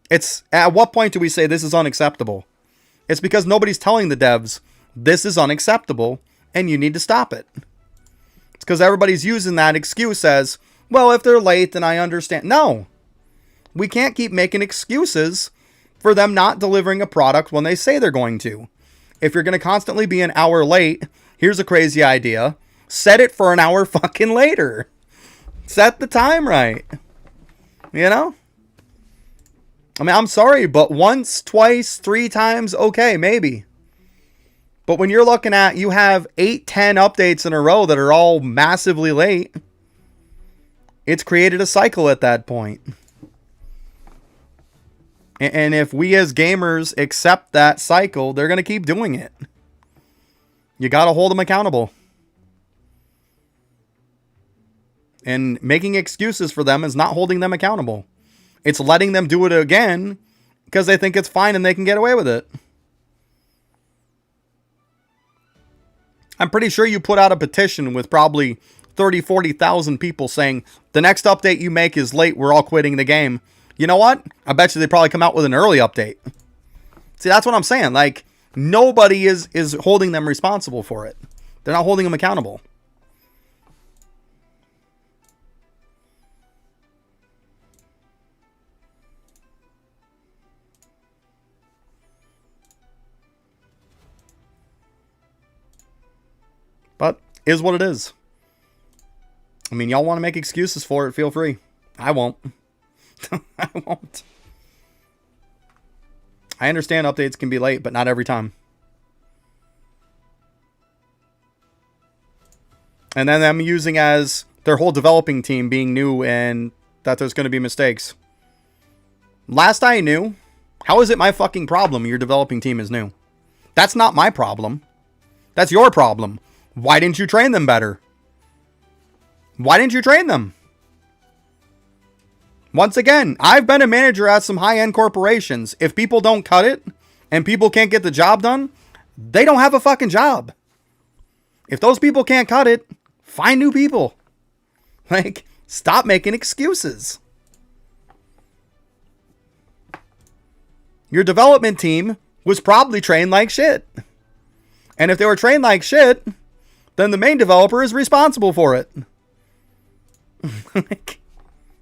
it's, at what point do we say this is unacceptable? It's because nobody's telling the devs, this is unacceptable, and you need to stop it. It's because everybody's using that excuse as, well, if they're late, then I understand. No. We can't keep making excuses for them not delivering a product when they say they're going to. If you're going to constantly be an hour late, here's a crazy idea. Set it for an hour fucking later. Set the time right. You know? I mean, I'm sorry, but once, twice, 3 times, okay, maybe. But when you're looking at, you have 8, 10 updates in a row that are all massively late, it's created a cycle at that point. And if we as gamers accept that cycle, they're going to keep doing it. You got to hold them accountable. And making excuses for them is not holding them accountable. It's letting them do it again because they think it's fine and they can get away with it. I'm pretty sure you put out a petition with probably 30, 40,000 people saying, the next update you make is late, we're all quitting the game. You know what? I bet you they probably come out with an early update. See, that's what I'm saying. Like, nobody is holding them responsible for it. They're not holding them accountable. But is what it is. I mean, y'all want to make excuses for it, feel free. I won't. I won't. I understand updates can be late, but not every time. And then them using as their whole developing team being new and that there's going to be mistakes. Last I knew, how is it my fucking problem your developing team is new? That's not my problem. That's your problem. Why didn't you train them better? Why didn't you train them? Once again, I've been a manager at some high-end corporations. If people don't cut it and people can't get the job done, they don't have a fucking job. If those people can't cut it, find new people. Like, stop making excuses. Your development team was probably trained like shit. And if they were trained like shit, then the main developer is responsible for it. Like,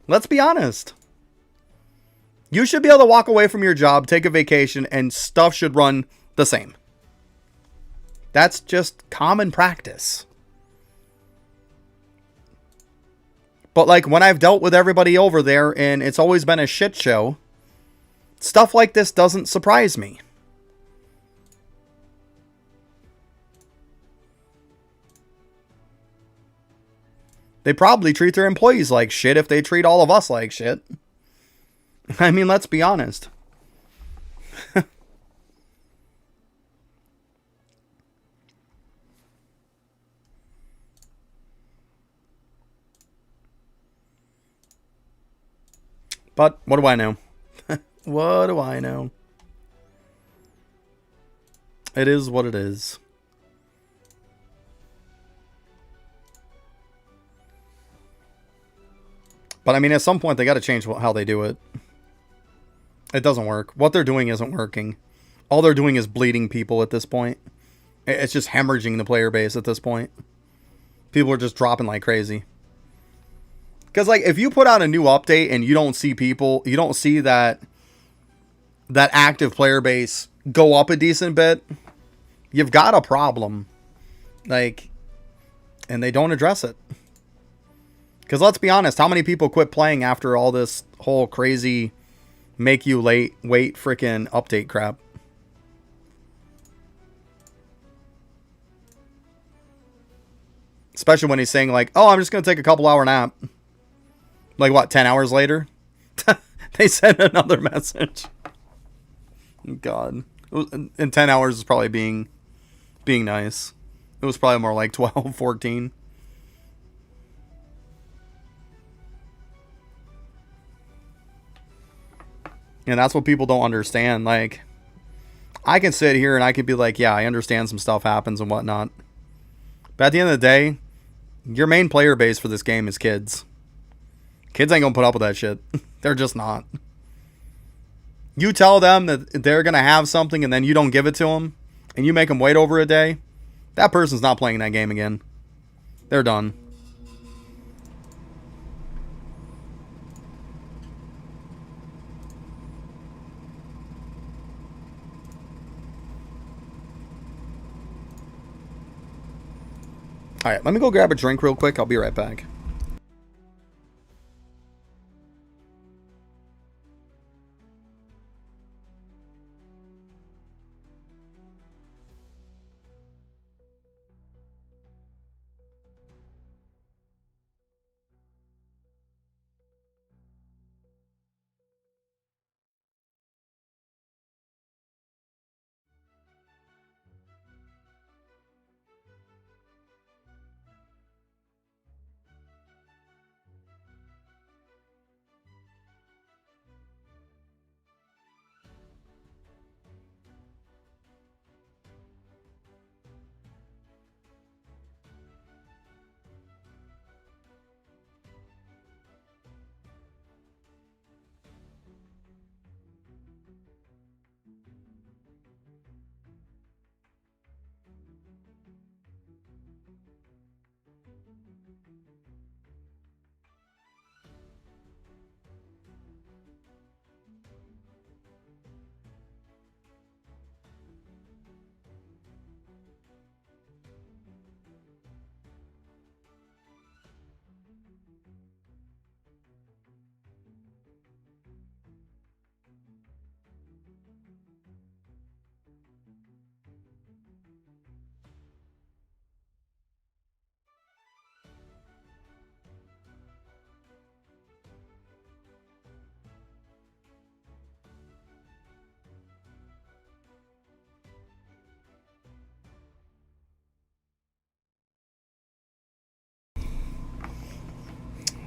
let's be honest. You should be able to walk away from your job, take a vacation, and stuff should run the same. That's just common practice. But like when I've dealt with everybody over there and it's always been a shit show, stuff like this doesn't surprise me. They probably treat their employees like shit if they treat all of us like shit. I mean, let's be honest. But what do I know? What do I know? It is what it is. But I mean, at some point, they got to change how they do it. It doesn't work. What they're doing isn't working. All they're doing is bleeding people at this point. It's just hemorrhaging the player base at this point. People are just dropping like crazy. Because, like, if you put out a new update and you don't see people, you don't see that active player base go up a decent bit, you've got a problem. Like, and they don't address it. Because let's be honest, how many people quit playing after all this whole crazy make you wait freaking update crap? Especially when he's saying like, oh, I'm just going to take a couple hour nap. Like what, 10 hours later? They sent another message. God. And 10 hours is probably being nice. It was probably more like 12, 14. And that's what people don't understand. Like, I can sit here and I could be like, yeah, I understand some stuff happens and whatnot. But at the end of the day, your main player base for this game is kids. Kids ain't gonna put up with that shit. They're just not. You tell them that they're gonna have something and then you don't give it to them, and you make them wait over a day, that person's not playing that game again. They're done. Alright, let me go grab a drink real quick. I'll be right back.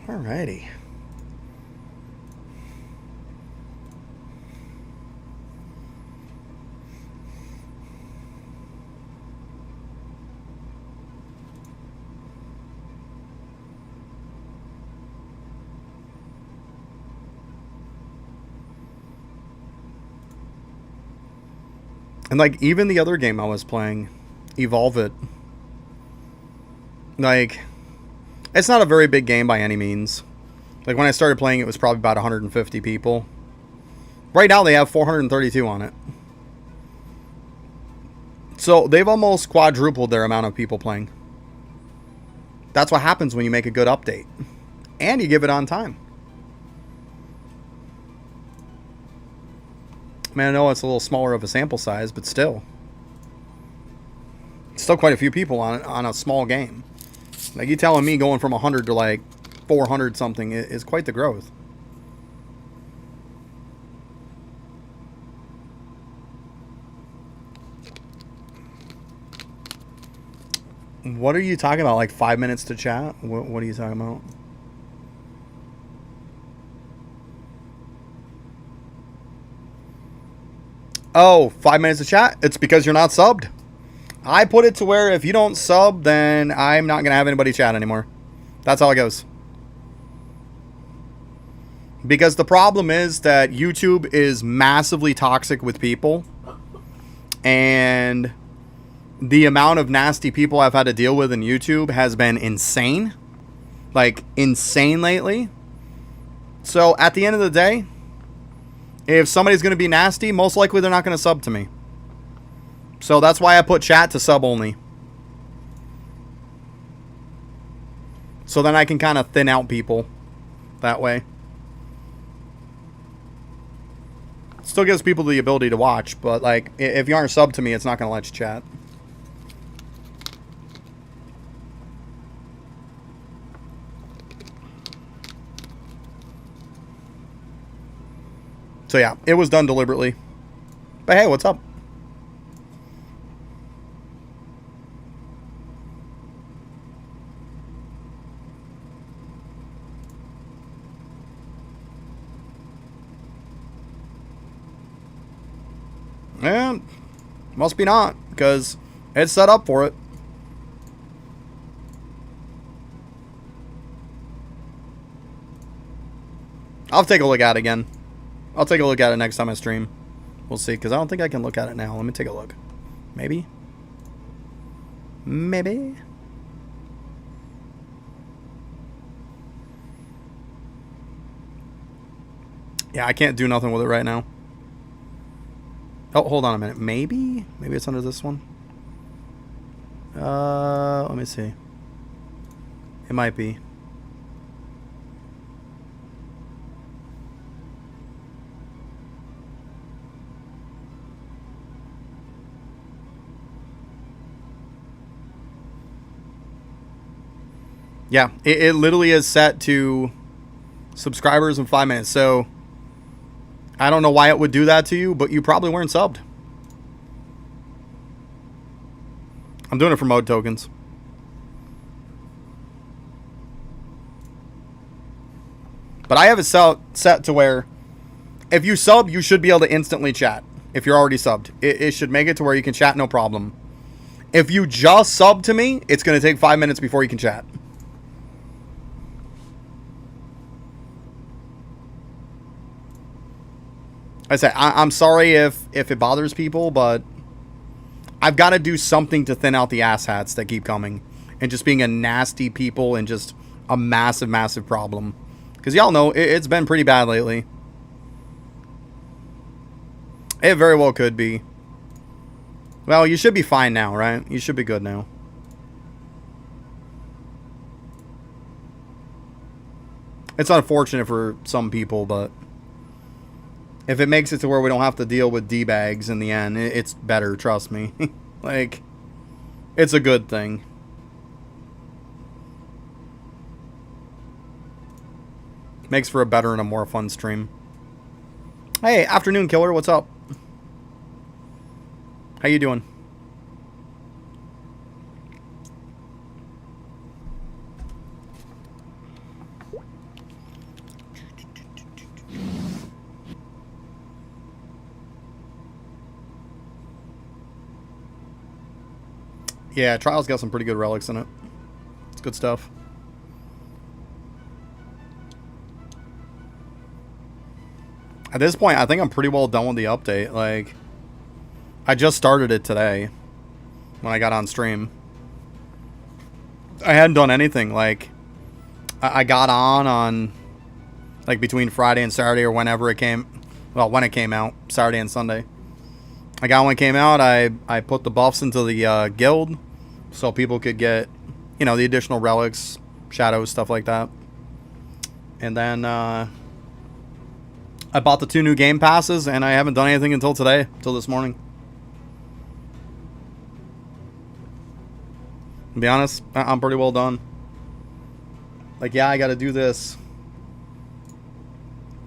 Alrighty. And like even the other game I was playing, Evolve It. Like, it's not a very big game by any means. Like when I started playing, it was probably about 150 people. Right now they have 432 on it. So they've almost quadrupled their amount of people playing. That's what happens when you make a good update. And you give it on time. I mean, I know it's a little smaller of a sample size, but still. Still quite a few people on a small game. Like, you telling me going from 100 to like 400 something is quite the growth. What are you talking about? Like 5 minutes to chat? What are you talking about? Oh, 5 minutes to chat? It's because you're not subbed. I put it to where if you don't sub, then I'm not going to have anybody chat anymore. That's how it goes. Because the problem is that YouTube is massively toxic with people. And the amount of nasty people I've had to deal with in YouTube has been insane. Like, insane lately. So, at the end of the day, if somebody's going to be nasty, most likely they're not going to sub to me. So, that's why I put chat to sub only. So then I can kind of thin out people that way. Still gives people the ability to watch, but like, if you aren't subbed to me, it's not going to let you chat. So yeah, it was done deliberately. But hey, what's up? And must be not, because it's set up for it. I'll take a look at it again. I'll take a look at it next time I stream. We'll see, because I don't think I can look at it now. Let me take a look. Maybe? Maybe? Yeah, I can't do nothing with it right now. Oh, hold on a minute. Maybe? Maybe it's under this one? Let me see. It might be. Yeah, it literally is set to subscribers in 5 minutes. So, I don't know why it would do that to you, but you probably weren't subbed. I'm doing it for mode tokens. But I have it set to where if you sub, you should be able to instantly chat. If you're already subbed. It should make it to where you can chat no problem. If you just sub to me, it's going to take 5 minutes before you can chat. I say, I'm sorry if it bothers people, but I've got to do something to thin out the asshats that keep coming. And just being a nasty people and just a massive, massive problem. Because y'all know, it's been pretty bad lately. It very well could be. Well, you should be fine now, right? You should be good now. It's unfortunate for some people, but if it makes it to where we don't have to deal with D-bags in the end, it's better, trust me. Like, it's a good thing. Makes for a better and a more fun stream. Hey, Afternoon Killer, what's up? How you doing? Yeah, Trial's got some pretty good relics in it. It's good stuff. At this point, I think I'm pretty well done with the update. Like, I just started it today when I got on stream. I hadn't done anything. Like, I got on like between Friday and Saturday or whenever it came. Well, when it came out, Saturday and Sunday. I got when it came out. I put the buffs into the guild so people could get, you know, the additional relics, shadows, stuff like that. And then I bought the 2 new game passes, and I haven't done anything until today, until this morning. To be honest, I'm pretty well done. Like, yeah, I got to do this.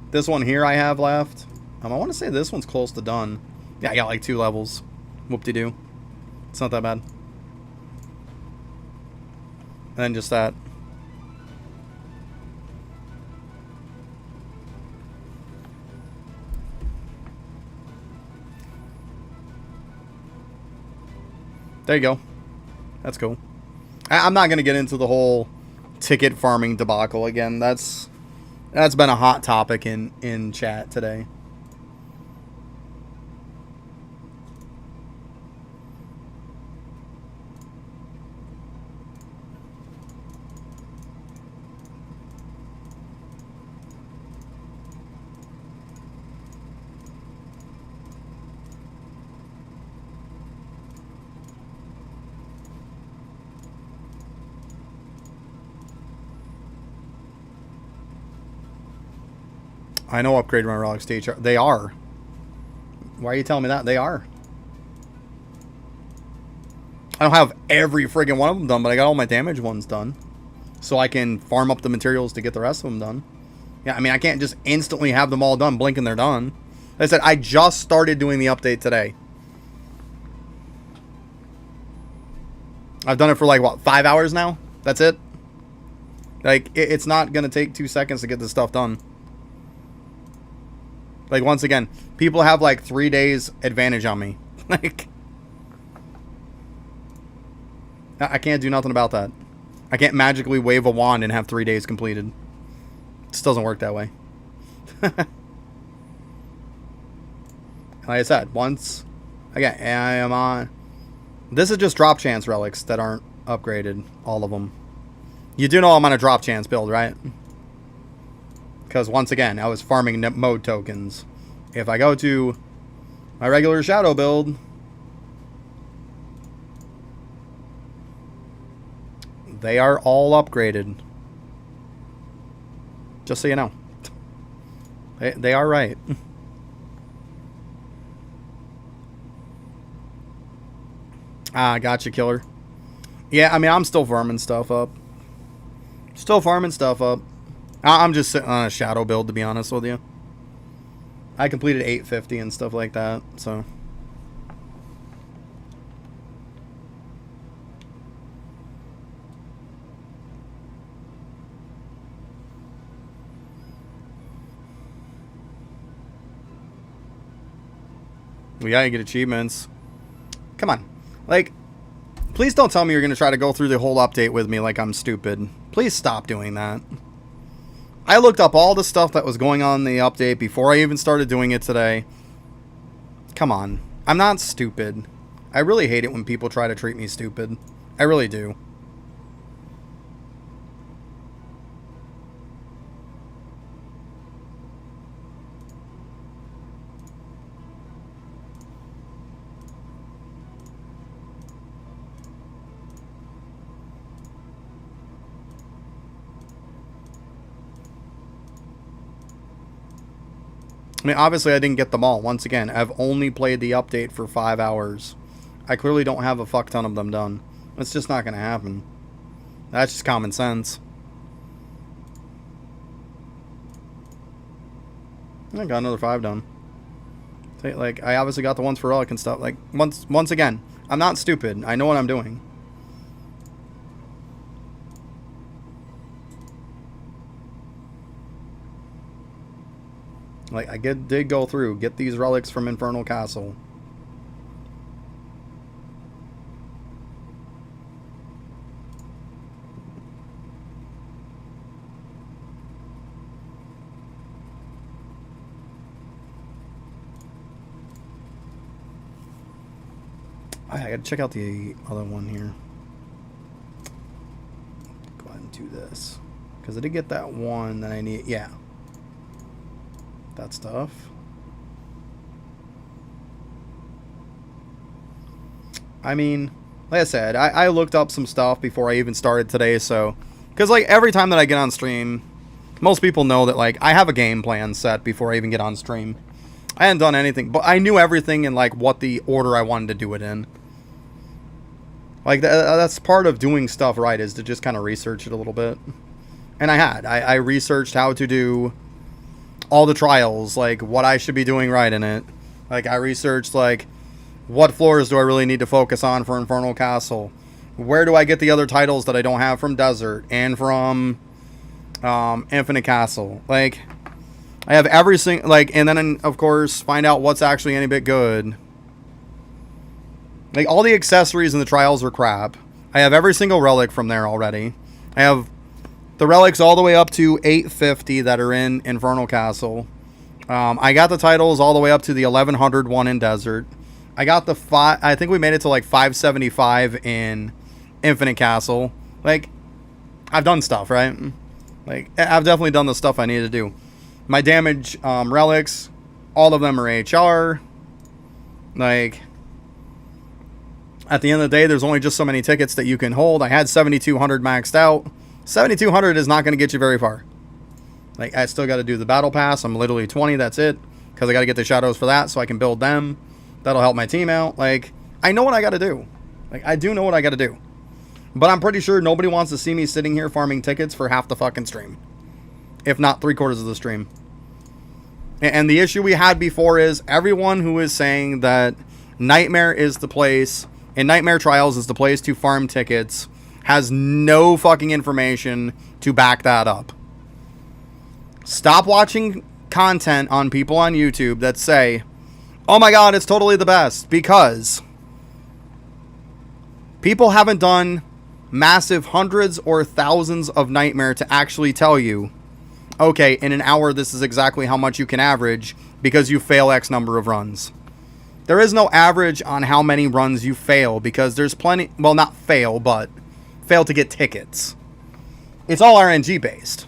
This one here I have left. I want to say this one's close to done. Yeah, I got like 2 levels. Whoop-de-doo. It's not that bad. And then just that. There you go. That's cool. I'm not going to get into the whole ticket farming debacle again. That's That's been a hot topic in chat today. I know upgrade my relics to HR. They are. Why are you telling me that? They are. I don't have every friggin' one of them done, but I got all my damage ones done. So I can farm up the materials to get the rest of them done. Yeah, I mean, I can't just instantly have them all done, blink and they're done. Like I said, I just started doing the update today. I've done it for like, what, 5 hours now? That's it? Like, it's not going to take 2 seconds to get this stuff done. Like, once again, people have like 3 days advantage on me. Like, I can't do nothing about that. I can't magically wave a wand and have 3 days completed. It just doesn't work that way. Like I said, once, again, I am on. This is just drop chance relics that aren't upgraded, all of them. You do know I'm on a drop chance build, right? Because once again, I was farming mode tokens. If I go to my regular shadow build, they are all upgraded. Just so you know. They are right. Ah, gotcha, killer. Yeah, I mean, I'm still farming stuff up. I'm just sitting on a shadow build, to be honest with you. I completed 850 and stuff like that, so. We gotta get achievements. Come on. Like, please don't tell me you're gonna try to go through the whole update with me like I'm stupid. Please stop doing that. I looked up all the stuff that was going on in the update before I even started doing it today. Come on. I'm not stupid. I really hate it when people try to treat me stupid. I really do. I mean, obviously I didn't get them all. Once again, I've only played the update for 5 hours. I clearly don't have a fuck ton of them done. It's just not going to happen. That's just common sense. I got another 5 done. Like, I obviously got the ones for relic and stuff. Like, once again, I'm not stupid. I know what I'm doing. Like, I did go through, get these relics from Infernal Castle. I gotta check out the other one here. Go ahead and do this. Because I did get that one that I need. Yeah. That stuff. I mean, like I said, I looked up some stuff before I even started today, so. Because, like, every time that I get on stream, most people know that, like, I have a game plan set before I even get on stream. I hadn't done anything, but I knew everything in, like, what the order I wanted to do it in. Like, that's part of doing stuff right, is to just kind of research it a little bit. And I researched how to do all the trials, like, what I should be doing right in it. Like, I researched, like, what floors do I really need to focus on for Infernal Castle? Where do I get the other titles that I don't have from Desert and from Infinite Castle? Like, I have every single, like, and then, of course, find out what's actually any bit good. Like, all the accessories in the trials are crap. I have every single relic from there already. I have the relics all the way up to 850 that are in Infernal Castle. I got the titles all the way up to the 1100 one in Desert. I got the I think we made it to like 575 in Infinite Castle. Like, I've done stuff, right? Like, I've definitely done the stuff I need to do. My damage relics, all of them are HR. Like, at the end of the day, there's only just so many tickets that you can hold. I had 7,200 maxed out. 7,200 is not going to get you very far. Like, I still got to do the battle pass. I'm literally 20, that's it. Because I got to get the shadows for that so I can build them. That'll help my team out. Like, I know what I got to do. Like, I do know what I got to do. But I'm pretty sure nobody wants to see me sitting here farming tickets for half the fucking stream. If not 3/4 of the stream. And the issue we had before is everyone who is saying that Nightmare is the place, and Nightmare Trials is the place to farm tickets, has no fucking information to back that up. Stop watching content on people on YouTube that say, oh my god, it's totally the best, because people haven't done massive hundreds or thousands of Nightmare to actually tell you, okay, in an hour this is exactly how much you can average because you fail X number of runs. There is no average on how many runs you fail because there's plenty, well, not fail, but fail to get tickets. It's all RNG based.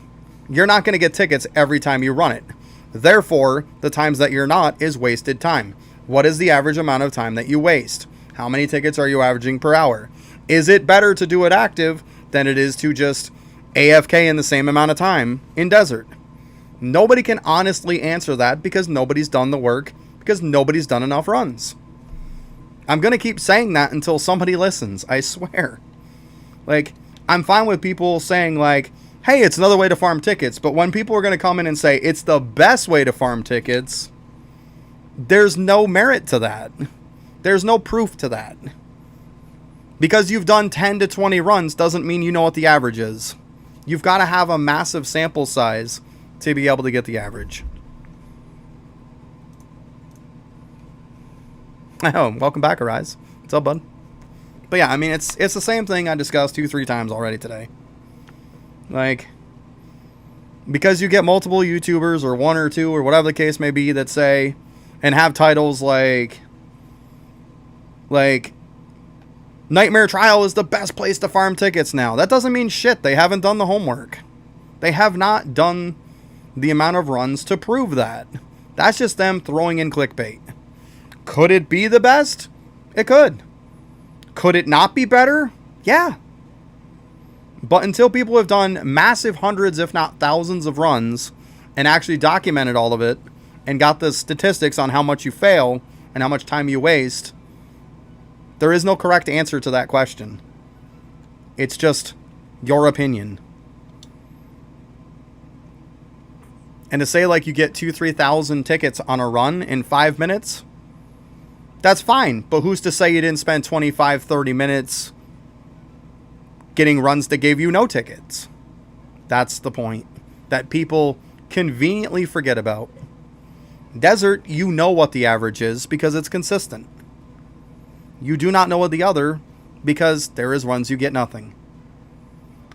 You're not going to get tickets every time you run it. Therefore, the times that you're not is wasted time. What is the average amount of time that you waste? How many tickets are you averaging per hour? Is it better to do it active than it is to just AFK in the same amount of time in Desert? Nobody can honestly answer that because nobody's done the work, because nobody's done enough runs. I'm going to keep saying that until somebody listens, I swear. Like, I'm fine with people saying like, hey, it's another way to farm tickets, but when people are going to come in and say it's the best way to farm tickets, there's no merit to that. There's no proof to that. Because you've done 10 to 20 runs doesn't mean you know what the average is. You've got to have a massive sample size to be able to get the average. Oh, welcome back, Arise. What's up, bud? But yeah, I mean, it's the same thing I discussed 2-3 times already today. Like, because you get multiple YouTubers or one or two or whatever the case may be that say and have titles like Nightmare Trial is the best place to farm tickets now. That doesn't mean shit. They haven't done the homework. They have not done the amount of runs to prove that. That's just them throwing in clickbait. Could it be the best? It could. Could it not be better? Yeah. But until people have done massive hundreds, if not thousands of runs and actually documented all of it and got the statistics on how much you fail and how much time you waste, there is no correct answer to that question. It's just your opinion. And to say like you get 2,000-3,000 tickets on a run in 5 minutes, that's fine. But who's to say you didn't spend 25-30 minutes getting runs that gave you no tickets? That's the point that people conveniently forget about. Desert, you know what the average is because it's consistent. You do not know what the other because there is runs you get nothing.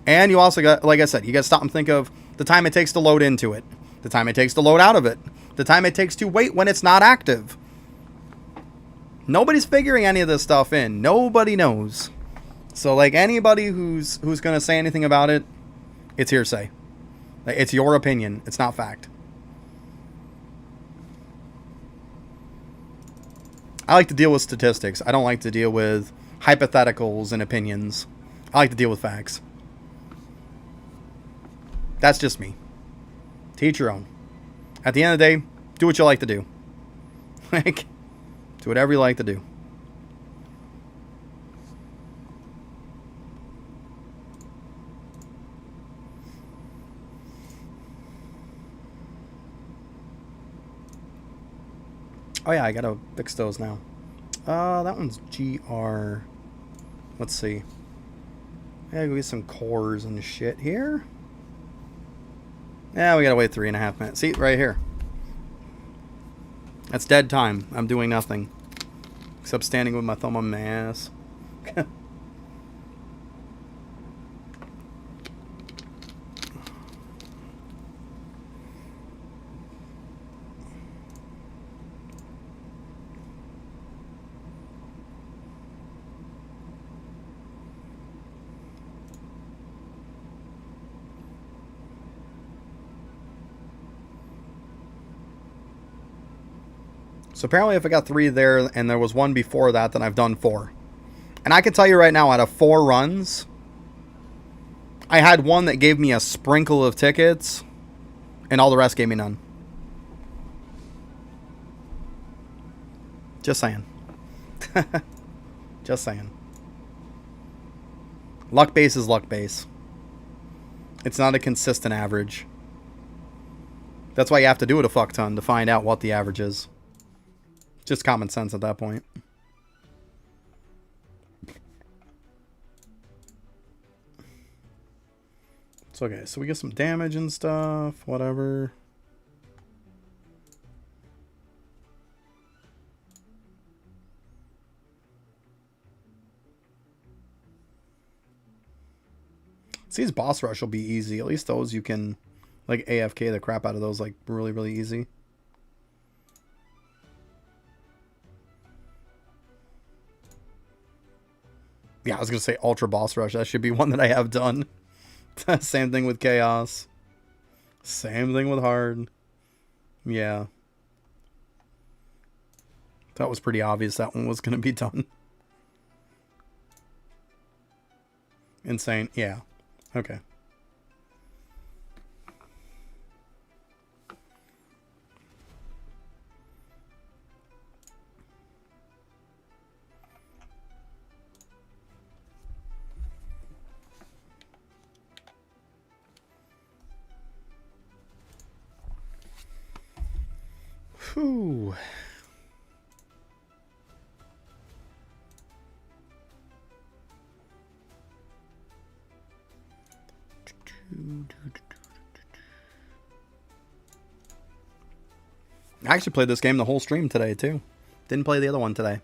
And you also got, like I said, you got to stop and think of the time it takes to load into it, the time it takes to load out of it, the time it takes to wait when it's not active. Nobody's figuring any of this stuff in. Nobody knows. So like anybody who's going to say anything about it, it's hearsay. It's your opinion. It's not fact. I like to deal with statistics. I don't like to deal with hypotheticals and opinions. I like to deal with facts. That's just me. To each your own. At the end of the day, do what you like to do. Like, do whatever you like to do. Oh yeah, I gotta fix those now. That one's GR. Let's see. I gotta go get some cores and shit here. Yeah, we gotta wait 3.5 minutes. See, right here. That's dead time. I'm doing nothing. Except standing with my thumb on my ass. So apparently if I got 3 there and there was one before that, then I've done 4. And I can tell you right now, out of 4 runs, I had one that gave me a sprinkle of tickets, and all the rest gave me none. Just saying. Just saying. Luck base is luck base. It's not a consistent average. That's why you have to do it a fuck ton to find out what the average is. Just common sense at that point. It's okay. So we get some damage and stuff. Whatever. These boss rush will be easy. At least those you can, like, AFK the crap out of those, like, really, really easy. Yeah, I was going to say Ultra Boss Rush. That should be one that I have done. Same thing with Chaos. Same thing with Hard. Yeah. That was pretty obvious that one was going to be done. Insane. Yeah. Okay. Whew. I actually played this game the whole stream today, too. Didn't play the other one today.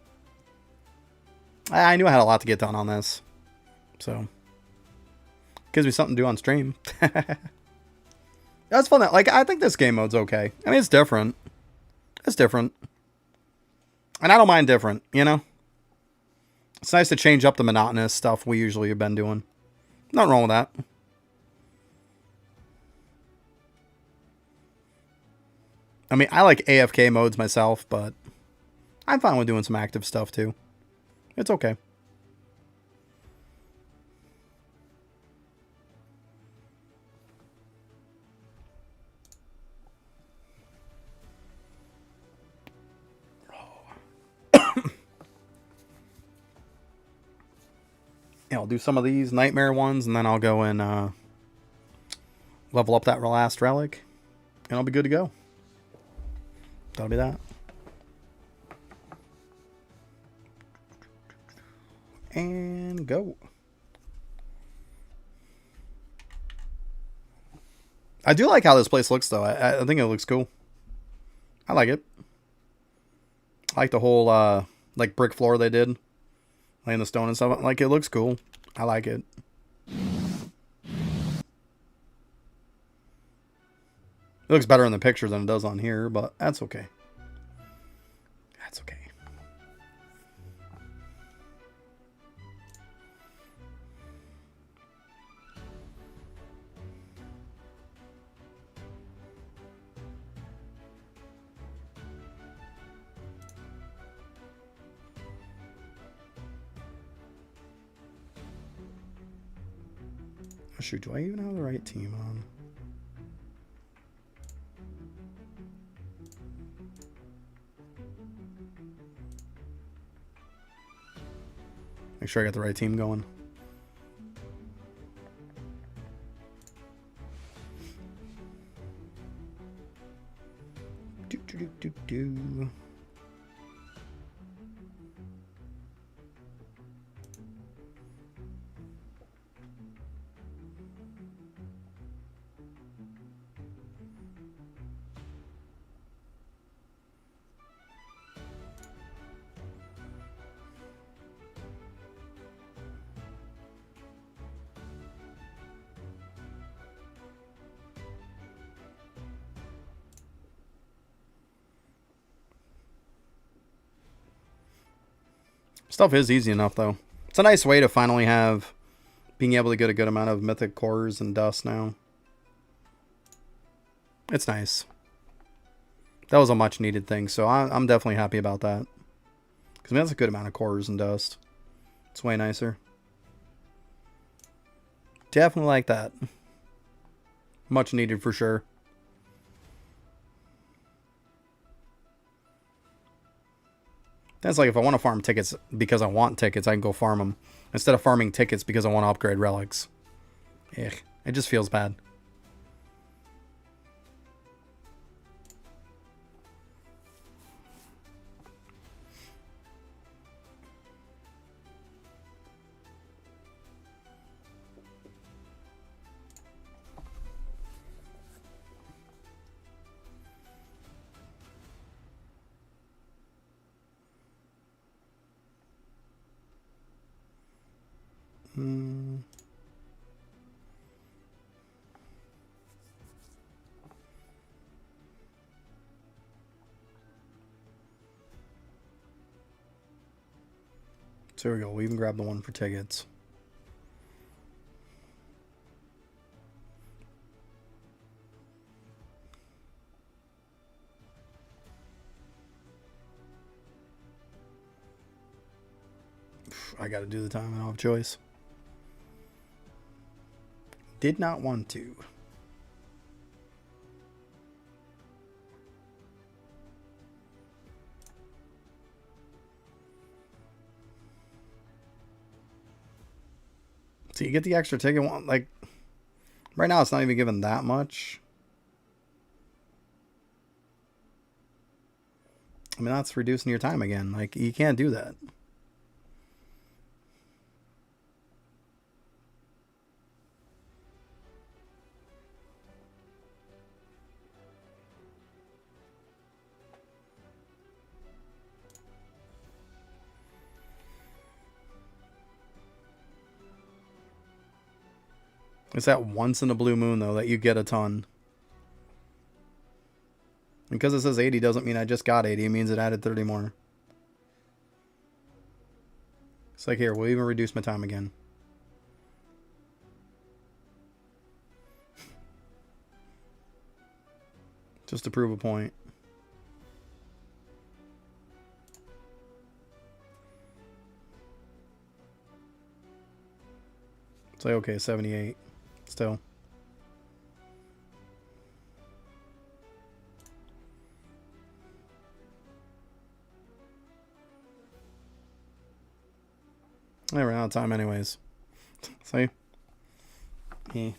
I knew I had a lot to get done on this. So. Gives me something to do on stream. That's fun. Like, I think this game mode's okay. I mean, it's different. It's different. And I don't mind different, you know? It's nice to change up the monotonous stuff we usually have been doing. Nothing wrong with that. I mean, I like AFK modes myself, but I'm fine with doing some active stuff too. It's okay. Yeah, I'll do some of these nightmare ones, and then I'll go and level up that last relic, and I'll be good to go. That'll be that. And go. I do like how this place looks, though. I think it looks cool. I like it. I like the whole, like, brick floor they did. Laying the stone and stuff. Like, it looks cool. I like it. It looks better in the picture than it does on here, but that's okay. That's okay. Oh, shoot, do I even have the right team on? Make sure I got the right team going. Do. Stuff is easy enough, though. It's a nice way to finally have being able to get a good amount of mythic cores and dust now. It's nice. That was a much needed thing, so I'm definitely happy about that. Because I mean, that's a good amount of cores and dust. It's way nicer. Definitely like that. Much needed for sure. That's like if I want to farm tickets because I want tickets, I can go farm them. Instead of farming tickets because I want to upgrade relics. Ugh, it just feels bad. So here we go. We even grabbed the one for tickets. I gotta do the time. I don't have a choice. Did not want to. So you get the extra ticket one, like right now it's not even given that much. I mean, that's reducing your time again. Like, you can't do that. It's that once in a blue moon, though, that you get a ton. And because it says 80 doesn't mean I just got 80. It means it added 30 more. It's like, here, we'll even reduce my time again. Just to prove a point. It's like, okay, 78. Still. I ran out of time anyways. See? Yeah.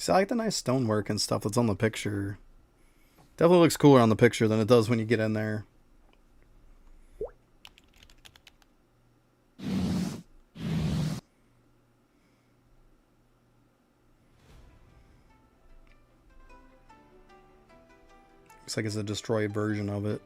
See, I like the nice stonework and stuff that's on the picture. Definitely looks cooler on the picture than it does when you get in there. Looks like it's a destroyed version of it.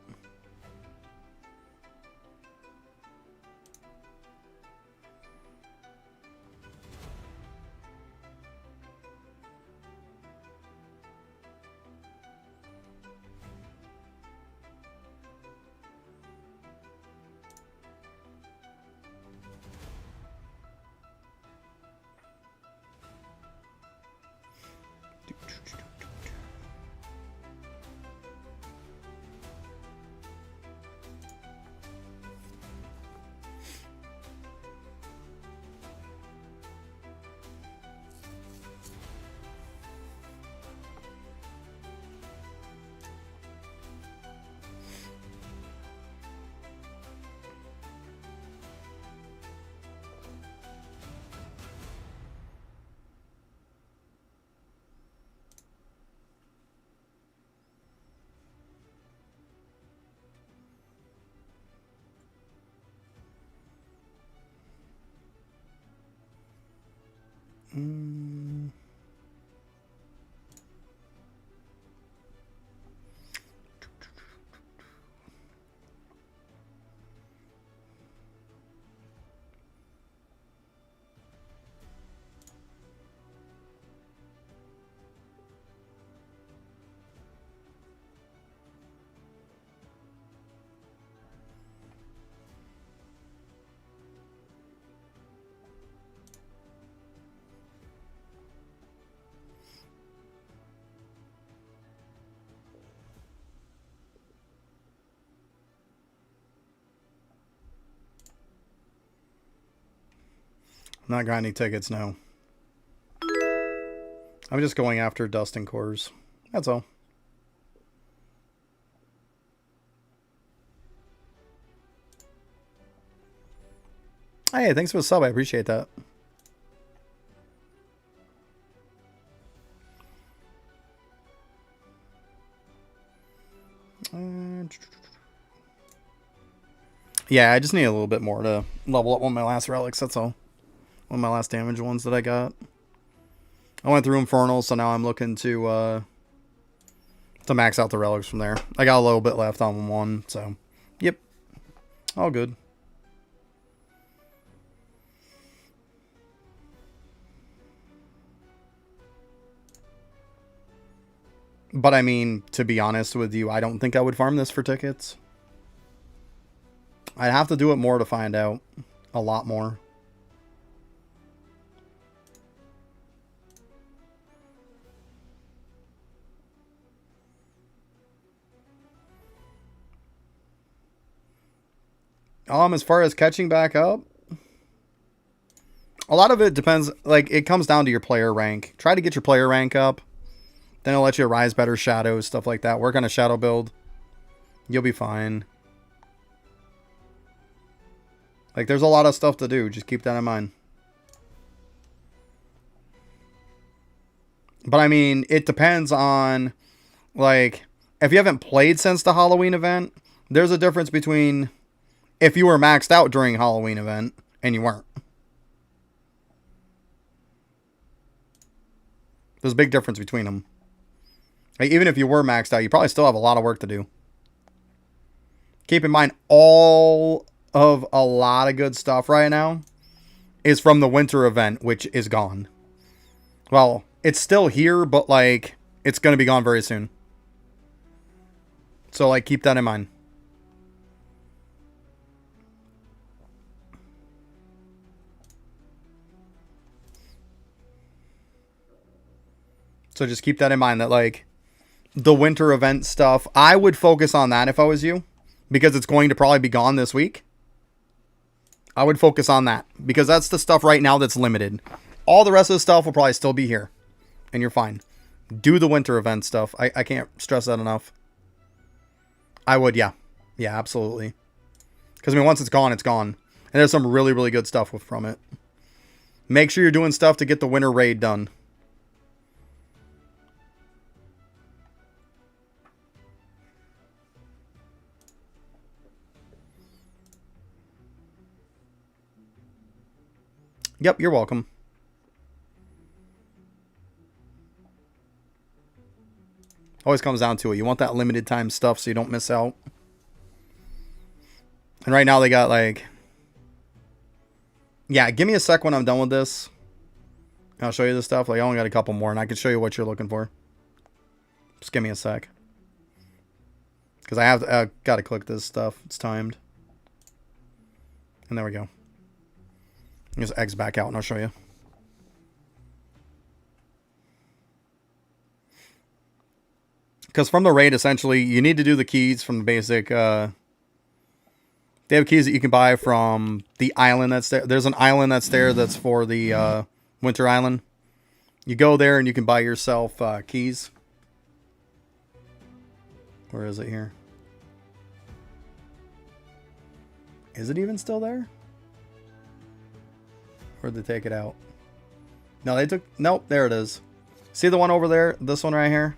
I'm not grinding tickets, no. I'm just going after dusting cores. That's all. Hey, thanks for the sub. I appreciate that. Yeah, I just need a little bit more to level up on my last relics. That's all. One of my last damage ones that I got. I went through Infernal, so now I'm looking to max out the relics from there. I got a little bit left on one, so yep, all good. But I mean, to be honest with you, I don't think I would farm this for tickets. I'd have to do it more to find out. A lot more. As far as catching back up, a lot of it depends. Like, it comes down to your player rank. Try to get your player rank up. Then it'll let you rise better shadows, stuff like that. Work on a shadow build. You'll be fine. Like, there's a lot of stuff to do. Just keep that in mind. But, I mean, it depends on, like, if you haven't played since the Halloween event, there's a difference between if you were maxed out during Halloween event and you weren't. There's a big difference between them. Like, even if you were maxed out, you probably still have a lot of work to do. Keep in mind, all of a lot of good stuff right now is from the winter event, which is gone. Well, it's still here, but, like, it's going to be gone very soon. So, like, keep that in mind. So just keep that in mind that, like, the winter event stuff, I would focus on that if I was you, because it's going to probably be gone this week. I would focus on that because that's the stuff right now that's limited. All the rest of the stuff will probably still be here and you're fine. Do the winter event stuff. I can't stress that enough. I would, yeah. Yeah, absolutely. Because, I mean, once it's gone, it's gone. And there's some really, really good stuff from it. Make sure you're doing stuff to get the winter raid done. Yep, you're welcome. Always comes down to it. You want that limited time stuff so you don't miss out. And right now they got, like... Yeah, give me a sec when I'm done with this. I'll show you the stuff. Like, I only got a couple more and I can show you what you're looking for. Just give me a sec. Because I got to click this stuff. It's timed. And there we go. Just X back out and I'll show you. Because from the raid, essentially, you need to do the keys from the basic... they have keys that you can buy from the island that's there. There's an island that's there that's for the Winter Island. You go there and you can buy yourself keys. Where is it here? Is it even still there? Where'd they take it out? No, they took... Nope, there it is. See the one over there? This one right here?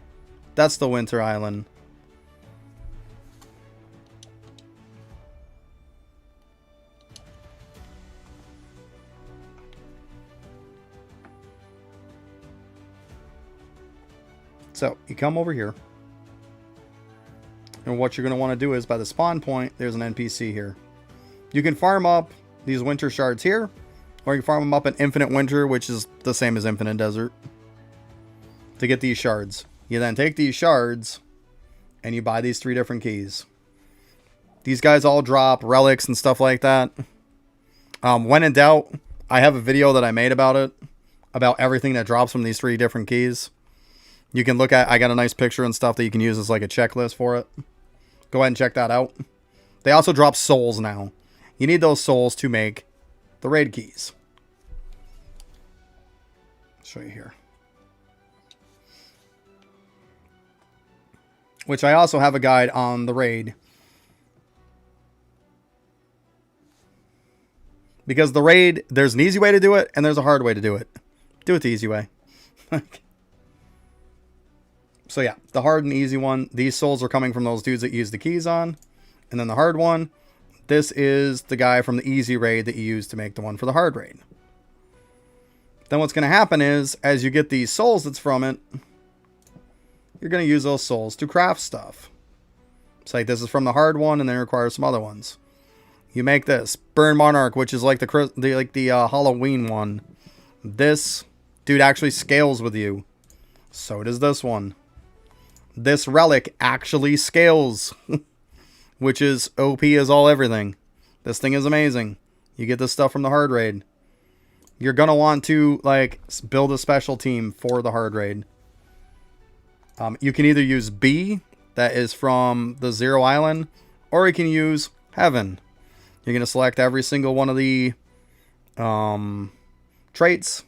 That's the Winter Island. So, you come over here. And what you're going to want to do is, by the spawn point, there's an NPC here. You can farm up these winter shards here. Or you can farm them up in Infinite Winter, which is the same as Infinite Desert. To get these shards. You then take these shards and you buy these 3 different keys. These guys all drop relics and stuff like that. When in doubt, I have a video that I made about it. About everything that drops from these 3 different keys. You can look at, I got a nice picture and stuff that you can use as like a checklist for it. Go ahead and check that out. They also drop souls now. You need those souls to make the raid keys. show you here. Which I also have a guide on the raid. Because the raid, there's an easy way to do it, and there's a hard way to do it. Do it the easy way. So yeah, the hard and easy one. These souls are coming from those dudes that use the keys on. And then the hard one, this is the guy from the easy raid that you use to make the one for the hard raid. Then what's going to happen is, as you get these souls that's from it, you're going to use those souls to craft stuff. It's like this is from the hard one, and then it requires some other ones. You make this Burn Monarch, which is like the Halloween one. This dude actually scales with you. So does this one. This relic actually scales, which is OP as all everything. This thing is amazing. You get this stuff from the hard raid. You're gonna want to like build a special team for the hard raid. You can either use B, that is from the Zero Island, or you can use Heaven. You're going to select every single one of the traits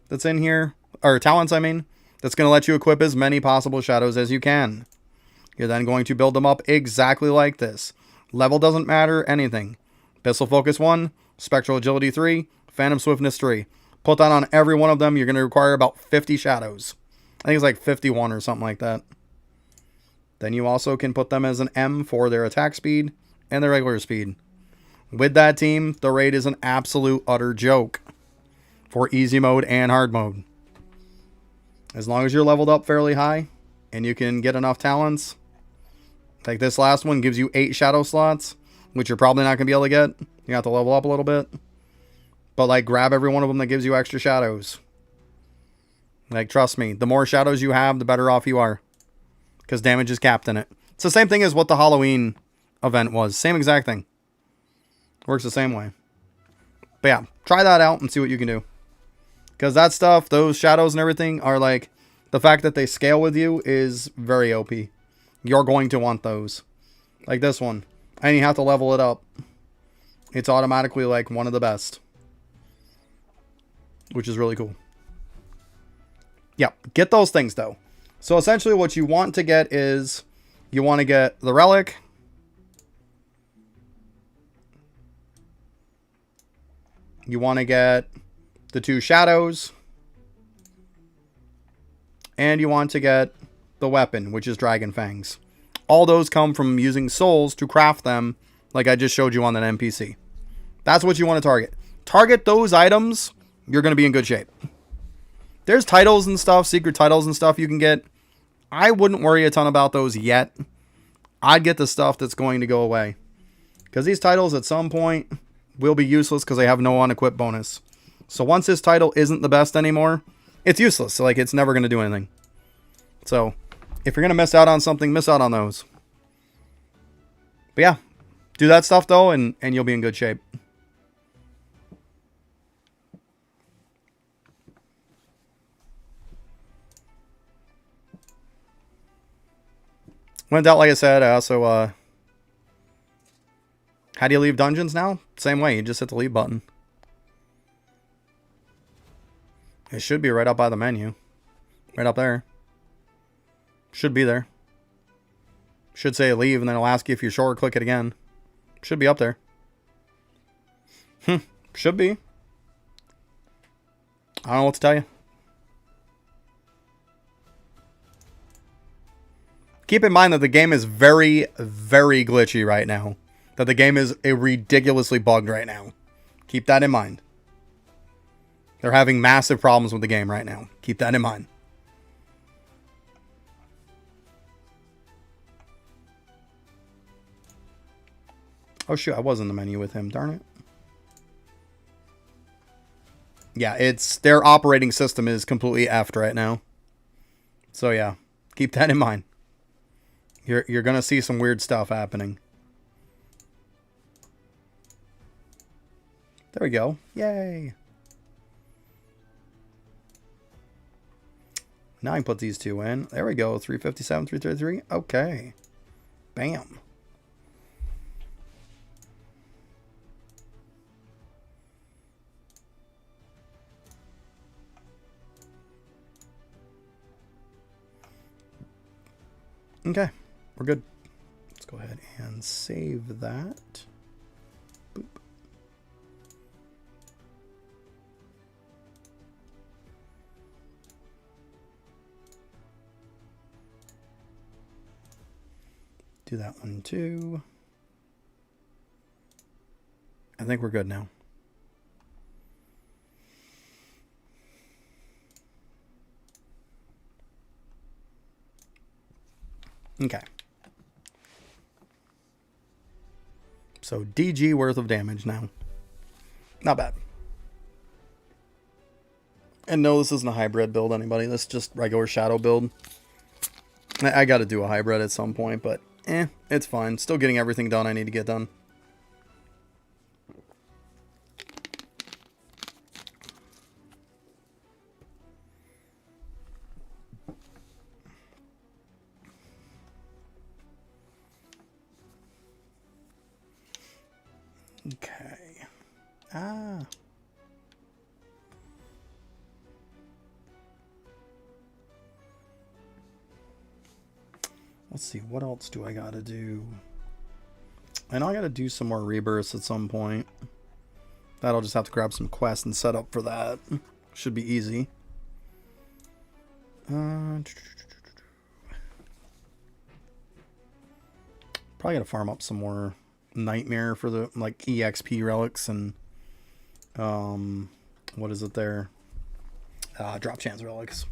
that's in here, or talents, I mean, that's going to let you equip as many possible shadows as you can. You're then going to build them up exactly like this. Level doesn't matter, anything. Pistol Focus 1, Spectral Agility 3, Phantom Swiftness 3. Put that on every one of them, you're going to require about 50 shadows. I think it's like 51 or something like that. Then you also can put them as an M for their attack speed and their regular speed. With that team, the raid is an absolute utter joke for easy mode and hard mode. As long as you're leveled up fairly high and you can get enough talents. Like this last one gives you 8 shadow slots, which you're probably not going to be able to get. You have to level up a little bit. But like grab every one of them that gives you extra shadows. Like, trust me, the more shadows you have, the better off you are. Because damage is capped in it. It's the same thing as what the Halloween event was. Same exact thing. Works the same way. But yeah, try that out and see what you can do. Because that stuff, those shadows and everything are like, the fact that they scale with you is very OP. You're going to want those. Like this one. And you have to level it up. It's automatically like one of the best. Which is really cool. Yeah, get those things though. So essentially what you want to get is, you want to get the relic. You want to get the 2 shadows. And you want to get the weapon, which is Dragon Fangs. All those come from using souls to craft them, like I just showed you on that NPC. That's what you want to target. Target those items, you're going to be in good shape. There's titles and stuff, secret titles and stuff you can get. I wouldn't worry a ton about those yet. I'd get the stuff that's going to go away. Because these titles at some point will be useless because they have no unequipped bonus. So once this title isn't the best anymore, it's useless. Like, it's never going to do anything. So, if you're going to miss out on something, miss out on those. But yeah, do that stuff though, and you'll be in good shape. Went out, like I said, I also, how do you leave dungeons now? Same way, you just hit the leave button. It should be right up by the menu. Right up there. Should be there. Should say leave, and then it'll ask you if you're sure, click it again. Should be up there. Should be. I don't know what to tell you. Keep in mind that the game is very, very glitchy right now. That the game is ridiculously bugged right now. Keep that in mind. They're having massive problems with the game right now. Keep that in mind. Oh shoot, I was in the menu with him, darn it. Yeah, it's their operating system is completely effed right now. So yeah, keep that in mind. You're gonna see some weird stuff happening. There we go. Yay. Now I can put these 2 in. There we go. 357, 333. Okay. Bam. Okay, we're good. Let's go ahead and save that. Boop. Do that one too. I think we're good now. Okay. So DG worth of damage now. Not bad. And no, this isn't a hybrid build, anybody. This is just regular shadow build. I got to do a hybrid at some point, but it's fine. Still getting everything done I need to get done. Okay. Let's see, what else do I gotta do? I know I gotta do some more rebirths at some point. That'll just have to grab some quests and set up for that. Should be easy. Probably gotta farm up some more Nightmare for the like EXP relics and what is it there? Drop chance relics.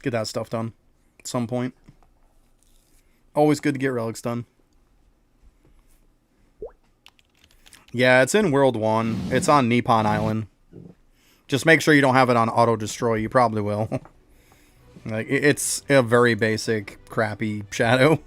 Get that stuff done at some point. Always good to get relics done. Yeah, it's in World 1. It's on Nippon Island. Just make sure you don't have it on auto destroy. You probably will. Like it's a very basic, crappy shadow.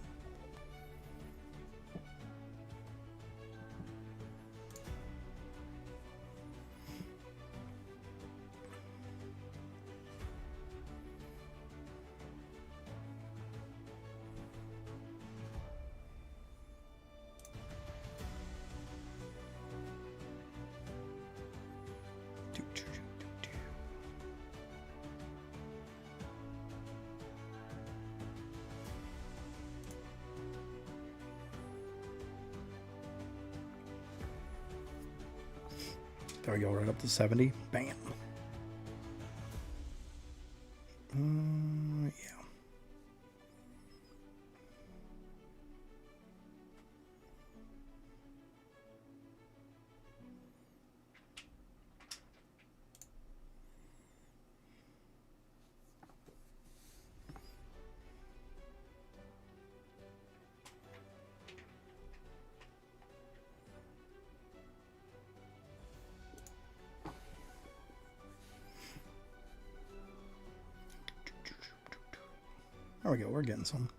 There we go, right up to 70. Bam. Yeah. There we go, we're getting some.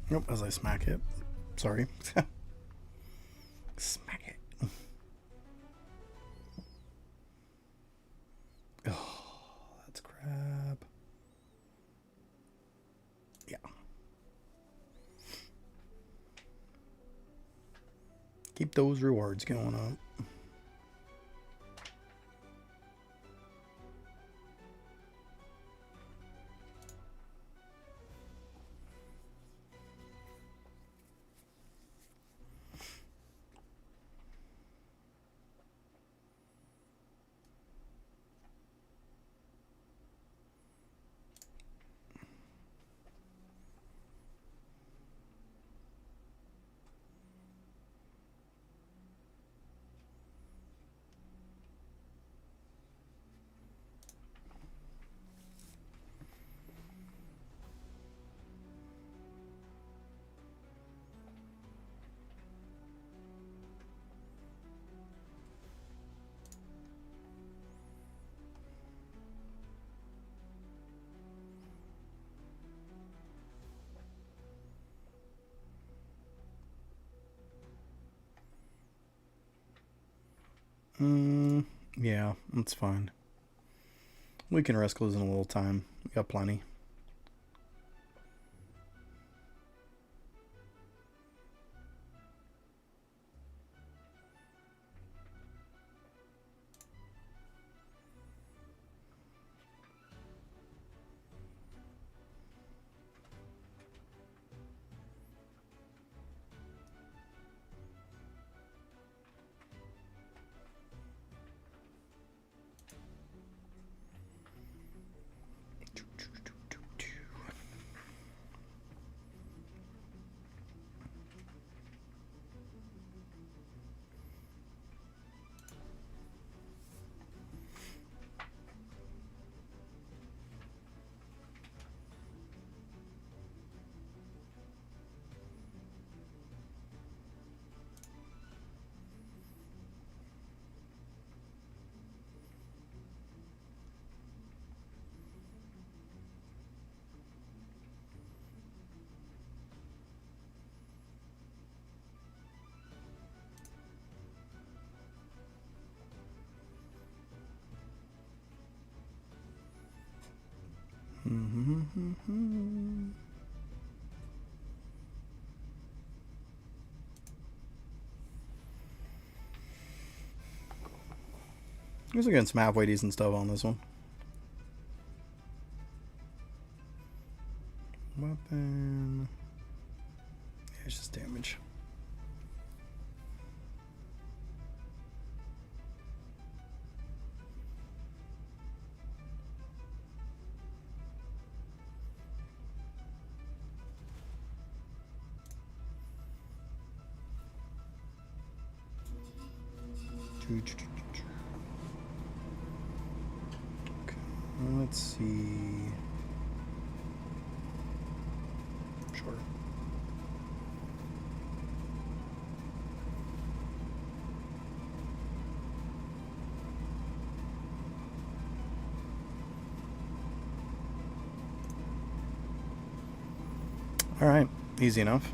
Nope, as I smack it. Sorry. Smack it. Oh, that's crap. Yeah. Keep those rewards going up. Yeah, that's fine. We can risk losing a little time. We got plenty. Who's against some halfway decent stuff on this one? Weapon. Yeah, it's just damage. Okay, let's see. Sure. All right, easy enough.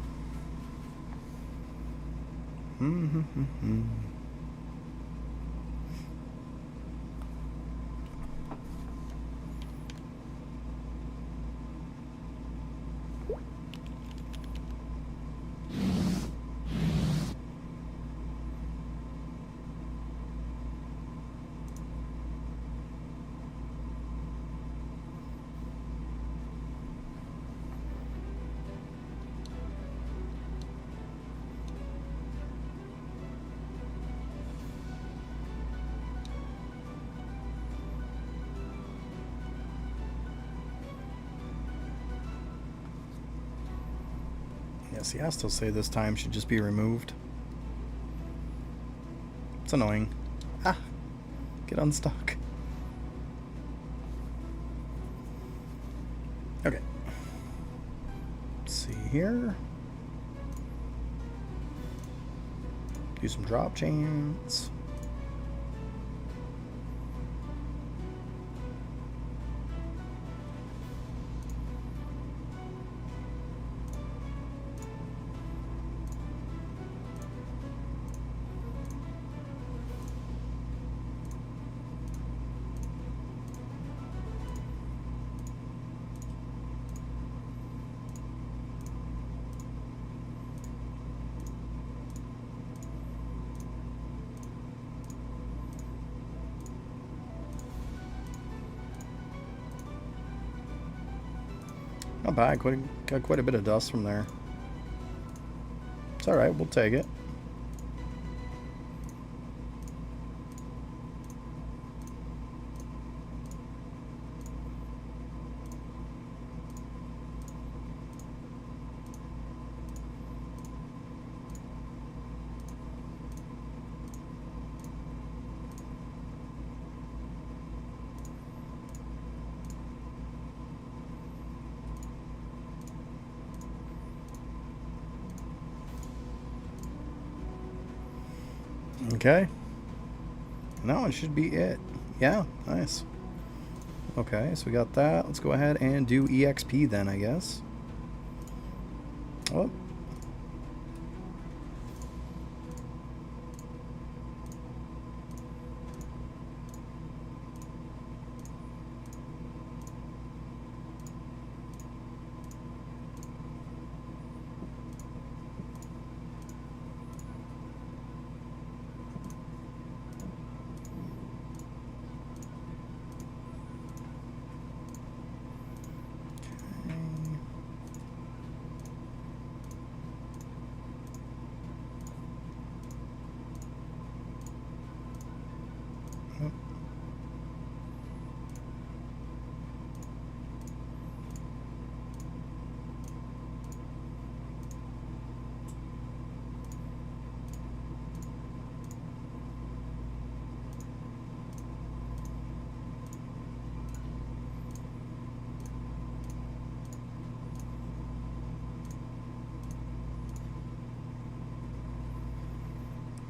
Yeah, see, I still say this time should just be removed. It's annoying. Ah, get unstuck. Okay. Let's see here. Do some drop chance. Not bad. Got quite a bit of dust from there. It's alright, we'll take it. Okay. No, it should be it. Yeah, nice. Okay, so we got that. Let's go ahead and do EXP then, I guess. Oh. .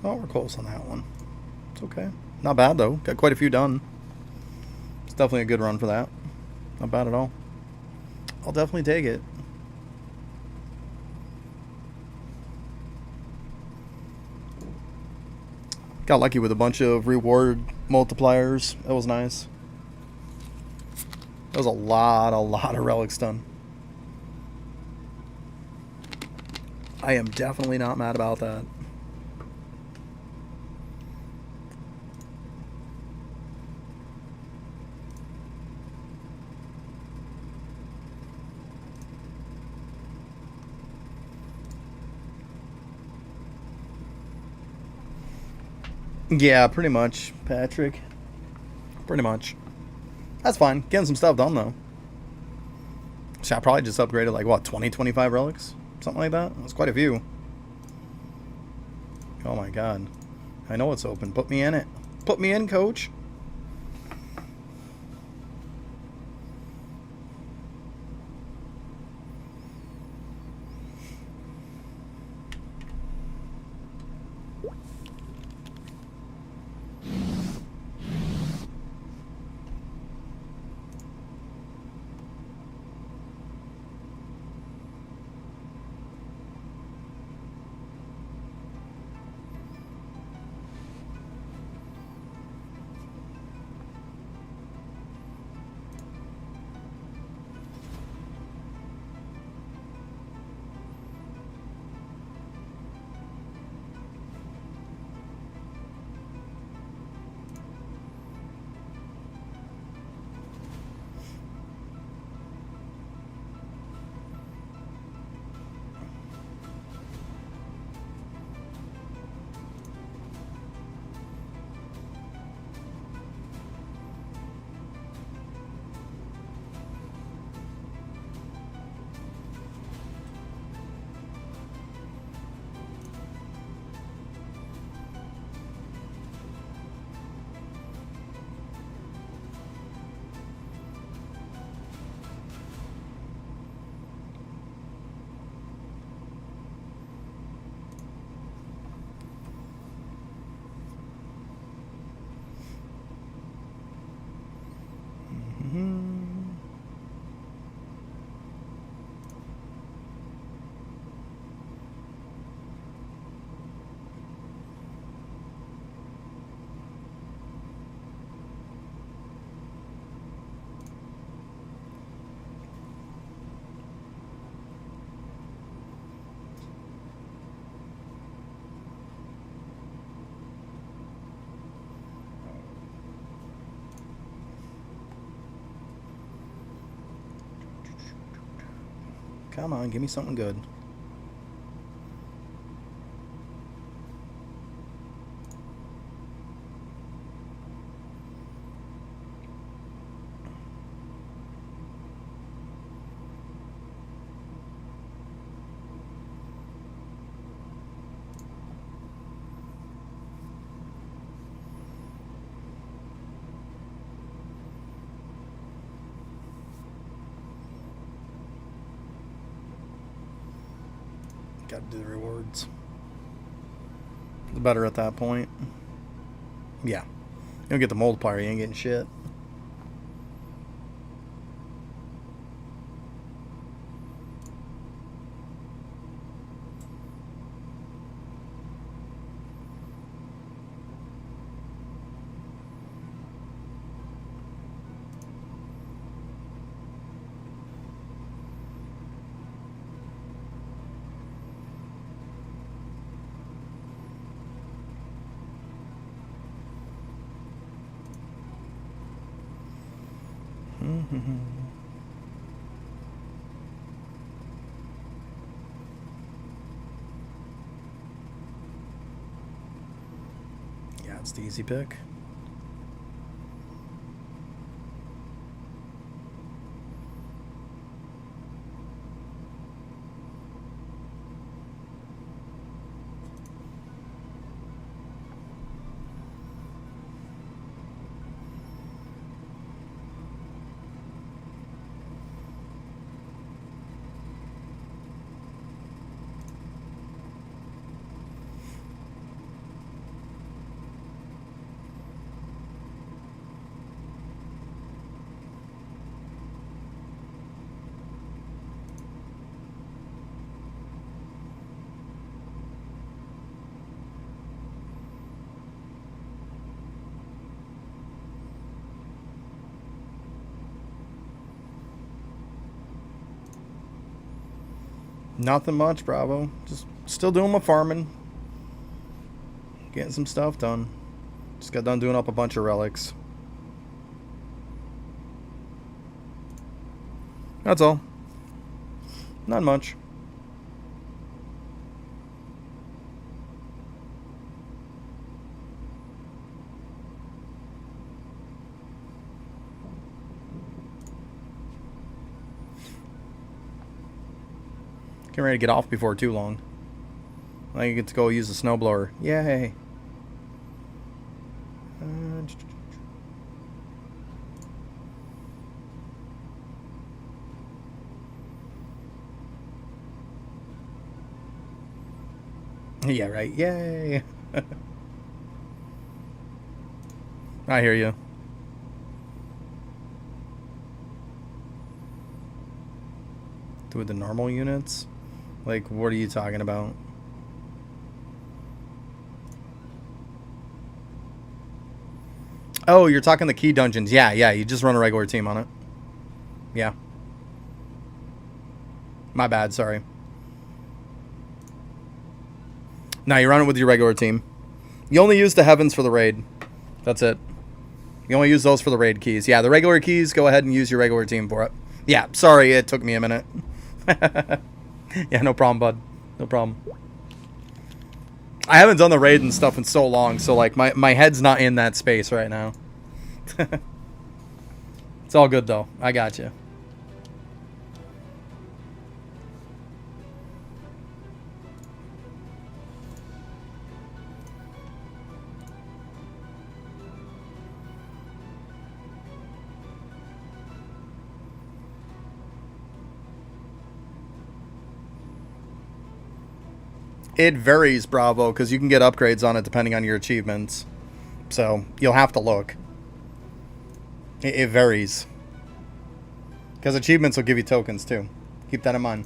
Oh, we're close on that one. It's okay. Not bad, though. Got quite a few done. It's definitely a good run for that. Not bad at all. I'll definitely take it. Got lucky with a bunch of reward multipliers. That was nice. That was a lot of relics done. I am definitely not mad about that. Yeah, pretty much, Patrick. Pretty much. That's fine. Getting some stuff done, though. So I probably just upgraded, like, what, 20, 25 relics? Something like that? That's quite a few. Oh, my God. I know it's open. Put me in it. Put me in, coach. Come on, give me something good. Gotta do the rewards. The better at that point. Yeah. You don't get the multiplier, you ain't getting shit. Yeah, it's the easy pick. Nothing much, Bravo. Just still doing my farming. Getting some stuff done. Just got done doing up a bunch of relics. That's all. Not much. Getting ready to get off before too long. I get to go use the snowblower. Yay. Yeah, right. Yay. I hear you. With the normal units? Like, what are you talking about? Oh, you're talking the key dungeons. Yeah, you just run a regular team on it. Yeah. My bad, sorry. No, you run it with your regular team. You only use the heavens for the raid. That's it. You only use those for the raid keys. Yeah, the regular keys, go ahead and use your regular team for it. Yeah, sorry, it took me a minute. Yeah, no problem, bud. No problem. I haven't done the raid and stuff in so long, so like my head's not in that space right now. It's all good though. I got you. It varies, Bravo, because you can get upgrades on it depending on your achievements. So, you'll have to look. It varies. Because achievements will give you tokens, too. Keep that in mind.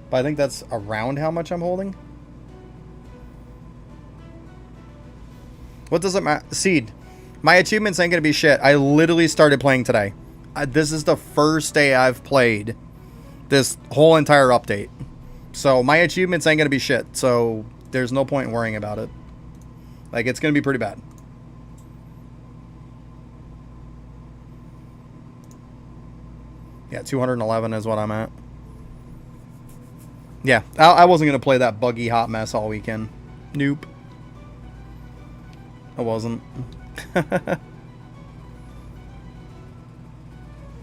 But I think that's around how much I'm holding. What does it matter? Seed. My achievements ain't going to be shit. I literally started playing today. This is the first day I've played this whole entire update. So my achievements ain't going to be shit. So there's no point in worrying about it. Like, it's going to be pretty bad. Yeah, 211 is what I'm at. Yeah, I wasn't going to play that buggy hot mess all weekend. Nope. I wasn't.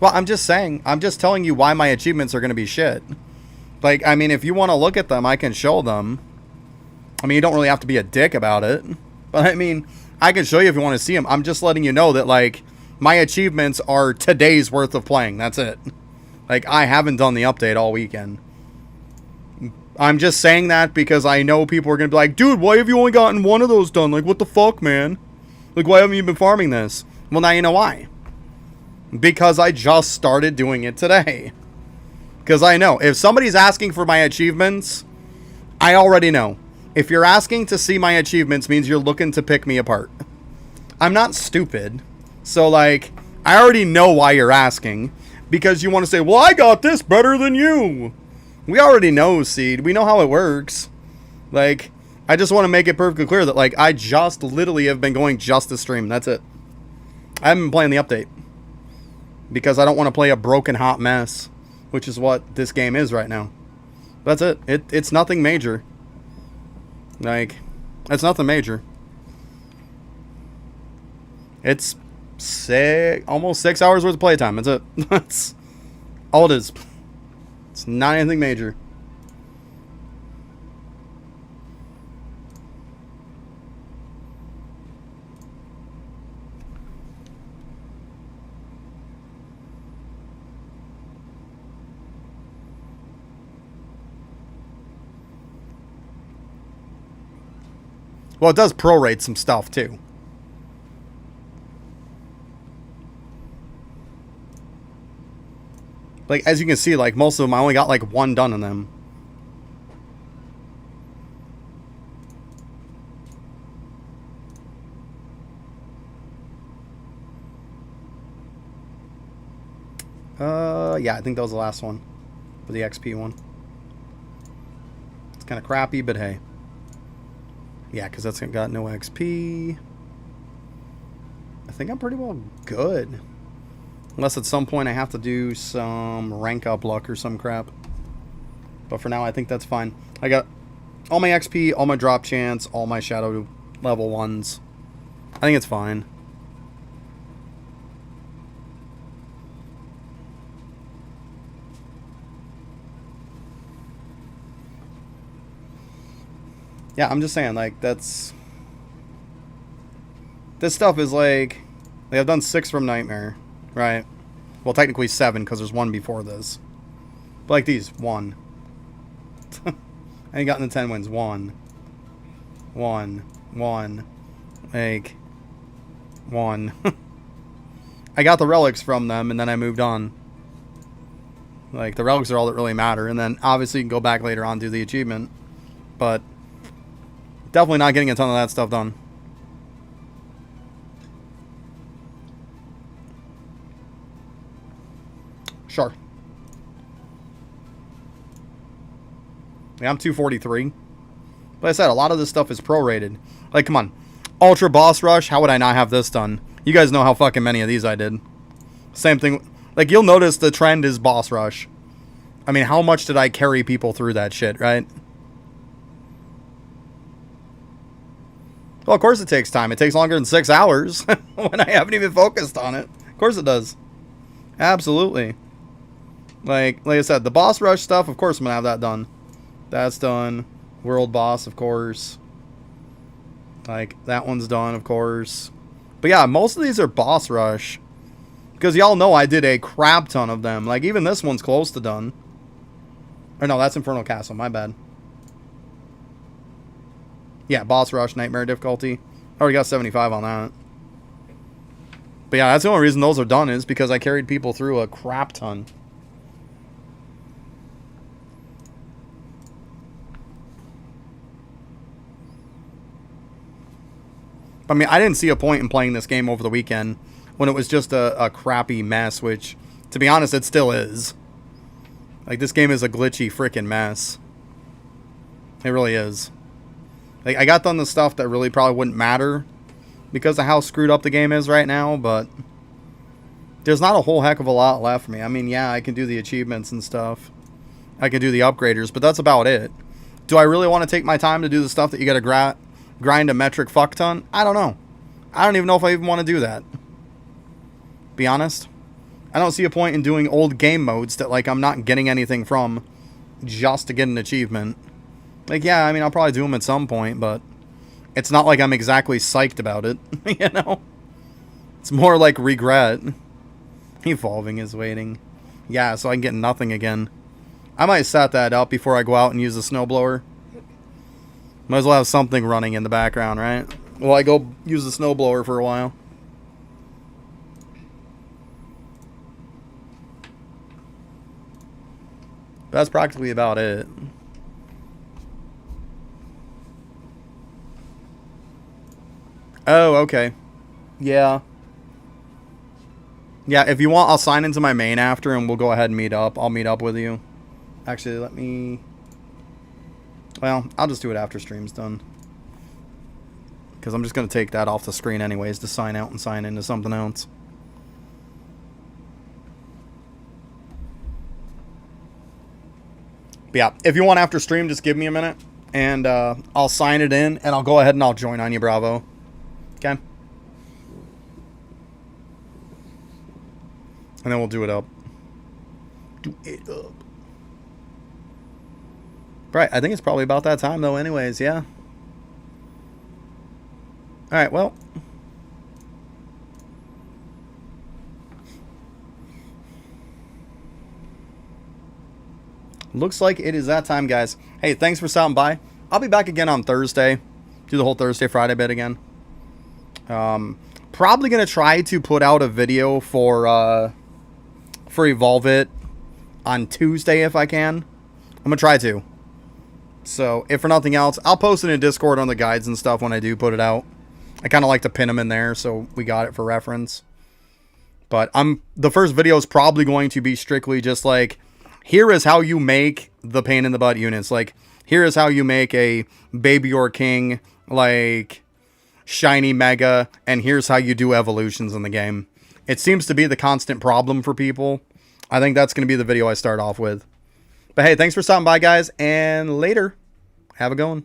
Well, I'm just saying. I'm just telling you why my achievements are going to be shit. Like, I mean, if you want to look at them, I can show them. I mean, you don't really have to be a dick about it. But, I mean, I can show you if you want to see them. I'm just letting you know that, like, my achievements are today's worth of playing. That's it. Like, I haven't done the update all weekend. I'm just saying that because I know people are going to be like, dude, why have you only gotten one of those done? Like, what the fuck, man? Like, why haven't you been farming this? Well, now you know why. Because I just started doing it today. Because I know. If somebody's asking for my achievements, I already know. If you're asking to see my achievements means you're looking to pick me apart. I'm not stupid. So, like, I already know why you're asking. Because you want to say, well, I got this better than you. We already know, Seed. We know how it works. Like, I just want to make it perfectly clear that, like, I just literally have been going just to stream. That's it. I haven't been playing the update. Because I don't want to play a broken hot mess. Which is what this game is right now. That's it. It's nothing major. Like, it's nothing major. It's almost 6 hours worth of playtime. That's it. That's all it is. It's not anything major. Well, it does prorate some stuff, too. Like, as you can see, like, most of them, I only got, like, one done in them. Yeah, I think that was the last one. For the XP one. It's kind of crappy, but hey. Yeah, because that's got no XP. I think I'm pretty well good. Unless at some point I have to do some rank up luck or some crap. But for now, I think that's fine. I got all my XP, all my drop chance, all my shadow level 1s. I think it's fine. Yeah, I'm just saying, like, that's... This stuff is like... I've done 6 from Nightmare, right? Well, technically 7, because there's 1 before this. But like these, 1. I ain't gotten the 10 wins. 1. 1. Like... 1. I got the relics from them, and then I moved on. Like, the relics are all that really matter. And then, obviously, you can go back later on and do the achievement. But... Definitely not getting a ton of that stuff done. Sure. Yeah, I'm 243. But I said, a lot of this stuff is prorated. Like, come on. Ultra Boss Rush, how would I not have this done? You guys know how fucking many of these I did. Same thing. Like, you'll notice the trend is Boss Rush. I mean, how much did I carry people through that shit, right? Well, of course it takes time. It takes longer than 6 hours when I haven't even focused on it. Of course it does. Absolutely. Like I said, the boss rush stuff, of course I'm going to have that done. That's done. World boss, of course. Like, that one's done, of course. But yeah, most of these are boss rush. Because y'all know I did a crap ton of them. Like, even this one's close to done. Or no, that's Infernal Castle. My bad. Yeah, boss rush, nightmare difficulty. Already got 75 on that. But yeah, that's the only reason those are done is because I carried people through a crap ton. I mean, I didn't see a point in playing this game over the weekend when it was just a crappy mess, which, to be honest, it still is. Like, this game is a glitchy freaking mess. It really is. Like, I got done the stuff that really probably wouldn't matter because of how screwed up the game is right now, but there's not a whole heck of a lot left for me. I mean, yeah, I can do the achievements and stuff. I can do the upgraders, but that's about it. Do I really want to take my time to do the stuff that you got to grind a metric fuck ton? I don't know. I don't even know if I even want to do that. Be honest. I don't see a point in doing old game modes that, like, I'm not getting anything from just to get an achievement. Like, yeah, I mean, I'll probably do them at some point, but it's not like I'm exactly psyched about it, you know? It's more like regret. Evolving is waiting. Yeah, so I can get nothing again. I might set that up before I go out and use the snowblower. Might as well have something running in the background, right? Well, I go use the snowblower for a while. That's practically about it. Oh, okay. Yeah. Yeah, if you want, I'll sign into my main after and we'll go ahead and meet up. I'll meet up with you. Actually, let me... Well, I'll just do it after stream's done. Because I'm just going to take that off the screen anyways to sign out and sign into something else. But yeah, if you want after stream, just give me a minute. And I'll sign it in and I'll go ahead and I'll join on you, Bravo. Okay. And then we'll do it up. Do it up. Right, I think it's probably about that time though anyways, yeah. Alright, well. Looks like it is that time, guys. Hey, thanks for stopping by. I'll be back again on Thursday. Do the whole Thursday, Friday bit again. Probably going to try to put out a video for Evolve It on Tuesday if I can. I'm going to try to. So, if for nothing else, I'll post it in Discord on the guides and stuff when I do put it out. I kind of like to pin them in there so we got it for reference. But the first video is probably going to be strictly just like, here is how you make the pain in the butt units. Like, here is how you make a Baby or King, like, shiny mega, and here's how you do evolutions in the game. It seems to be the constant problem for people. I think that's going to be the video I start off with. But hey, thanks for stopping by, guys, and later. Have a good one.